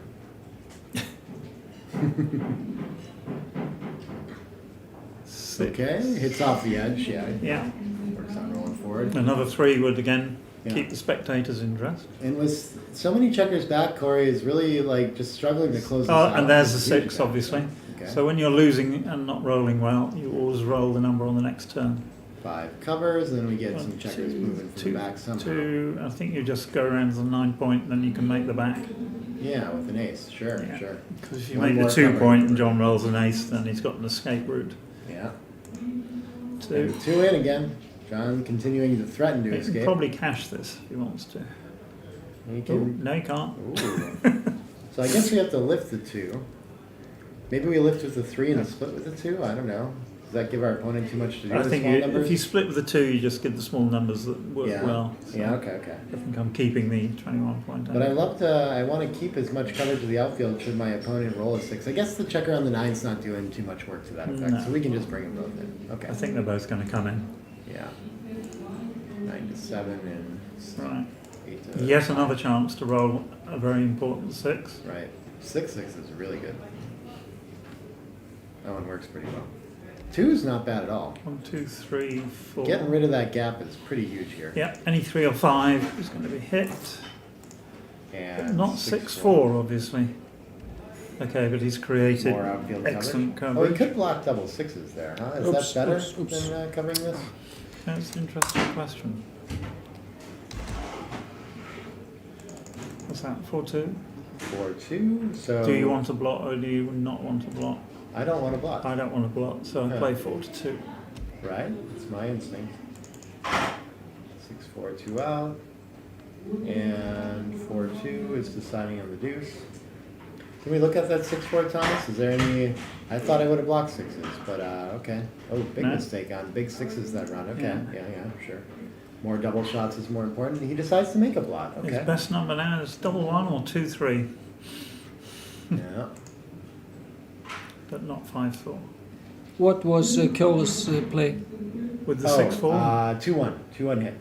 Okay, hits off the edge, yeah. Yeah. Works on rolling forward. Another 3 would again Yeah. keep the spectators' interest. And with so many checkers back, Corey is really like just struggling to close this out. And there's the It's huge 6, advantage. obviously. Okay. So when you're losing and not rolling well, you always roll the number on the next turn. 5 covers, and then we get some 1, checkers 2, moving from the back somehow. 2. I think you just go around to the 9 point, and then you can make the back. Yeah, with an ace, sure, Yeah. sure. Because if you One make the more 2 cover. point and John rolls an ace, then he's got an escape route. Yeah. 2. And 2 in again. John continuing to threaten to He can escape. probably cash this if he wants to. He Oh, can, no, he can't. ooh. So I guess we have to lift the 2. Maybe we lift with the 3 and a split with the 2? I don't know. Does that give our opponent too much to do I with think small if numbers? you split with the 2, you just get the small numbers that work Yeah. well. So Yeah, okay, okay. I think I'm keeping the 21 point. But I want to keep as much coverage of the outfield should my opponent roll a 6. I guess the checker on the 9's not doing too much work to that effect, No. so we can just bring them both in. Okay. I think they're both going to come in. Yeah. 9 to 7 and Right. 8 to Yet another chance to roll a very important 6. Right. 6 is really good. That one works pretty well. 2 is not bad at all. 1, 2, 3, 4. Getting rid of that gap is pretty huge here. Yep, any 3 or 5 is going to be hit. But And not 6-4, obviously. Okay, but he's created More outfield excellent coverage. Oh, he coverage. could block double 6s there, huh? Is Oops, that better oops. than covering this? That's an interesting question. What's that, 4-2? 4-2. So Do you want to block or do you not want to block? I don't want to block. I don't want to block, so I Yeah. play 4-2. Right? It's my instinct. 6-4, 2 out. And 4-2 is deciding on the deuce. Can we look at that 6-4, Thomas? Is there any... I thought I would have blocked 6s, but okay. Oh, big No. mistake on big 6s that round. Okay, Yeah. yeah, sure. More double shots is more important. He decides to make a blot. His Okay. best number now is 1-1 or 2-3, Yeah. but not 5-4. What was Cole's play? With the 6-4? 2-1. 2-1 hit.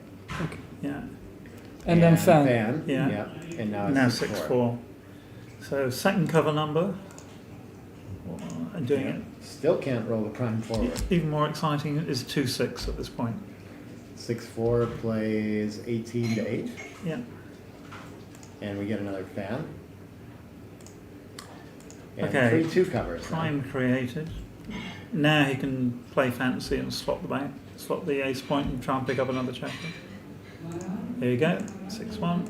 Yeah, And then fan. Yeah. And now now it's 6-4. 6-4. So second cover number. And doing it Still can't roll the prime forward. even more exciting is 2-6 at this point. 6-4 plays 18 to 8. Yeah. And we get another fan. And Okay. 3-2 covers. now. Prime created. Now he can play fancy and slot the back, slot the ace point and try and pick up another checker. There you go, 6-1.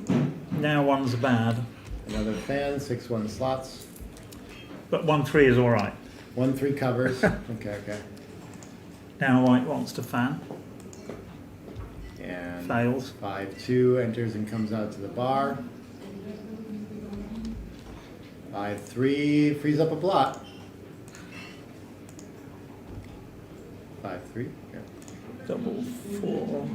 Now 1's bad, Another fan, 6-1 slots. but 1-3 is all right. 1-3 covers. Okay. Now white wants to fan, And fails. 5-2 enters and comes out to the bar. 5-3 frees up a blot. 5-3. Yeah. 4.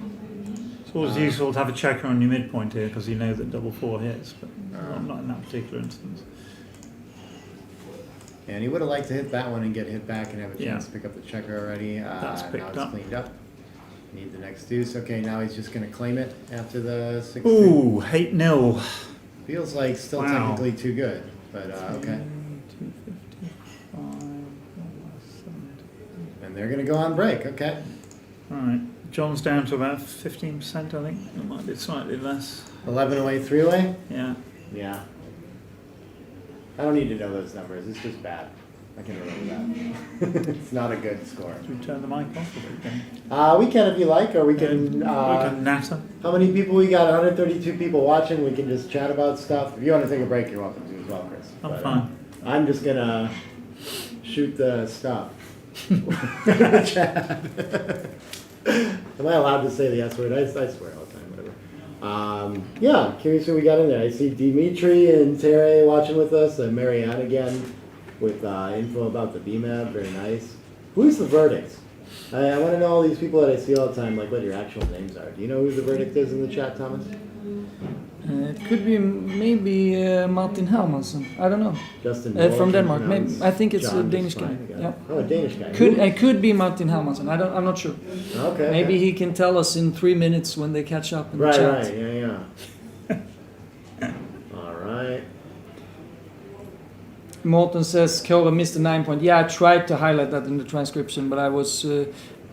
It's always useful to have a checker on your midpoint here because you know that 4 hits, but not in that particular instance. And he would have liked to hit that one and get hit back and have a Yeah. chance to pick up the checker already. That's now picked it's up. cleaned up. Need the next deuce. Okay, now he's just going to claim it after the 6-2. Ooh, 8-0. Feels like still Wow. technically too good, but okay. 255, 70. And they're going to go on break. Okay. Alright, John's down to about 15%, I think. It might be slightly less. 11 away, 3 away. Yeah. Yeah. I don't need to know those numbers. It's just bad. I can remember that. It's not a good score. Should we turn the mic off? Or we can, We can if you like, or we we can. can natter. How many people we got? 132 people watching. We can just chat about stuff. If you want to take a break, you're welcome to as well, Chris. I'm But, fine. I'm just gonna shoot the stuff. Chat. Am I allowed to say the S word? I swear all the time, whatever. Yeah, curious who we got in there. I see Dimitri and Tere watching with us, and Marianne again with info about the BMAP. Very nice. Who's the verdict? I want to know all these people that I see all the time, like what your actual names are. Do you know who the verdict is in the chat, Thomas? It could be maybe Martin Hermansson. I don't know. Justin From Walsh, Denmark. and Maybe, I think it's a John Danish just guy. fine. Yeah. Oh, a Danish guy. It could be Martin Hermansson. I'm not sure. Okay. Maybe okay. he can tell us in 3 minutes when they catch up in the Right, chat. right, yeah. All right. Morton says Kora missed the 9 point. Yeah, I tried to highlight that in the transcription, but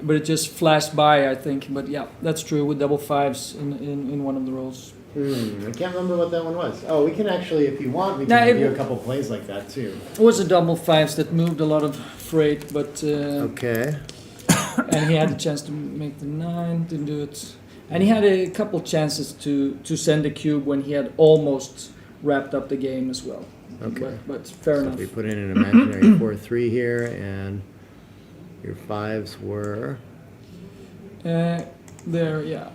but it just flashed by, I think. But yeah, that's true with double fives in one of the roles. I can't remember what that one was. Oh, we can actually, if you want, we can No, give it- you a couple plays like that too. It was a double fives that moved a lot of freight, but Okay. and he had a chance to make the 9, didn't do it. And he had a couple chances to send a cube when he had almost wrapped up the game as well. Okay. But fair So enough. we put in an imaginary 4-3 here, and your fives were. There, yeah.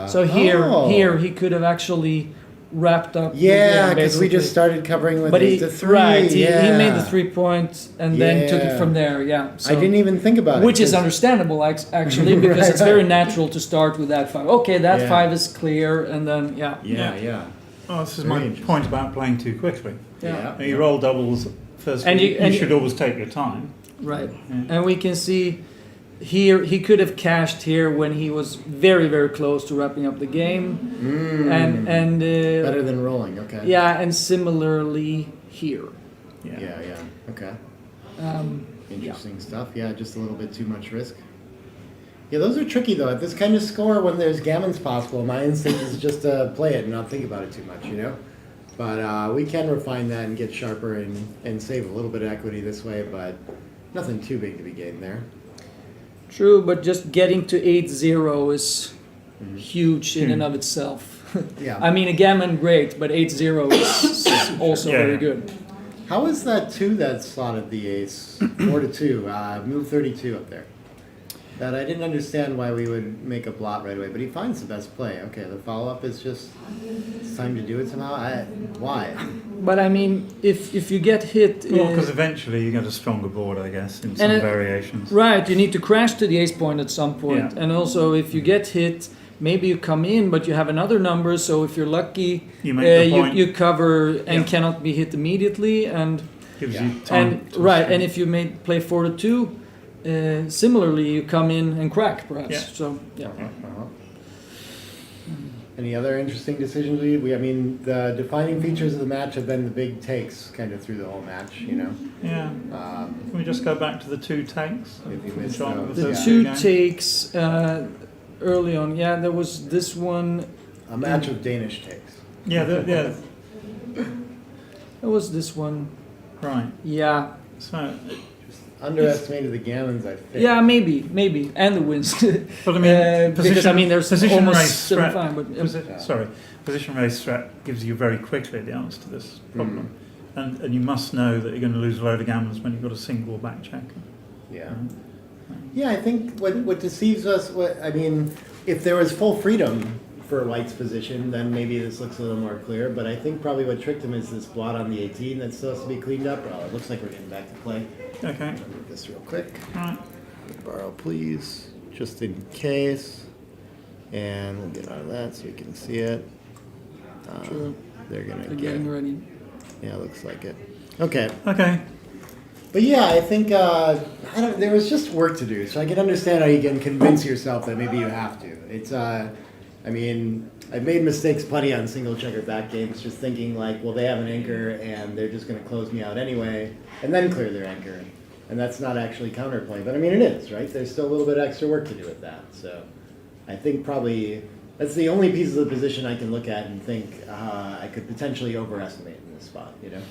So here he could have actually wrapped up. the Yeah, game, because we basically. just started covering with But he, the 3. right, he yeah. made the 3 point and then took it Yeah. from there. Yeah, so, I didn't even think about it. which is 'cause- understandable actually because Right, it's very right. natural to start with that 5. Okay, that Yeah. 5 is clear, and then yeah, Yeah. Oh, this is Very my interesting. point about playing too quickly. yeah. When you roll doubles first, And you you should always take your time. Right. Yeah. And we can see here he could have cashed here when he was very very close to wrapping up the game, and Better than rolling. Okay. yeah, and similarly here. Yeah. Okay. Um, Interesting stuff. Yeah, just a little bit too much risk. Yeah, those are tricky though. At this kind of score, when there's gammons possible, my instinct is just to play it and not think about it too much, you know? But we can refine that and get sharper and save a little bit of equity this way, but nothing too big to be gained there. True, but just getting to 8-0 is huge in and of itself. Yeah. I mean, a gammon great, but 8-0 is also Yeah. very good. How is that 2 that slotted the ace? 4-2, move 32 up there. That I didn't understand why we would make a blot right away, but he finds the best play. Okay, the follow-up is just, it's time to do it somehow. Why? But I mean, if you get hit, Well, because eventually you get a stronger board, I guess, in some And it- variations. right, you need to crash to the ace point at some point. Yeah. And also, if you get hit, maybe you come in, but you have another number. So if you're lucky, You make the you, point. you cover and Yeah. cannot be hit immediately. And Gives Yeah. you time. and to right, spin. and if you play 4-2, similarly you come in and crack perhaps. Yeah. So yeah. Any other interesting decisions I mean, the defining features of the match have been the big takes kind of through the whole match, you know? Yeah. Can we just go back to the 2 takes? If you From missed John, those, The yeah. two game? takes early on. Yeah, there was this one. A match of Danish takes. Yeah, yeah, There was this one. right. Yeah. So, Underestimated the gammons, I think. Yeah, maybe, and the wins. but I mean, Because I mean, there's position almost race 75, strat. but Position race strat gives you very quickly the answer to this problem, Mm. and you must know that you're going to lose a load of gammons when you've got a single back checker. Yeah. Yeah, I think what deceives us, I mean, if there was full freedom for White's position, then maybe this looks a little more clear. But I think probably what tricked him is this blot on the 18 that still has to be cleaned up. Oh, it looks like we're getting back to play. Okay. Move this real quick. Right. Borrow, please, just in case. And we'll get out of that so you can see it. Sure. They're gonna They're get. getting ready. Yeah, looks like it. Okay. Okay. But yeah, I think there was just work to do, so I can understand how you can convince yourself that maybe you have to. It's, I mean, I've made mistakes plenty on single checker back games, just thinking like, well, they have an anchor and they're just going to close me out anyway, and then clear their anchor, and that's not actually counterplay. But I mean, it is, right? There's still a little bit of extra work to do with that. So I think probably that's the only piece of the position I can look at and think I could potentially overestimate in this spot, you know.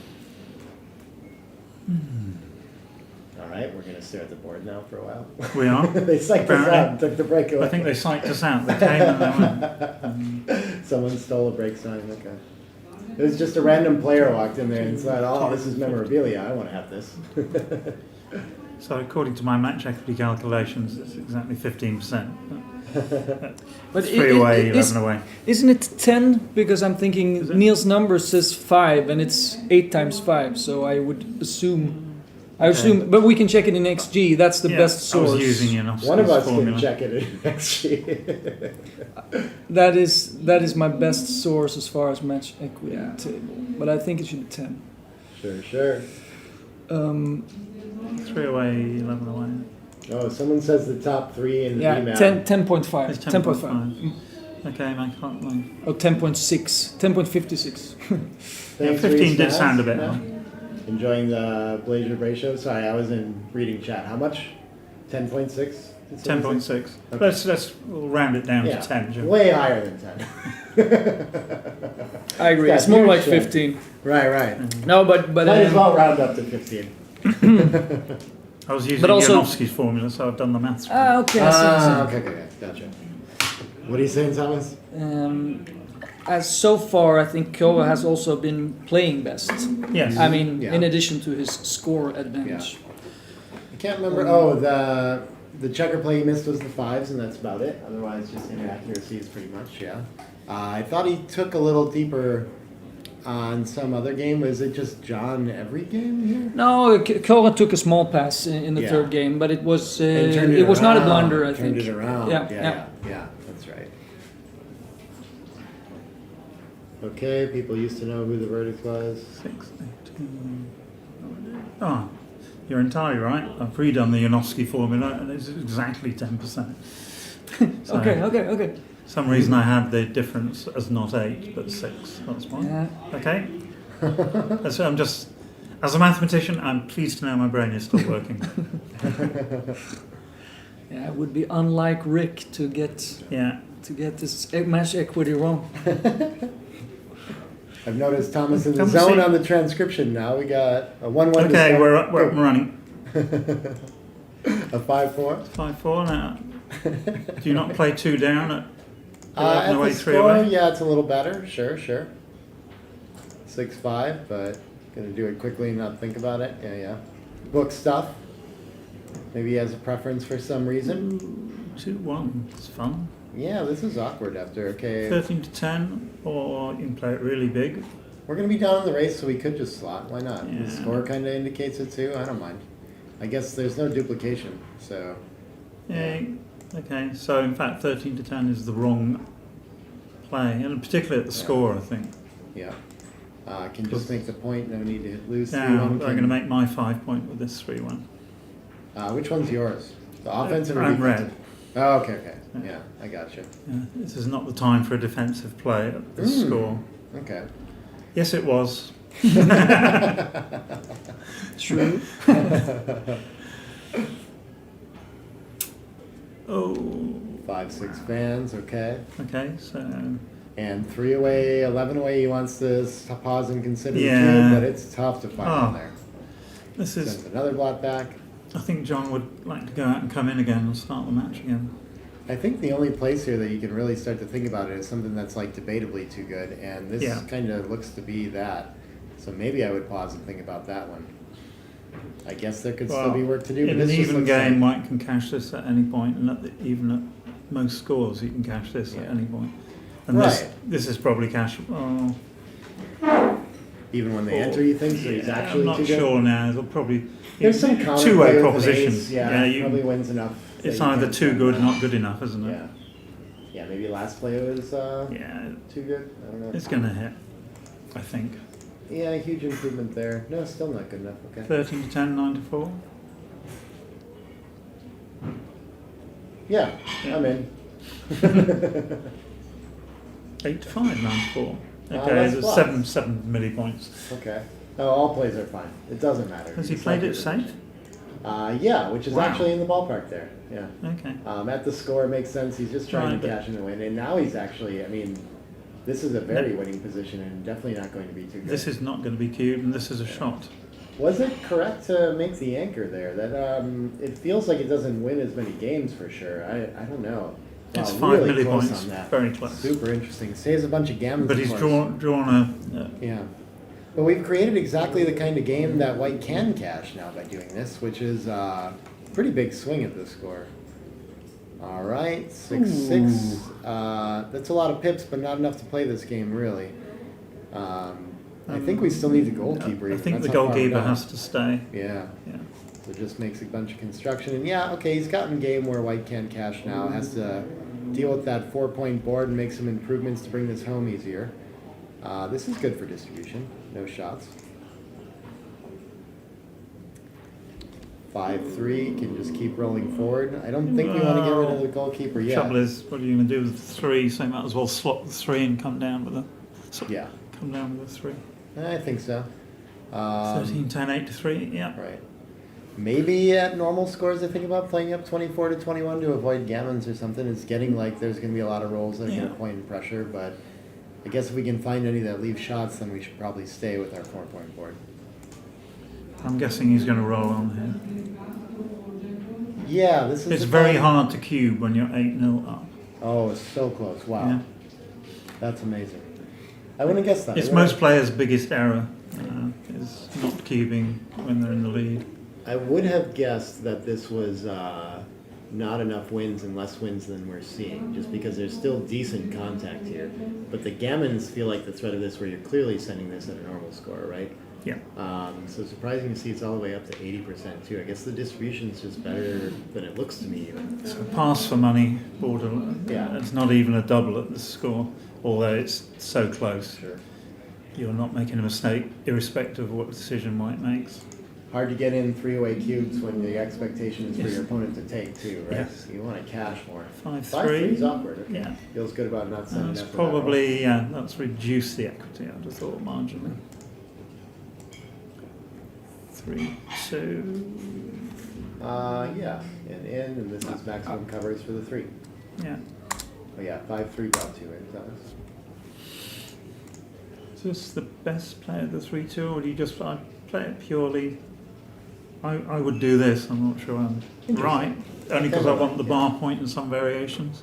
All right, we're gonna stare at the board now for a while. We are. They psyched us Apparently. out, took the break away. I think they psyched us out. They came and they went. Someone stole a break sign, okay. It was just a random player walked in there and said, oh, this is memorabilia, I wanna have this. So according to my match equity calculations, it's exactly 15%. But 3 away, 11 away. Isn't it 10? Because I'm thinking Is it? Neil's number says 5 and it's 8 times 5, so I would assume. But we can check it in XG. That's the Yeah, best source. I was using Janowski's One of us formula. can check it in XG. That is my best source as far as match equity table. But I think it should be 10. Sure. 3 away, 11 away. Oh, someone says the top 3 in the Yeah, VMAT. 10.5. It's 10.5. 10.5. Okay, I can't mind. Oh, 10.6. 10.56. Yeah, Thanks, 15 Reese did Naz. sound a bit Yeah. high. Enjoying the Blazer ratio? Sorry, I was in reading chat. How much? 10.6? 10.6. Okay. We'll round it down Yeah, to 10, Joe. way higher than 10. I agree. Yeah, It's more huge like change. 15. Right. No, but Might as well round up to 15. I was using But also- Janowski's formula, so I've done the maths. Okay. I see, I see. Okay, gotcha. What are you saying, Thomas? As so far, I think Kova has also been playing best. Yes. I mean, Yeah. in addition to his score advantage. I can't remember. Oh, the checker play he missed was the 5s, and that's about it. Otherwise, just inaccuracies pretty much, yeah. I thought he took a little deeper on some other game. Was it just John every game here? No, Kova took a small pass in the Yeah. third game, but it was And turned it was not a around, blunder. I turned think. it around. Yeah, Yeah, that's right. Okay, people used to know who the verdict was. 6, 8, Oh, you're entirely right. I've redone the Janowski formula, and it's exactly 10%. So, Okay. some reason I had the difference as not 8, but 6. That's why. Yeah. Okay. So I'm just, as a mathematician, I'm pleased to know my brain is still working. Yeah, it would be unlike Rick to get Yeah. this match equity wrong. I've noticed Thomas in the Come zone see. on the transcription now. We got a 1-1 to Okay, start. we're up and running. A 5-4. 5-4 now. Do you not play 2 down at 11 At away, the 3 score, away? yeah, it's a little better. Sure. 6-5, but gonna do it quickly and not think about it. Yeah. Book stuff. Maybe he has a preference for some reason. 2-1. It's fun. Yeah, this is awkward after. Okay, 13 to 10, or you can play it really big. we're gonna be down in the race, so we could just slot. Why not? Yeah. The score kind of indicates it too. I don't mind. I guess there's no duplication, so. Yeah. Okay, so in fact 13 to 10 is the wrong play, and particularly at the score, I think. Yeah. I can just make the point, no need to lose Now, 3-1. I'm going to make my 5 point with this 3-1. Which one's yours? The offensive or I'm defensive? red. Oh, okay. Yeah, I got you. Yeah, this is not the time for a defensive play at the score. Okay. Yes, it was. True. Oh, 5-6 fans, okay. okay, so And 3 away, 11 away, he wants to pause and consider the Yeah. kid, but it's tough to find Oh. in there. this is. Sends another blot back. I think John would like to go out and come in again and start the match again. I think the only place here that you can really start to think about it is something that's like debatably too good, and this Yeah. kind of looks to be that. So maybe I would pause and think about that one. I guess there could still be work to do. but In this an just even looks game, like- Mike can cash this at any point, and even at most scores, you can cash this at Yeah. any point. And Right. this is probably cashable. even when they enter, you think, so he's actually I'm not too good? sure now. It'll probably There's some counter play two-way with an proposition. ace, Yeah, you, probably wins enough. that it's you either can too send good, that. not good enough, isn't it? Yeah. Yeah, maybe last play was Yeah, too good. I don't know. it's going to hit, I think. Yeah, huge improvement there. No, still not good enough. Okay. 13 to 10, 9 to 4. Yeah, I'm in. 8 to 5, 9 to 4. Ah, Okay, that's there's plus. 7 milli points. Okay. No, all plays are fine. It doesn't matter. Has he It's played like it safe? Yeah, which is Wow. actually in the ballpark there. Yeah. Okay. At the score, it makes sense. He's just trying Right, to but- cash in the win, and now he's actually. I mean, this is a very winning position, and definitely not going to be too good. This is not going to be cubed, and this is a shot. Was it correct to make the anchor there? That it feels like it doesn't win as many games for sure. I don't know. It's Wow, 5 really close millipoints, on that. very close. Super interesting. Saves a bunch of gammons. But of he's course. drawn a Yeah. But we've created exactly the kind of game that white can cash now by doing this, which is pretty big swing at this score. All right, 6-6. That's a lot of pips, but not enough to play this game, really. I think we still need the goalkeeper. I even. think That's the how far we've goalkeeper gone. has to stay. Yeah. Yeah. So it just makes a bunch of construction. And yeah, okay, he's gotten a game where white can't cash now. Has to deal with that 4-point board and make some improvements to bring this home easier. This is good for distribution. No shots. 5-3 can just keep rolling forward. I don't think we want to get rid of the goalkeeper yet. Trouble is, what are you going to do with the 3? So you might as well slot the 3 and come down with Yeah, come down with a 3. I think so. 13, 10, 8 to 3. Yeah. Right. Maybe at normal scores, I think about playing up 24 to 21 to avoid gammons or something. It's getting like there's going to be a lot of rolls that are going Yeah. to point in pressure, but I guess if we can find any that leave shots, then we should probably stay with our 4-point board. I'm guessing he's going to roll on here. Yeah, this is. It's the very time- hard to cube when you're 8-0 up. Oh, it's so close! Wow, Yeah. that's amazing. I wouldn't guess that. It's I would've- most players' biggest error is not cubing when they're in the lead. I would have guessed that this was not enough wins and less wins than we're seeing, just because there's still decent contact here. But the gammons feel like the threat of this, where you're clearly sending this at a normal score, right? Yeah. So surprising to see it's all the way up to 80% too. I guess the distribution's just better than it looks to me even. So pass for money, border. Yeah. It's not even a double at this score, although it's so close. Sure. You're not making a mistake, irrespective of what decision white makes. Hard to get in 3-away cubes when the expectation is for Yes. your opponent to take too, right? Yes. You want to cash more. 5-3. 5-3's awkward. Okay. Yeah. Feels good about not sending That's that for that roll. probably, that's reduced the equity, I'd have thought, marginally. 3-2. Yeah, and this is maximum covers for the 3. Yeah. Oh yeah, 5-3 got to it. Thomas. Is this the best play of the 3-2, or do you just play it purely? I would do this, I'm not sure I'm right. Only because I want the bar point and some variations.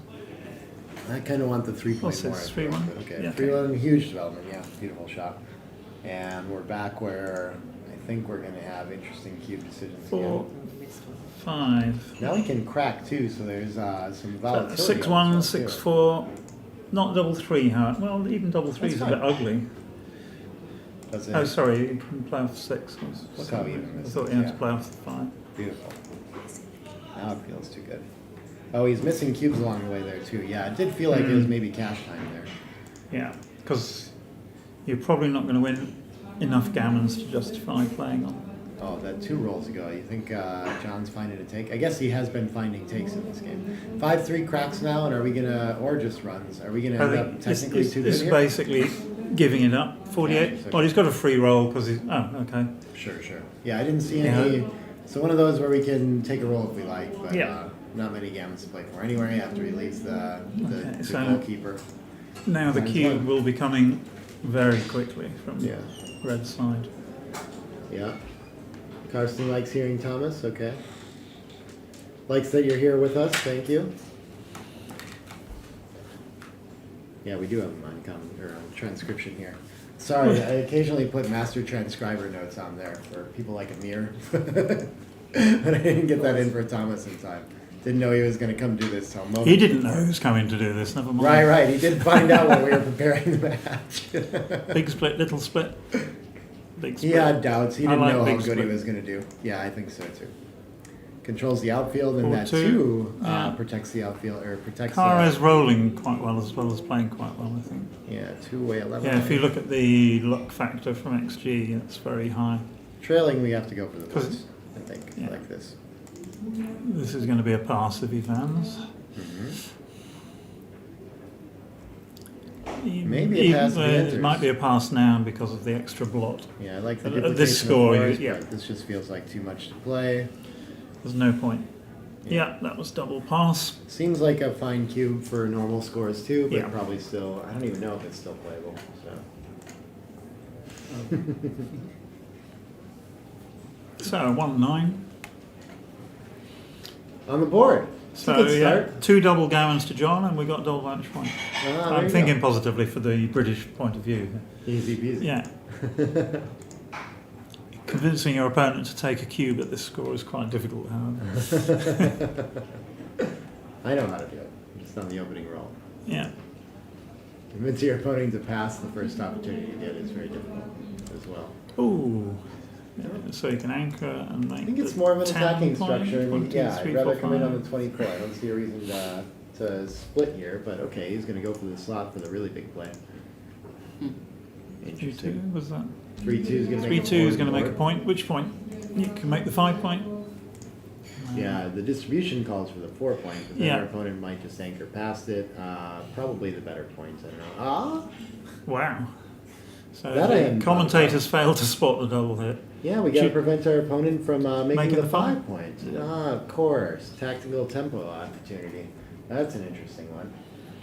I kind of want the 3-point What's more. this, I think, 3-1? but Okay, Yeah. 3-1, huge development. Yeah, beautiful shot. And we're back where I think we're going to have interesting cube decisions 4, again. 5. Now we can crack too, so there's some volatility. 6-1, on this one, too. 6-4. Not double 3, Howard. Well, even double 3 is a That's bit fine. ugly. Does Oh, it? sorry, you can play off 6. Look how even I this thought is, you had yeah. to play off the 5. Beautiful. Now it feels too good. Oh, he's missing cubes along the way there too. Yeah, it did feel like it was maybe cash time there. Yeah, because you're probably not going to win enough gammons to justify playing on. Oh, that 2 rolls ago. You think John's finding a take? I guess he has been finding takes in this game. 5-3 cracks now, and are we gonna, or just runs? Are we gonna I end think up technically it's too good here? basically giving it up. 48. Yeah, so- Well, he's got a free roll because he's. Oh, okay. Sure, sure. Yeah, I didn't see Yeah. any. So one of those where we can take a roll if we like, but Yeah. not many gammons to play for anyway after he leaves the Okay, so- goalkeeper. Now the Fine, cube fine. will be coming very quickly from Yeah. red side. Yeah. Carsten likes hearing Thomas. Okay. Likes that you're here with us. Thank you. Yeah, we do have him on transcription here. Sorry, I occasionally put master transcriber notes on there for people like Amir, but I didn't get that in for Thomas in time. Didn't know he was going to come do this till moment. He didn't know he was coming to do this. Never mind. Right, right. He did find out when we were preparing the match. Big split, little split. Big split. He had doubts. He I didn't like know how big good split. he was going to do. Yeah, I think so too. Controls the outfield, and 4-2. that too Yeah. protects the outfield or protects. Kara's rolling quite well as playing quite well, I think. Yeah, 2-way 11. Yeah, if you look at the luck factor from XG, it's very high. Trailing, we have to go for the 'Cause- voice. I think yeah. like this. This is going to be a pass if he fans. Maybe a pass if he enters. It might be a pass now because of the extra blot. Yeah, I like the At duplication this score, of floors, yeah. but this just feels like too much to play. There's no point. Yeah, that was double pass. Seems like a fine cube for normal scores too, but Yeah. probably still. I don't even know if it's still playable. So. So 1-9. On the board. It's a So good yeah, start. 2 double gammons to John, and we got double vantage point. There I'm you thinking go. positively for the British point of view. Easy peasy. Yeah. Convincing your opponent to take a cube at this score is quite difficult, however. I know how to do it. Just on the opening roll. Yeah. Convince your opponent to pass the first opportunity you get is very difficult as well. Ooh. Yeah, so you can anchor and make I think it's the more of an 10 attacking point, structure. I mean, 1, 2, yeah, 3, I'd rather 4, come in on 5. the 24. I don't see a reason to split here, but okay, he's going to go for the slot for the really big play. 3-2 Interesting. was that? 3-2 is going to make 3-2 is going to make a point. Which point? You can make the 5 point. Yeah, the distribution calls for the 4 point, but then Yeah. our opponent might just anchor past it. Probably the better point. I don't know. Ah, Wow. So That I hadn't the thought commentators failed to spot the double hit. yeah, we got to Should- prevent our opponent from making Making the the 5 five? point. Ah, of course, tactical tempo opportunity. That's an interesting one.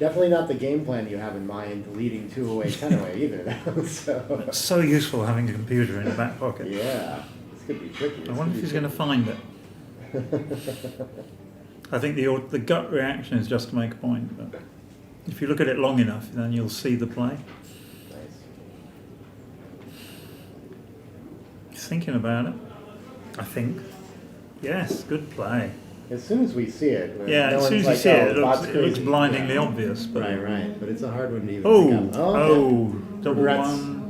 Definitely not the game plan you have in mind, leading 2 away, 10 away either. Though, so It's so useful having a computer in the back pocket. yeah, this could be tricky. I wonder if he's going to find it. I think the gut reaction is just to make a point, but if you look at it long enough, then you'll see the play. Nice. He's thinking about it. I think. Yes, good play. As soon as we see it, Yeah, no as soon one's as you like, see oh, it, it looks, bot's it looks crazy. blindingly Yeah. obvious. But Right, but it's a hard one to even Oh, pick up. oh, okay. double Congrats. 1,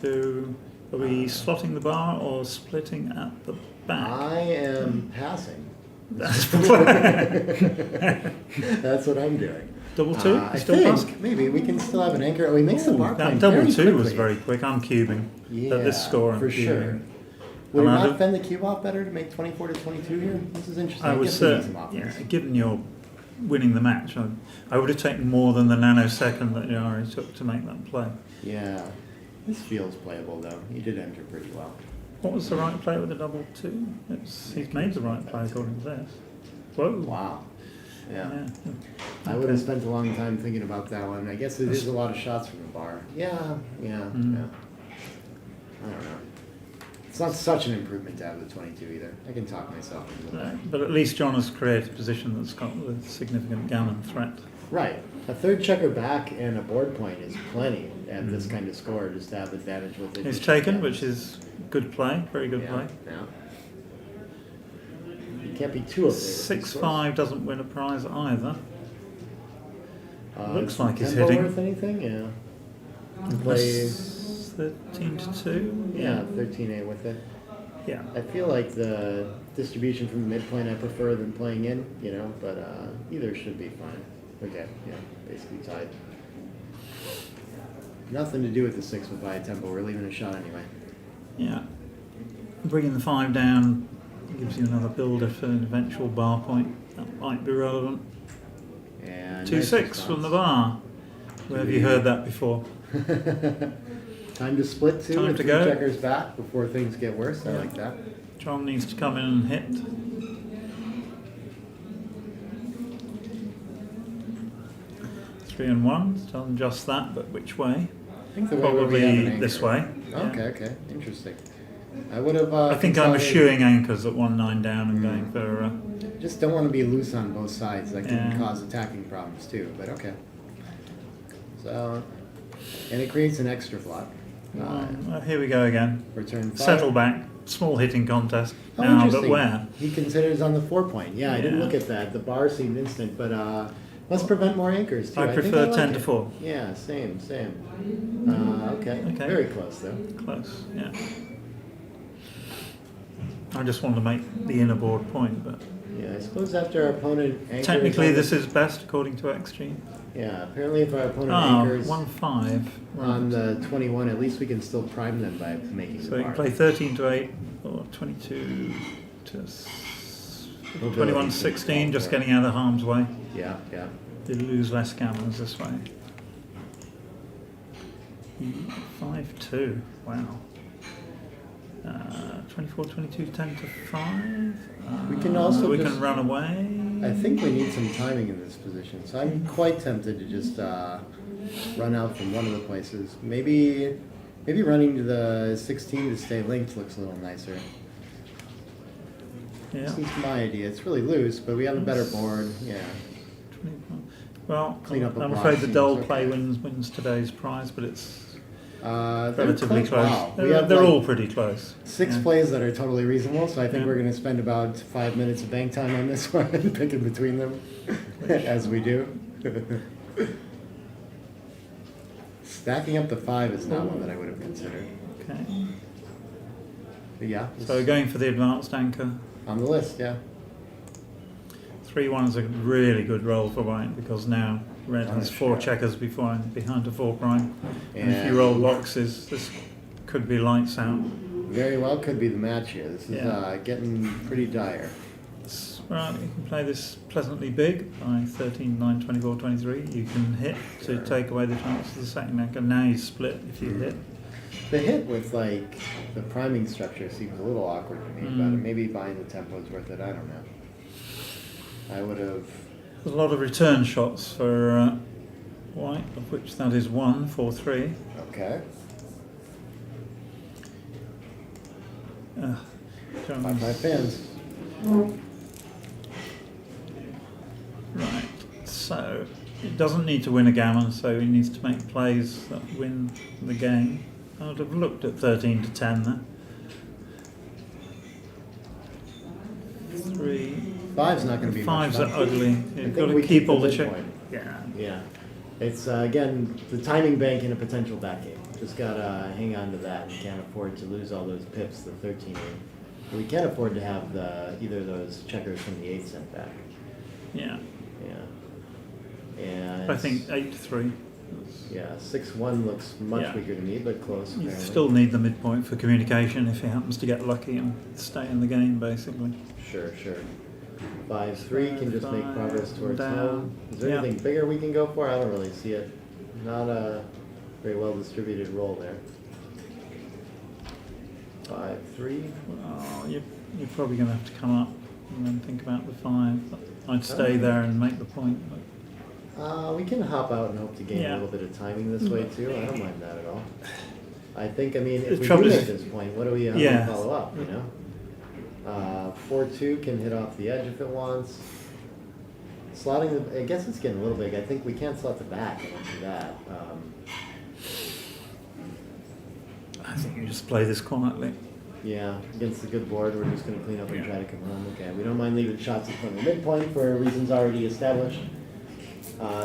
2. Are we slotting the bar or splitting at the back? I am passing. That's the play. That's what I'm doing. Double 2? I Still think pass? maybe we can still have an anchor. Oh, he makes the bar That point double very 2 was quickly. very quick. I'm cubing Yeah, at this score. I'm for cubing. sure. Would it And I not don't- fend the cube off better to make 24 to 22 here? This is interesting. I would guess we need say, some offense. yeah, given you're winning the match, I would have taken more than the nanosecond that Yari took to make that play. Yeah, this feels playable though. He did enter pretty well. What was the right play with the double 2? He's made the right play according to this. Whoa. Wow. Yeah. Yeah. I would have spent a long time thinking about that one. I guess it is a lot of shots from the bar. Yeah. Mm. I don't know. It's not such an improvement to have the 22 either. I can talk myself into No, that. but at least John has created a position that's got the significant gammon threat. Right. A third checker back and a board point is plenty at this kind of score just to have advantage with it. He's taken, which is good play, very good yeah, play. Yeah. You can't be too up there. 6-5 doesn't win a prize either. Looks is like he's tempo hitting. worth anything? Yeah. You play, 13 to 2. yeah, 13A with it. Yeah. I feel like the distribution from the midpoint I prefer than playing in, but either should be fine. Okay, yeah, basically tied. Nothing to do with the 6 with high tempo. We're leaving a shot anyway. Yeah. Bringing the 5 down gives you another builder for an eventual bar point. That might be relevant. And 2-6 from the bar. Where have you heard that before? Time to split two Time and to 3 go. checkers back before things get worse. I Yeah. like that. John needs to come in and hit. Three and 1. It's done just that, but which way? I think the way where we have Probably an this anchor. way. Okay, okay, interesting. I would have. I think I'm eschewing anchors at 1-9 down and going for. Just don't want to be loose on both sides. That can Yeah. cause attacking problems too. But okay. So, and it creates an extra flop. Here we go again. Return 5. Settle back. Small hitting contest. Oh, Now, but interesting. where? He considers on the 4 point. Yeah, I didn't Yeah. look at that. The bar seemed instant, but let's prevent more anchors too. I think prefer like 10 it. to 4. Yeah, same. Okay. Okay. Very close though. Close, yeah. I just wanted to make the inner board point, but Yeah, I suppose after our opponent anchors. technically on this the- is best according to XG. Yeah, apparently if our opponent Oh, anchors 1-5. on the 21, at least we can still prime them by making So the you bar. can play 13 to 8 or 22 to Mobility 21-16, just for it. getting out of harm's way. Yeah. You lose less gammons this way. 5-2, wow. 24-22, 10 to 5. We can also we just- can run away. I think we need some timing in this position, so I'm quite tempted to just run out from one of the places. Maybe running to the 16 to stay linked looks a little nicer. Yeah. This is my idea. It's really loose, but we have a better board. Yeah. 25. Well, Clean up a I'm block afraid the seems dull okay. play wins today's prize, but it's They're relatively close. Wow. They're all pretty close. 6 Yeah. plays that are totally reasonable, so I think Yeah. we're going to spend about 5 minutes of bank time on this one, picking between them, as we do. Stacking up the 5 is not one that I would have considered. Okay. But yeah, So we're going for the advanced anchor. on the list, yeah. 3-1 is a really good roll for white because now red has Oh, 4 sure. checkers behind a 4 prime. And if And- you roll boxes, this could be lights out. Very well could be the match here. This is Yeah. getting pretty dire. Right, you can play this pleasantly big by 13, 9, 24, 23. You can hit to take away the chance of the second anchor. Now you split if you hit. The hit with like the priming structure seems a little awkward to me, but maybe buying the tempo is worth it. I don't know. I would have. There's a lot of return shots for white, of which that is 1, 4, 3. Okay. Jones. 5 pins. Right, so it doesn't need to win a gammon, so he needs to make plays that win the game. I would have looked at 13 to 10 there. 3, 5's not going to be much 5's are fun. ugly. I You've think got to we keep all the midpoint. check. Yeah. Yeah. It's, again, the timing bank in a potential back game. Just got to hang on to that. You can't afford to lose all those pips, the 13 in. We can't afford to have either of those checkers from the 8 sent back. Yeah. Yeah. And I think 8 to 3. yeah, 6-1 looks much Yeah. weaker to me, but close. You apparently. still need the midpoint for communication if he happens to get lucky and stay in the game, basically. Sure. 5-3 can just make Five progress towards down. home. Is there Yeah. anything bigger we can go for? I don't really see it. Not a very well distributed roll there. 5-3. Well, you're probably going to have to come up and then think about the 5. I'd stay there and make the point. But We can hop out and hope to gain Yeah. a little bit of timing this way too. I don't mind that at all. I think, I mean, The if we do trouble is- make this point, how do we Yeah. follow up, you know? 4-2 can hit off the edge if it wants. Slotting, I guess it's getting a little big. I think we can't slot the back. I don't do that. I think you just play this quietly. Yeah, against the good board, we're just gonna clean up and Yeah. try to come home. Okay, we don't mind leaving shots from the midpoint for reasons already established.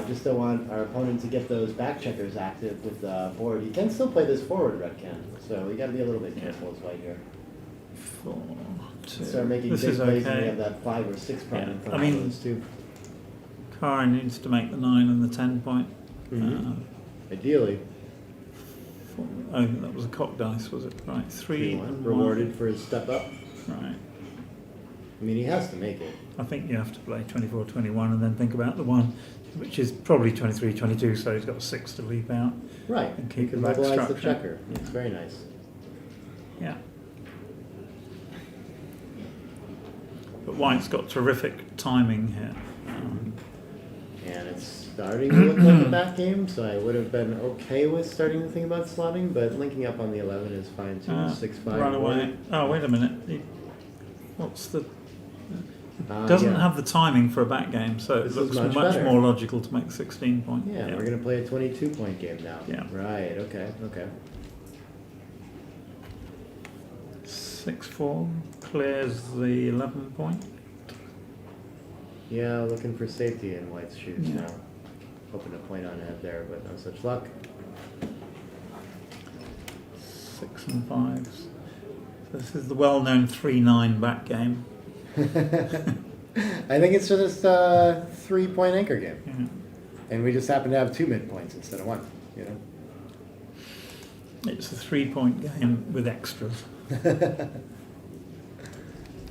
Just don't want our opponent to get those back checkers active with the board. He can still play this forward, Red can, so we gotta be a little bit careful as white here. 4, 2. Start making This big is plays and we okay. have that 5 or 6 prime Yeah, in front I mean- of those two. Kari needs to make the 9 and the 10 point. Mhm. Ideally, 4, oh, that was a cock dice, was it? Right, 3 3-1, and rewarded for his step up. 1. Right. I mean, he has to make it. I think you have to play 24, 21 and then think about the 1, which is probably 23, 22, so he's got 6 to leap out. Right, And he keep can the back mobilize the structure. checker. It's very nice. Yeah. But white's got terrific timing here. And it's starting to look like a back game, so I would have been okay with starting to think about slotting, but linking up on the 11 is fine too. 6-5. Run away. Oh, wait a minute. What's the... Uh, Doesn't yeah. have the timing for a back game, so it This is looks much much better. more logical to make 16 point. Yeah, we're gonna play a 22-point game now. Yeah. Right. Okay. 6-4 clears the 11 point. Yeah, looking for safety in White's shoes Yeah. now. Hoping to point on ahead there, but no such luck. 6 and 5s. So this is the well-known 3-9 back game. I think it's just a 3-point anchor game, Yeah. and we just happen to have 2 midpoints instead of 1. You know. It's a 3-point game with extras.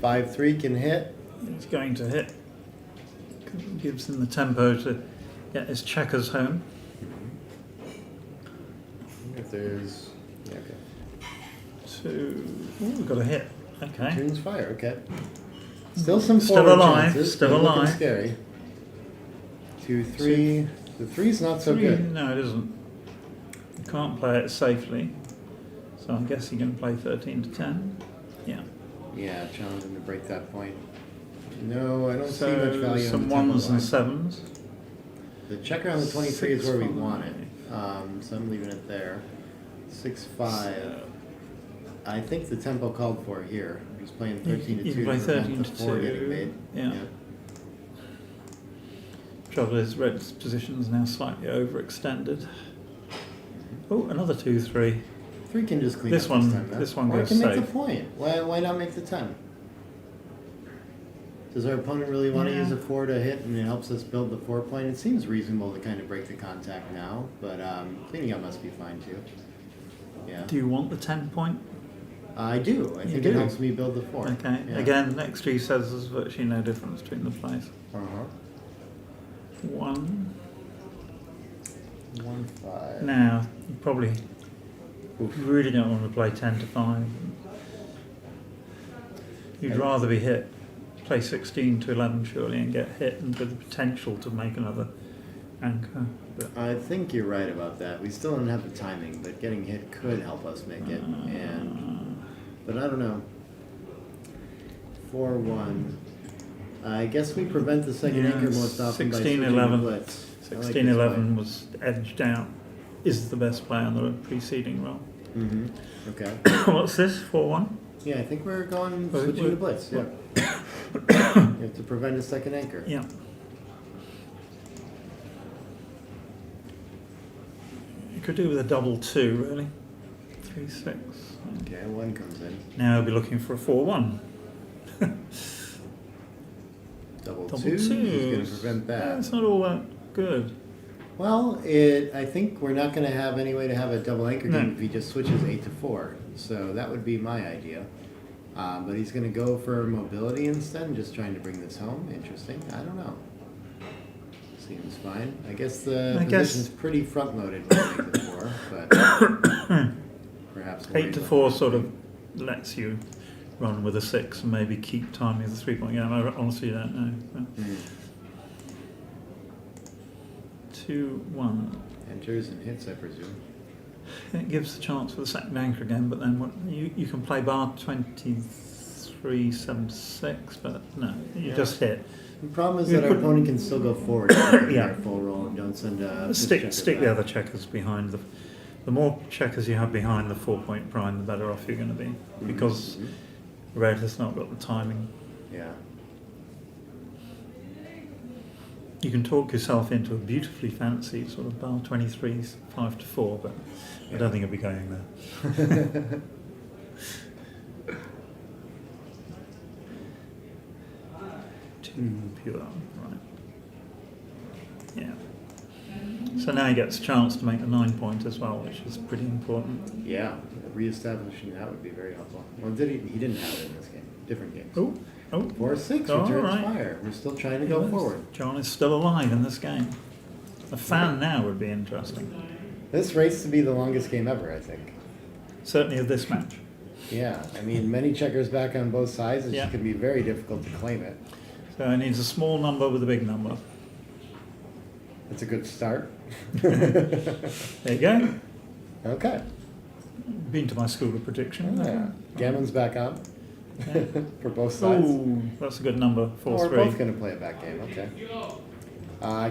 5-3 can hit. It's going to hit. Gives him the tempo to get his checkers home. If there's yeah, okay. 2. Ooh, we've got a hit. Okay. Tunes fire. Okay. Still some Still forward alive, chances, still but looking alive. Scary. 2-3. The 3's not so 3, good. no, it isn't. You can't play it safely. So I guess you can play 13 to 10. Yeah. Yeah, challenging to break that point. No, I don't see much So value some on the tempo ones and line. sevens. The checker on the 23 is where we 6-5. want it. So I'm leaving it there. 6-5. I think the tempo called for here. He's playing 13 to You 2 can play to prevent 13 the to 4 2, getting made. yeah. Trouble is, Red's position's now slightly overextended. Oh, another 2-3. 3 can just clean This up one- this time. Though. this one or goes it can make safe. the point. Why not make the 10? Does our opponent really want to Yeah. use a 4 to hit and it helps us build the 4 point? It seems reasonable to kind of break the contact now, but cleaning up must be fine too. Yeah. Do you want the 10 point? I do. I You think do? it helps me build the 4. Okay. Yeah. Again, next tree says there's virtually no difference between the plays. Uh-huh. 1. 1-5. Now, you probably Oof. really don't want to play 10 to 5. You'd rather be hit, play 16 to 11 surely, and get hit and with the potential to make another anchor. But I think you're right about that. We still don't have the timing, but getting hit could help us make it. But I don't know. 4-1. I guess we prevent the second Yeah, anchor most often by 16, switching 11. to blitz. I like 16 this 11 was edged out, is the best play on the preceding roll. play. Mhm. Okay. What's this? 4-1? Yeah, I think we're going Wait, switching to wait. blitz. Yeah. You have to prevent a second anchor. Yeah. You could do with a double 2, really. 3-6. Okay, 1 comes in. Now we'll be looking for a 4-1. Double Double 2 is going to twos. prevent Yeah, that. it's not all that good. Well, I think we're not going to have any way to have a double anchor No. game if he just switches 8 to 4. So that would be my idea. But he's going to go for mobility instead and just trying to bring this home. Interesting. I don't know. Seems fine. I guess the I guess- position's pretty front loaded with 8 to 4, but perhaps 8 to 4 sort of lets you run with a 6 and maybe keep timing the 3-point game. I honestly don't know. Mm. 2-1. Enters and hits, I presume. It gives the chance for the second anchor again, but then what, you can play bar 23-7-6, but no, you Yeah. just hit. The problem is You that our put- opponent can still go forward if we Yeah. our full roll and don't send a Stick the other checkers behind the more checkers you have behind the 4-point prime, the better off you're going to be, because red has not got the timing. Yeah. You can talk yourself into a beautifully fancy sort of bar 23s 5 to 4, but I don't think it'll be going there. Too pure, right? Yeah. So now he gets a chance to make the 9-point as well, which is pretty important. Yeah, reestablishing that would be very helpful. Well, did he? He didn't have it in this game. Different games. Oh, 4-6 All returns right. fire. We're still trying to go forward. John is still alive in this game. A fan now would be interesting. This race to be the longest game ever, I think. Certainly of this match. Yeah, I mean, many checkers back on both sides. It's Yeah. going to be very difficult to claim it. So it needs a small number with a big number. It's a good start. There you go. Okay. Been to my school of prediction. Yeah. Gammon's back on for both sides. Oh, that's a good number. Oh, we're both 4-3. going to play a back game. Okay.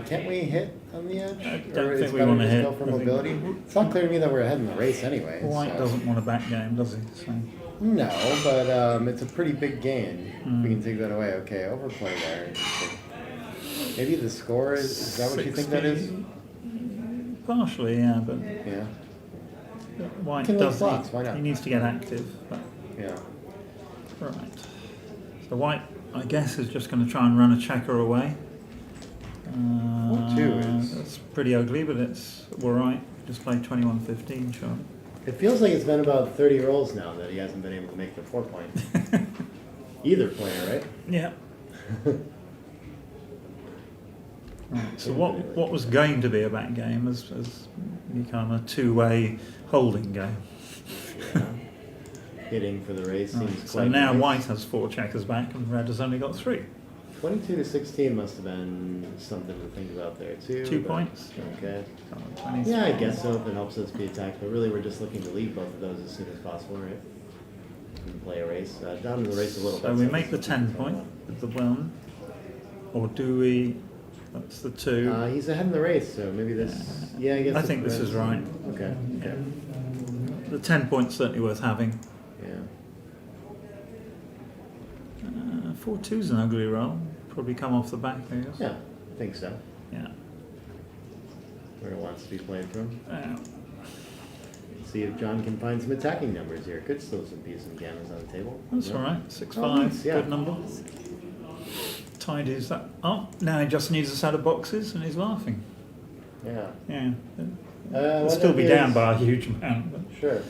Can't we hit on the edge? I don't Or think it's we better wanna just hit. go for I think- mobility? It's not clear to me that we're ahead in the race anyway. White so- doesn't want a back game, does he? So, No, but it's a pretty big gain. Hmm. We can take that away. Okay, overplay there. Interesting. Maybe the score is that what you think that is? 60. Partially, yeah, but Yeah. White Can lose does. slots, why not? He needs to get active. But, Yeah. right. So White, I guess, is just going to try and run a checker away. 4-2 is- That's pretty ugly, but it's all right. Just play 21-15, sure. It feels like it's been about 30 rolls now that he hasn't been able to make the 4 point. Either player, right? Yeah. Right, so what was going to be a back game has become a two-way holding game. Hitting for the race seems Right, quite so now nice. White has 4 checkers back and Red has only got 3. 22 to 16 must have been something to think about there too. 2 but- points. Okay. 23. Yeah, I guess so if it helps us be attacked, but really we're just looking to leave both of those as soon as possible, right? and play a race. Down to the race a little bit. So we make the 10 point with the 1, or do we? That's the 2. He's ahead in the race, so maybe this. Yeah, I guess. I think this is right. Okay. Okay. The 10 point's certainly worth having. Yeah. 4-2's an ugly roll. Probably come off the back, I guess. Yeah, I think so. Yeah. Where it wants to be played from. Uh, See if John can find some attacking numbers here. Could still be some gammons on the table. That's No? all right. 6-5, Oh, nice, yeah. good number. Tidies that up. Now he just needs a set of boxes, and he's laughing. Yeah. Yeah. What He'll still if be he down is- by a huge amount. But, Sure.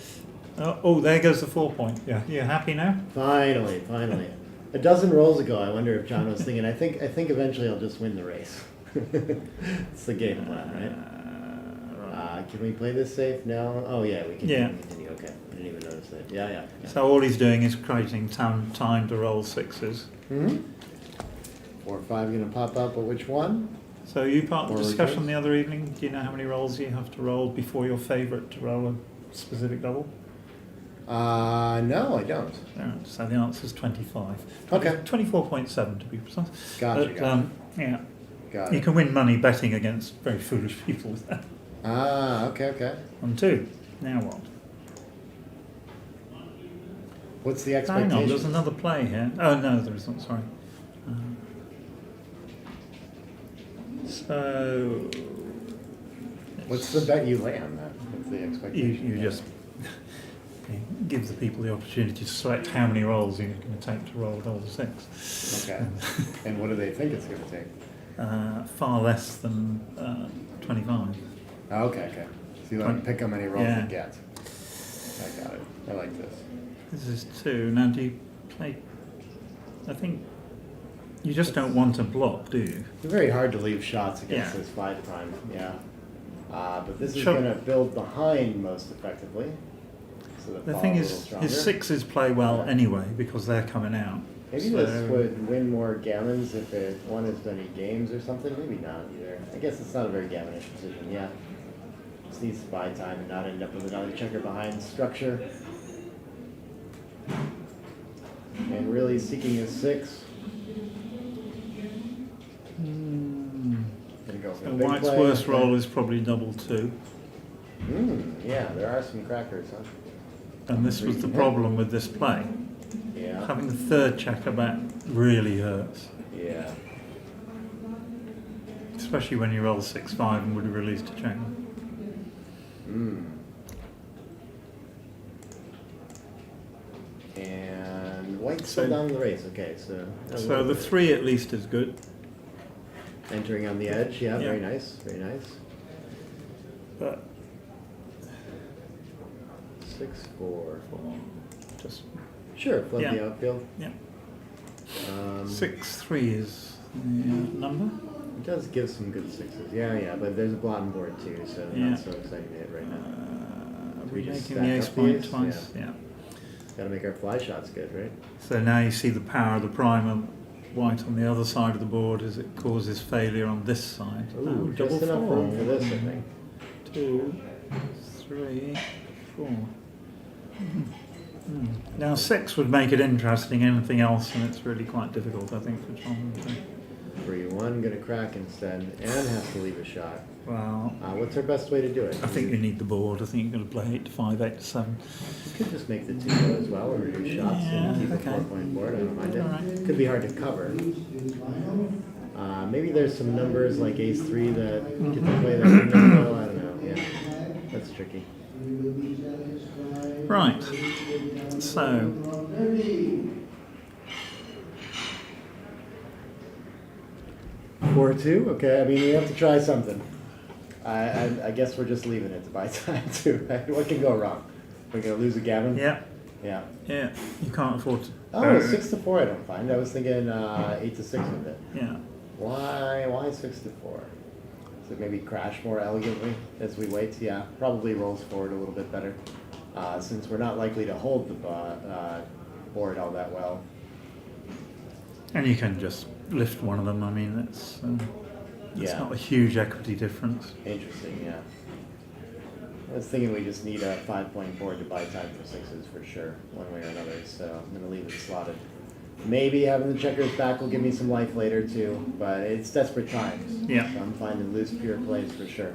oh, there goes the 4 point. Yeah, you happy now? Finally, finally. A dozen rolls ago, I wonder if John was thinking, I think eventually I'll just win the race. It's the game plan, right? Can we play this safe now? Oh, yeah, we can. Yeah. Continue. Okay. I didn't even notice that. Yeah, yeah. yeah. So all he's doing is creating time to roll 6s. Mm-hmm. 4 or 5 going to pop up, but which one? So you part of the Forward discussion goes. the other evening. Do you know how many rolls you have to roll before your favourite to roll a specific double? No, I don't. Alright, so the answer is 25. Okay. 24.7 to be precise. Gotcha, But, gotcha. yeah, Got you it. can win money betting against very foolish people with that. Okay, okay. On 2. Now what? What's the Hang expectation? on, there's another play here. Oh no, there isn't, sorry. So... What's the bet you lay on that? What's the expectation? You just give the people the opportunity to select how many rolls you're going to take to roll a double 6. Okay. And what do they think it's going to take? Far less than 25. Okay, okay. So you let them pick how many rolls Yeah. they get. I got it. I like this. This is 2. Now do you play... I think you just don't want to block, do you? It's very hard to leave shots against Yeah. this 5 prime, yeah. But this is Sure. going to build behind most effectively. So The thing is, his 6s play well Yeah. anyway because they're coming out. Maybe So- this would win more gammons if it won as many games or something. Maybe not either. I guess it's not a very gammonish position, yeah. Just needs to buy time and not end up with another checker behind structure. And really seeking his 6. Gonna go for So a big White's play. worst roll is probably double 2. Yeah, there are some crackers, huh? And this was the problem with this play. Yeah. Having the 3rd checker back really hurts. Yeah. Especially when you roll 6-5 and would have released a checker. And White's So- still down in the race. Okay, so. So the 3 at least is good. Entering on the edge, yeah, Yeah. very nice, very nice. But 6-4. just Sure, flip Yeah. the outfield. yeah. 6-3 6-3 is the number. It does give some good 6s. Yeah, yeah, but there's a blotting board too, so Yeah. not so exciting to hit right now. We're just making the stack ace up the point ace? twice. Yeah. Gotta make our fly shots good, right? So now you see the power of the primer. White on the other side of the board as it causes failure on this side. Ooh, double just enough 4. room for this, I think. 2, 3, 4. Now 6 would make it interesting. Anything else, and it's really quite difficult, I think, for John. 3-1, gonna crack instead, and has to leave a shot. Well, What's our best way to do it? I think you need the board. I think you're going to play 8-5, 8-7. You could just make the 2 go as well and reduce shots and keep Yeah, a okay. 4-point board. I don't mind it. Alright. Could be hard to cover. Maybe there's some numbers like ace-3 that get to play that window. I don't know. Yeah, that's tricky. Right. So, 4-2. Okay. I mean, we have to try something. I guess we're just leaving it to buy time too. Right? What can go wrong? We're gonna lose a gammon. yeah, Yeah. yeah. You can't afford to. Oh, 6-4. I don't find. I was thinking 8-6 with it. Yeah. Why 6-4? So maybe crash more elegantly as we wait. Yeah, probably rolls forward a little bit better, since we're not likely to hold the board all that well. And you can just lift one of them. I mean, it's Yeah. not a huge equity difference. Interesting, yeah. I was thinking we just need a 5-point board to buy time for sixes for sure, one way or another, so I'm gonna leave it slotted. Maybe having the checkers back will give me some life later too, but it's desperate times. Yeah. So I'm finding loose pure plays for sure.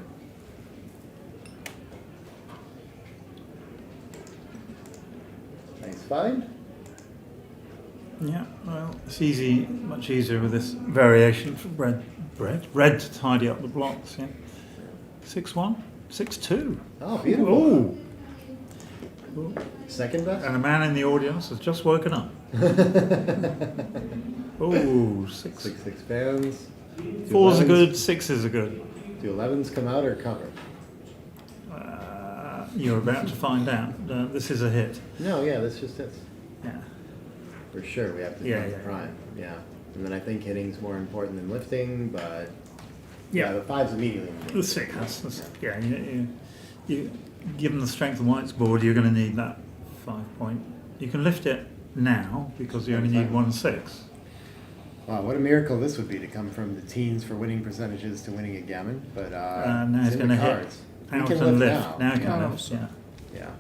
Nice find. Yeah, well, it's easy, much easier with this variation for red to tidy up the blocks. Yeah, 6-1, 6-2. Oh, beautiful. Ooh. Second best? And a man in the audience has just woken up. Oh, 6. 6 fans. Do 4s are 11s good, 6s are good. Do 11s come out or cover? You're about to find out. This is a hit. No, yeah, this just hits. Yeah. For sure, we have to Yeah, find yeah. prime. Yeah. And then I think hitting's more important than lifting, but Yeah. the 5's immediately. The 6 has. Yeah, you given the strength of White's board, you're going to need that 5-point. You can lift it now because you only need 1 6. Wow, what a miracle this would be to come from the teens for winning percentages to winning a gammon, but Now it's it's in going the to hit cards. out We can and lift lift. Now it can Yeah. lift. Yeah, Yeah.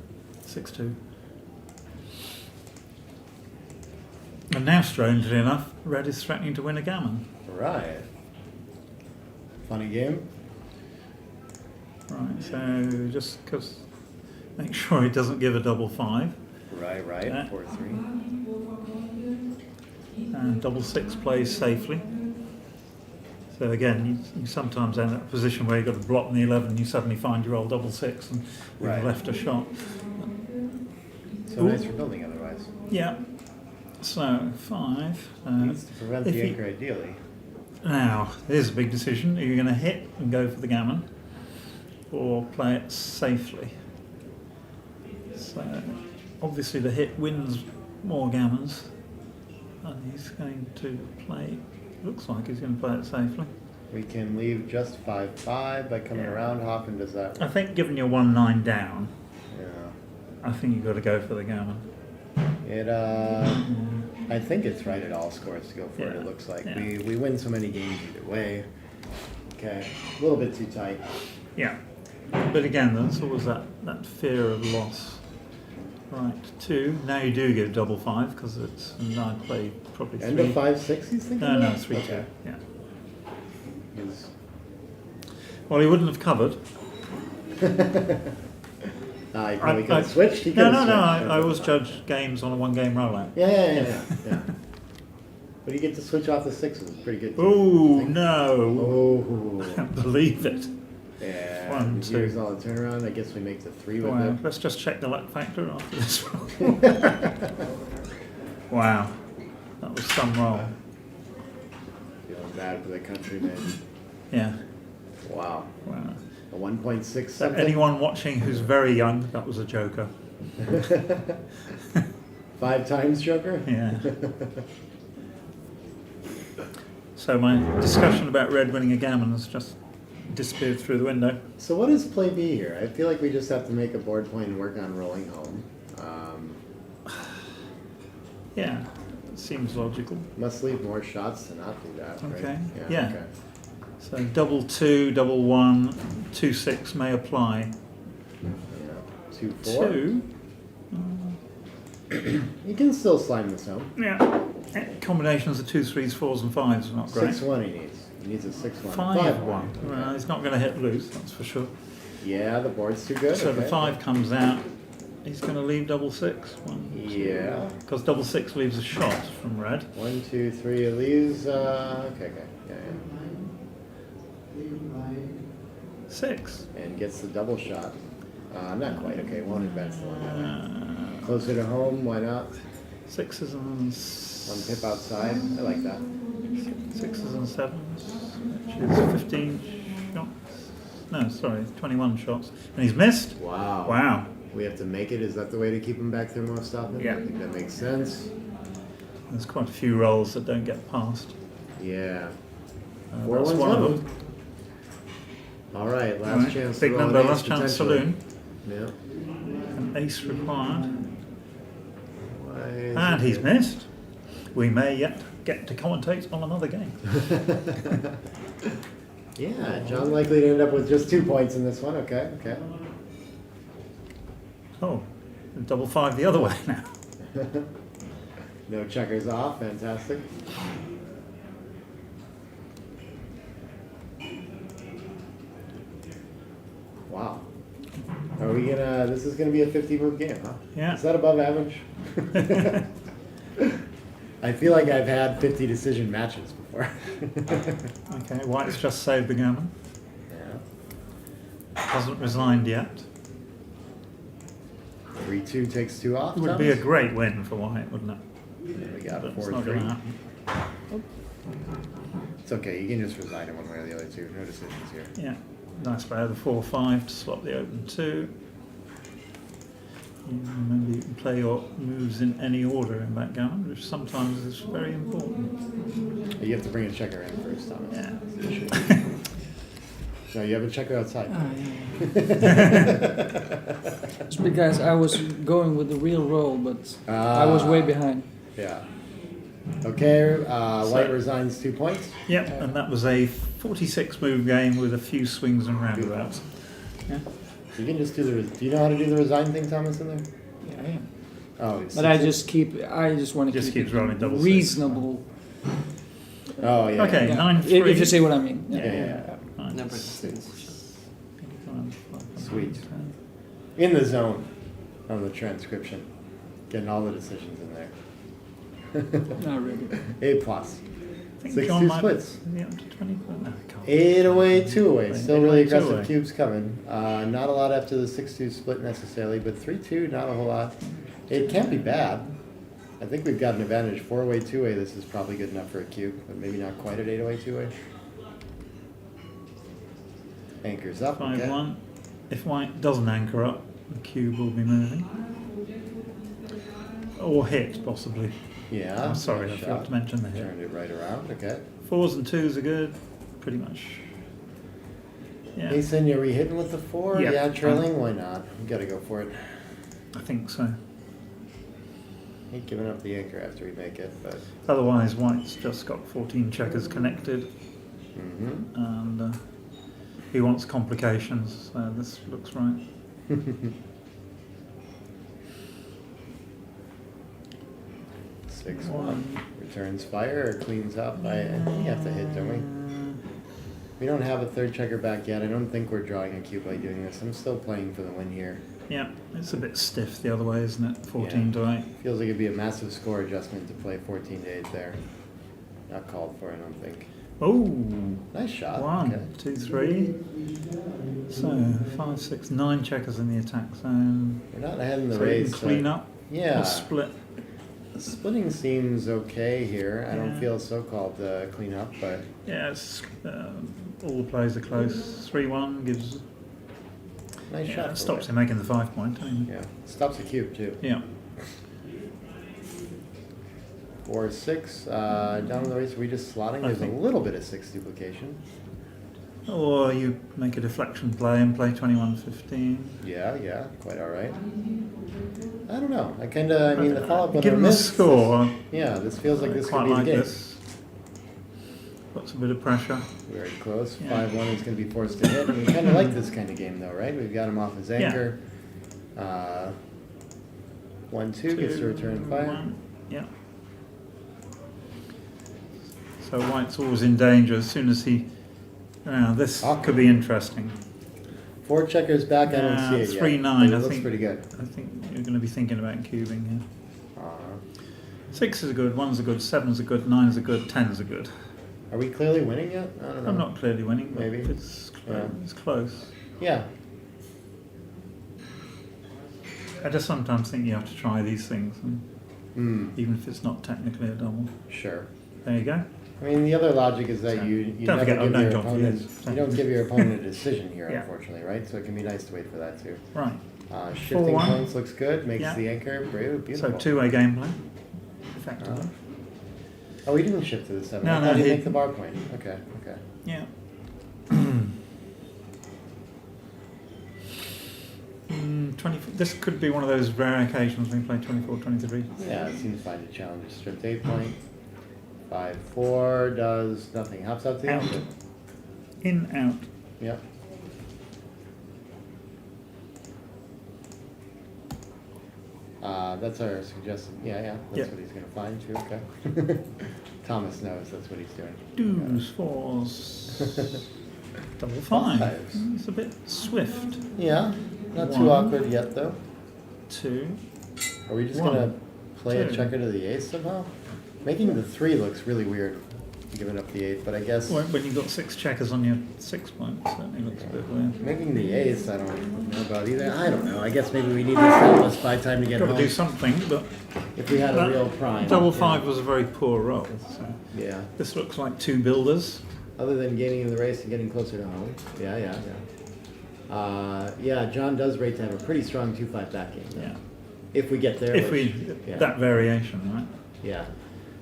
6-2. And now, strangely enough, Red is threatening to win a gammon. Right. Funny game. Right, so just because, make sure he doesn't give a double 5. Right. Yeah. 4-3. And double 6 plays safely. So again, you sometimes end up in a position where you've got a block in the 11 and you suddenly find your old double 6 and you've Right. left a shot. So nice for building otherwise. Yeah. So 5. Needs to prevent if the you- anchor ideally. Now, here's a big decision. Are you going to hit and go for the gammon or play it safely? So obviously the hit wins more gammons. And he's going to play, looks like he's going to play it safely. We can leave just 5-5 by coming Yeah. around. Hoffman does that. I think given you're 1-9 down, Yeah. I think you've got to go for the gammon. It I think it's right at all scores to go for it. Yeah. It looks like Yeah. we win so many games either way. Okay, a little bit too tight. Yeah. But again, there's always that fear of loss. Right, 2. Now you do get double 5 because it's, and I play probably 3. End of 5-6. He's thinking. No, about? 3-2. Okay. Yeah. He's- Well, he wouldn't have covered. He probably could have switched. He could No, have no, switched. I always judge games on a 1-game rollout. Yeah. But you get to switch off the 6s. Pretty good. too. Oh no! Oh. I can't believe it. Yeah. 1, 2. Here's all the turnaround. I guess we make the 3 with Wow. it. Let's just check the luck factor after this one. Wow, that was some roll. Feeling bad for the countryman. Yeah. Wow. Wow. A 1.6 So something. anyone watching who's very young, that was a joker. 5 times Joker? Yeah. So my discussion about Red winning a gammon has just disappeared through the window. So what is play B here? I feel like we just have to make a board point and work on rolling home. Yeah, seems logical. Must leave more shots to not do that, right? Okay, yeah. Okay. So double 2, double 1, 2 6 may apply. Yeah. 2-4. 2. You can still slime this home. Yeah. Combinations of 2 3s, 4s, and 5s are not great. 6-1 he needs. He needs a 6-1. 5-1. Okay. Well, he's not going to hit loose, that's for sure. Yeah, the board's too good. So the okay. 5 comes out. He's going to leave double 6. 1, 2. Yeah. Because double 6 leaves a shot from Red. 1, 2, 3. It leaves. Okay. Yeah. 6. And gets the double shot. Not quite. Okay, won't advance the line. Uh, Closer to home. Why not? 6s and One pip outside. I like that. 6s and 7s, which is 15 shots. No, sorry, 21 shots. And he's missed. Wow. Wow. We have to make it. Is that the way to keep him back there most often? Yeah. I think that makes sense. There's quite a few rolls that don't get past. Yeah. That's 4-1's one of one. them. All right. Last Right, chance. big to roll number, an ace, last chance potentially. saloon. Yeah. An ace required. Why is And it he's good? missed. We may yet get to commentate on another game. Yeah, John likely to end up with just 2 points in this one. Okay. Oh, double five the other way now. No checkers off, fantastic. Wow. Are we gonna, this is gonna be a 50 move game, huh? Yeah. Is that above average? I feel like I've had 50 decision matches before. Okay, White's just saved the gammon. Yeah. Hasn't resigned yet. 3-2 takes 2 off. It would be a Thomas? great win for White, wouldn't it? We got But it's not going to 4-3. happen. It's okay, you can just resign it one way or the other two. No decisions here. Yeah, nice play of the 4-5 to swap the open 2. Remember, you can play your moves in any order in backgammon, which sometimes is very important. You have to bring a checker in first, Thomas. Yeah. That's the issue. No, you have a checker outside. Ah, It's because I was going with the real roll, but I was way behind. Yeah. Okay, White So- resigns 2 points. Yep, and that was a 46 move game with a few swings and roundabouts. Yeah. You can just do the. Do you know how to do the resign thing, Thomas? In there? Yeah, I am. Oh, But I just want to Just keep keeps it rolling double six. reasonable. Oh yeah. Okay. Yeah. 9-3. If you see what I mean. Yeah, yeah, Nine, Number six. 6. Sweet. In the zone on the transcription, getting all the decisions in there. Not really. A plus. I think 6-2 John might splits. be up to 20. No, I can't. 8 away, 2 away. Still really 8 away, 2 aggressive away. cubes coming. Not a lot after the 6-2 split necessarily, but 3-2, not a whole lot. It can't be bad. I think we've got an advantage. 4 away, 2 away. This is probably good enough for a cube, but maybe not quite at 8 away, 2 away. Anchors up. Okay. 5-1. If White doesn't anchor up, the cube will be moving. Or hit, possibly. Yeah. I'm sorry, I nice forgot shot. to mention the hit. Turned it right around. Okay. 4s and 2s are good, pretty much. Yeah, Mason, you're re-hitting with the 4? Yeah. Yeah, trailing. Why not? You gotta go for it. I think so. Hate giving up the anchor after we make it, but. Otherwise, White's just got 14 checkers connected, Mm-hmm. and he wants complications, so this looks right. 6-1. Returns fire or cleans up. I think you have to hit, don't we? We don't have a third checker back yet. I don't think we're drawing a cube by doing this. I'm still playing for the win here. Yeah, it's a bit stiff the other way, isn't it? 14 to 8. Feels like it'd be a massive score adjustment to play 14 to 8 there. Not called for, I don't think. Oh, Nice shot. 1, Okay. 2, 3. So 5, 6, 9 checkers in the attack zone. We're not ahead in the So you race. can clean up Yeah. or split. Splitting seems okay here. I don't Yeah. feel so-called clean up, but Yeah, all the plays are close. 3-1 gives. nice shot. for Stops it. him making the 5 point. Yeah. Stops the cube, too. Yeah. 4-6. Down in the race, are we just slotting? I There's a think- little bit of 6 duplication. Or you make a deflection play and play 21-15. Yeah, quite all right. I don't know. I mean, the follow-up on Given our the miss. score, Yeah, this feels like I this could quite be the like game. this. Puts a bit of pressure. Very close. Yeah. 5-1 is going to be forced to hit. And we kind of like this kind of game, though, right? We've got him off his anchor. 1-2 gets to return fire. 1. Yeah. So White's always in danger as soon as he. This could be interesting. 4 checkers back. I don't see it yet. 3-9. But it I looks think. pretty good. I think you're going to be thinking about cubing here. Uh, 6s are good, 1s are good, 7s are good, 9s are good, 10s are good. are we clearly winning yet? I don't know. I'm not clearly winning, but Maybe. it's Yeah. it's close. Yeah. I just sometimes think you have to try these things, and even if it's not technically a double. Sure. There you go. I mean, the other logic is that you Don't never forget, I've give known your John for opponent, years. you don't give your opponent a decision here, Yeah. unfortunately, right? So it can be nice to wait for that too. Right. Shifting 4-1. points looks good, makes Yeah. the anchor beautiful. So two-way gameplay, effectively. Oh, we didn't shift to the 7. No, I no, thought he'd he- make the bar point. Okay. Yeah. 20, this could be one of those rare occasions when we play 24-23. Yeah, it seems fine to challenge a stripped 8 point. 5-4 does nothing. Hops out to the Out. anchor. In, out. Yep. That's our suggestion. Yeah, that's Yep. what he's gonna find too, okay. Thomas knows that's what he's doing. Twos, fours, double five. Fives. It's a bit swift. Yeah, not too One. awkward yet though. 2. Are we just One, gonna play a two. checker to the ace somehow? Making the 3 looks really weird, giving up the 8, but I guess When you've got 6 checkers on your 6 point, it certainly looks a bit weird. making the ace, I don't know about either. I don't know. I guess maybe we need this plus by time to get Got to home. do something, but If we had a that real prime. double yeah. 5 was a very poor roll. So Yeah. this looks like 2 builders. Other than gaining in the race and getting closer to home. Yeah, John does rate to have a pretty strong 2-5 back game. though. Yeah. If we get there. If which- we yeah. that variation, right? Yeah.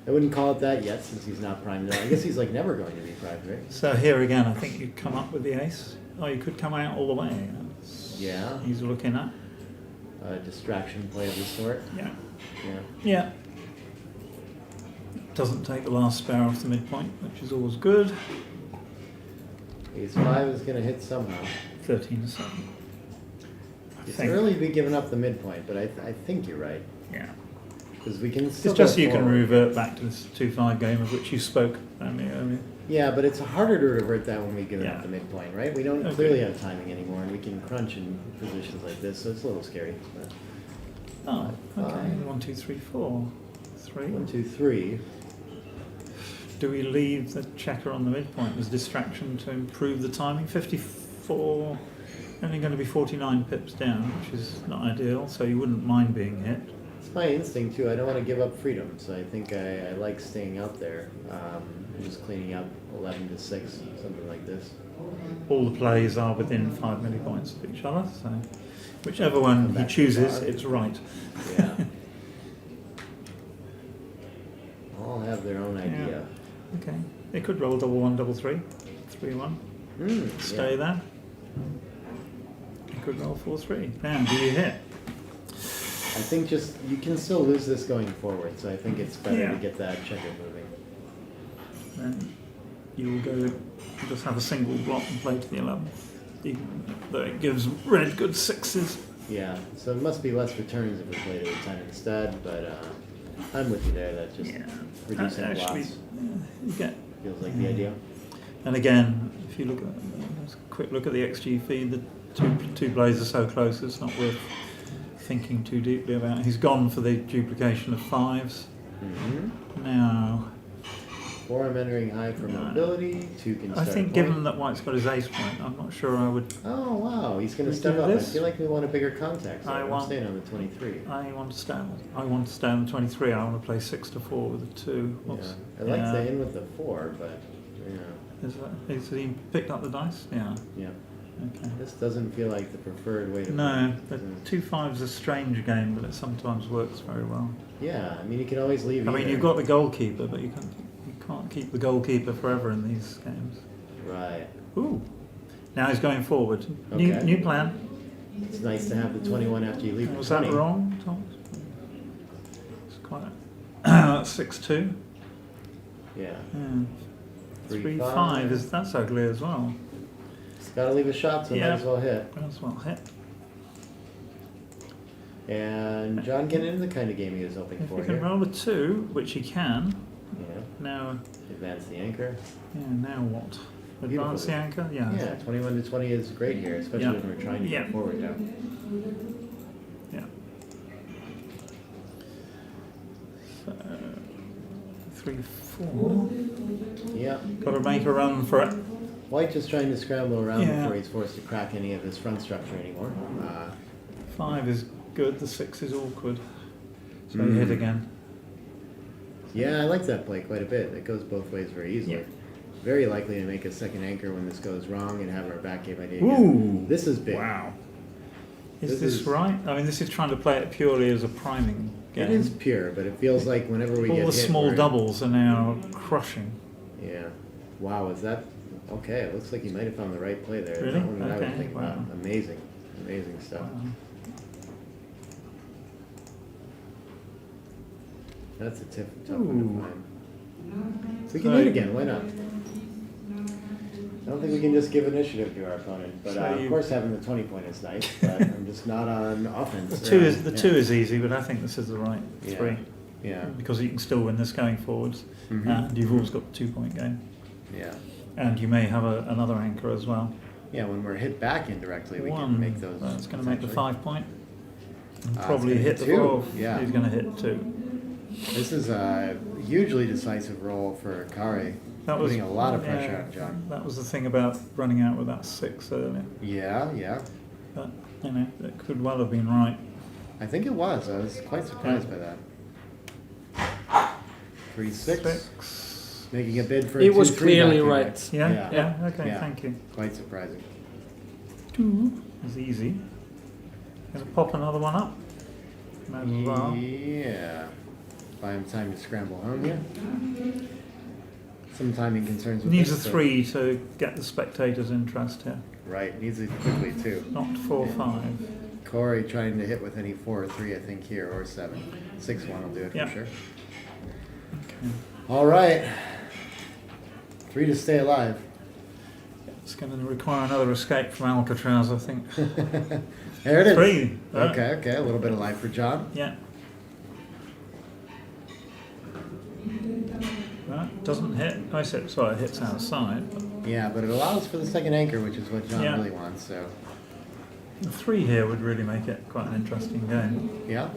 I wouldn't call it that yet since he's not primed at all. I guess he's like never going to be primed, right? So here again, I think you come up with the ace. Oh, you could come out all the way. That's Yeah. He's looking at. A distraction play of this sort. Yeah. Yeah. Yeah. Doesn't take the last spare off the midpoint, which is always good. Ace 5 is going to hit somehow. 13 to 7. I It's think. early to be giving up the midpoint, but I think you're right. Yeah. Because we can still It's just go you can forward. revert back to this 2-5 game of which you spoke earlier. Yeah, but it's harder to revert that when we give Yeah. up the midpoint, right? We don't Okay. clearly have timing anymore, and we can crunch in positions like this, so it's a little scary. But Oh, okay. Fine. 1, 2, 3, 4. 3. 1, 2, 3. Do we leave the checker on the midpoint as distraction to improve the timing? 54, only going to be 49 pips down, which is not ideal, so you wouldn't mind being hit. It's my instinct too. I don't want to give up freedom, so I think I like staying out there. Just cleaning up 11 to 6, something like this. All the plays are within 5 millipoints of each other, so whichever Come one he back to chooses, the it's right. Yeah. All have their own idea. Okay, they could roll double 1, double 3, 3, 1, stay Yeah. there. They could roll 4, 3. Now, do you hit? I think just you can still lose this going forward, so I think it's better Yeah. to get that checker moving. Then you will go just have a single block and play to the 11th. Even though it gives red good 6s. Yeah, so it must be less returns if we play to the 10 instead, but I'm with you there. That just reducing Actually, lots you get. feels like the idea. And again, if you look at let's quick look at the XG feed, the two plays are so close, it's not worth thinking too deeply about. He's gone for the duplication of 5s. Mm-hmm. Now, 4 I'm entering high for No. mobility. 2 can I start. think a given point. that White's got his ace point, I'm not sure I would. Oh wow, he's going We to step do up. this? I feel like we want a bigger contact. So I I'm want- staying on the 23. I want to stay. I want to stay on the 23. I want to play 6 to 4 with a 2. Yeah. Whoops. I like Yeah. the in with the 4, but yeah, Has he picked up the dice? Yeah. yeah. Okay. This doesn't feel like the preferred way to No, play. the 2-5's a strange game, but it sometimes works very well. Yeah, I mean you can always leave. I mean, either. you've got the goalkeeper, but you can't keep the goalkeeper forever in these games. Right. Ooh. Now he's going forward. Okay. New plan. It's nice to have the 21 after you leave. the Was that 20. wrong, Tom? It's quite a 6-2. Yeah. Yeah. 3-5. 3-5 is that's ugly as well. Just gotta leave a shot, so Yeah. might as well hit. Might as well hit. And John getting into the kind of game he was hoping If for he can here. roll a 2, which he can, Yeah. now, Advance the anchor. now what? Beautiful. Advance the anchor? Yeah. Yeah, 21 to 20 is great here, especially Yeah. when we're trying to Yeah. go forward now. Yeah. So, 3-4. Yeah. Got to make a run for it. White just trying to scramble around Yeah. before he's forced to crack any of his front structure anymore. 5 is good, the 6 is awkward. So you hit again. Yeah, I like that play quite a bit. It goes both ways very easily. Yeah. Very likely to make a second anchor when this goes wrong and have our back game idea Ooh. again. This is big. Wow. Is This this is- right? I mean, this is trying to play it purely as a priming game. It is pure, but it feels like whenever we All get the hit, small we're- doubles are now crushing. Yeah. Wow, is that okay? It looks like he might have found the right play there. Really? Not one that I Okay, would think about. wow. Amazing, amazing stuff. Wow. That's a tough one Ooh. to find. We can So- do it again. Why not? I don't think we can just give initiative to our opponent, but So of you- course having the 20 point is nice, but I'm just not on offense. The two is Yeah. easy, but I think this is the right Yeah. three Yeah, because you can still win this going forwards, Mhm. and you've always got the 2 point game, yeah. and you may have another anchor as well. Yeah, when we're hit back indirectly, we One. can make those. That's going to make the potentially. 5 point. And It's probably gonna hit hit the two. 4. Yeah. He's going to hit 2. This is a hugely decisive role for Kari, putting a lot of pressure yeah, on John. That was the thing about running out with that 6 earlier. Yeah, yeah. But, it could well have been right. I think it was. I was quite surprised by that. 3-6. 6. Making a bid for a It was 2-3 clearly vacuum, right. Yeah? Yeah. Okay, Yeah. thank you. Quite surprising. 2 is easy. Going to pop another one up. Might as well. Yeah. Buy him time to scramble home here. Some timing concerns with Needs a this, but- 3 to get the spectators' interest here. Right, needs it quickly too. Not 4, 5. Corey trying to hit with any 4 or 3, I think, here, or 7. 6-1 will do it Yeah. for sure. Okay. All right. 3 to stay alive. It's going to require another escape from Alcatraz, I think. There it is. 3. Okay, okay. A little bit of life for John. Yeah. Right, doesn't hit. I said, sorry, it hits outside. But Yeah, but it allows for the second anchor, which is what John Yeah. really wants. So, the 3 here would really make it quite an interesting game. yeah.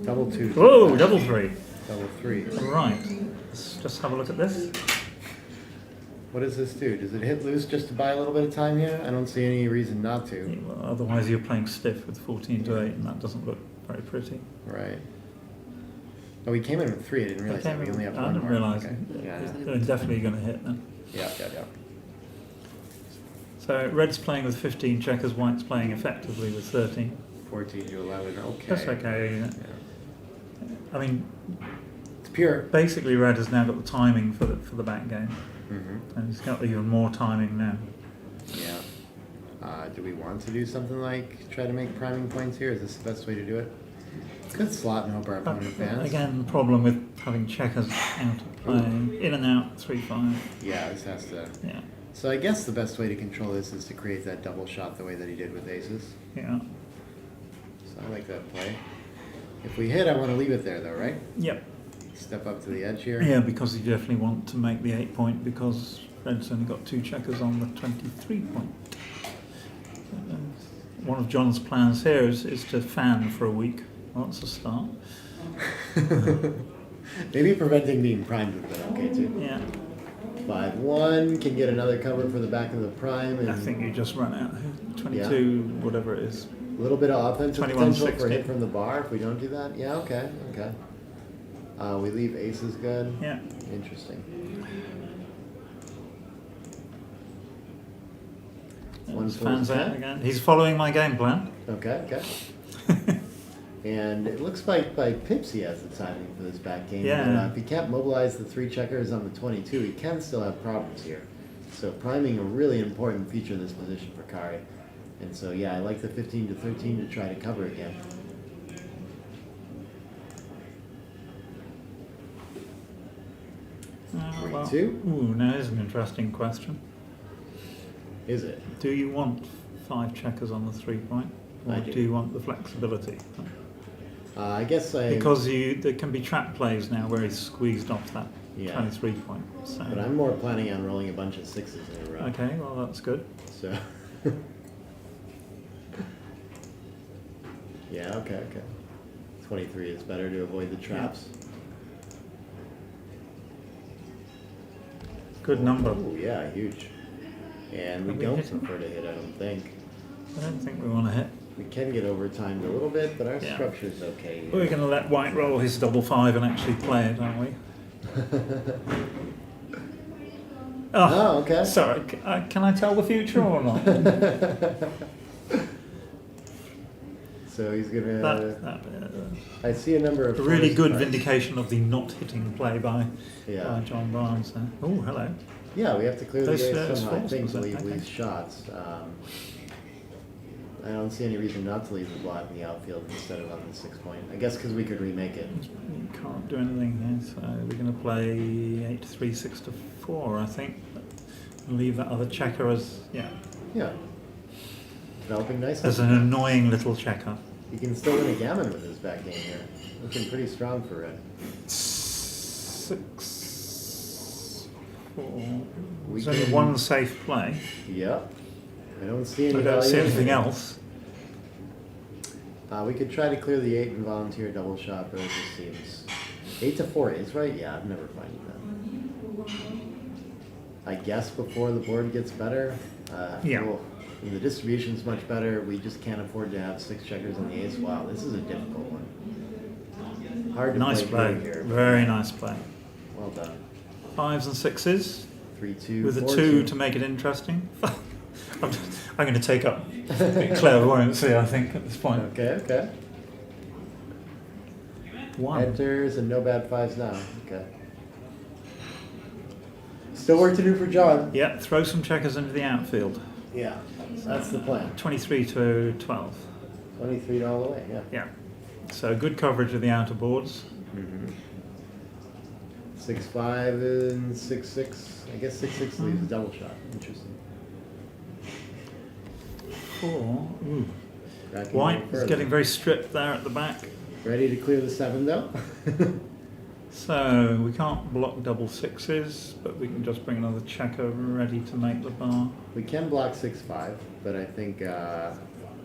Double 2. Whoa, double 3. Double 3. Right. Let's just have a look at this. What does this do? Does it hit loose just to buy a little bit of time here? I don't see any reason not to. Well, otherwise, you're playing stiff with 14 to 8, and that doesn't look very pretty. Right. Oh, we came in with 3. I didn't realize that. We only have 1 I didn't more. realise. Okay. Yeah, They're definitely going to hit then. yeah, yeah, yeah. So red's playing with 15 checkers, white's playing effectively with 13. 14 to 11. Okay. That's okay. Isn't it? Yeah. I mean, It's pure. basically red has now got the timing for the back game, Mm-hmm. and it's got even more timing now. Yeah. Do we want to do something like try to make priming points here? Is this the best way to do it? Could slot and hope our But opponent fans. again, the problem with having checkers out of play, in and out, 3-5. Yeah, this has to. Yeah, So I guess the best way to control this is to create that double shot the way that he did with aces. yeah, So I like that play. If we hit, I want to leave it there though, right? yep. Step up to the edge here. Yeah, because you definitely want to make the 8 point because red's only got 2 checkers on the 23 point. One of John's plans here is to fan for a week. Well, that's a start. Maybe preventing being primed would have been okay too. Yeah, 5-1 can get another cover for the back of the prime, and I think you just run out. 22, whatever it is. a little bit of offensive 21, potential for a 16. hit from the bar if we don't do that. Yeah, okay, okay. We leave aces good. Yeah. Interesting. There's 1-4 fans out ten. again. He's following my game plan. Okay, okay. And it looks like by pips he has the timing for this back game. Yeah. But, if he can't mobilize the 3 checkers on the 22, he can still have problems here. So priming a really important feature of this position for Kari. And so yeah, I like the 15 to 13 to try to cover again. Well, 3-2. ooh, now here's an interesting question. Is it? Do you want 5 checkers on the 3 point? Or I do. do you want the flexibility? I guess I. Because there can be trap plays now where he's squeezed off that Yeah. 23 point. So. But I'm more planning on rolling a bunch of 6s in a row. Okay, well that's good. So. Yeah, okay, okay. 23 is better to avoid the traps. Good number. Oh, yeah, huge. And we Are we don't hitting? prefer to hit, I don't think. I don't think we want to hit. We can get overtimed a little bit, but our Yeah. structure's okay. here. We're going to let white roll his double 5 and actually play it, aren't we? Oh, okay. Sorry, can I tell the future or not? So he's gonna. that, I see a number of. a really forced good cards. vindication of the not hitting play by Yeah. John Barnes there. Oh, hello. Yeah, we have to clear the Those game first somehow. I falls, think was to it? leave Okay. loose shots. I don't see any reason not to leave the blot in the outfield instead of on the 6 point. I guess because we could remake it. You can't do anything here, so we're going to play 8 to 3, 6 to 4, I think. And leave that other checker as, yeah, Yeah. Developing nicely. as an annoying little checker. He can still win a gammon with his back game here. Looking pretty strong for red. 6, 4. We There's only can- one safe play. Yep. I don't see any I don't value see in anything it. else. We could try to clear the 8 and volunteer double shot, but it just seems 8 to 4 is right. Yeah, I'm never finding that. I guess before the board gets better. Yeah. Well, and the distribution's much better. We just can't afford to have 6 checkers on the ace. Wow, this is a difficult one. Hard to Nice play play. here. Very nice play. Well done. 5s and 6s 3-2 with a 4-2. 2 to make it interesting. I'm going to take up clairvoyancy, I think, at this point. Okay, okay. 1. Enters and no bad 5s now. Okay. Still work to do for John. Yeah, throw some checkers into the outfield. Yeah, that's the plan. 23 to 12. 23 all the way, yeah. Yeah. So good coverage of the outer boards. 6-5 and 6-6. I guess 6-6 leaves a double shot. Interesting. 4. Ooh. Cracking White it is further. getting very stripped there at the back. Ready to clear the 7 though. So we can't block double 6s, but we can just bring another checker ready to make the bar. We can block 6-5, but I think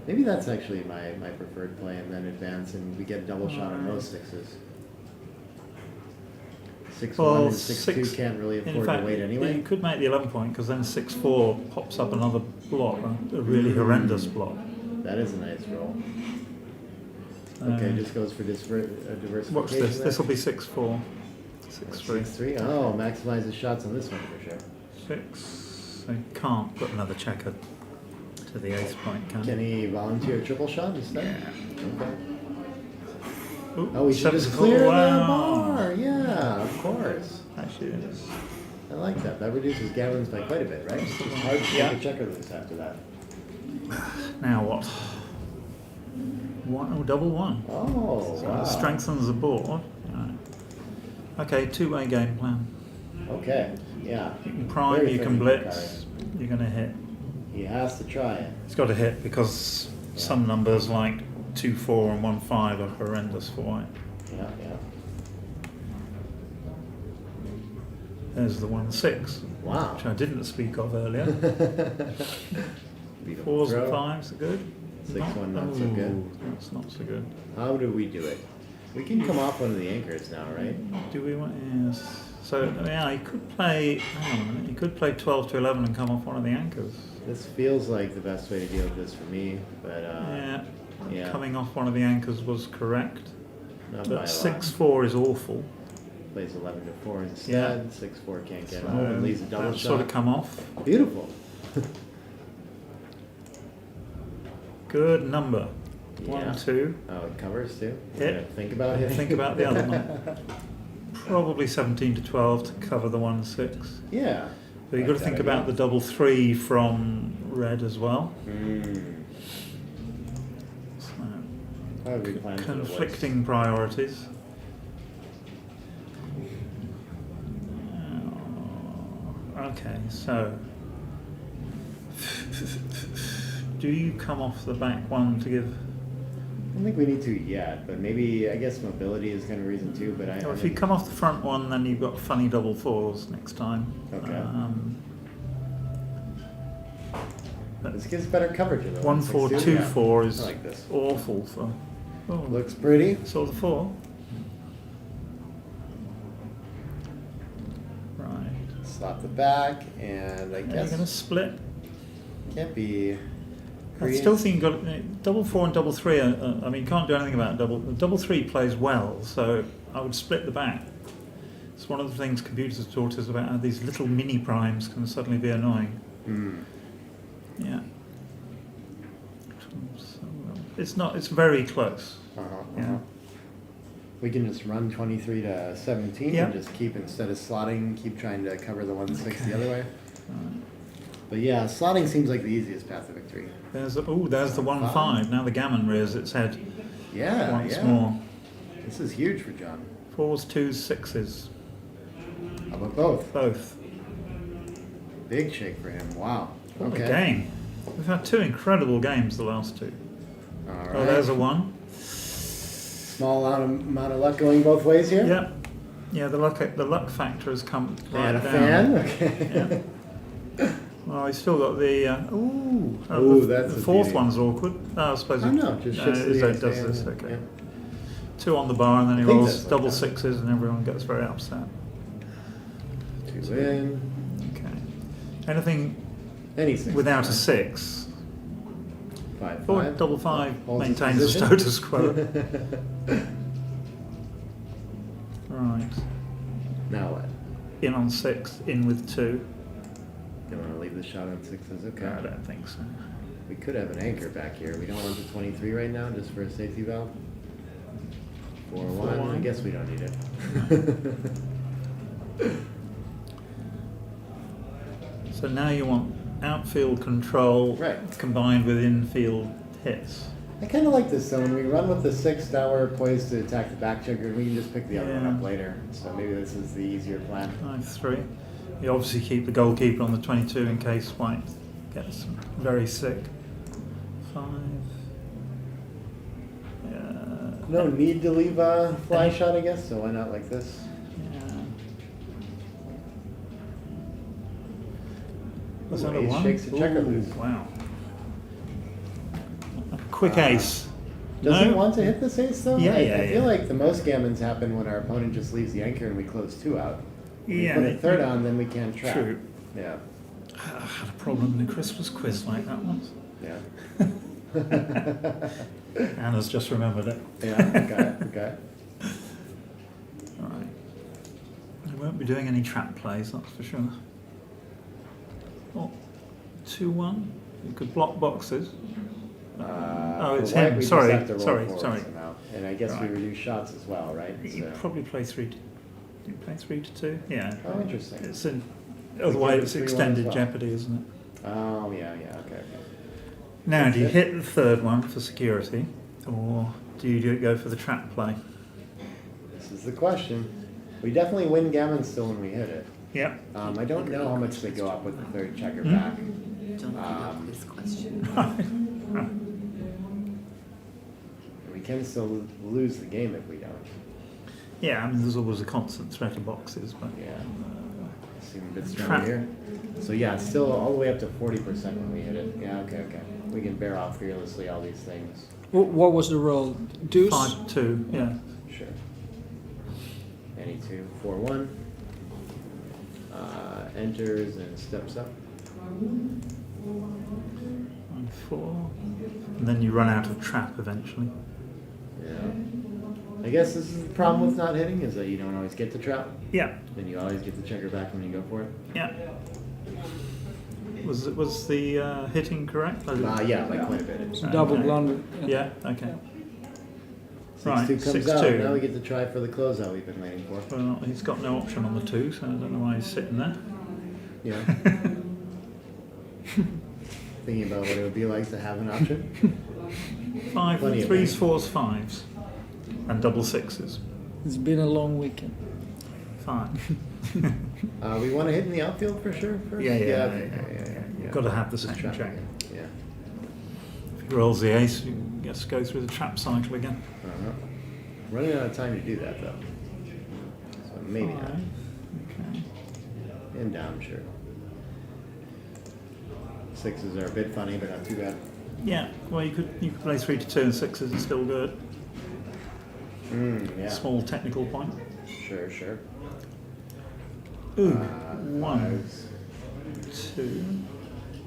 maybe that's actually my preferred play, and then advance and we get a double shot on most 6s. 6-1 Well, and 6-2 can't really In afford fact, to wait anyway. you could make the 11 point because then 6-4 pops up another block, a really horrendous block. That is a nice roll. So, Okay, just goes for diversification. watch this. there. This will be 6-4, 6-3, 6-3. Oh, maximize the shots on this one for sure. 6. So you can't put another checker to the ace point, can Can you? he volunteer a triple shot instead? Yeah. Okay. Ooh, Oh, we should just 7-4, clear the wow. bar. Yeah, of course. Actually, it is. I like that. That reduces gammons by quite a bit, right? It's just hard to Yeah. take a checker loose after that. Now what? 1, oh, double 1. Oh, So wow. it strengthens the board. Right. Okay, two-way game plan. Okay, yeah. You can prime, Very you can friendly blitz, you're going to hit. He has to try it. It's got to hit because some numbers like 2, 4 and 1, 5 are horrendous for white. Yeah, yeah. There's the 1, 6, Wow. which I didn't speak of earlier. Beautiful 4s and throw. 5s are good. 6-1 not so good. Ooh, that's not so good. How do we do it? We can come off one of the anchors now, right? Do we want? Yes. So yeah, you could play. Hang on a minute. You could play 12 to 11 and come off one of the anchors. This feels like the best way to deal with this for me, but Yeah. yeah. Coming off one of the anchors was correct. not by a But lot. 6-4 is awful. Plays 11 to 4 instead. 6-4 can't get So home and leaves a double that shot. sort of come off. Beautiful. Good number. Yeah. 1, 2. Oh, it covers too. Hit. Yeah, think about it. Think about the other one. Probably 17 to 12 to cover the 1, 6. Yeah. But you've got Like to think that about the idea. double 3 from red as well. So, How do we plan for the worst? conflicting priorities. Okay, so do you come off the back one to give? I don't think we need to yet, but maybe I guess mobility is kind of a reason too. But Or if you come off the front one, then you've got funny double 4s next time. Okay. But this gives better coverage of the 1, 4, 1-6-2. 2, Yeah. 4 is I like this. awful for. Oh, Looks pretty. saw the 4. Right. Slap the back, and I Are you guess going to split? can't be. I still think you've got double 4 and double 3. I mean, you can't do anything about double 3 plays well, so I would split the back. It's one of the things computers have taught us about how these little mini primes can suddenly be annoying. Yeah. So, it's not. It's very close. Yeah. We can just run 23 to 17 Yeah. and just keep, instead of slotting, keep trying to cover the 1-6 the other way. Right. But yeah, slotting seems like the easiest path to victory. There's the 1-5. Now the gammon rears its head Yeah, once yeah. more. This is huge for John. 4s, 2s, 6s. How about both? Both. Big shake for him. Wow. What Okay. a game. We've had 2 incredible games the last 2. All right. Oh, there's a 1. Small amount of luck going both ways here. Yeah. Yeah, the luck factor has come right And a down. fan. Okay. Yeah. Well, he's still got the. Ooh, the, that's the a fourth beauty. one's awkward. Oh, I suppose. Oh no, just shifts to the it ace does hand, this. Okay. yeah. 2 on the bar, and then he I think rolls that's like double that. 6s, and everyone gets very upset. 2 in. Okay. Anything Any 6. without a 6. 5. Or 5. double 5 Holds its maintains the position. status quo. Right. Now what? In on 6, in with 2. You want to leave the shot on 6s? Okay. I don't think so. We could have an anchor back here. We don't want the 23 right now, just for a safety valve. 4-1. I 4-1. guess we don't need it. So now you want outfield control Right. combined with infield hits. I kind of like this. So when we run with the 6, now we're poised to attack the back checker. We can just pick the other one Yeah. up later. So maybe this is the easier plan. 5-3. You obviously keep the goalkeeper on the 22 in case White gets very sick. 5. No need to leave a fly shot, I guess. So why not like this? Yeah. Was that a Ace 1? shakes the checker Ooh, loose. wow. Quick ace. Does No? it want to hit this ace though? Yeah, I yeah, feel yeah. like the most gammons happen when our opponent just leaves the anchor and we close 2 out. When Yeah, we put a they- 3rd on, then we can't trap. True. Yeah. I had a problem in a Christmas quiz like that once. Yeah. Anna's just remembered it. Yeah. Okay. Alright. I won't be doing any trap plays, that's for sure. Oh, 2-1. You could block boxes. Oh, it's for white, him. we just Sorry, have to roll sorry, forward sorry. somehow. And I guess Right. we reduce shots as well, right? You So- probably play 3 to... You play 3 to 2? Yeah. Oh, interesting. It's in... Otherwise it's 3-1 as extended well. jeopardy, isn't it? Oh, yeah. Okay. Now, do you That's hit the 3rd one for security, or do you go for the trap play? This is the question. We definitely win gammon still when we hit it. Yep. I don't know how much they go up with the 3rd checker Hmm? back. Don't forget this question. We can still lose the game if we don't. Yeah, I mean, there's always a constant threat of boxes, but... Yeah. Seem a bit Trap. stronger here. So yeah, it's still all the way up to 40% when we hit it. Yeah, okay. We can bear off fearlessly all these things. What was the roll? Deuce? 5-2, yeah. Sure. Any 2, 4-1. Enters and steps up. 4. And then you run out of trap eventually. Yeah. I guess this is the problem with not hitting, is that you don't always get the trap. Yeah, Then you always get the checker back when you go for it. yeah. Was the hitting correct? I didn't- Yeah, like quite a bit. Double Okay. blunder. Yeah, okay. 6-2 Right, comes 6-2. out. Now we get to try for the closeout we've been waiting for. Well, he's got no option on the 2, so I don't know why he's sitting there. Yeah. Thinking about what it would be like to have an option. 5, Plenty of 3s, money. 4s, 5s. And double 6s. It's been a long weekend. 5. We want to hit in the outfield for sure first? Yeah. Okay. You've got to have the Just second trap check. again. Yeah. If he rolls the ace, you gets to go through the trap cycle again. Uh-huh. Running out of time to do that though. So maybe not. 5. Okay. And down, sure. 6s are a bit funny, but not too bad. Yeah, well, you could play 3 to 2 and 6s are still good. Yeah. Small technical point. Sure. Ooh, 1. 1, 2.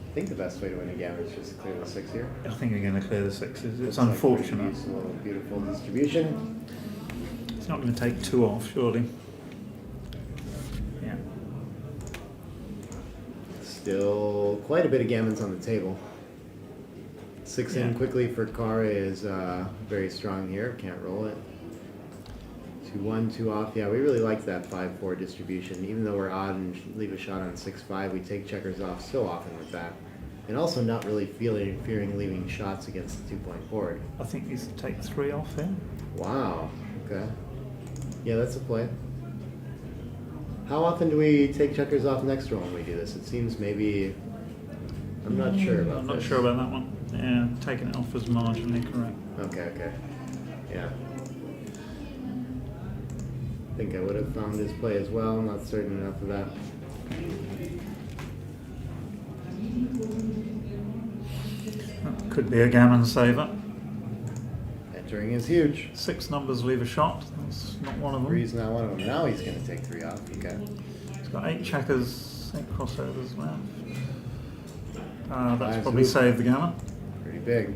I think the best way to win a gammon is just to clear the 6 here. I think you're going to clear the 6s. It's Looks like we unfortunate. use a little beautiful distribution. It's not going to take 2 off, surely. Yeah. Still quite a bit of gammons on the table. 6 in Yeah. quickly for Kara is very strong here. Can't roll it. 2-1, 2 off. Yeah, we really like that 5-4 distribution. Even though we're odd and leave a shot on 6-5, we take checkers off so often with that. And also not really fearing leaving shots against the 2-point board. I think he's take 3 off here. Wow. Okay. Yeah, that's a play. How often do we take checkers off next roll when we do this? It seems maybe. I'm not sure about I'm not this. sure about that one. Yeah, taking it off was marginally correct. Okay. Yeah. I think I would have found his play as well. I'm not certain enough of that. That could be a gammon saver. Entering is huge. 6 numbers leave a shot. That's not one of them. Three's not one of them. Now he's going to take 3 off. Okay. He's got 8 checkers, 8 crossovers left. That's Nice probably move. saved the gammon. Pretty big.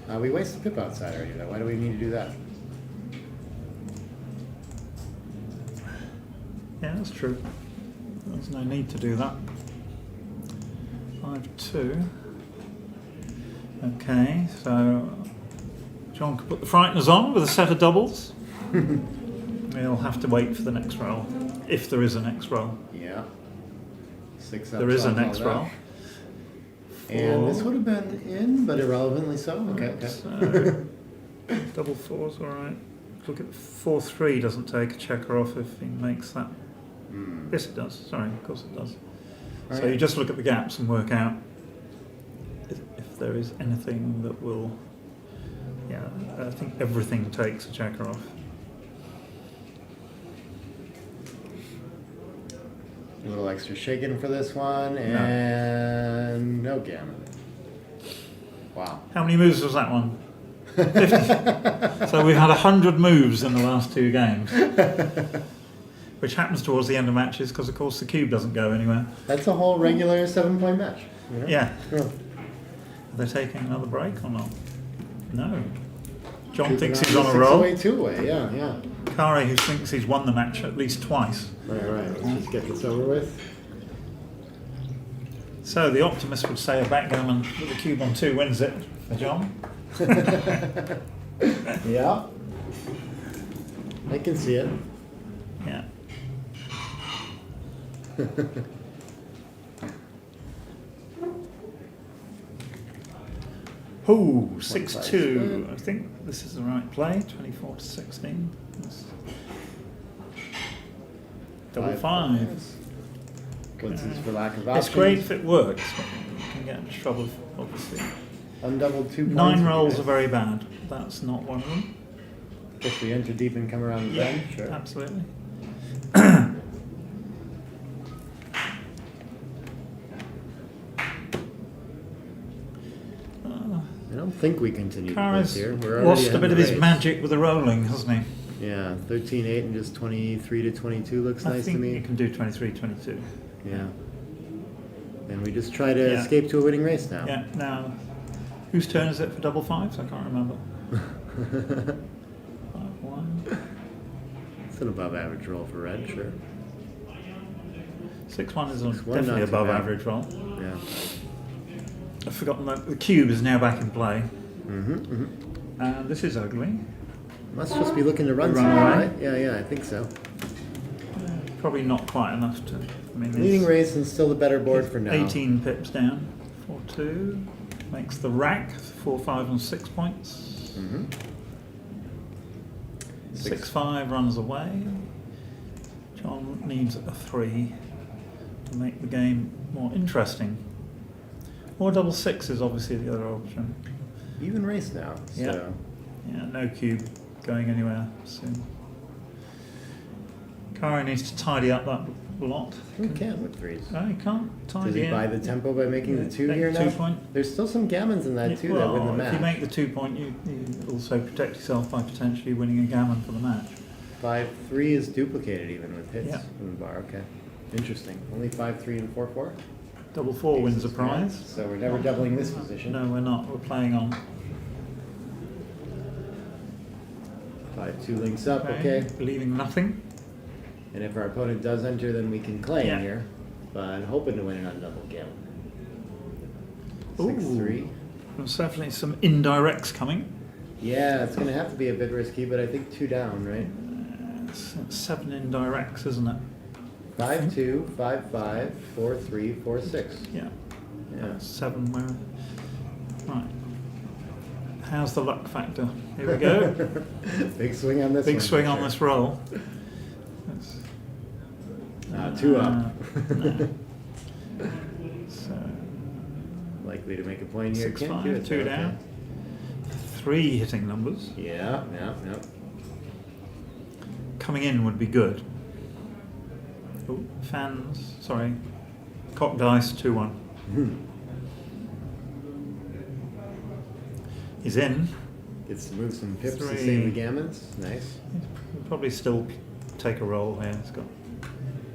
We wasted pip outside already though. Why do we need to do that? Yeah, that's true. There's no need to do that. 5-2. Okay, so John can put the frighteners on with a set of doubles. We'll have to wait for the next roll, if there is a next roll. Yeah. 6 up. There is a solves all next that. roll. And this 4. would have been in, but irrelevantly so. Okay. So, double 4's all right. Look at 4-3 doesn't take a checker off if he makes that. Hmm. Yes, it does. Sorry, of course it does. So Alright. you just look at the gaps and work out if there is anything that will. Yeah, I think everything takes a checker off. A little extra shaking for this one, and no gammon. Wow. How many moves was that one? 50. So we've had 100 moves in the last 2 games, which happens towards the end of matches because, of course, the cube doesn't go anywhere. That's a whole regular 7-point match. You know? Yeah. Yeah. Are they taking another break or not? No. John Keeping thinks on he's the on a 6 roll. away, 2 away. Yeah. Kari, who thinks he's won the match at least twice. Right. Let's just get this over with. So the optimist would say a backgammon with a cube on 2 wins it for John. Yeah. I can see it. Yeah. Oh, 6-2. I think this is the right play. 24-16. That's double 5. What's this for lack of options? It's great if it works, but you can get into trouble, obviously. Undoubled 2 points. 9 rolls are very bad. That's not one of them. If we enter deep and come around the Yeah, bend, sure. absolutely. I don't think we continued this Kara's here. We're already lost a ahead bit in of the his race. magic with the rolling, hasn't he? Yeah, 13-8 and just 23-22 looks I nice to think me. you can do 23-22. Yeah. And we just try to Yeah. escape to a winning race now. Yeah, now, whose turn is it for double 5s? I can't remember. 5-1. It's an above average roll for red, sure. 6-1 is 6-1, definitely not too above bad. average roll. Yeah. I've forgotten that the cube is now back in play. Mm-hmm. This is ugly. Must just be looking to run Run somewhere, away. right? Yeah, I think so. Probably not quite enough to. I mean, Leading it's race and still the better board for now. 18 pips down. 4-2 makes the rack 4, 5, and 6 points. Mm-hmm. 6-5 runs away. John needs a 3 to make the game more interesting. Or double 6 is obviously the other option. Even race now. Yeah. So. Yeah, no cube going anywhere soon. Kari needs to tidy up that lot. We can with 3s. No, he can't Does tidy he it. buy the tempo by making the 2 Make here the now? 2 point. There's still some gammons in that too that win the Well, match. if you make the 2 point, you also protect yourself by potentially winning a gammon for the match. 5-3 is duplicated even with hits Yeah. in the bar. Okay. Interesting. Only 5-3 and 4-4? Double 4 wins a Jesus prize. Christ. So we're never doubling this position. No, we're not. We're playing on. 5-2 links up, okay. Leaving nothing. And if our opponent does enter, then we can claim Yeah. here. But hoping to win an undouble gammon. Ooh. 6-3. There's definitely some indirects coming. Yeah, it's going to have to be a bit risky, but I think 2 down, right? That's 7 indirects, isn't it? 5-2, 5-5, 4-3, 4-6. Yeah. Yeah. That's 7 where. Right. How's the luck factor? Here we go. Big swing on this Big one, swing for on sure. this roll. That's, 2 up. no. So Likely to make a point here. 6, Can't 5, do it, 2 though, down. okay. 3 hitting numbers. Yeah. Coming in would be good. Oh, fans, sorry. Cock dice, 2-1. He's in. Gets to move some pips to 3. save the gammons. Nice. He'll probably still take a roll here. He's got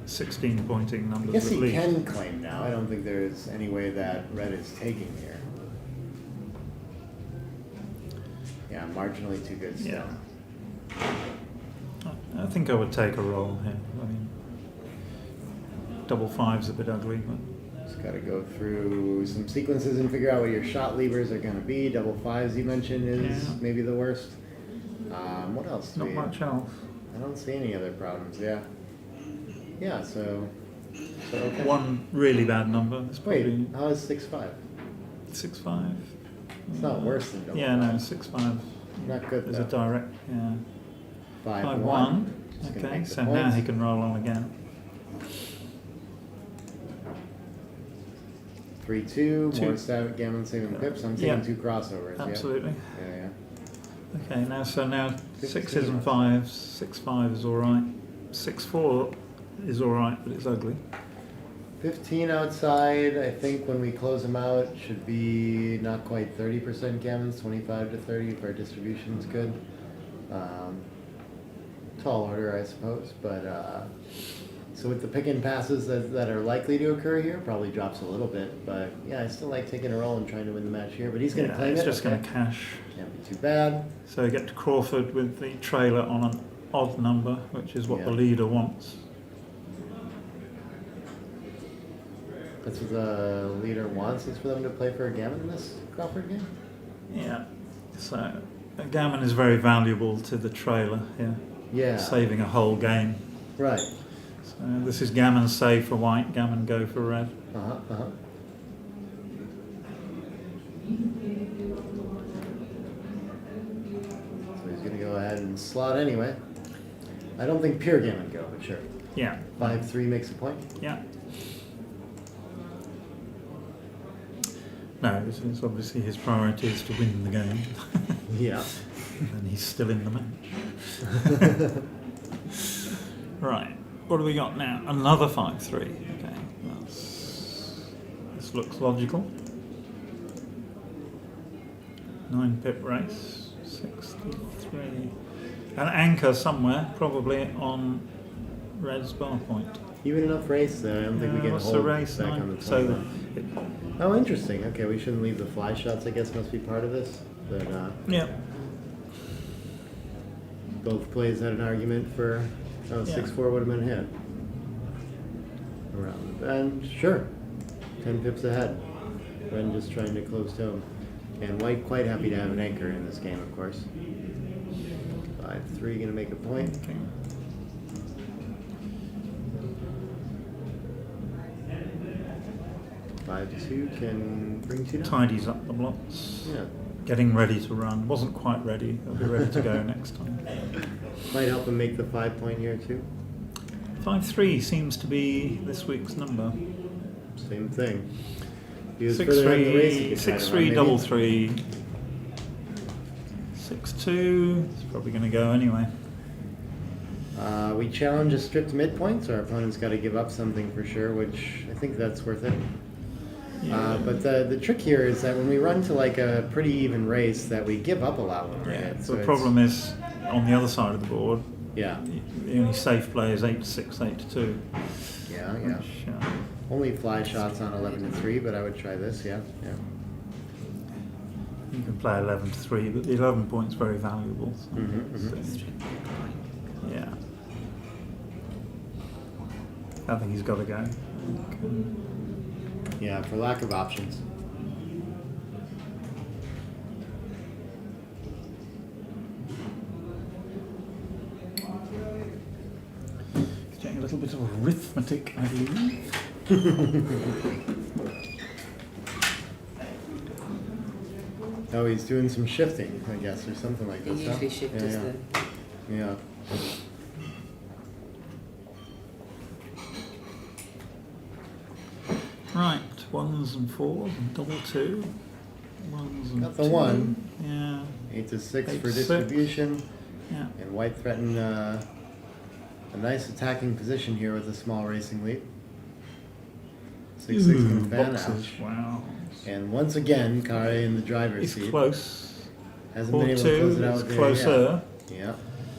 16 pointing I numbers guess at he least. can claim now. I don't think there's any way that red is taking here. Yeah, marginally too good still. Yeah. I think I would take a roll here. I mean, double 5's a bit ugly, but Just got to go through some sequences and figure out what your shot levers are going to be. Double 5s you mentioned is Yeah. maybe the worst. What else? do not we- much else. I don't see any other problems. Yeah. Yeah. So okay. One really bad number. It's Wait, probably how is 6-5? 6-5. It's not worse than double Yeah, no, 5. 6-5 Not good is though. a direct. Yeah. 5-1. 5-1. Just gonna Okay, make the so now points. he can roll on again. 3-2. Two. More gammon saving pips. I'm taking Yeah. 2 crossovers. Absolutely. Yeah. Okay, now 6s 15. and 5s. 6-5 is all right. 6-4 is all right, but it's ugly. 15 outside. I think when we close them out, should be not quite 30% gammons, 25 to 30 if our distribution's good. Tall order, I suppose, but so with the pick and passes that are likely to occur here, probably drops a little bit. But yeah, I still like taking a roll and trying to win the match here. But he's going to Yeah, claim he's it. just okay. going to cash. Can't be too bad. So you get to Crawford with the trailer on an odd number, which is what Yeah. the leader wants. That's what the leader wants, is for them to play for a gammon in this Crawford game. Yeah. So a gammon is very valuable to the trailer here, Yeah. saving a whole game. Right. So this is gammon save for white, gammon go for red. Uh-huh. So he's gonna go ahead and slot anyway. I don't think pure gammon go, but sure. Yeah. 5-3 makes a point. Yeah. No, it's obviously his priority is to win the game. Yeah. And he's still in the match. Right, what do we got now? Another 5-3. Okay, this looks logical. 9 pip race, 63. An anchor somewhere, probably on red's bar point. Even enough race though. I don't think we can What's hold the race? back 9? on the So 20. Oh, interesting. Okay, we shouldn't leave the fly shots. I guess must be part of this. But yeah. both plays had an argument for 6-4 would have been hit. Around the bend, sure. 10 pips ahead. Ren just trying to close tone. And white quite happy to have an anchor in this game, of course. 5-3 gonna make a point. Okay. Five two can bring 2 down. Tidies up the blocks. Yeah. Getting ready to run. Wasn't quite ready. He'll be ready to go next time. Might help him make the 5 point here too. 5-3 seems to be this week's number. Same thing. He was further ahead in the race, he 6-3, could try to run 6-3, maybe. double 3. 6-2. It's probably going to go anyway. We challenge a stripped midpoint, so our opponent's got to give up something for sure, which I think that's worth it. But the trick here is that when we run to like a pretty even race, that we give up a lot when we're Yeah. hit. The problem is on the other side of the board. Yeah, The only safe play is 8-6, 8-2. yeah. Which, Only fly shots on 11-3, but I would try this. Yeah. you can play 11-3, but the 11 point's very valuable. So, Mhm. yeah. I think he's got to go. Yeah, for lack of options. little bit of arithmetic, I believe. Oh, he's doing some shifting, I guess, or something like They this. usually huh? shift yeah, as yeah. the. Yeah. Right, 1s and 4s and double 2. 1s and Got the 2. 1. Yeah, 8 to 6 8 for to 6. distribution. yeah. And white threatened a nice attacking position here with a small racing lead. 6-6 Ooh, can fan boxes, out. wow. And once again, Kare in the driver's It's seat. close. Hasn't been able to 4-2, close it out it's there closer. yet. Yeah.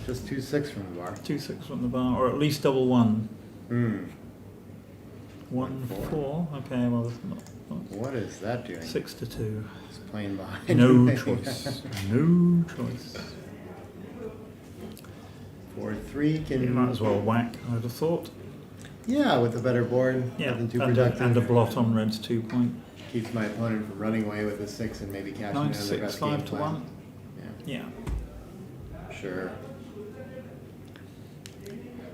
Just 2-6 from the bar. 2-6 from the bar, or at least double 1. Hmm. 1-4. Okay, well, it's not What is that doing? 6 to 2. It's playing behind. No choice. No choice. 4-3 can. You might as well whack, I'd have thought. Yeah, with a better board. Yeah, Nothing too and productive. a blot on red's 2 point. Keeps my opponent from running away with a 6 and maybe catching 9 it to on the 6, best 5 game to plan. 1. Yeah. Sure.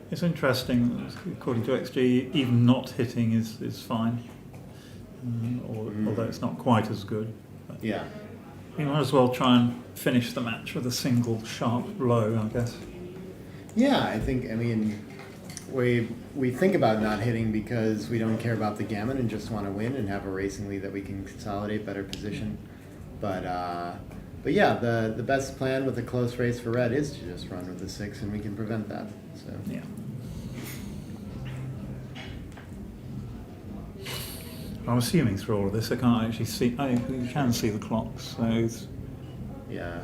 It's interesting, according to XG, even not hitting is fine. Although it's not quite as good. But Yeah. you might as well try and finish the match with a single sharp blow, I guess. Yeah, I mean, we think about not hitting because we don't care about the gammon and just want to win and have a racing lead that we can consolidate better position. But yeah, the best plan with a close race for red is to just run with the 6 and we can prevent that. So Yeah. I'm assuming through all of this, I can't actually see. You can see the clocks, so it's, yeah,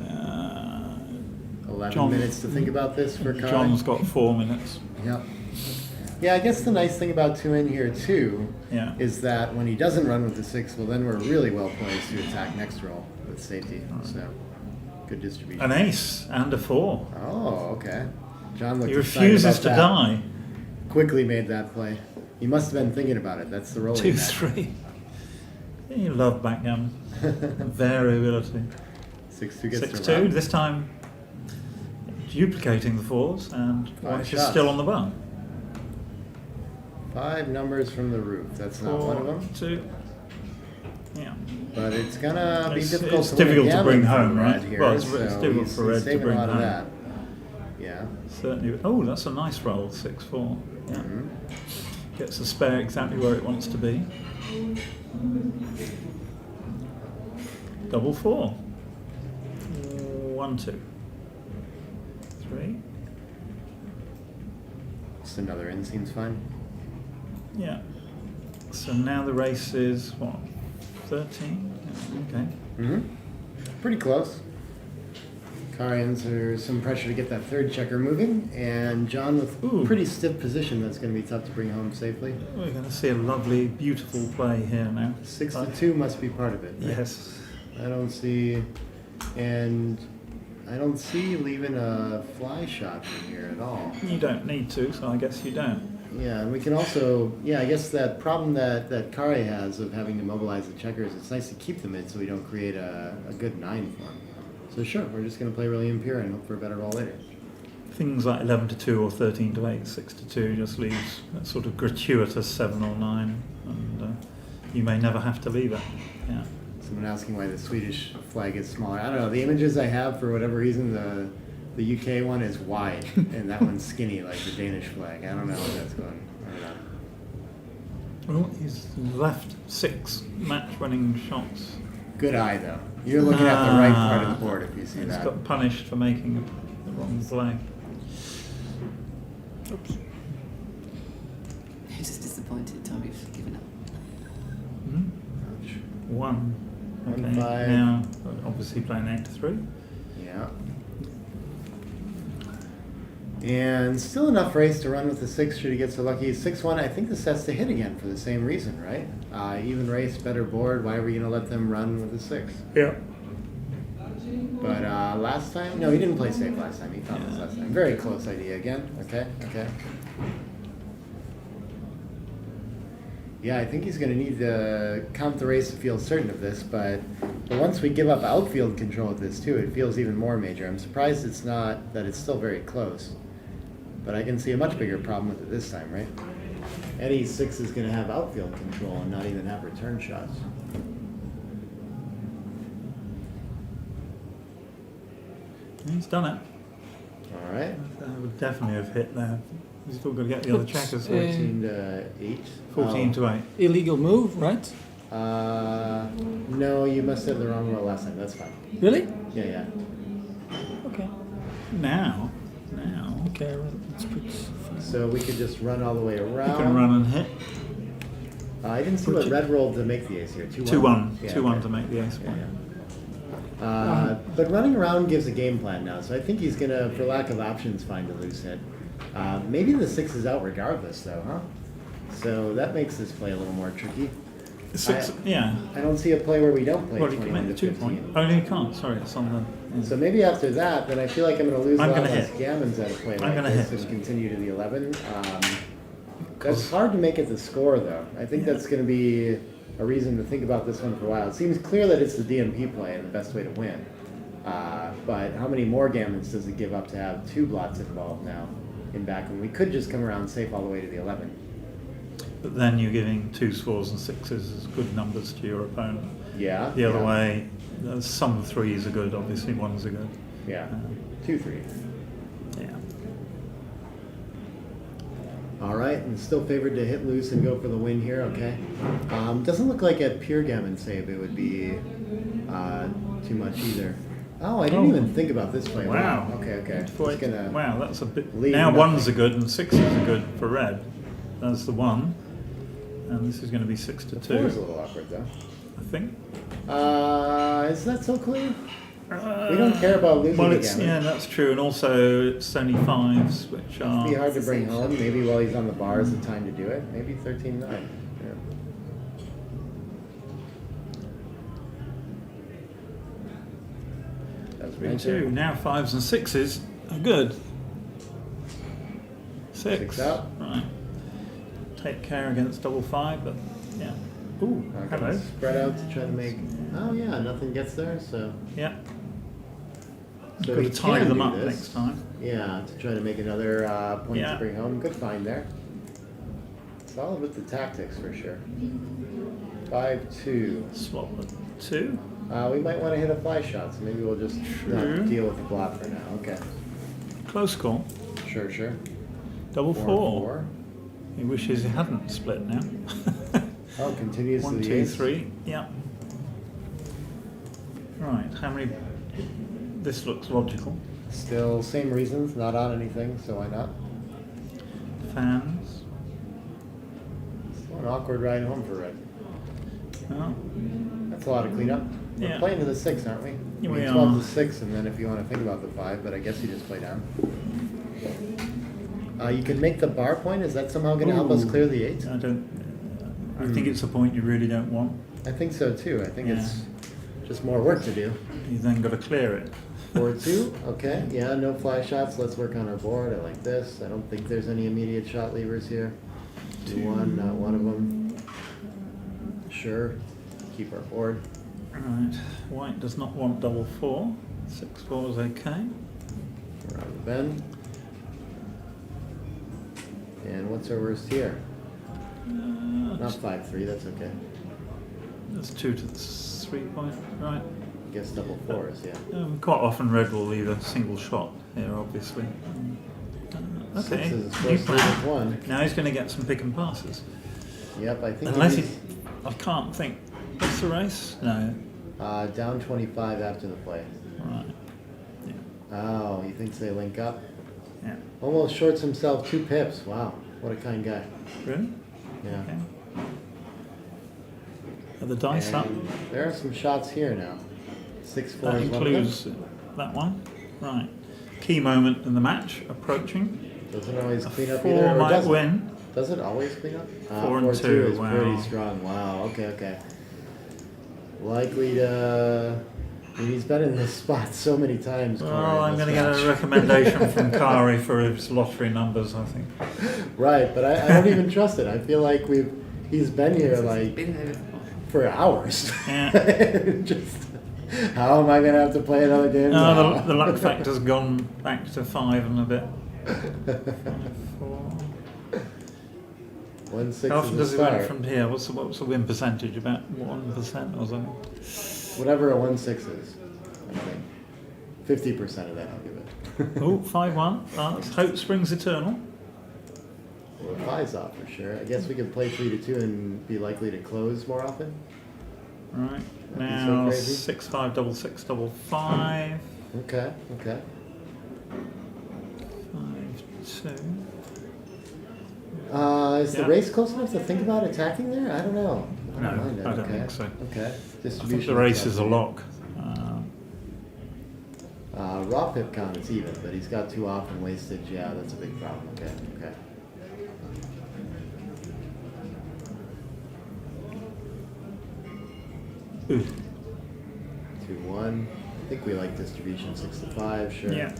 11 John- minutes to think about this for Kare. John's got 4 minutes. Yep. Yeah, I guess the nice thing about 2 in here too Yeah. is that when he doesn't run with the 6, well then we're really well poised to attack next roll with safety. So good distribution. An ace and a 4. Oh, okay. John looked He excited refuses about to that. die. Quickly made that play. He must have been thinking about it. That's the rolling. 2-3. You love backgammon. Variability. 6-2 gets 6-2. to run. This time duplicating the 4s, and white is shots. still on the bar. 5 numbers from the roof. That's not one of 4, them. 2. Yeah. But it's gonna be It's difficult difficult to win a to bring gammon home, from right? Red here, Well, it's so difficult he's for Red to saving bring a lot home. of that. Yeah. Certainly. Oh, that's a nice roll. 6-4. Yeah. Mhm. Gets the spare exactly where it wants to be. Double 4. 1, 2. 3. Just another in seems fine. Yeah. So now the race is what? 13? Yeah, okay. Mm-hmm. Pretty close. Karians, there's some pressure to get that third checker moving, and John with Ooh. pretty stiff position that's going to be tough to bring home safely. We're going to see a lovely, beautiful play here now. 6-2 must be part of it. Right? Yes. I don't see leaving a fly shot from here at all. You don't need to, so I guess you don't. Yeah, and we can also, I guess that problem that Kare has of having to mobilize the checkers, it's nice to keep them in so we don't create a good 9 for him. So sure, we're just going to play really impure and hope for a better roll later. Things like 11-2 or 13-8, 6-2 just leaves that sort of gratuitous 7 or 9, and you may never have to leave it. Yeah. Someone asking why the Swedish flag is smaller. I don't know. The images I have, for whatever reason, the UK one is wide and that one's skinny like the Danish flag. I don't know what that's going. I don't know. Well, he's left 6 match-winning shots. Good eye though. You're looking at the right part of the board if you see He's that. got punished for making the wrong play. Oops. I'm just disappointed Tommy's given up. Hmm? Ouch. 1. 1, Okay. 5. Now, obviously playing 8-3. Yeah. And still enough race to run with the 6 should he get so lucky. 6-1, I think this has to hit again for the same reason, right? Even race, better board. Why are we going to let them run with the 6? Yeah. But last time, no, he didn't play safe last time. He found this last time. Very close idea again. Okay. Yeah, I think he's going to need to count the race to feel certain of this, but once we give up outfield control of this too, it feels even more major. I'm surprised it's not, that it's still very close. But I can see a much bigger problem with it this time, right? Any six is gonna have outfield control and not even have return shots. He's done it. All right, That would definitely have hit there. He's still got to get the other Oops. checkers. 14 to 8. 14 to 8. Illegal move, right? No, you must have the wrong roll last time. That's fine. Really? Yeah, yeah. Okay. Now, Okay, let's put. So we could just run all the way around. you can run and hit. I didn't see what red rolled to make the ace here. 2-1. 2-1. Yeah, 2-1 okay. to make the ace Yeah, one. yeah. But running around gives a game plan now, so I think he's gonna, for lack of options, find a loose hit. Maybe the six is out regardless, though, huh? So that makes this play a little more tricky. Six, I- yeah. I don't see a play where we don't play Well, you can 21 make to the 2 15. point. Oh, no, you can't. Sorry, it's on the. So maybe after that, then I feel like I'm gonna lose I'm a lot gonna less hit. gammons at a play I'm like gonna this hit. and continue to the 11. That's hard to make it the score, though. I think Yeah. that's gonna be a reason to think about this one for a while. It seems clear that it's the DMP play and the best way to win. But how many more gammons does it give up to have two blots involved now in back when we could just come around safe all the way to the 11? But then you're giving 2s, 4s, and 6s as good numbers to your opponent. Yeah. The other yeah, way, some 3s are good, obviously, 1s are good. Yeah. 2-3. Yeah. All right, and still favored to hit loose and go for the win here, okay. Doesn't look like at pure gammon save it would be too much either. Oh, I didn't Oh. even think about this play. Wow. Okay, okay. Just Wait, gonna, wow, that's a bit. leave Now nothing. 1s are good and 6s are good for red. That's the 1. And this is going to be 6 to 2, four is a little awkward though. I think. Is that so clear? We don't care about losing Well, the it's, gammon. yeah, that's true. And also, it's only 5s, which It'd are. be hard to It's the bring same home. shot. Maybe while he's on the bar is the time to do it. Maybe 13-9. Yeah. That's Me right too. there. Now 5s and 6s are good. 6. Six out. Right. Take care against double 5, but yeah. Ooh, I'm hello. gonna spread out to try to make. Oh yeah, nothing gets there. So Yeah. so Got he to tie can them do up this. next time. Yeah, to try to make another point Yeah. to bring home. Good find there. It's all with the tactics for sure. 5-2. Swap the 2. We might want to hit a fly shot, so maybe we'll just not True. deal with the blot for now. Okay. Close call. Sure, sure. Double 4. 4. He wishes he hadn't split now. Oh, continues 1, to the 2, ace. 3. Yeah. Right. How many? This looks logical. Still same reasons, not on anything, so why not? Fans. Still an awkward ride home for red. Oh. That's a lot of cleanup. We're Yeah. playing to the 6, aren't we? Yeah, I mean, we 12 are. to 6, and then if you want to think about the 5, but I guess you just play down. You can make the bar point. Is that somehow going to help us Ooh. clear the 8? I don't. I think it's a point you really don't want. I think so too. I think Yeah. it's just more work to do. You then got to clear it. 4-2. Okay. Yeah, no fly shots. Let's work on our board. I like this. I don't think there's any immediate shot levers here. 2-1, not one of them. Sure. Keep our board. Right. White does not want double 4. 6-4 is okay. Around the bend. And what's our worst here? Not 5-3. That's okay. That's 2 to 3 point. Right. I guess double 4s. Yeah. Quite often red will leave a single shot here, obviously. Okay. 6s is New supposed to plan. leave 1. Now he's going to get some pick and passes. Yep. I think. Unless he. he's, I can't think. What's the race? No. down 25 after the play. Right. Yeah. Oh, he thinks they link up. Yeah. Almost shorts himself 2 pips. Wow, what a kind guy. Really? Yeah. Okay. Are the dice up? And there are some shots here now. 6-4 That is one of them. includes that one. Right. Key moment in the match approaching. Doesn't always A clean up 4 either. Or might does it? win. Does it always clean up? 4 and 4-2 2, is wow. pretty strong. Wow. Okay. Okay. Likely to. I mean, he's been in this spot so many times. Corey, Well, in I'm this going to get match. a recommendation from Kari for his lottery numbers, I think. Right, but I don't even trust it. I feel like he's been here like Been there before. for hours. Yeah. Just how am I gonna have to play another game? No, now? the luck factor's gone back to 5 and a bit. 4. 1-6 How often is does a he win start. from here? What's the win percentage? About 1% or something? Whatever a 1-6 is, I think. 50% of that I'll give it. Oh, 5-1. That's Hope Springs Eternal. Well, 5's off for sure. I guess we could play 3-2 and be likely to close more often. Right. That'd be so Now crazy. 6-5, double 6, double 5. Okay, okay. 5-2. Is the Yeah. race close enough to think about attacking there? I don't know. I No, don't mind it. I don't Okay. think so. Okay. I think Distribution. the race is a lock. Raw pip count is even, but he's got 2 off and wastage. Yeah, that's a big problem. Okay, okay. Ooh. 2-1. I think we like distribution 6-5. Sure. Yeah.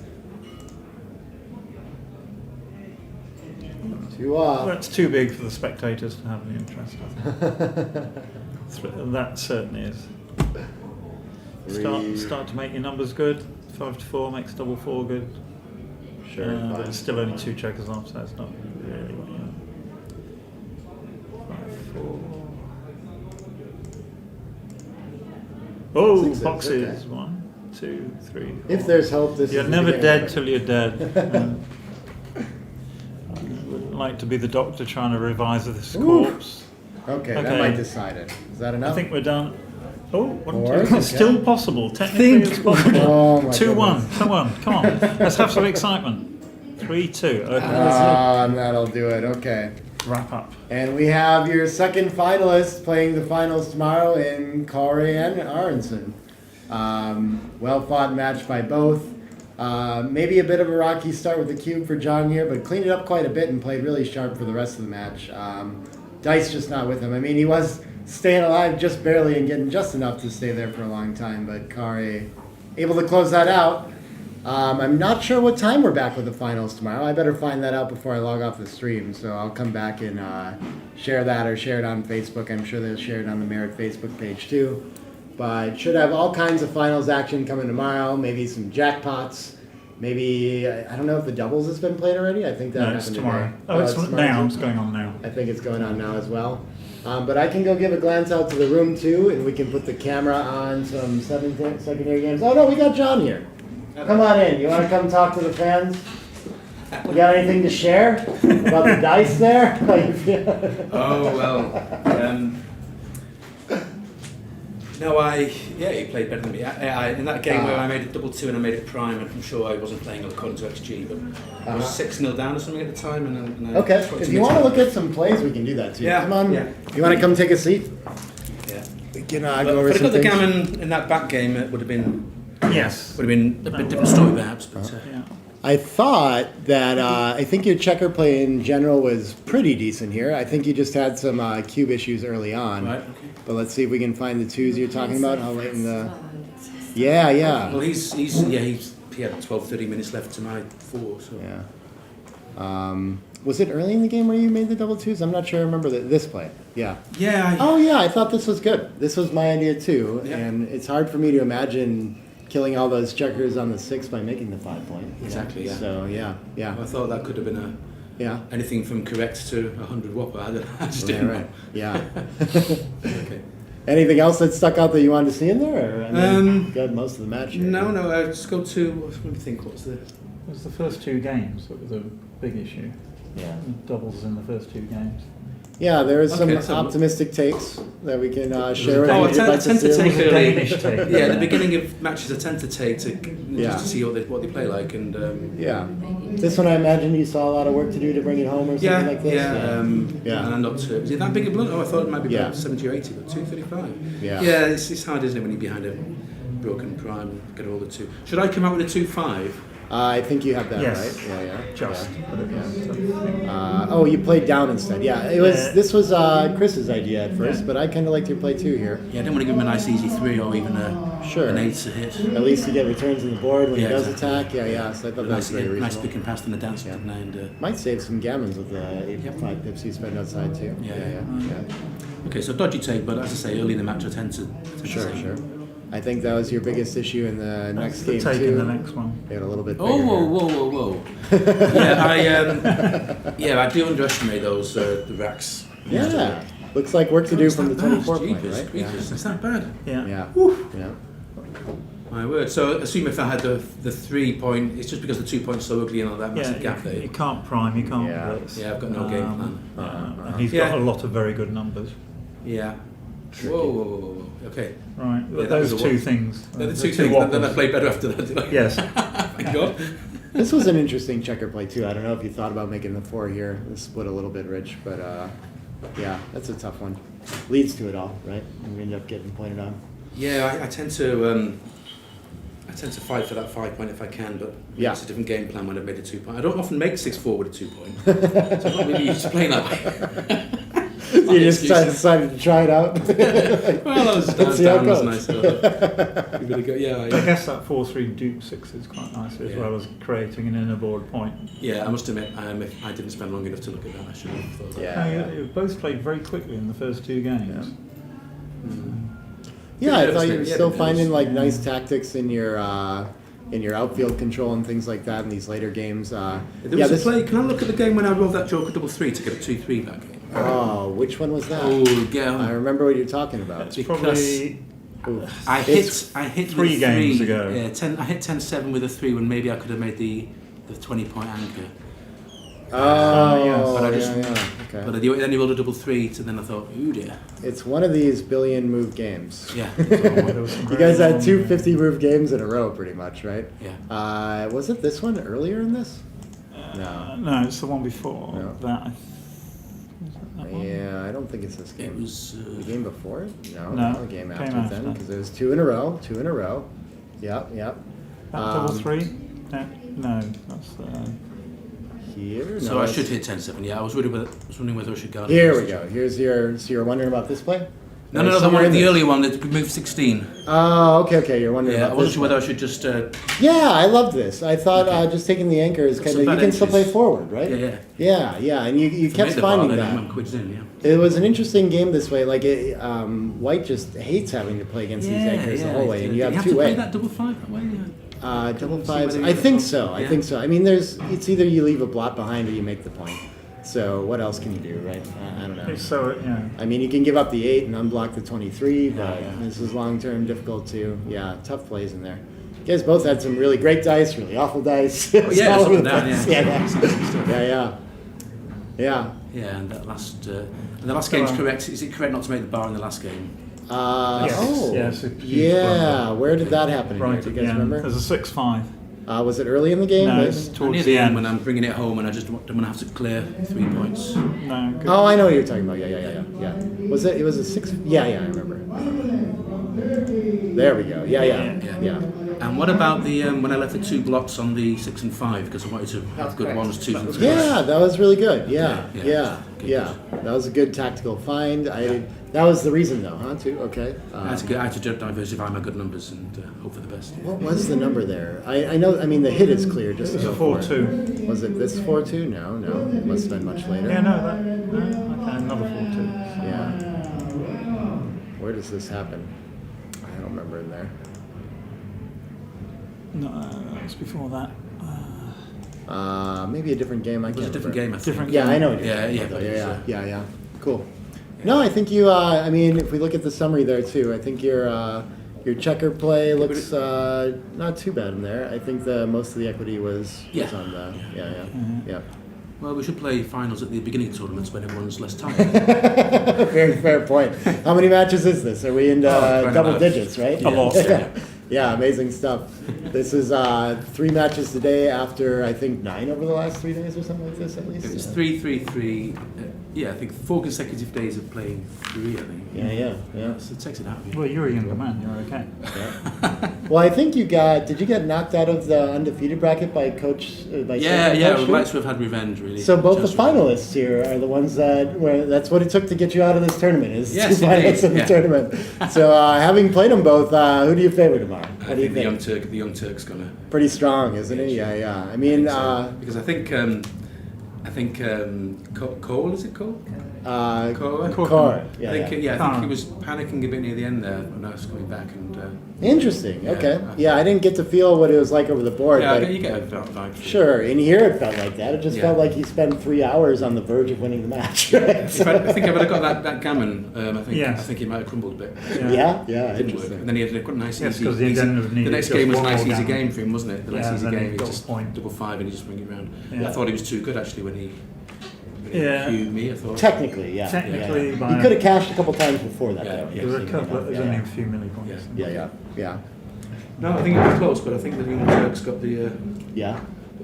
2 off. That's too big for the spectators to have any interest, I think. That certainly is. Three. Start to make your numbers good. 5-4 makes double 4 good. Sure. But fine. it's still only 2 checkers off, so it's not really what you want. 5-4. Oh, Sixes, boxes. okay. 1, 2, 3. If 4. there's hope, this You're is the never beginning dead of it. till you're dead. I wouldn't like to be the doctor trying to revive this corpse. Okay, Okay. that might decide it. Is that enough? I think we're done. Oh, 1, 2. Four, It's okay. still possible. Technically, it's possible. Oh my 2-1. goodness. Come on, come on. Let's have some excitement. 3-2. Okay, And that'll do it. Okay. wrap up. And we have your second finalist playing the finals tomorrow in Corey and Aronson. Well fought match by both. Maybe a bit of a rocky start with the cube for John here, but cleaned it up quite a bit and played really sharp for the rest of the match. Dice just not with him. I mean, he was staying alive just barely and getting just enough to stay there for a long time, but Kari able to close that out. I'm not sure what time we're back with the finals tomorrow. I better find that out before I log off the stream, so I'll come back and share that or share it on Facebook. I'm sure they'll share it on the Merit Facebook page too. But should have all kinds of finals action coming tomorrow, maybe some jackpots. Maybe, I don't know if the doubles has been played already. I think that No, happened it's tomorrow. today. Oh, it's tomorrow now. too? It's going on now. I think it's going on now as well. But I can go give a glance out to the room too, and we can put the camera on some secondary games. Oh no, we got John here. Come on in. You want to come talk to the fans? You got anything to share about the dice there? Oh, well. No, he played better than me. In that game where I made it double 2 and I made it prime, I'm sure I wasn't playing according to XG, but I was 6-0 down or something at the time. And I Okay, if you want to look at some plays, we can do that too. Yeah, Come on. yeah. You want to come take a seat? Yeah. We can But go over if I'd some got the things. gammon in that back game, it would have been Yes. a bit different story perhaps. But Yeah. I thought that I think your checker play in general was pretty decent here. I think you just had some cube issues early on. right, okay. But let's see if we can find the twos you're talking about. How late in the? Yeah, yeah, Well, he had 12-13 minutes left to my 4. So yeah. Was it early in the game where you made the double twos? I'm not sure. I remember this play. Yeah. yeah, Oh yeah, I thought this was good. This was my idea too, Yeah. and it's hard for me to imagine killing all those checkers on the 6 by making the 5 point. you know? Exactly, yeah. So yeah. I thought that could have been Yeah. anything from correct to 100 whopper. I just Yeah, didn't right. know. Yeah. Okay. Anything else that stuck out that you wanted to see in there? Or, I mean, got most of the match. Here. No, just go to. Let me think. What's the? It was the first 2 games that was a big issue. Yeah. Doubles in the first 2 games. Yeah, there is some Okay, so- optimistic takes that we can share with Oh, you. I if you'd like tend to see take them. early. Danish take. Yeah, at the beginning of matches, I tend to take Yeah. just to see what they play like, and Yeah. This one, I imagine you saw a lot of work to do to bring it home or something yeah, like this. yeah. And I'm not. Is it that big a blunt? Oh, I thought it might be Yeah. about 70 or 80, but 235. Yeah. Yeah, it's hard, isn't it, when you're behind a broken prime and get all the 2. Should I come out with a 2-5? I think you have that Yes. right. Yeah, yeah. Just. Yeah. Oh, you played down instead. Yeah, it was. Yeah. This was Chris's idea at first, Yeah. but I kind of liked your play too here. Yeah, I don't want to give him a nice easy 3 or even Sure. an 8 to hit. At least you get returns on the board when Yeah, he does exactly. attack. Yeah, yeah. So I thought that was very Nice reasonable. pick and pass and the dance, Yeah. didn't I? And, Might save some gammons with the 5 pips you spend outside too. Yeah. yeah. okay, so dodgy take, but as I say, early in the match I tend to Sure, say. sure. I think that was your biggest issue in the next game Taking too. the next one. They had a little bit bigger. Oh, whoa, hair. whoa, whoa, whoa. yeah, I do underestimate those the racks. Yeah. Looks like work to do It's from the not bad, 24 point, jeepers right? creepers, It's not bad. Yeah. Yeah. Yeah. My word. So assume if I had the 3 point, it's just because the 2 points so ugly and all that massive gap You, there. you can't prime, you can't Yeah. blitz. Yeah, I've got no game plan. And he's Yeah. got a lot of very good numbers. Yeah. Whoa, whoa, whoa, whoa. Okay. Right, Yeah, that those was two the things. They're the the two things. Then I whoppers. played better after that. Did I? Yes. Thank God. This was an interesting checker play too. I don't know if you thought about making the 4 here. This split a little bit rich, but yeah, that's a tough one. Leads to it all, right? And we end up getting pointed on. Yeah, I tend to fight for that 5 point if I can, but Yeah. it's a different game plan when I've made a 2 point. I don't often make 6-4 with a 2 point, so I'm not really used to playing that way. You just decided to try it out. Well, I was See how it down, was goes. nice. So, really good. Yeah, I guess that 4-3 dupe 6 is quite nice as Yeah. well as creating an inner board point. yeah. I must admit, if I didn't spend long enough to look at that. I should have thought. That. Yeah. No, you both played very quickly in the first 2 games. Yeah, I thought you were Yeah, still but finding like yeah. nice tactics in your outfield control and things like that in these later games. There Yeah, was this. a play. Can I look at the game when I rolled that Joker double 3 to get a 2-3 that game? Oh, which one was that? Oh, get I on. remember what you're talking about. It's probably Ooh. I It's hit 3 with games 3, ago. Yeah, 10. I hit 10-7 with a 3 when maybe I could have made the 20-point anchor. Oh, yes. But I just- yeah. Okay. But then he rolled a double 3, so then I thought, ooh dear. It's one of these billion move games. Yeah. there was some You very guys had long, 2 50 move games in a row, pretty much, right? Yeah. Was it this one earlier in this? No. No, it's the one before No. that. Was it that one? Yeah, I don't think it's this game. It was. The game before it? No, No, the game came after after. then, because it was 2 in a row, 2 in a row. Yep, yep. That double Um, 3? No, that's Here? So No, I that's- should hit 10-7. Yeah, I was wondering whether I should guard. Here we against go. Here's your. So you're wondering about this play? No, no, no, the Somewhere one, in the this. earlier one that moved 16. Oh, okay. You're wondering Yeah, I about wasn't this sure whether I one. should just. Yeah, I love this. I thought Okay. just taking the anchor is Got kind some of. You bad can still play entries. forward, right? Yeah. Yeah, and you If I kept made the bar, finding then that. I'm quids in, yeah. It was an interesting game this way. Like White just hates having to play against these anchors the whole way, and you have to 2 play way. that double 5 that way. Yeah. Double See fives. whether I you think get the so. point. I Yeah. think so. I mean, it's either you leave a blot behind or you make the point. So what else can you do, right? I don't know. it's so, yeah. I mean, you can give up the 8 and unblock the 23, but yeah. this is long term difficult too. Yeah, tough plays in there. You guys both had some really great dice, really awful dice. yeah, All it's over up and the down, place. yeah. Yeah. Yeah, and the last game's correct. Is it correct not to make the bar in the last game? Yes. Oh, Yes, a huge yeah. blunder. Where did that happen? Right Do you at guys the end. remember? There's a 6-5. Was it early in the game? No, Maybe? it's Near towards the the end end. when I'm bringing it home and I just don't want to have to clear 3 points. No, good. Oh, I know what you're talking about. Yeah. Was it? It was a 6. Yeah, I remember. There we go. Yeah. And what about the when I left the 2 blocks on the 6 and 5 because I wanted to have good ones, 2s and 3s? Yeah, that was really good. Yeah. Yeah. That was a good tactical find. That was the reason, though, huh? Too okay. I had to diversify my good numbers and hope for the best. What was the number there? I know. I mean, the hit is clear. Just to It's a go for it. 4-2. Was it this 4-2? No. It must have been much later. Yeah, no, okay, another 4-2. Yeah. Where does this happen? I don't remember in there. No, that was before that. Maybe a different game. I It was a can't different remember. game, I think. Different Yeah, I know. What you're Yeah, talking yeah, about, but though. it's, Yeah. Cool. No, I think you. I mean, if we look at the summary there too, I think your checker play looks not too bad in there. I think most of the equity was Yeah. on the. Yeah. Well, we should play finals at the beginning of tournaments when everyone's less tired. Very fair point. How many matches is this? Are we into quite a double lot. digits, right? A lot. Yeah, amazing stuff. This is 3 matches today after I think 9 over the last 3 days or something like this at least. It's 3-3-3. Yeah, I think 4 consecutive days of playing 3, I think. Yeah. So it takes it out of you. Well, you're a younger man, you're okay. Well, I think did you get knocked out of the undefeated bracket by Coach? By Yeah, Coach I would Shu? like to have had revenge, really. So both Just the finalists here are the ones that's what it took to get you out of this tournament is Yes, 2 finalists indeed, in the yeah. tournament. So having played them both, who do you favor tomorrow? I What do you think think? the young Turk's gonna. Pretty strong, isn't he? Yeah. I mean, because I think I think Cole, is it Cole? Cole? Cora. Yeah, I think, yeah. I think he was panicking a bit near the end there when I was coming back. And Interesting. Yeah, Okay. I- Yeah, I didn't get to feel what it was like over the board, yeah, but you get a vibe. sure. In here, it felt like that. It just Yeah. felt like he spent 3 hours on the verge of winning the match. Right? I think if I'd have got that gammon, I Yes. think he might have crumbled a bit. Yeah, yeah, It didn't work. interesting. And then he had a quite nice Yes, easy. 'cause the easy- end of the needed next just game was a one nice more easy gammon. game for him, wasn't it? The nice Yeah, easy then he game. He got just a point. double five and he just bring it round. Yeah. I thought he was too good actually when he Yeah. cued me. I thought. Technically, yeah. Technically, yeah. by- he could have cashed a couple times before that. Yeah, though. yeah. There were a couple, there's yeah. only a few millipoints. Yeah, yeah, yeah, No, I think it was close, but I think the young Turk's got the yeah.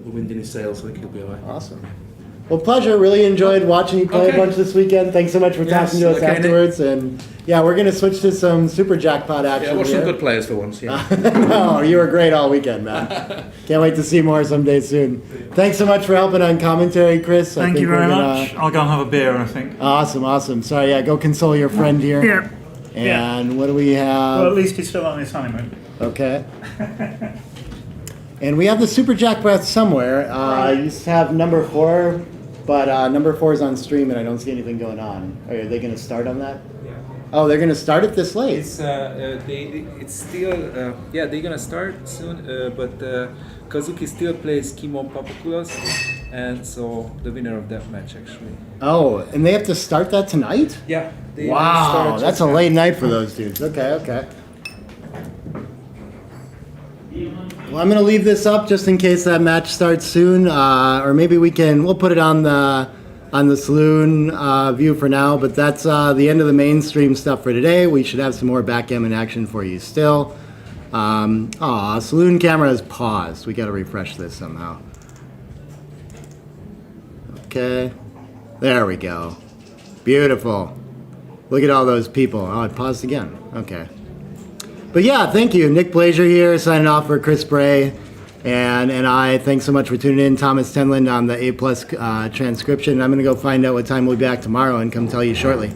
wind in his sails, so I think he'll be alright. Awesome. Well, pleasure. Really enjoyed watching you play Okay. a bunch this weekend. Thanks so much for Yes, talking to us okay, Nick. afterwards. And yeah, we're going to switch to some super jackpot action. Yeah, watch some here. good players for once. Yeah. No, you were great all weekend, man. Can't wait to see more someday soon. Thanks so much for helping on commentary, Chris. I Thank you think very we're gonna- much. I'll go and have a beer, I think. Awesome, awesome. Sorry, yeah, go console your friend here. Yeah. And what do we have? Well, at least he's still on his honeymoon. Okay. And we have the super jackpot somewhere. You used to have number 4, but number 4 is on stream and I don't see anything going on. Are they going to start on that? Oh, they're going to start it this late. It's still they're gonna start soon, but Kazuki still plays Kimo Papadopoulos, and so the winner of that match actually. Oh, and they have to start that tonight? Yeah. They Wow, start that's a late night for those dudes. Okay, okay. Well, I'm going to leave this up just in case that match starts soon, or maybe we'll put it on the saloon view for now. But that's the end of the mainstream stuff for today. We should have some more backgammon action for you still. Saloon camera is paused. We got to refresh this somehow. Okay, there we go. Beautiful. Look at all those people. Oh, it paused again. Okay. But yeah, thank you. Nick Blazier here, signing off for Chris Bray. And I, thanks so much for tuning in. Thomas Tenland on the A+ transcription. I'm going to go find out what time we'll be back tomorrow and come tell you shortly.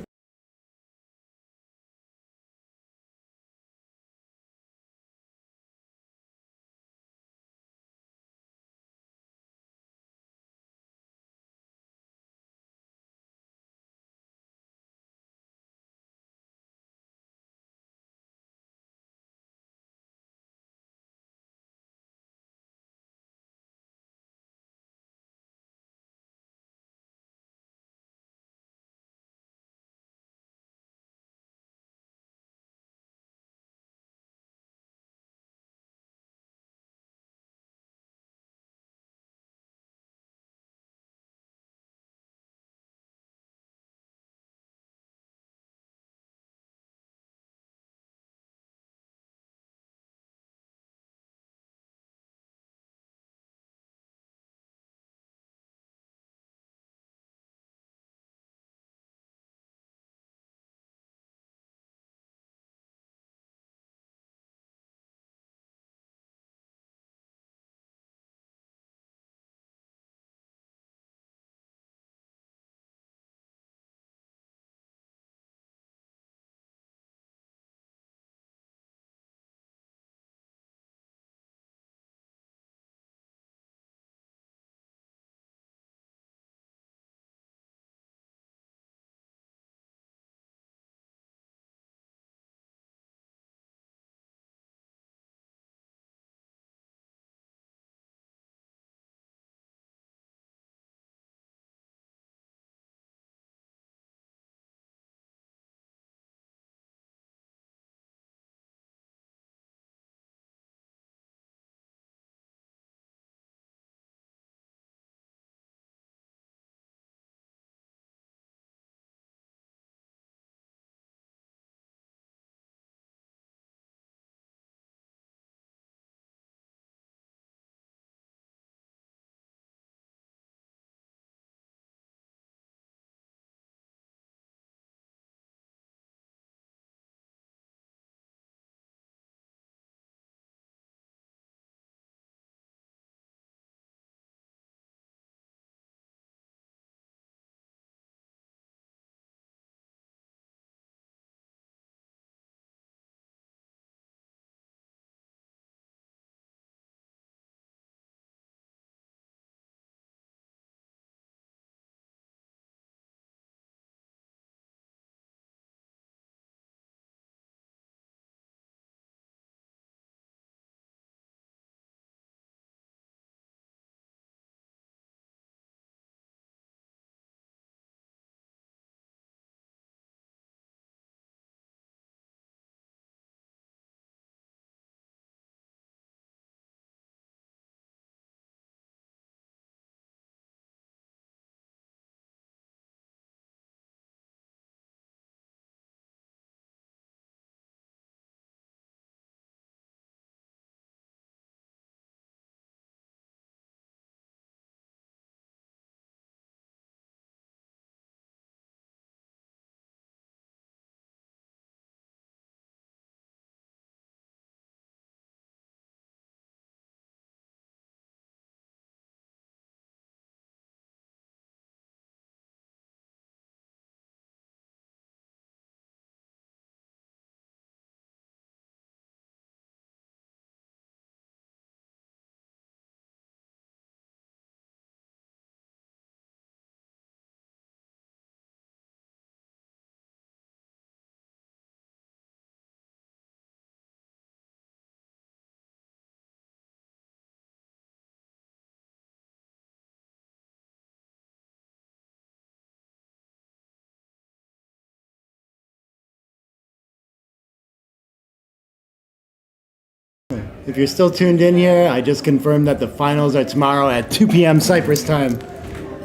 If you're still tuned in here, I just confirmed that the finals are tomorrow at 2 p.m. Cyprus time.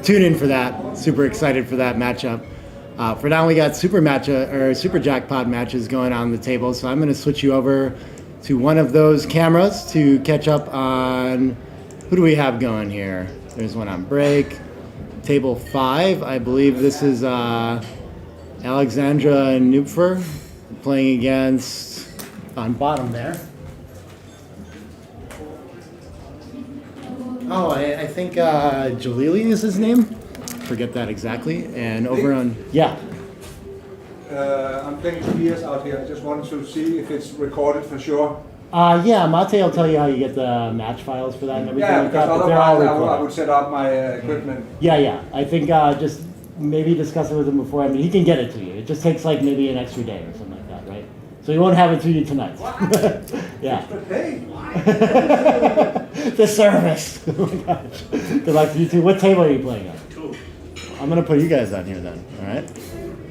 Tune in for that. Super excited for that matchup. For now, we got super jackpot matches going on the table, so I'm going to switch you over to one of those cameras to catch up on who do we have going here. There's one on break. Table 5, I believe this is Alexandra Nupfer playing against, on bottom there. Oh, I think Jalili is his name. Forget that exactly. And over on, yeah. I'm playing Tobias out here. I just wanted to see if it's recorded for sure. Yeah, Mate will tell you how you get the match files for that and everything Yeah, like that, because but they're all otherwise I recorded. would set up my equipment. Yeah. I think just maybe discuss it with him before. I mean, he can get it to you. It just takes like maybe an extra day or something like that, right? So he won't have it to you tonight. Yeah. But hey, The service. Oh my gosh. Good luck to you too. What table are you playing on? 2. I'm gonna put you guys on here then. All right.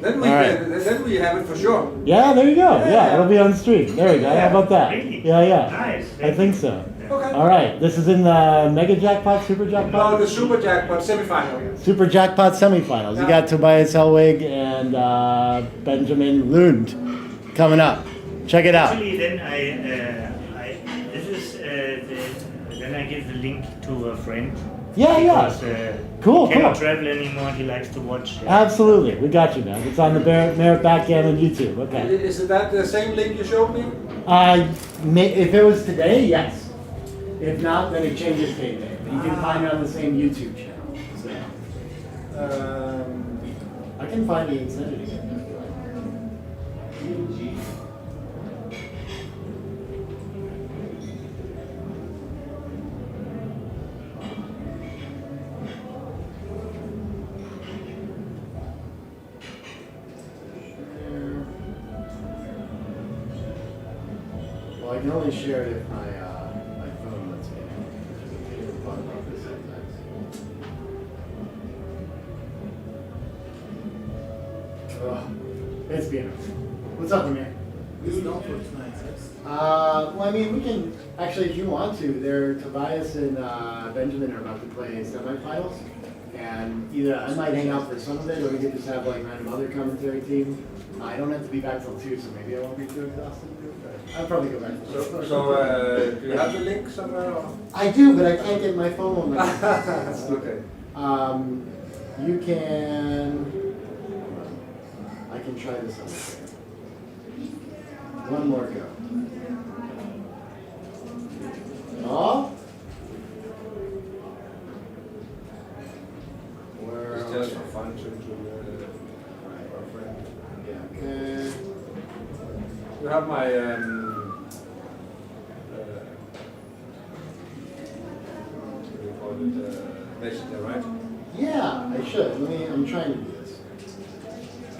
then we All right. then we have it for sure. Yeah, there you go. Yeah, Yeah. it'll be on stream. There we go. How about that? Really? Yeah. Nice. I think so. Okay. All right. This is in the Mega Jackpot, Super No, Jackpot? the Super Jackpot semifinal. Super Jackpot semifinals. You Yeah. got Tobias Hellwig and Benjamin Lund coming up. Check it out. Actually, then this is then I give the link to a friend. Yeah. Because, Cool, he cannot cool. travel anymore. He likes to watch. Absolutely. We got you, man. It's on the Merit Backgammon YouTube. Okay. Is that the same link you showed me? If it was today, yes. If not, then it changes day to day. You can find it on the same YouTube channel. So I can find it and send it again. Well, I can only share it if my phone lets me. Talk about this sometimes. It's beautiful. What's up, Amir? Well, I mean, we can actually, if you want to. Tobias and Benjamin are about to play semifinals, and either I might hang out for some of it, or we could just have like random other commentary team. I don't have to be back till 2, so maybe I won't be too exhausted. But I'll probably go back. So do you have the link somewhere? Or? I do, but I can't get my phone. Okay. You can. I can try this on. One more go. Oh. Where It's are just we? for fun to our friend. Yeah. Okay. You have my what do you call it? Messenger, right? Yeah, I should. I'm trying to do this.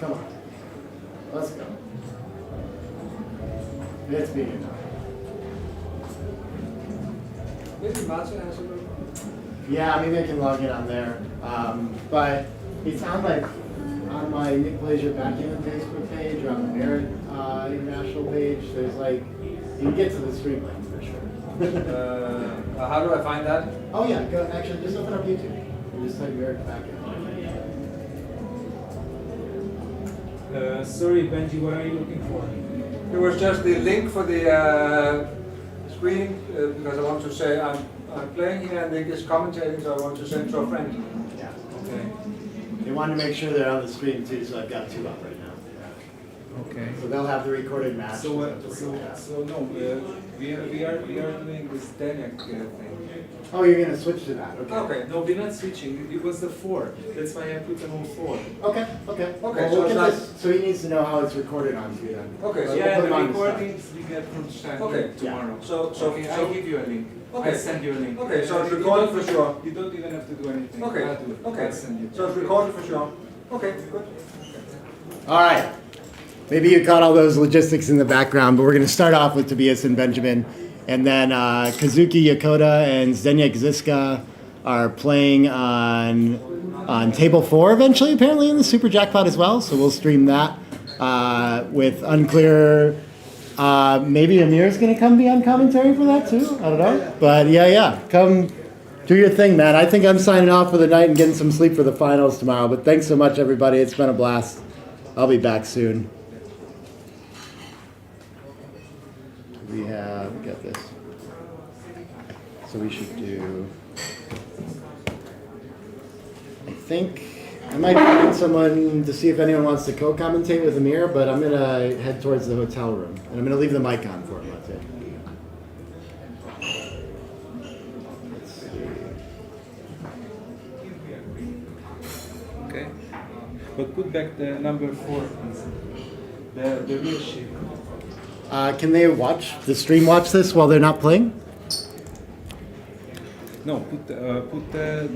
Come on. Let's go. It's being enough. Maybe Martin has a little. Yeah, maybe I can log in on there. But it's on my Nick Glazier Backgammon Facebook page or on the Merit International page. There's like, you can get to the stream link for sure. How do I find that? Oh yeah, go, actually just open up YouTube and just type Merit Backgammon. Sorry, Benji, what are you looking for? It was just the link for the screen because I want to say I'm playing here and Nick is commentating, so I want to send to a friend. Yeah. Okay. They wanted to make sure they're on the screen too, so I've got 2 up right now. Okay. So they'll have the recorded match. So they'll have to recap. we are doing this Danic thing. Oh, you're gonna switch to that. Okay. Okay. No, we're not switching. It was the 4. That's why I put them on 4. Okay. Okay, Well, so we'll it's get not- this- so he needs to know how it's recorded onto you then. Okay, so we'll Yeah, put the him on the side. recordings we get from Stan Okay. tomorrow. So Okay, I'll give you a link. Okay. I'll send you a link. Okay, so it's You recorded don't- for sure. You don't even have to do anything. Okay. I'll do it. Okay. I'll send you. So it's recorded for sure. Okay, good. All right. Maybe you caught all those logistics in the background, but we're going to start off with Tobias and Benjamin. And then Kazuki Yokota and Zdeněk Ziska are playing on table 4 eventually, apparently, in the Super Jackpot as well. So we'll stream that with unclear Maybe Amir's gonna come be on commentary for that too. I don't know. But yeah, come do your thing, man. I think I'm signing off for the night and getting some sleep for the finals tomorrow. But thanks so much, everybody. It's been a blast. I'll be back soon. We got this. So we should do. I think I might find someone to see if anyone wants to co-commentate with Amir, but I'm gonna head towards the hotel room and I'm gonna leave the mic on for him. That's it. Let's see. Okay. But put back the number 4, please. The real shape. Can they watch the stream? Watch this while they're not playing? No, put the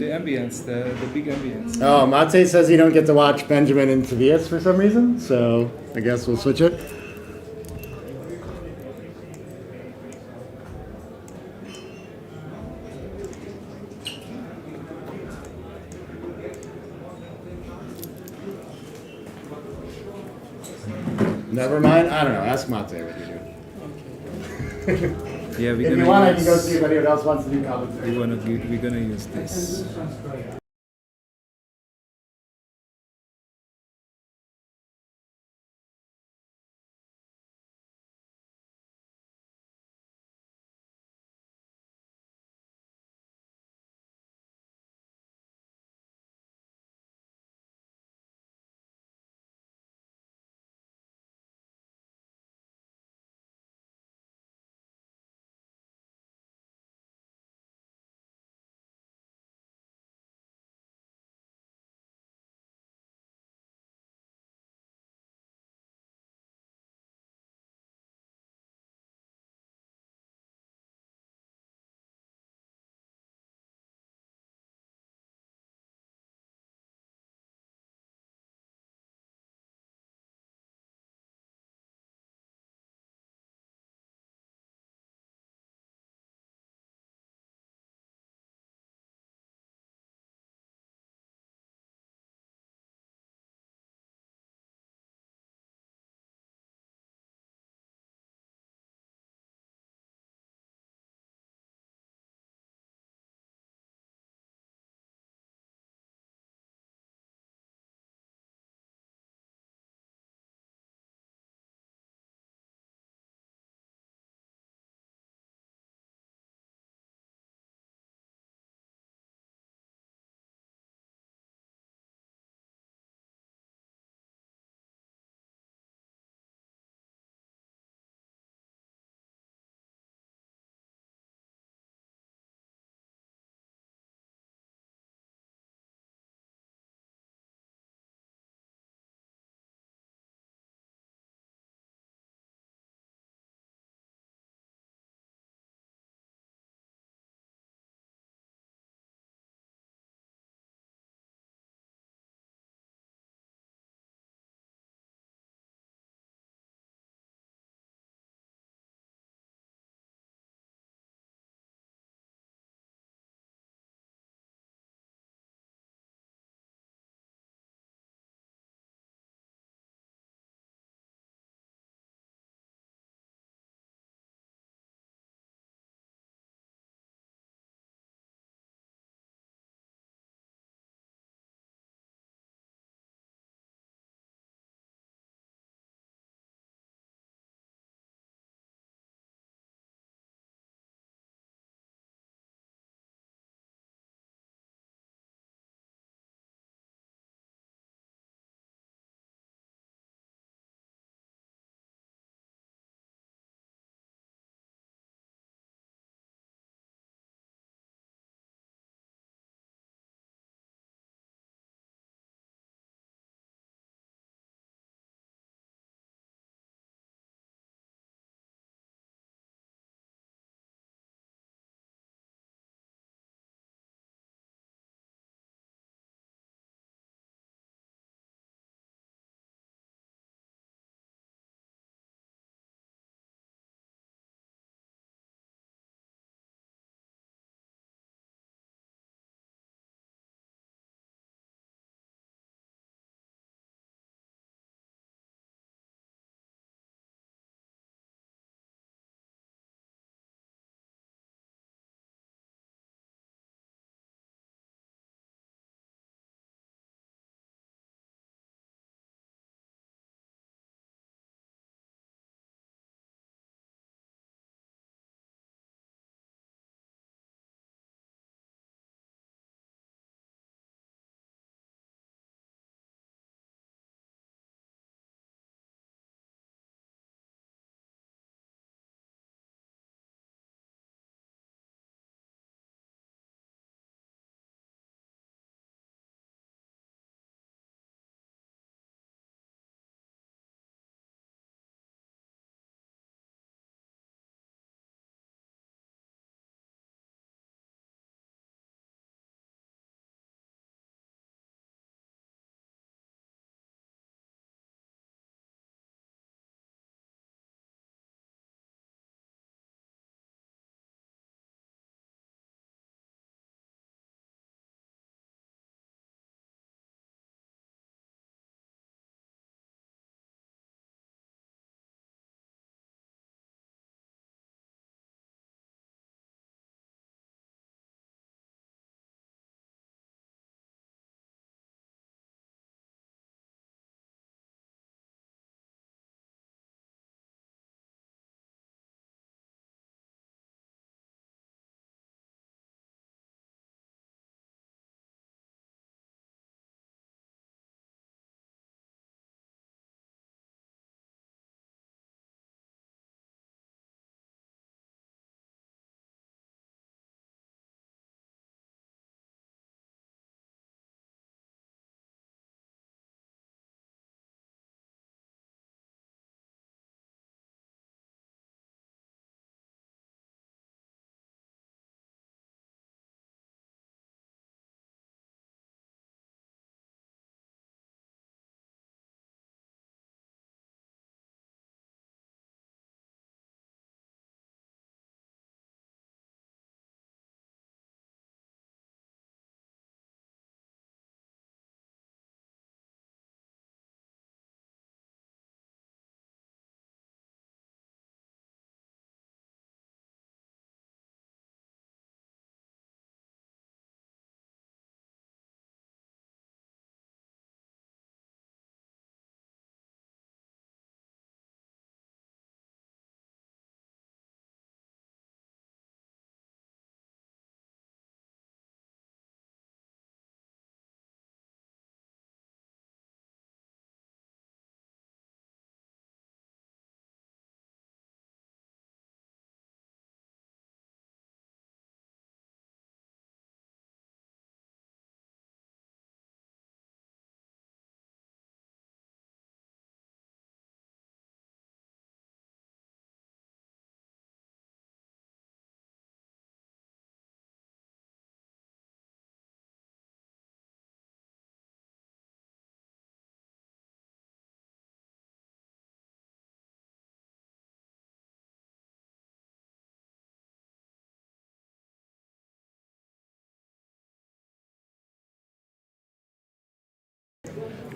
ambience, the big ambience. Oh, Mate says you don't get to watch Benjamin and Tobias for some reason, so I guess we'll switch it. Never mind. I don't know. Ask Mate what you do. Yeah, we're If gonna you want, I can use, go see if anyone else wants to do commentary. we're gonna use this.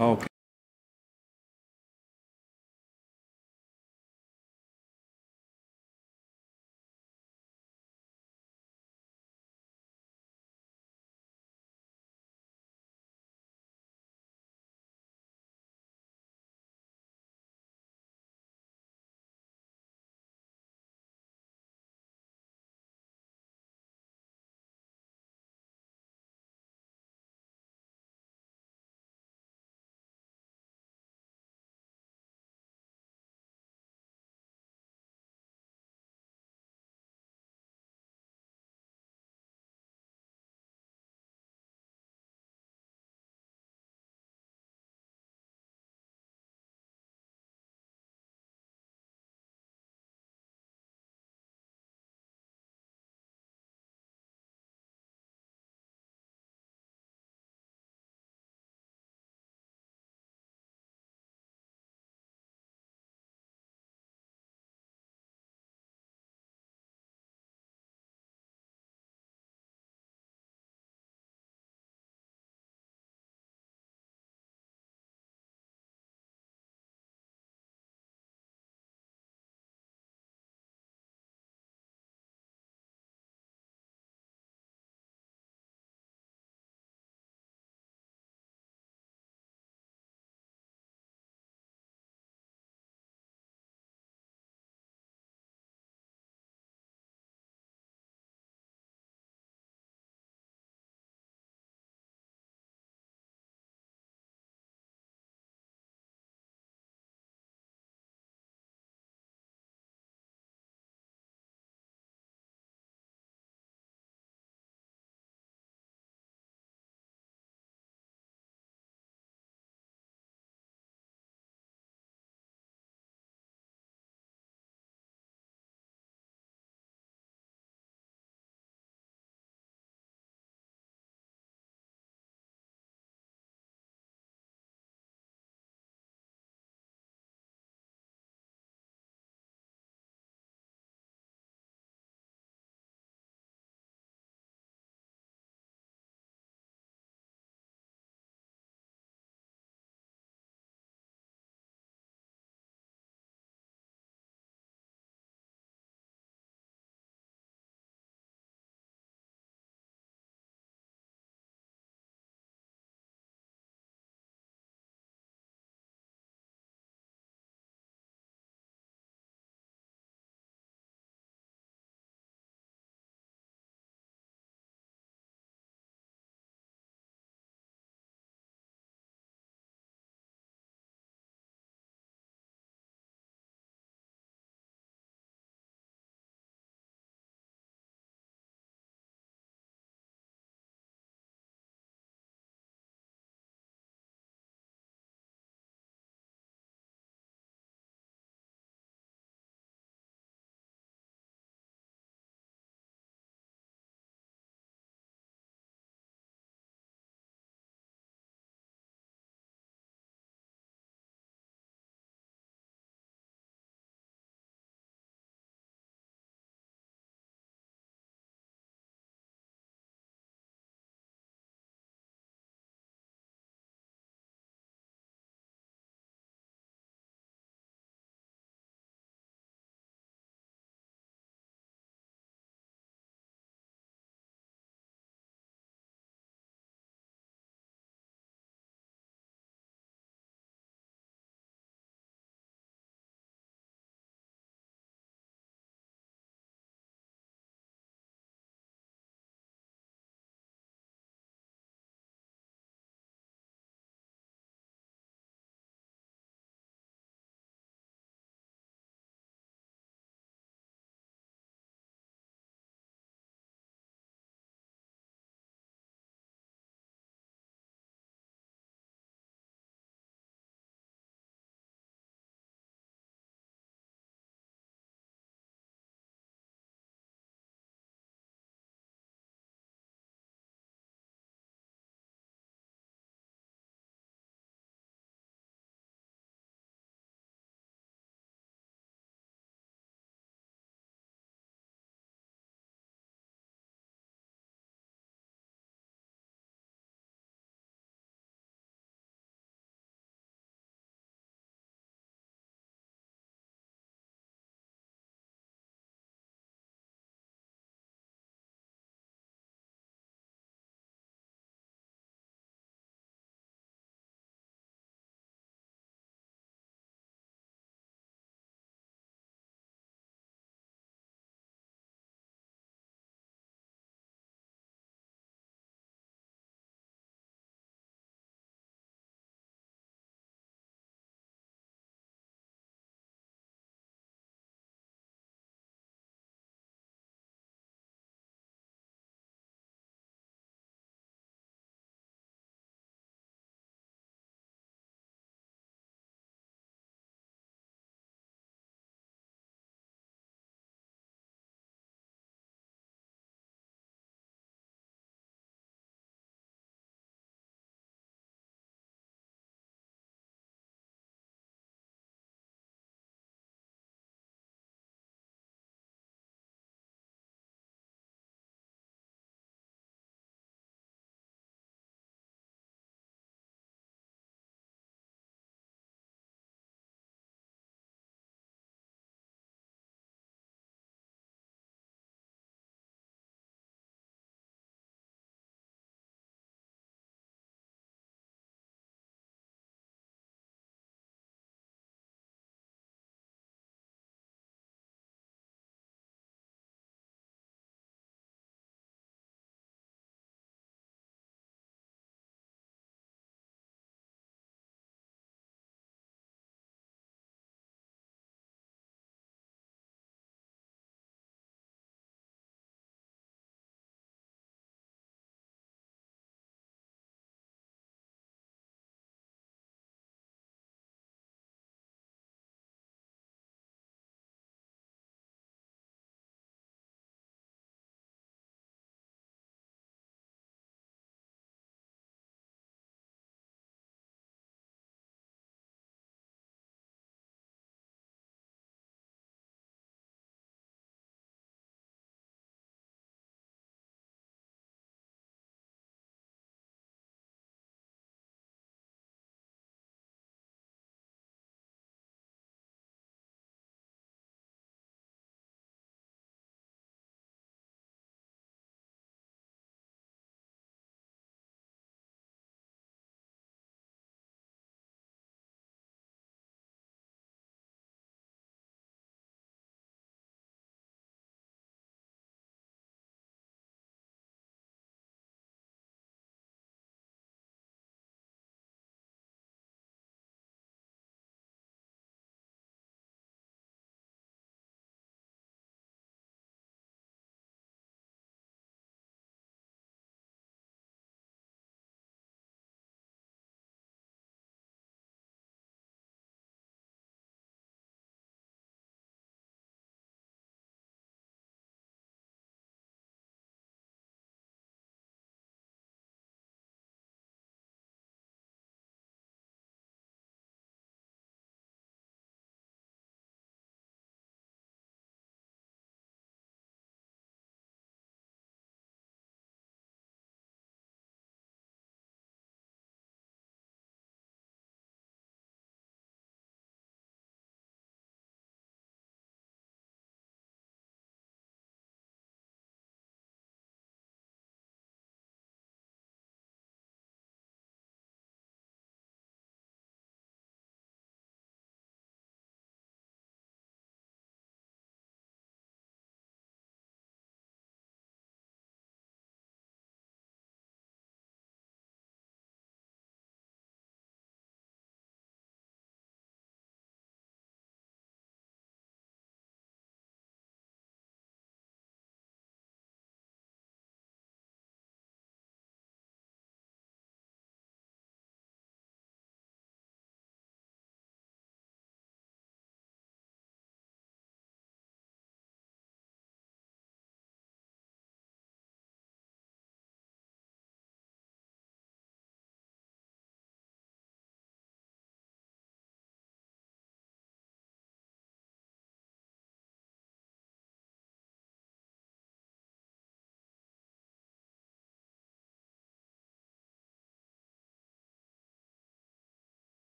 Okay.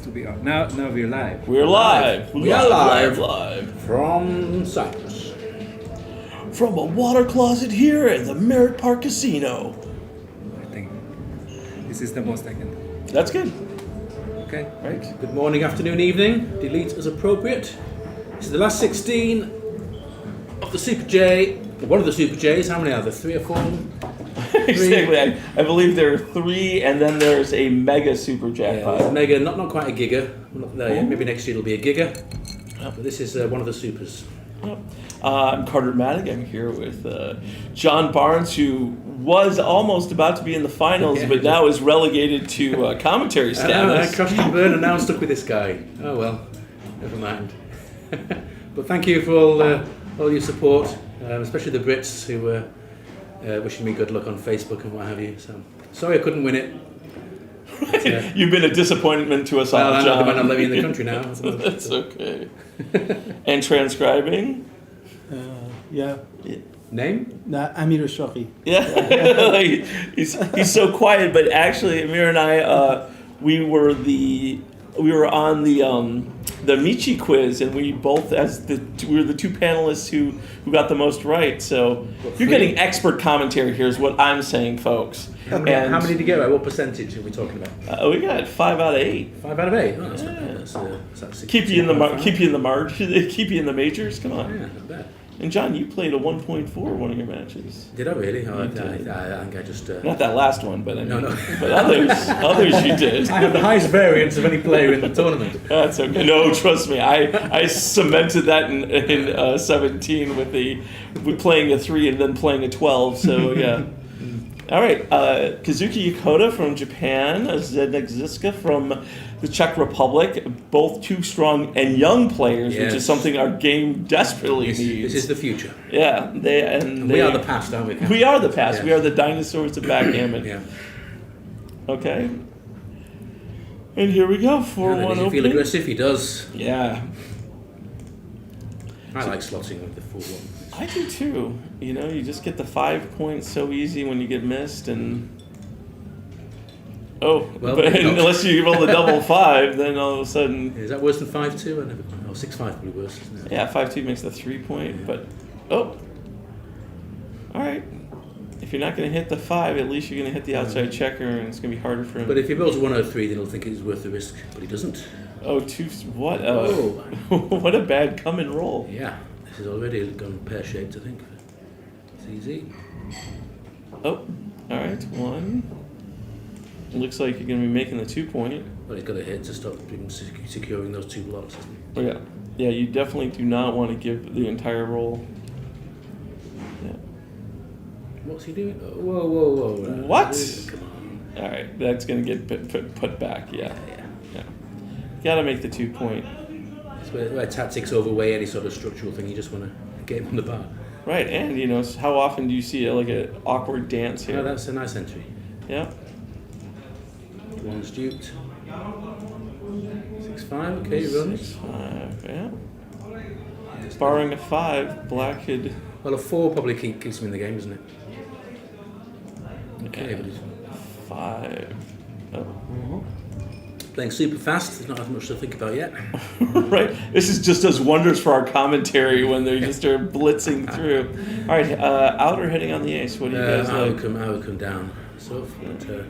to be on. Now we're live. We're live. We are live. Live. From Cyprus. From a water closet here at the Merritt Park Casino. I think this is the most I can do. That's good. Okay. Right. Good morning, afternoon, evening. Delete as appropriate. This is the last 16 of the Super J. One of the Super J's. How many are there? 3 or 4? Exactly. I believe there are 3, and then there's a mega super jackpot. Yeah, mega, not quite a giga. We're not there yet. Maybe next year it'll be a giga. But this is one of the supers. Yep. I'm Carter Maddock. I'm here with John Barnes, who was almost about to be in the finals, Yeah. but now is relegated to commentary I status. crashed and burned, and now I'm stuck with this guy. Oh well, never mind. But thank you for all your support, especially the Brits who were wishing me good luck on Facebook and what have you. So sorry I couldn't win it. But, You've been a disappointment to us well, all, I know John. they might not let me in the country now. That's okay. And transcribing? Yeah. Name? Amir Shoki. Yeah, like, he's so quiet, but actually, Amir and I, we were on the Michi quiz, and we both we were the 2 panelists who got the most right. So you're getting expert commentary here, is what I'm saying, folks. How many did you get right? What percentage are we talking about? We got 5 out of 8. 5 out of 8. Oh, that's not bad. That's Keep you in the margin. keep you in the majors. Come on. Yeah, not bad. And John, you played a 1.4 one of your matches. Did I really? Oh, I think I just. Not that last one, but I mean, No. but others you did. I have the highest variance of any player in the tournament. That's okay. No, trust me. I cemented that in 17 with playing a 3 and then playing a 12. So yeah. All right. Kazuki Yokota from Japan, Zdeněk Ziska from the Czech Republic. Both 2 strong and young players, which is Yes. something our game desperately needs. This is the future. Yeah. We are the past, aren't we? We are the past. Yeah. We are the dinosaurs of backgammon. Yeah. Okay. And here we go for Does one he feel opening. aggressive? He does. Yeah. I like slotting with the full one. I do too. You know, you just get the 5 points so easy when you get missed, and Well, but maybe not. unless you roll the double 5, then all of a sudden, Is that worse than 5-2? I never. Oh, 6-5 probably worse, isn't it? yeah, 5-2 makes the 3 point. But all right. If you're not going to hit the 5, at least you're going to hit the outside checker, and it's going to be harder for him. But if he rolls a 103, then he'll think it's worth the risk. But he doesn't. What? Oh. What a bad come and roll. Yeah. This is already gone pear-shaped, I think. It's easy. Oh, all right, 1. It looks like you're going to be making the 2 point. Well, he's got a hit to stop him securing those 2 blocks, hasn't he? Oh, yeah. Yeah, you definitely do not want to give the entire roll. Yeah. What's he doing? Oh, whoa. What? Come on. All right, that's going to get put back. Yeah. Got to make the 2 point. It's where tactics overweigh any sort of structural thing. You just want to get him on the bar. Right, and you know, how often do you see like an awkward dance here? Oh, that's a nice entry. Yeah. 1's duped. 6-5, okay, he runs. 6-5, yeah. Barring a 5, black could. Well, a 4 probably keeps him in the game, doesn't it? Okay, but he's 5. Oh. playing super fast. There's not as much to think about yet. Right. This is just does wonders for our commentary when they just are blitzing through. All right, outer hitting on the ace. What do you guys I like? would come down. So, but,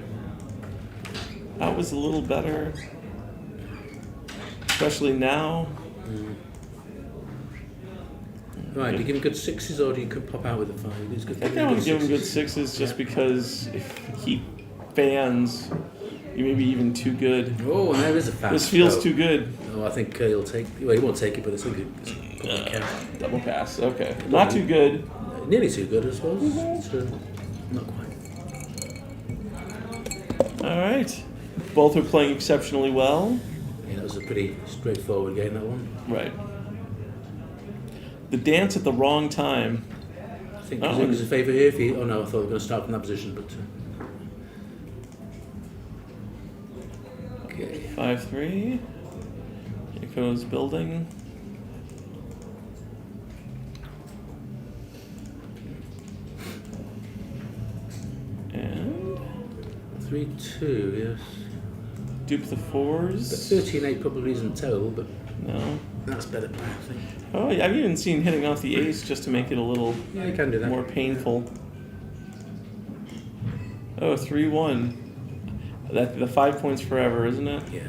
That was a little better, especially now. right, do you give him good 6s or do you pop out with a 5? He's good, I think I want to give him good 6s just because if he fans, you may be even too good. Oh, and there is a fast. This feels too good. Oh, I think he'll take. Well, he won't take it, but it's a good. Double pass. Okay, not too good. Nearly too good, I suppose. It's, not quite. All right, both are playing exceptionally well. Yeah, that was a pretty straightforward game, that one. Right. The dance at the wrong time. I think Kazuka's a favour here. If he, oh no, I thought we were going to start from that position, but. Okay. 5-3. Yoko's building. And 3-2, yes. dupe the But fours. 13-8 probably isn't terrible, but No. that's better, I think. Oh, yeah, I've even seen hitting off the ace just to make it a little Yeah, you can do that. more painful. Oh, 3-1. That the 5 points forever, isn't it? Yeah.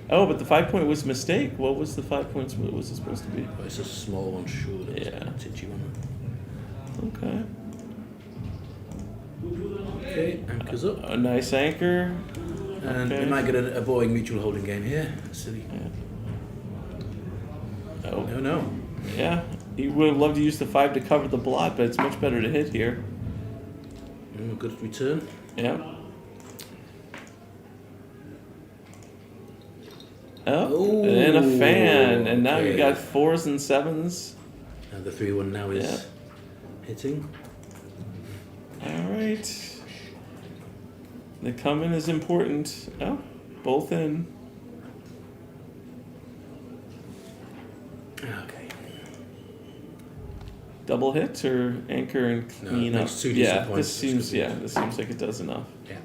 Oh, but the 5 point was a mistake. What was the 5 points? What was it supposed to be? Oh, it's a small one, surely. Yeah. Titchy one. Okay. Okay, anchors up. A nice anchor. And Okay. we might get a boring mutual holding game here. Silly. Oh, No, no. yeah. He would have loved to use the 5 to cover the blot, but it's much better to hit here. Good return. Yeah. Oh, and a fan. And now you okay. got 4s and 7s. And the 3-1 now is Yeah. hitting. All right. The come in is important. Oh, both in. Okay. Double hit or anchor and No, clean it up? makes 2 decent Yeah, points. this seems this seems like it does enough. Yeah.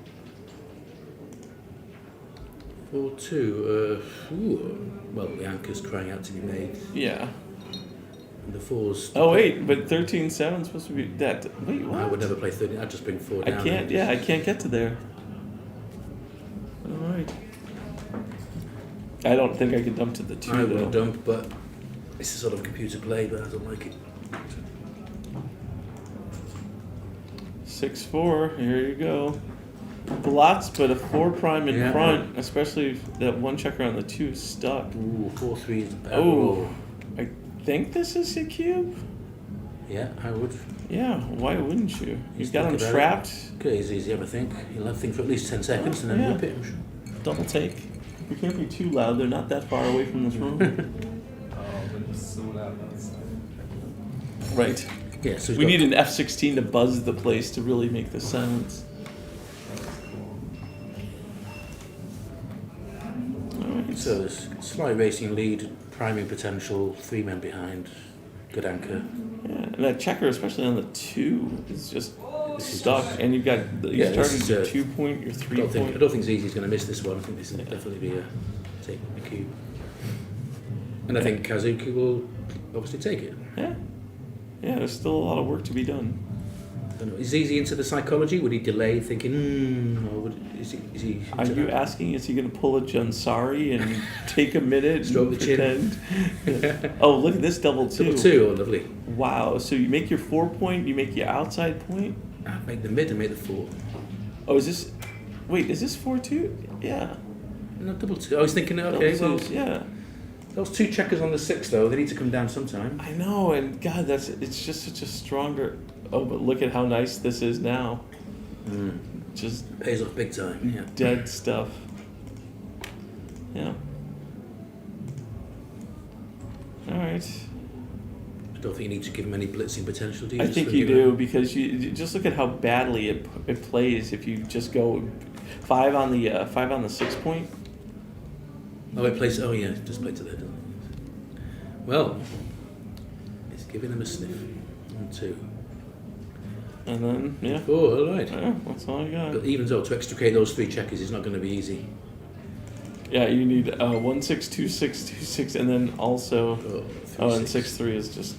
4-2. Well, the anchor's crying out to be made. Yeah. And the 4's. Oh wait, but 13-7 supposed to be that. Wait, what? I would never play 13. I'd just bring 4 I down. can't. and Yeah, I just- can't get to there. All right. I don't think I could dump to the 2 I though. would dump, but it's a sort of computer play, but I don't like it. 6-4. Here you go. Blots, but a 4 prime in Yeah. front, especially if that one checker on the 2 is stuck. Ooh, 4-3 is bad. Oh, I think this is a cube. Yeah, I would. Yeah, why wouldn't you? He's You've got him thinking about trapped. Okay, it's easy, I think. He'll have think for at least 10 seconds and then Yeah. whip it. I'm sure. Double take. We can't be too loud. They're not that far away from this room. Right. Yeah, so he's We got- need an F-16 to buzz the place to really make the sounds. Alright. So there's slight racing lead, priming potential, 3 men behind, good anchor. Yeah, and that checker, especially on the 2, is just This is stuck. just- And you've got Yeah, you're this starting is, your uh, 2 point, your I 3 don't think point. it's easy he's going to miss this one. I think this will definitely be a take the cube. And I think Kazuki will obviously take it. Yeah. Yeah, there's still a lot of work to be done. I don't know. Is Easy into the psychology? Would he delay thinking, or is he Are into you that? asking, is he going to pull a Jansari and take a minute Stroke and the chin. pretend? Oh, look at this double 2. Double 2, oh lovely. Wow, so you make your 4 point, you make your outside point? Make the mid and make the 4. Oh, is this... Wait, is this 4-2? Yeah. No, double 2. I was thinking, okay, Double well, twos, yeah. those 2 checkers on the 6 though, they need to come down sometime. I know, and God, it's just such a stronger... Oh, but look at how nice this is now. Just Pays off big time, yeah. dead stuff. Yeah. All right. I don't think you need to give him any blitzing potential, do you? I Just think swing you it around? do, because you just look at how badly it plays if you just go 5 on the 6 point. Oh, it plays. Oh, yeah, just play to there. doesn't it? Well, it's giving him a sniff. 1, 2, And then, yeah. 4. All right. Yeah, that's all I got. But even though to extricate those 3 checkers is not going to be easy. Yeah, you need 1 6 2 6 2 6, and then also and 6 3 is just.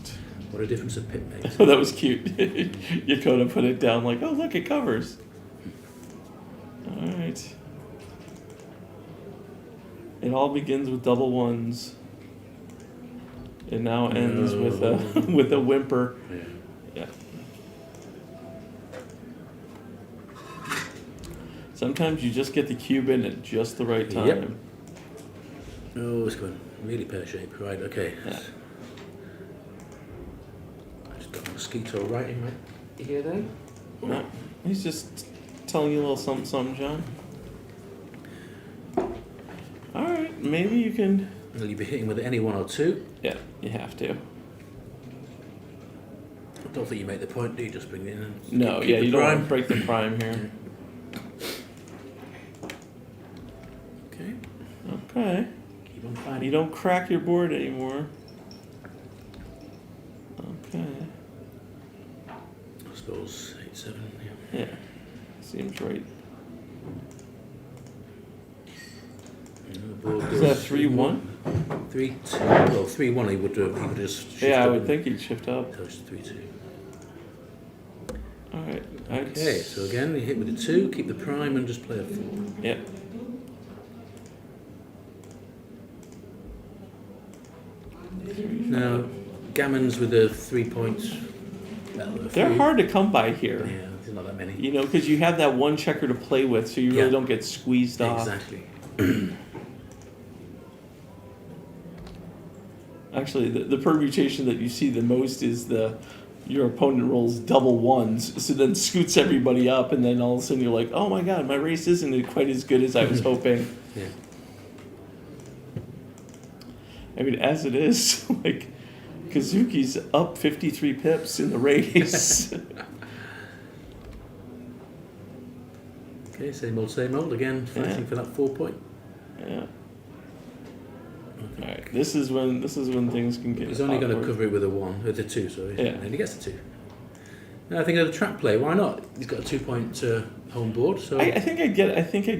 What a difference a pip makes. That was cute. Yakota put it down like, oh look, it covers. All right. It all begins with double 1s. It now ends with a with a whimper. Yeah. Yeah. Sometimes you just get the cube in at just the right time. Yep. Oh, it's going really pear-shaped. Right, okay. Yeah. I just got a mosquito right in my ear then. No, he's just telling you a little something, something, John. All right, maybe you can. Will you be hitting with any 1 or 2? Yeah, you have to. I don't think you make the point, do you? Just bring it in and No, keep yeah, the you don't want prime. to break the prime here. Okay. Okay. Keep on fighting. You don't crack your board anymore. Okay. I suppose 8-7. Yeah. Yeah. Seems right. Is that 3-1? 3-2. Well, 3-1. He would just shift Yeah, I up would and- think he'd shift up. So it's 3-2. All right. Okay, so again, you hit with a 2, keep the prime, and just play a 4. Yep. Now, gammons with a 3 points. Well, They're hard to come by here. Yeah, there's not that many. You know, because you have that one checker to play with, so you really Yeah. don't get squeezed off. Exactly. Actually, the permutation that you see the most is your opponent rolls double ones, so then scoots everybody up, and then all of a sudden you're like, oh my god, my race isn't quite as good as I was hoping. Yeah. I mean, as it is, like, Kazuki's up 53 pips in the race. Okay, same old again, fighting Yeah. for that 4 point. Yeah. All right. This is when things can get. He's only going to awkward. cover it with a 1, with a 2, sorry. Yeah. And he gets a 2. Now I think of the track play. Why not? He's got a 2 point home board, so I think I'd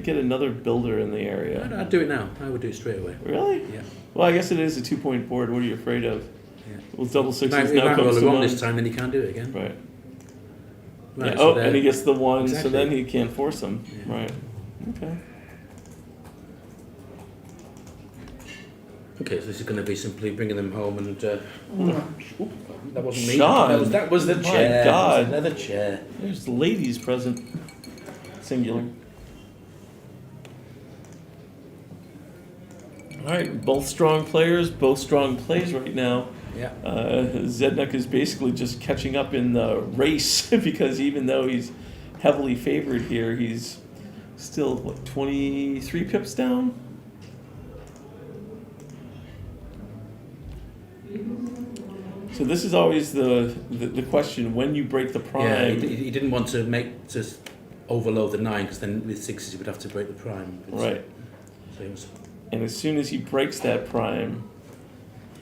get another builder in the area. I'd do it now. I would do it straight away. Really? Yeah. Well, I guess it is a 2-point board. What are you afraid of? Yeah. Well, double He sixes might, now roll comes the to wrong mind. this time, then he can't do it again. Right. Right, Yeah. so Oh, there- and he gets the 1, Exactly. so then he can't force him. Yeah. Right. Okay. Okay, so this is going to be simply bringing them home and. That wasn't me. Sean! That was the My chair. God. That was another chair. There's the ladies present. Singular. All right, both strong players, both strong plays right now. Yeah. Zednik is basically just catching up in the race because even though he's heavily favored here, he's still, 23 pips down? So this is always the question, when you break the prime. Yeah, he didn't want to overload the 9 because then with 6s he would have to break the prime. Right. So he was, And as soon as he breaks that prime,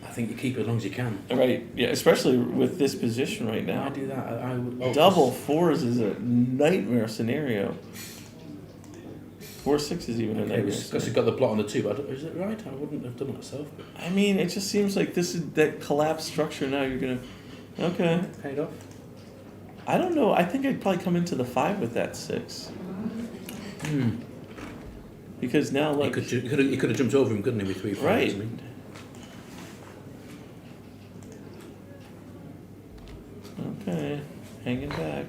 I think you keep it as long as you can. right, yeah, especially with this position right I now. do that. I would Double 4s is a nightmare scenario. 4 6 is even a nightmare. Because you've got the blot on the 2, but is it right? I wouldn't have done it myself. But I mean, it just seems like this is that collapsed structure now. You're gonna, okay. paid off. I don't know. I think I'd probably come into the 5 with that 6 because now He look, could have jumped over him, couldn't he, with 3 5? Right. Isn't he? okay, hanging back.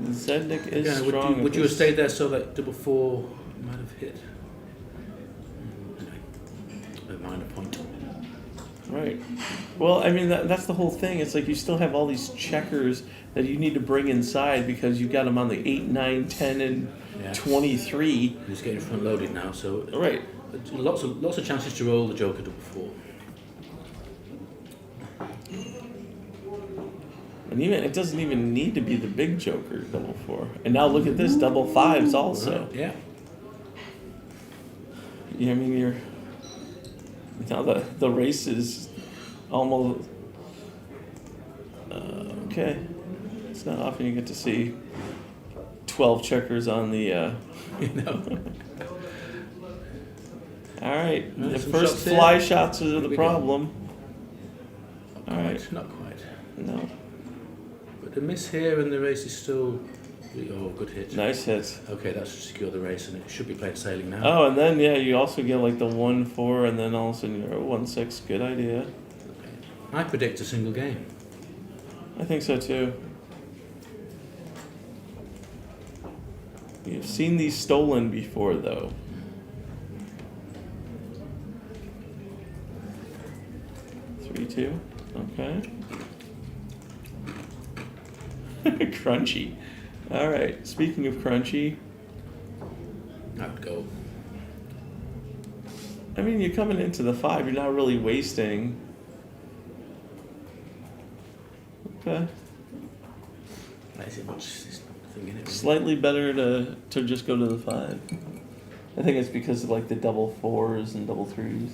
Zednik is Yeah, strong. would at you have this. stayed there so that double 4 might have hit? Anyway, a minor point. Right. Well, I mean, that's the whole thing. It's like you still have all these checkers that you need to bring inside because you got them on the 8, 9, 10, and Yeah. 23. He's getting front loaded now, so Right. lots of chances to roll the Joker double 4. And even it doesn't even need to be the big joker double 4. And now look at this double 5s also. Yeah. You know, I mean, you're now the race is almost okay. It's not often you get to see 12 checkers on the. You know. All right, the some first shots there. fly shots are Here the we go. problem. Not All quite, right. not quite. No, But the miss here and the race is still. Oh, good hit. nice hit. Okay, that should secure the race, and it should be played sailing now. Oh, and then yeah, you also get like the 1-4, and then all of a sudden you're at 1-6. Good idea. I predict a single game. I think so too. You've seen these stolen before, though. Three, 2. Okay. Crunchy. All right. Speaking of crunchy, I would go. I mean, you're coming into the 5. You're not really wasting. Okay. I see much thing in it. Slightly better to just go to the 5. I think it's because of like the double 4s and double 3s.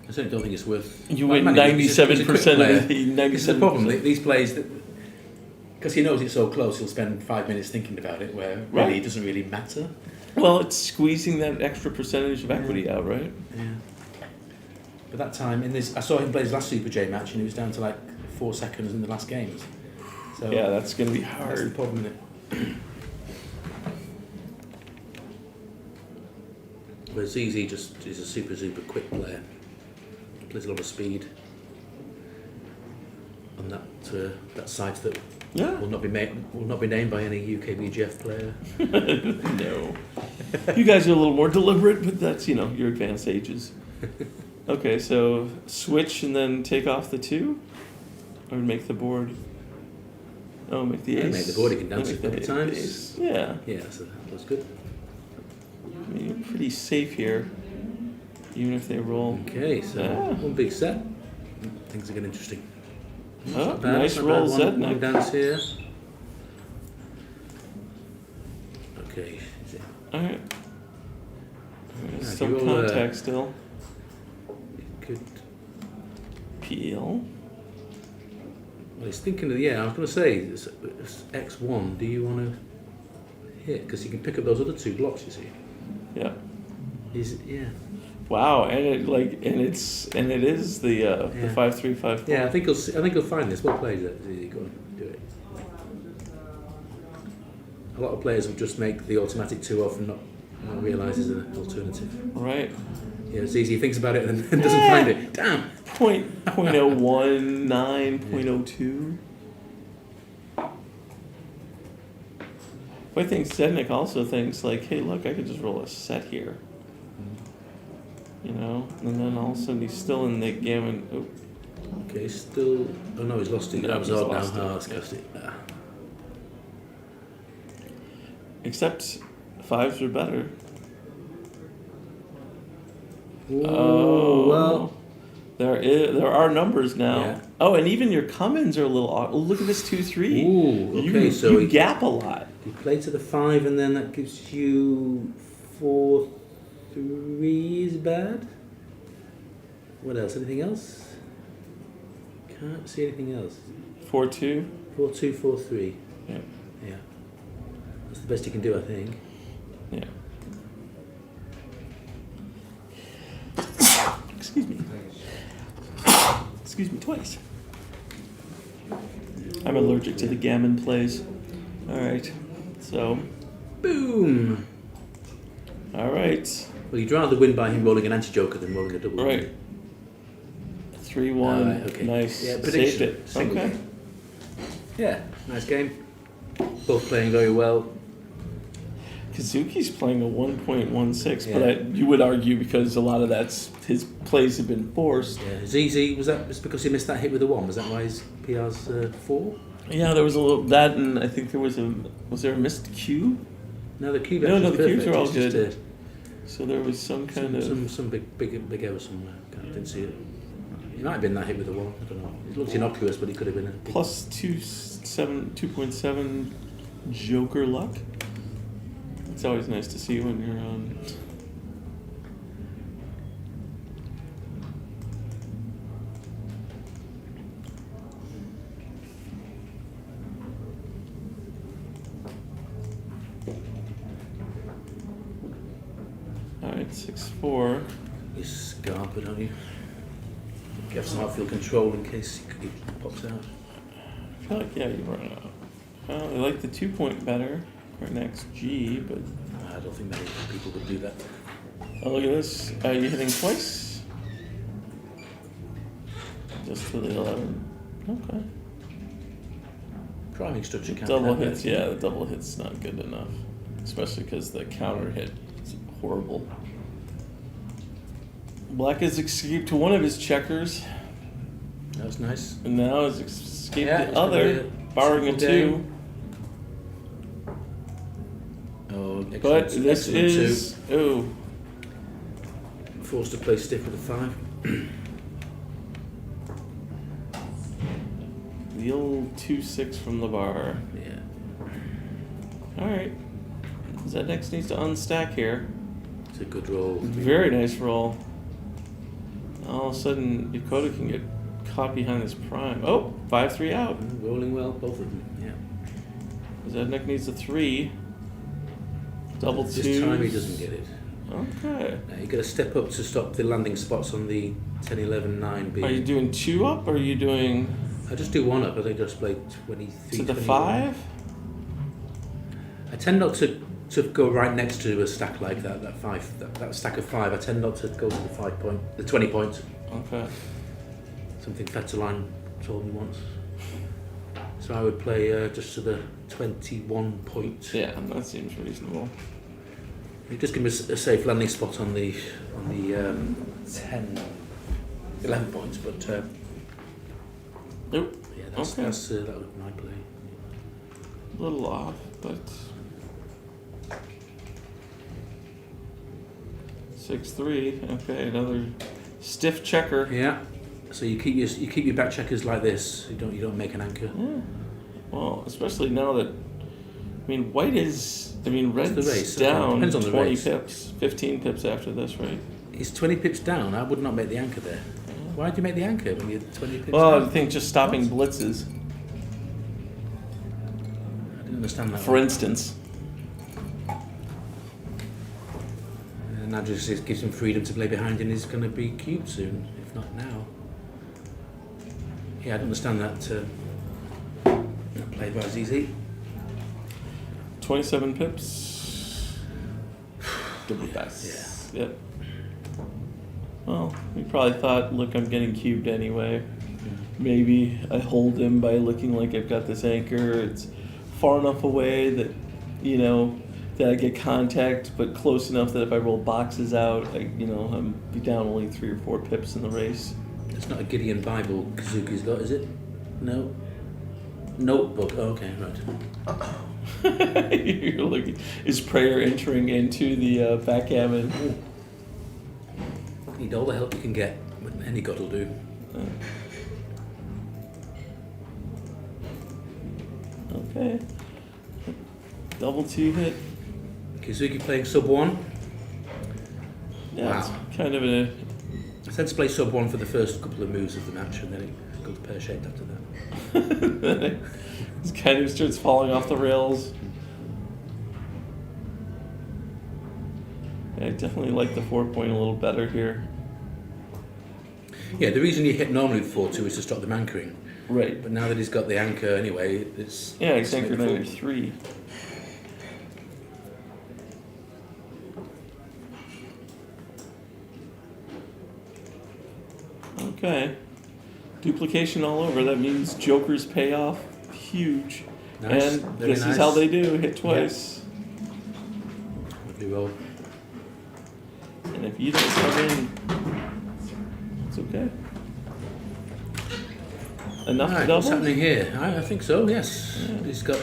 I certainly don't think it's worth. You Well, win man, he's a quick 97% player. of the This is the 97%. problem. These plays, because he knows it's so close, he'll spend 5 minutes thinking about it, where really Right. it doesn't really matter. Well, it's squeezing that extra percentage of equity out, right? Yeah. But that time in this, I saw him play his last Super J match, and he was down to like 4 seconds in the last games. So Yeah, that's going to be that's the hard. problem, isn't it? Whereas ZZ just is a super quick player. He plays a lot of speed on that site that Yeah. will not be named by any UKBGF player. No. You guys are a little more deliberate, but that's, you know, your advanced ages. Okay, so switch and then take off the 2? Or make the board? Oh, make the Yeah, ace. make the board, you can dance Make it a couple the times. ace. Yeah. Yeah, so that was good. I mean, you're pretty safe here, even if they roll. Okay, so Yeah. one big set. Things are getting interesting. Oh, Not bad, nice not roll, bad. One Zednik. dance here. Okay. Alright. Yeah, Some you roll, contact still. Good. Peel. Well, he's thinking of, I was going to say, it's X1, do you want to hit? Because you can pick up those other 2 blocks, you see. Yeah. Yeah. Wow, and it is the Yeah. 5-3-5. Yeah, I think he'll find this. What plays that? Is he going to do it? A lot of players will just make the automatic 2-off and not realise there's an alternative. Right. Yeah, it's easy. He thinks about it and then doesn't find it. Damn. 0.01, 0.02. But I think Zednik also thinks like, hey, look, I could just roll a set here. You know, and then all of a sudden he's still in the gammon. Oh, Okay, still. Oh no, he's lost it. No, That was odd now. he's lost it. Oh, that's lost it. Ah. except 5s are better. Oh, well. There are numbers now. Yeah. Oh, and even your Cummins are a little odd. Oh, look at this 2-3. Ooh, okay, so you he- gap a lot. You play to the 5 and then that gives you 4 3s bad. What else? Anything else? Can't see anything else. 4-2. 4-2, 4-3. Yeah. Yeah. That's the best you can do, I think. Yeah. Excuse me. Excuse me twice. I'm allergic to the gammon plays. All right. So, Boom! all right. Well, you'd rather win by him rolling an anti-joker than rolling a double. Right. 3-1. Alright, okay. Nice. Yeah, Saved prediction. it. Single Okay. game. Yeah, nice game. Both playing very well. Kazuki's playing a 1.16, Yeah. but you would argue because a lot of that's his plays have been forced. Yeah, ZZ, was that just because he missed that hit with the 1? Was that why his PR's 4? Yeah, there was a little that, and I think was there a missed cue? No, the cube No, actually the cubes perfect. are all It's just, good. So there was some kind of some big error somewhere. I didn't see it. It might have been that hit with the 1. I don't know. It looks innocuous, but it could have been a big... plus 2.7 Joker luck. It's always nice to see when you're on. Alright, 6-4. You scarper, don't you? You have some outfield control in case he pops out. I feel like, yeah, you run out. Well, I like the 2-point better for next G, but. I don't think many people would do that. Oh, look at this. Are you hitting twice? Just to the 11. Okay. Priming structure can't Double be that hits, bad. yeah, the double hit's not good enough. Especially because the counter hit is horrible. Black has escaped to one of his checkers, That was nice. and now has escaped Yeah, the it's gonna other, be borrowing a simple 2. game. Oh, excellent. But this excellent is. Oh. 2. Forced to play stiff with a 5. The old 2-6 from the bar. Yeah. Alright. Zednik needs to unstack here. It's a good roll. Very nice roll. all of a sudden Yokota can get caught behind his prime. Oh, 5-3 out. Rolling well, both of them. Yeah. Zednik needs a 3. Double This twos. time he doesn't get it. Okay. You got to step up to stop the landing spots on the 10, 11, 9 B. Are you doing 2 up, or are you doing I just do 1 up. I think I just play 23. to the 21. 5? I tend not to go right next to a stack like that. That stack of 5. I tend not to go to the 20 points. Okay. Something Fetterline told me once. So I would play just to the 21 point. Yeah, that seems reasonable. It just gives me a safe landing spot on the 10, 11 points. But Nope. yeah, Okay. that would be my play. A little off, but 6-3. Okay, another stiff checker. Yeah. So you keep your back checkers like this. You don't make an anchor. Yeah. Well, especially now that white is. Red's the race? down Depends on the 20 race. pips, 15 pips after this, right? It's 20 pips down. I would not make the anchor there. Why do you make the anchor when you're 20 pips Well, down? I think just stopping blitzes, I didn't understand that. for instance. And that just gives him freedom to play behind, and he's going to be cubed soon, if not now. Yeah, I don't understand that play by ZZ. 27 pips. Double best. Yeah. Yep. Well, we probably thought, look, I'm getting cubed anyway. Maybe I hold him by looking like I've got this anchor. It's far enough away that, that I get contact, but close enough that if I roll boxes out, I'm be down only 3 or 4 pips in the race. It's not a Gideon Bible Kazuki's got, is it? No. Notebook. Oh, okay, right. You're looking, is prayer entering into the backgammon? Need all the help you can get. Any god will do. Okay. Double 2 hit. Kazuki playing sub 1. Yeah, Wow. it's kind of a. I tend to play sub 1 for the first couple of moves of the match, and then it goes pear-shaped after that. It kind of starts falling off the rails. I definitely like the 4 point a little better here. Yeah, the reason you hit normally with 4-2 is to stop them anchoring. Right. But now that he's got the anchor anyway, it's... Yeah, he's it's anchored made on your four. 3. Okay. Duplication all over. That means Joker's payoff. Huge. Nice, And very this nice. is how they do. Hit twice. Lovely roll. And if you don't come in, it's okay. Enough to Right, double? what's happening here? I think so, yes. He's got... You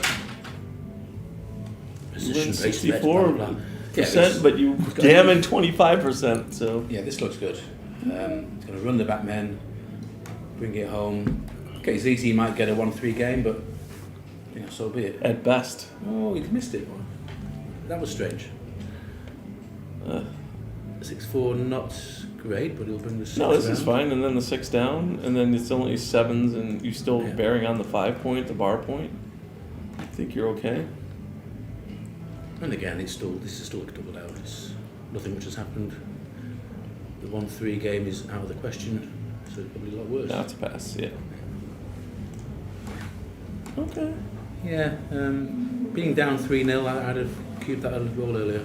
win Position-based bet, blah, blah, blah. 64%, but you got- gammon 25%, so. Yeah, this looks good. He's going to run the back men, bring it home. Okay, ZZ might get a 1-3 game, but so be it. At best. Oh, he's missed it. That was strange. 6-4, not great, but he'll bring the 6 No, this is around. fine, and then the 6 down, and then it's only 7s, and you still Yeah. bearing on the 5 point, the bar point. I think you're okay. And again, this is still doubled out. It's nothing much has happened. The 1-3 game is out of the question, so it's probably a lot worse. That's a pass, yeah. Okay. Yeah, being down 3-0, I'd have cubed that out of the goal earlier.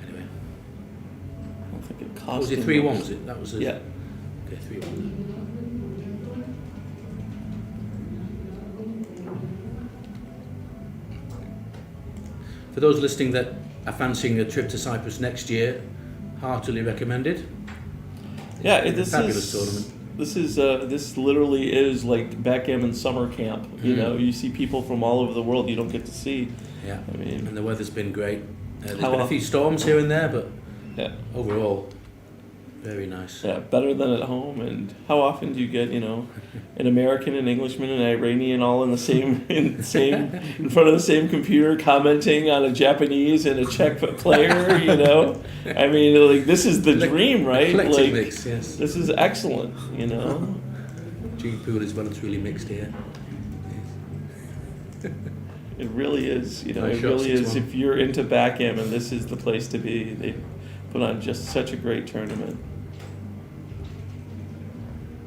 Anyway, I don't think it cost what was it? him 3-1, much. was it? That was it. Yeah. Okay, 3-1. For those listening that are fancying a trip to Cyprus next year, heartily recommended. Yeah, this Fabulous is tournament. this literally is like backgammon summer camp. You Mm. know, you see people from all over the world you don't get to see. Yeah, I mean, and the weather's been great. There's How been a often- few storms here and there, but yeah. overall, Very nice. Yeah, better than at home. And how often do you get, an American, an Englishman, and an Iranian all in the same in front of the same computer commenting on a Japanese and a Czech player? I mean, like this is the dream, right? Eclectic Like mix, yes. this is excellent. Gene Pool is well and truly mixed here. It really is. Nice It shot, really is. 6-1. If you're into backgammon, this is the place to be. They put on just such a great tournament.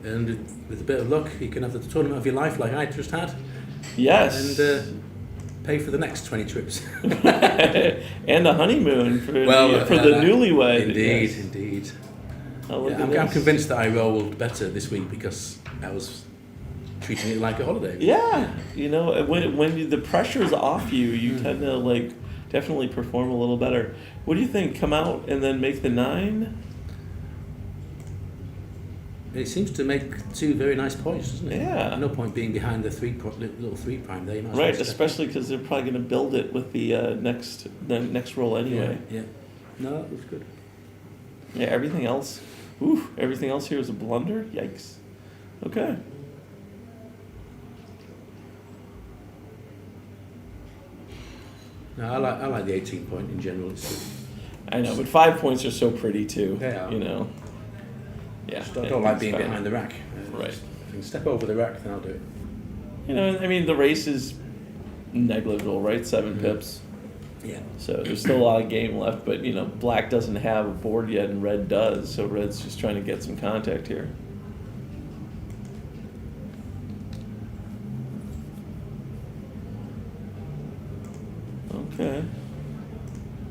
And with a bit of luck, you can have the tournament of your life like I just had. Yes. And pay for the next 20 trips. And the honeymoon for the newlywed. Indeed, Yes. indeed. Oh, look Yeah, at I'm this. convinced that I rolled better this week because I was treating it like a holiday. Yeah, when the pressure's off you, you tend to definitely perform a little better. What do you think? Come out and then make the 9? It seems to make 2 very nice points, doesn't it? Yeah. No point being behind the little 3 prime there. You might as well Right, step- especially because they're probably going to build it with the next roll anyway. Yeah. No, that was good. Yeah, everything else here is a blunder. Yikes. Okay. No, I like the 18 point in general. It's I know, but 5 points are so pretty too. They are. Yeah. just, I don't like being behind the rack. Right. If I can step over the rack, then I'll do it. I mean, the race is negligible, right? 7 pips. Yeah. So there's still a lot of game left, but black doesn't have a board yet and red does, so red's just trying to get some contact here. Okay.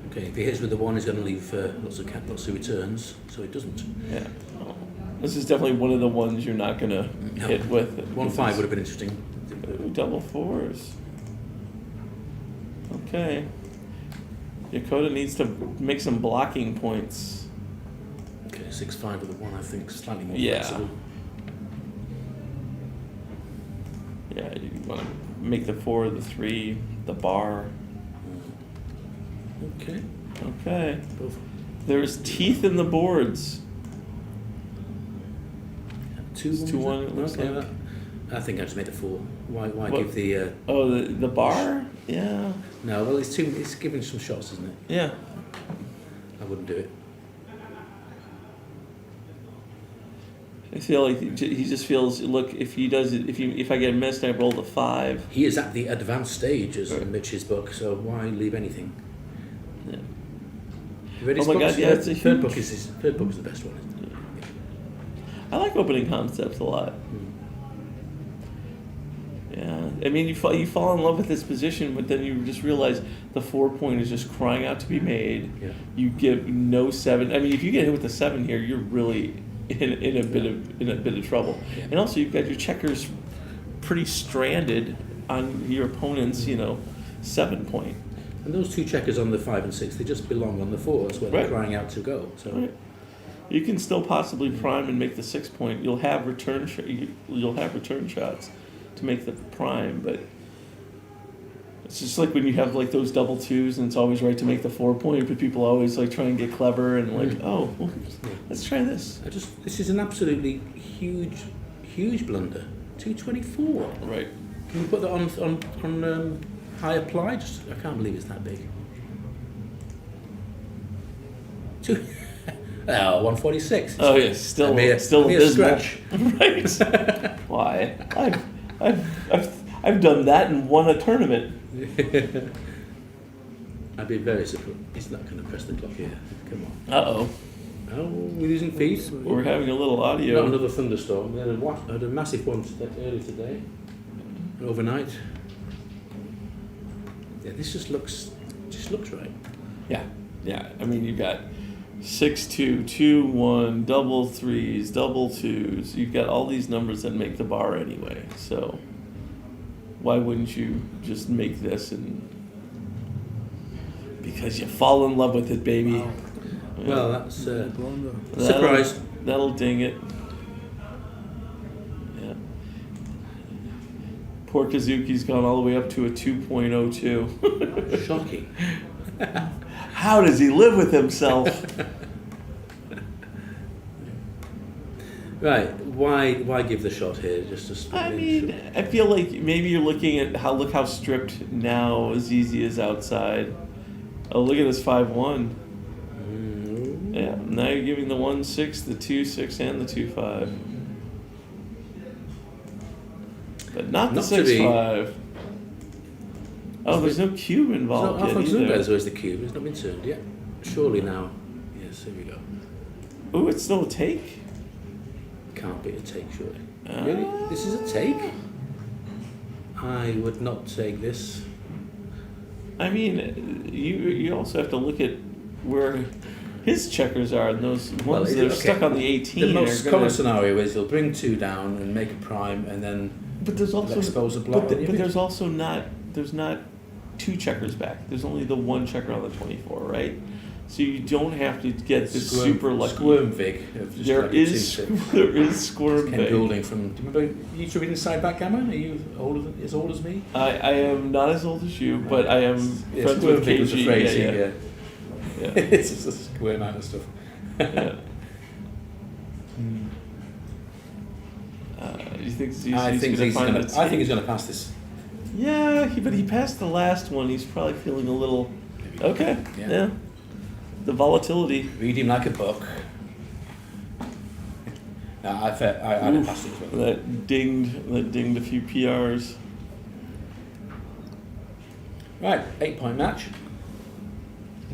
Okay, if he hits with the 1, he's going to leave lots of returns, so it doesn't. Yeah. Oh. This is definitely one of the ones you're not gonna hit with. 1-5 would have been interesting. Ooh, double 4s. Okay. Yakota needs to make some blocking points. Okay, 6-5 with the 1, I think, slightly more Yeah. flexible. Yeah, you want to make the 4, the 3, the bar. Okay. Okay. Both. There's teeth in the boards. 2-1. 2-1, it looks Okay, like. I think I just made it 4. Why What? give the... Oh, the bar? Yeah. No, well, it's giving some shots, isn't it? Yeah. I wouldn't do it. I feel like he just feels, look, if he does it, if I get missed, I roll the 5. He is at the advanced stage, as in Mitch's book, so why leave anything? Yeah. You read his Oh my books? God, yeah, it's a third huge- book is third book is the best one, isn't it? I like opening concepts a lot. Yeah, I mean, you fall in love with this position, but then you just realize the 4 point is just crying out to be made. Yeah. You get no 7. I mean, if you get hit with a 7 here, you're really in a bit of trouble. Yeah. And also, you've got your checkers pretty stranded on your opponent's 7 point. And those 2 checkers on the 5 and 6, they just belong on the 4s where Right. they're crying out to go. So Right. You can still possibly prime and make the 6 point. You'll have return shots to make the prime, but it's just like when you have like those double 2s and it's always right to make the 4 point, but people always like try and get clever and like, oh, well, let's try this. this is an absolutely huge blunder. 224. Right. Can you put that on high apply? I can't believe it's that big. 146. Oh yeah, still A mere abysmal. scratch. Right. Why? I've done that and won a tournament. I'd be very surprised. He's not going to press the clock here. Come on. Uh-oh. Oh, we're losing feet. We're having a little Not audio. another thunderstorm. We had a massive one earlier today. Overnight. Yeah, this just looks right. Yeah. I mean, you've got 6-2, 2-1, double 3s, double 2s. You've got all these numbers that make the bar anyway. So why wouldn't you just make this and because you fall in love with it, baby. Wow. Yeah. Well, that's Surprise. That'll ding it. Yeah. Poor Kazuki's gone all the way up to a 2.02. shocking. How does he live with himself? Right. Why give the shot here? Just to split I it mean, in? I feel like maybe you're looking at look how stripped now Zizi is outside. Oh, look at this 5-1. Yeah, now you're giving the 1-6, the 2-6, and the 2-5. But not the Not to be- 6-5. Oh, there's no cube involved So yet Alphonse either. Zunber's always the cube. It's not been turned yet. Surely now. Yes, here we go. Ooh, it's still a take? Can't be a take, surely. Really? This is a take? I would not take this. I mean, you also have to look at where his checkers are, and those ones that are stuck on the 18 The most are common gonna... scenario is he'll bring 2 down and make a prime, and then But there's also expose a block. but on the there's image. also not 2 checkers back. There's only the 1 checker on the 24, right? So you don't have to get this super lucky. Squirm Vig. of just There like a is 2-6. there is squirm Ken bait. Goulding from. Do you remember you two reading Side Backgammon? Are you as old as me? I am not as old as you, but I am Yeah, friends Squirm with Vig was the KG. phrase. Yeah, Yeah. yeah. It's just a square amount of stuff. Yeah. Do you think Zizi's I think gonna he's find going the to. I think tape? he's going to pass this. Yeah, but he passed the last one. He's probably feeling a little. Okay. Yeah. Yeah. The volatility. Read him like a book. No, I'd have passed it as well. That dinged a few PRs. Right, 8-point match.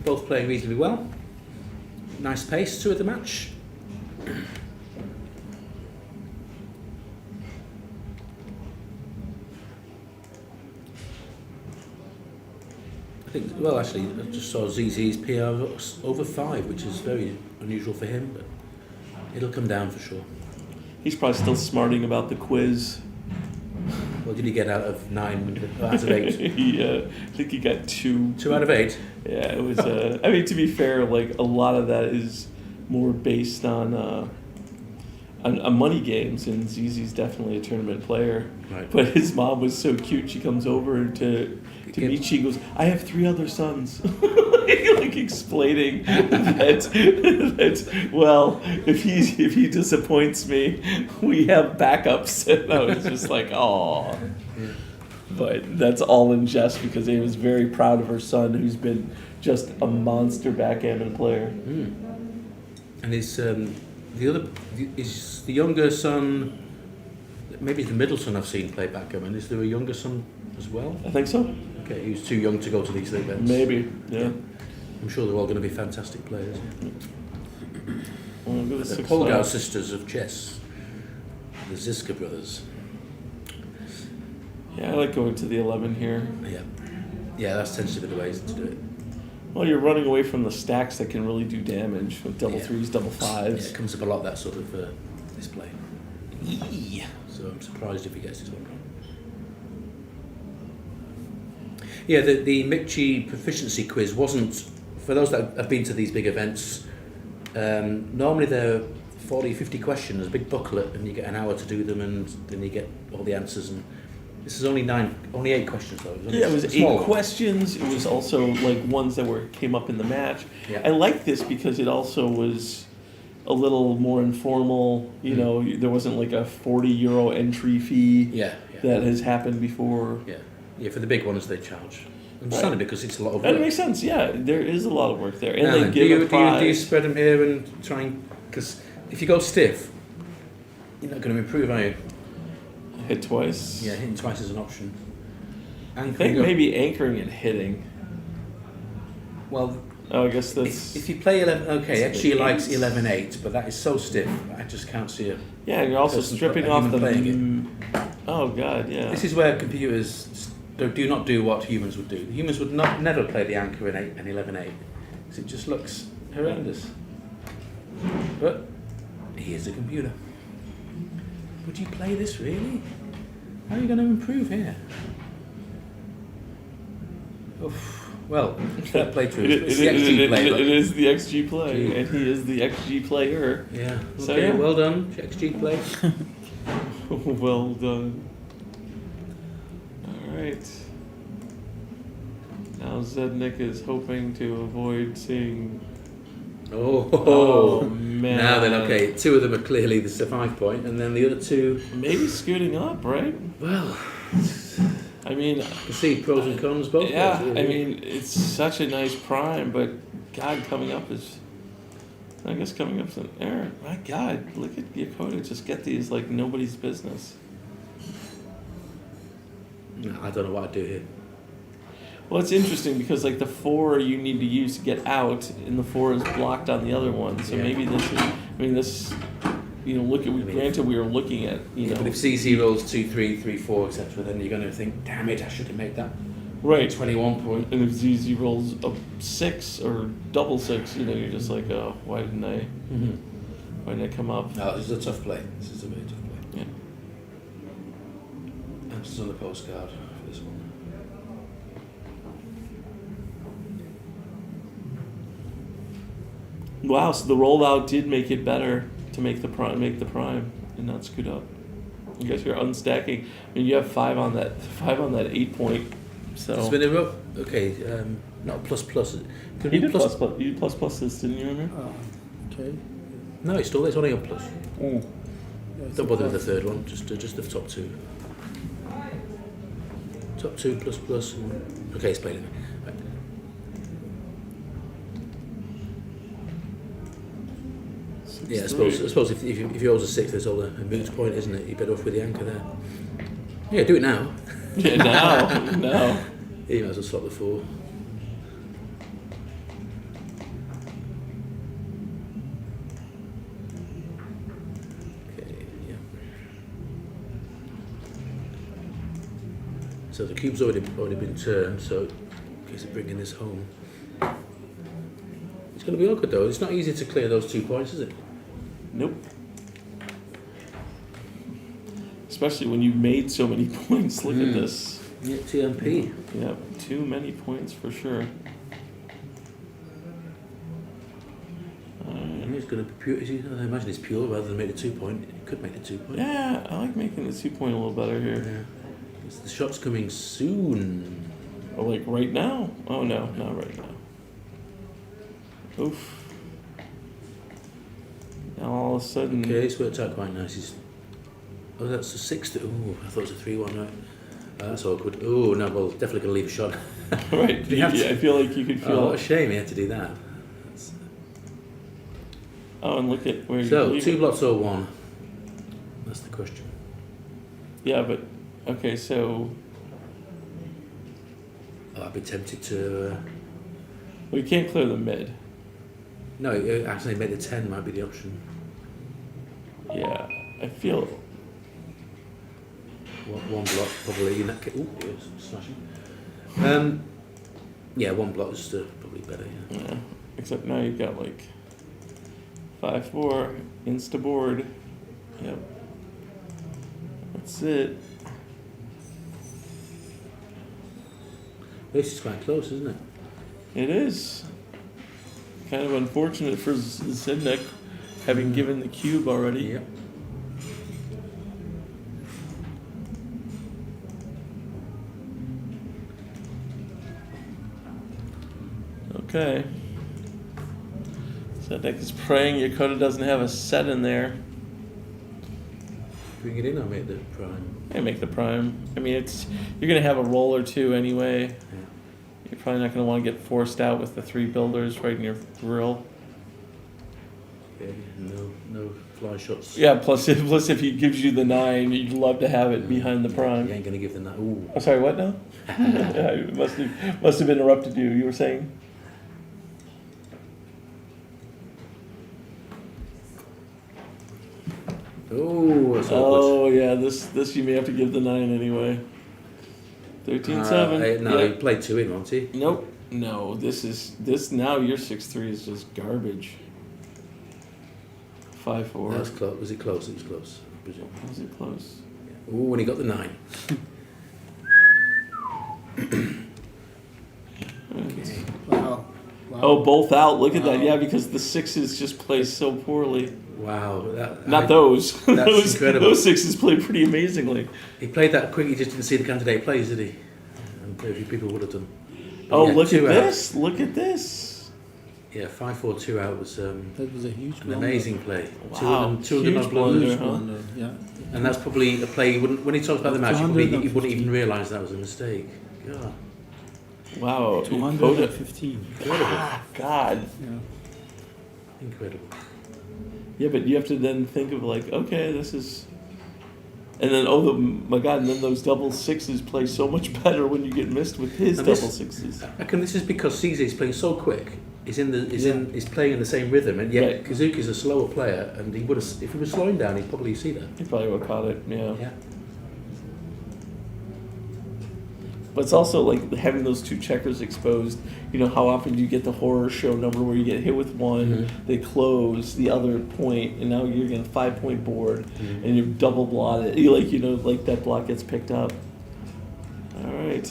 Both playing reasonably well. Nice pace to the match. I think, well, actually, I just saw ZZ's PR over 5, which is very unusual for him, but it'll come down for sure. He's probably still smarting about the quiz. What did he get out of 9 out of 8? I think he got 2. 2 out of 8? Yeah, it was. I mean, to be fair, like a lot of that is more based on money games, and ZZ's definitely a tournament player. Right. But his mom was so cute. She comes over to meet. She goes, "I have 3 other sons," like explaining that. Well, if he disappoints me, we have backups. And I was just like, "Oh." But that's all in jest because Ava was very proud of her son, who's been just a monster backgammon player. And is the younger son, maybe the middle son I've seen play backgammon. Is there a younger son as well? I think so. Okay, he was too young to go to these events. Maybe, yeah. I'm sure they're all going to be fantastic players. Well, go to The 6-5. Polgau sisters of chess, the Ziska brothers. Yeah, I like going to the 11 here. Yeah, that tends to be the way to do it. Well, you're running away from the stacks that can really do damage with double 3s, double 5s. Yeah, it comes up a lot, that sort of display. So I'm surprised if he gets this one wrong. Yeah, the Mikchi proficiency quiz wasn't, for those that have been to these big events, normally they're 40, 50 questions, a big booklet, and you get an hour to do them, and then you get all the answers. And this is only 8 questions though. Yeah, it was a small 8 questions. It was also like ones that came up in the match. Yeah. I like this because it also was a little more informal. You know, there wasn't like a €40 entry fee that has happened before. Yeah, for the big ones they charge. Understandably, because it's a lot of work. That makes sense. Yeah, there is a lot of work there, and Now they then, give a do prize. you spread them here and try and... Because if you go stiff, you're not going to improve, are you? Hit twice. Yeah, hitting twice is an option. I think maybe anchoring and hitting. Well, I guess that's... If you play 11... Okay, That's actually the likes eight. 11-8, but that is so stiff, I just can't see it. Yeah, and you're also stripping off the... playing Oh, God, yeah. This is where computers do not do what humans would do. Humans would never play the anchor in 8 and 11-8, because it just looks horrendous. But he is a computer. Would you play this, really? How are you going to improve here? Oof. Well, fair play to him. It's the XG play. It is the XG play, and he is the XG player. Yeah. So, Okay, yeah. well done, XG play. Well done. All right. Now Zednik is hoping to avoid seeing Oh, man. Now then, okay, two of them are clearly the 5-point, and then the other two, Maybe scooting up, right? well, I mean, you can see pros and cons both yeah, ways, I really. mean, it's such a nice prime, but God, coming up is, I guess coming up's an error. My God, look at Yakota just get these like nobody's business. I don't know what I'd do here. Well, it's interesting because like the 4 you need to use to get out, and the 4 is blocked on the other one. So Yeah. maybe this is, I mean, this, look at, granted we were looking at, But if CC rolls 2, 3, 3, 4, etc., then you're going to think, damn it, I should have made that right. 21 point. And if ZZ rolls a 6 or double 6, you're just like, oh, why didn't I come up? No, this is a tough play. This is a very tough play. Yeah. Answers on the postcard for this one. Wow, so the rollout did make it better to make the prime, and not scoot up. I guess you're unstacking. I mean, you have 5 on that 8-point. So Spin it up. Okay, not plus plus. Could you be did plus plus. You did plus this, didn't you? Remember? Okay. No, it's still it's only a plus. Yeah, it's Don't a bother with the plus. third one. Just the top 2. Top 2 plus plus. Okay, it's played it. Right. Yeah, I suppose if you hold a 6, there's all a moot point, isn't it? You're better off with the anchor there. Yeah, do it now. Yeah, now. You might as well slot the 4. Okay, yeah. So the cube's already been turned, so in case of bringing this home. It's going to be awkward though. It's not easy to clear those 2 points, is it? Nope. Especially when you've made so many points. Look at this. Yeah, TMP. Yeah, too many points for sure. And it's going to be pure. I imagine it's pure rather than make the 2 point. It could make the 2 point. Yeah, I like making the 2-point a little better here. Yeah. The shot's coming soon. Oh, like right now? Oh no, not right now. Oof. Now all of a sudden. Okay, it's worked out quite nice. Oh, that's a 6. Oh, I thought it was a 3-1, right? That's awkward. Oh, no, well, definitely going to leave a shot. Right. Did you have to- I feel like you could feel. Oh, what a shame he had to do that. That's- Oh, and look at where So, you're 2 blots or 1? That's the question. Yeah, but okay, so Oh, I'd be tempted to. we can't clear the mid. No, actually, make the 10 might be the option. Yeah, I feel. One block, probably in that case. Oh, yes, smashing. Yeah, 1 block is probably better, yeah. Yeah. Except now you've got like 5-4 insta board. Yep. That's it. This is quite close, isn't it? It is. Kind of unfortunate for Zednik having given the cube already. Yep. Okay. Zednik is praying Yakota doesn't have a set in there. Bring it in or make the prime? I make the prime. I mean, you're gonna have a roll or 2 anyway. Yeah. You're probably not gonna want to get forced out with the 3 builders right in your grill. Okay, no fly shots. Yeah. Plus if he gives you the 9, you'd love to have it behind the prime. You ain't gonna give them that. Ooh. I'm sorry. What now? Yeah, I must have interrupted you. You were saying? Oh, that's awkward. Oh yeah. This you may have to give the 9 anyway. 13-7. No, Yeah. he played 2 in, won't he? Nope. No. This now your 6-3 is just garbage. 5-4. That was close. Was it close? It was close, I presume. Was it close? Oh, and he got the 9. Okay. Wow. Wow. Oh, both out. Look at that. Wow. Yeah, because the 6s just play so poorly. Wow. Not those. That's incredible. Those 6s play pretty amazingly. He played that quick. He just didn't see the candidate plays, did he? And very few people would have done. But Oh, yeah, look at 2 out. this. Look at this. Yeah, 5-4-2 out was That was a huge an blunder. amazing play. Wow, 200 huge odd blunder. blunder. Huge huh? blunder, yeah. And that's probably a play, when he talks about the match, he wouldn't 250. even realise that was a mistake. God. Wow, 215. Ah, God. Yeah. Incredible. Yeah, but you have to then think of like, okay, this is, and then my God, and then those double sixes play so much better when you get missed with his And double this- sixes. I reckon this is because Cee's playing so quick. He's he's playing in the same rhythm, and yet Right. Kazuki's a slower player, and he would have, if he was slowing down, he'd probably see that. He probably would have caught it. Yeah. Yeah. But it's also like having those two checkers exposed. You know, how often do you get the horror show number where you get hit with one, Mhm. they close the other point, and now you're getting a 5-point board, Mhm. and you double blot it. You like, you know, like that block gets picked up. All right.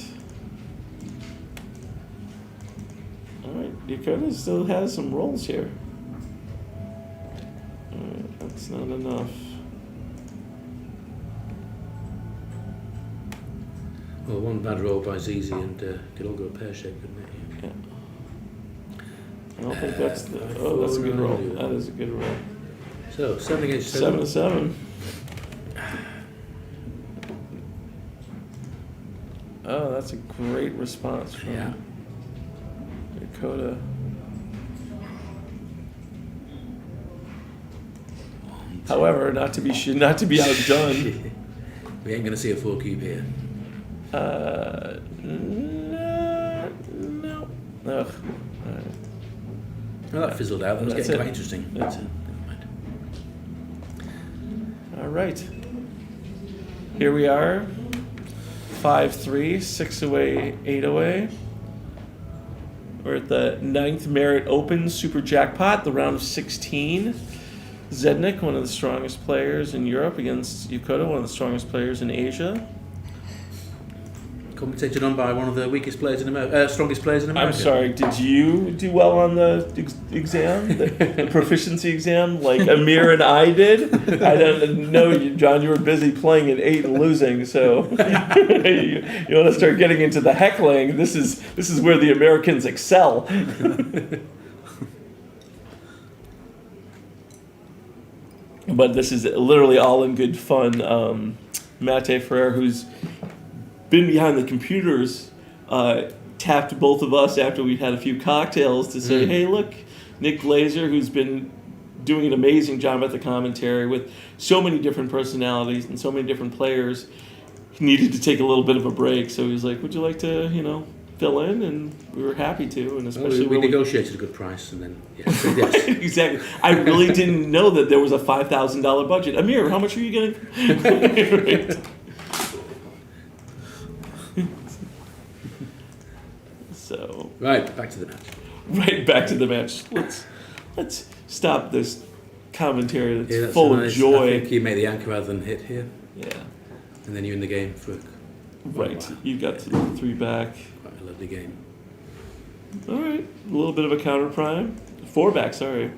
All right, Dakota still has some rolls here. All right, that's not enough. Well, one bad roll by Zizi and could all go pear-shaped, couldn't it? Yeah. I don't think that's the. Oh, that's a good roll. That is a good roll. So 7 against 7 to 7. Oh, that's a great response from Yeah. Dakota. However, not to be outdone. We ain't gonna see a 4 cube here. No. Ugh. All right. Well, that fizzled out. That was That's getting it. quite interesting. That's it. Never mind. All right. Here we are. 5-3, 6 away, 8 away. We're at the 9th Merit Open Super Jackpot, the round of 16. Zednik, one of the strongest players in Europe, against Yokota, one of the strongest players in Asia. Commentated on by one of the weakest players in America, strongest players in America. I'm sorry, did you do well on the exam, the proficiency exam, like Amir and I did? I don't know, John, you were busy playing at 8 and losing, so you want to start getting into the heckling. This is where the Americans excel. But this is literally all in good fun. Mate Ferrer, who's been behind the computers, tapped both of us after we'd had a few cocktails to say, hey, look, Nick Glazer, who's been doing an amazing job at the commentary with so many different personalities and so many different players, he needed to take a little bit of a break. So he was like, would you like to, fill in? And we were happy to, and especially we when negotiated a good price, and then yes. Exactly. I really didn't know that there was a $5,000 budget. Amir, how much are you getting? Right. So Right, back to the match. right back to the match. Let's stop this commentary that's, Yeah, that's full nice. of joy. I think you make the anchor rather than hit here, Yeah, and then you're in the game for right. Wow. You got to 3 back. quite a lovely game. All right, a little bit of a counter prime. 4 back. Sorry.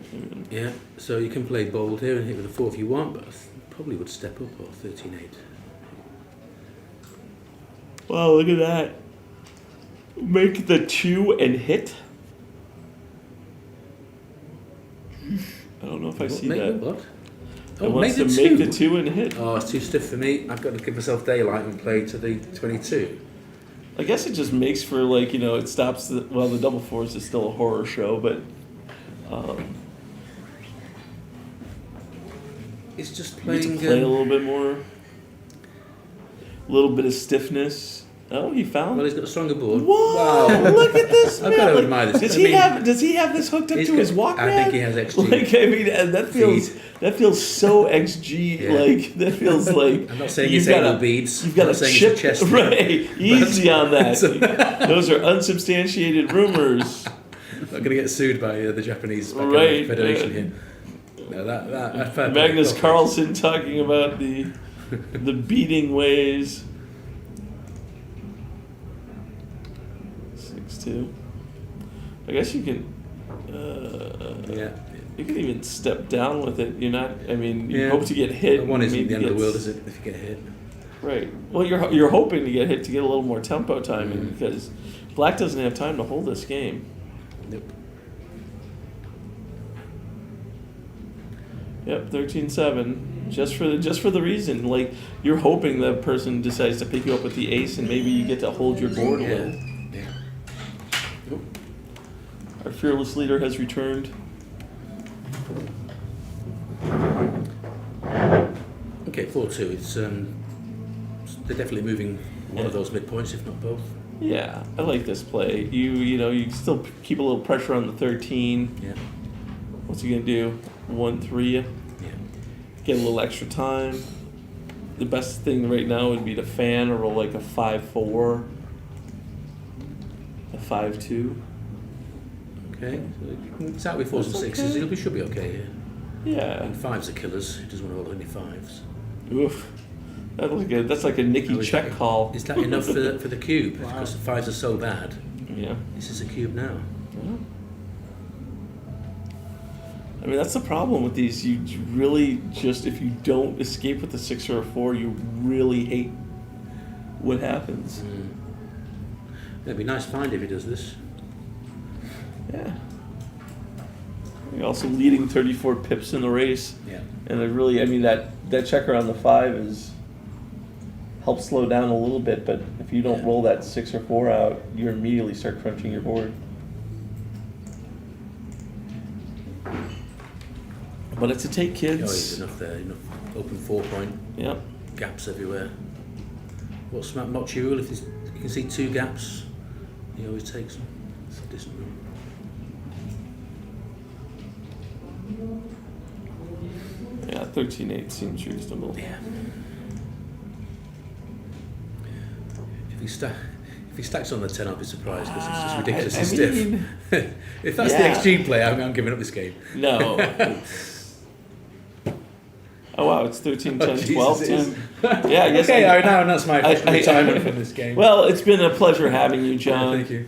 Yeah, so you can play bold here and hit with a 4 if you want, but I probably would step up or 13-8. Wow, look at that. Make the 2 and hit. I don't know if I see Make that. the what? It Oh, wants make to the make 2. the 2 and hit. Oh, it's too stiff for me. I've got to give myself daylight and play to the 22. I guess it just makes for it stops the double fours is still a horror show, but It's just you get to playing. play a little bit more, a little bit of stiffness. Oh, he found. Well, he's got a stronger board. Whoa! Wow. Look at this I've man. got to Like, admire this. Does I he mean, have? Does he have this hooked up he's to his got- Walkman? I think he has XG. Like that feels so XG. Yeah. Like that feels like. I'm not saying you've it's got anal a- beads. You've got I'm a not saying chip, it's a chest. right? Easy on that. So- Those are unsubstantiated rumors. I'm not going to get sued by the Japanese Right, Federation here. No, that fair play. Magnus Okay. Carlsen talking about the beating ways. 6-2. I guess you can. Yeah. You can even step down with it. You're not. I mean, you Yeah. hope to get hit. One isn't maybe the end of the gets- world, is it? If you get hit. Right. Well, you're hoping to get hit to get a little more tempo timing Mm. because Black doesn't have time to hold this game. Nope. Yep, 13-7. Just for the reason, like, you're hoping the person decides to pick you up with the ace, and maybe you get to hold your board a Yeah. little. Our fearless leader has returned. Okay, 4-2. It's they're definitely moving one of those midpoints, if not both. Yeah, I like this play. You still keep a little pressure on the 13. Yeah. What's he gonna do? 1-3. Yeah. Get a little extra time. The best thing right now would be to fan or roll like a 5-4, a 5-2. Okay. So you can start with 4s and That's 6s. okay. We should be okay here. Yeah. And 5s are killers. He doesn't want to roll any 5s. Oof. That's like a Nicky Oh, is check that- call. Is that enough for the cube? Because the 5s are so bad. Yeah. This is a cube now. I mean, that's the problem with these. You really just, if you don't escape with a 6 or a 4, you really hate what happens. It'd be a nice find if he does this. Yeah. You're also leading 34 pips in the race. Yeah. And it really, I mean, that checker on the 5 is helps slow down a little bit, but if you don't roll that 6 or 4 out, you immediately start crunching your board. But it's a take, Oh, kids. he's enough there. Enough open 4-point Yep. gaps everywhere. What's Mochiul? If you can see 2 gaps, he always takes them. It's a decent rule. Yeah, 13-8 seems reasonable. Yeah. If he stacks on the 10, I'll be surprised because it's just ridiculously I stiff. mean, If that's the yeah. extreme play, I'm giving up this game. No. Oh wow, it's 13, 10, Oh, Jesus, 12 it is. too. Yeah, I guess. Okay, now that's my official I- retirement from this game. Well, it's been a pleasure having you, John. Thank you.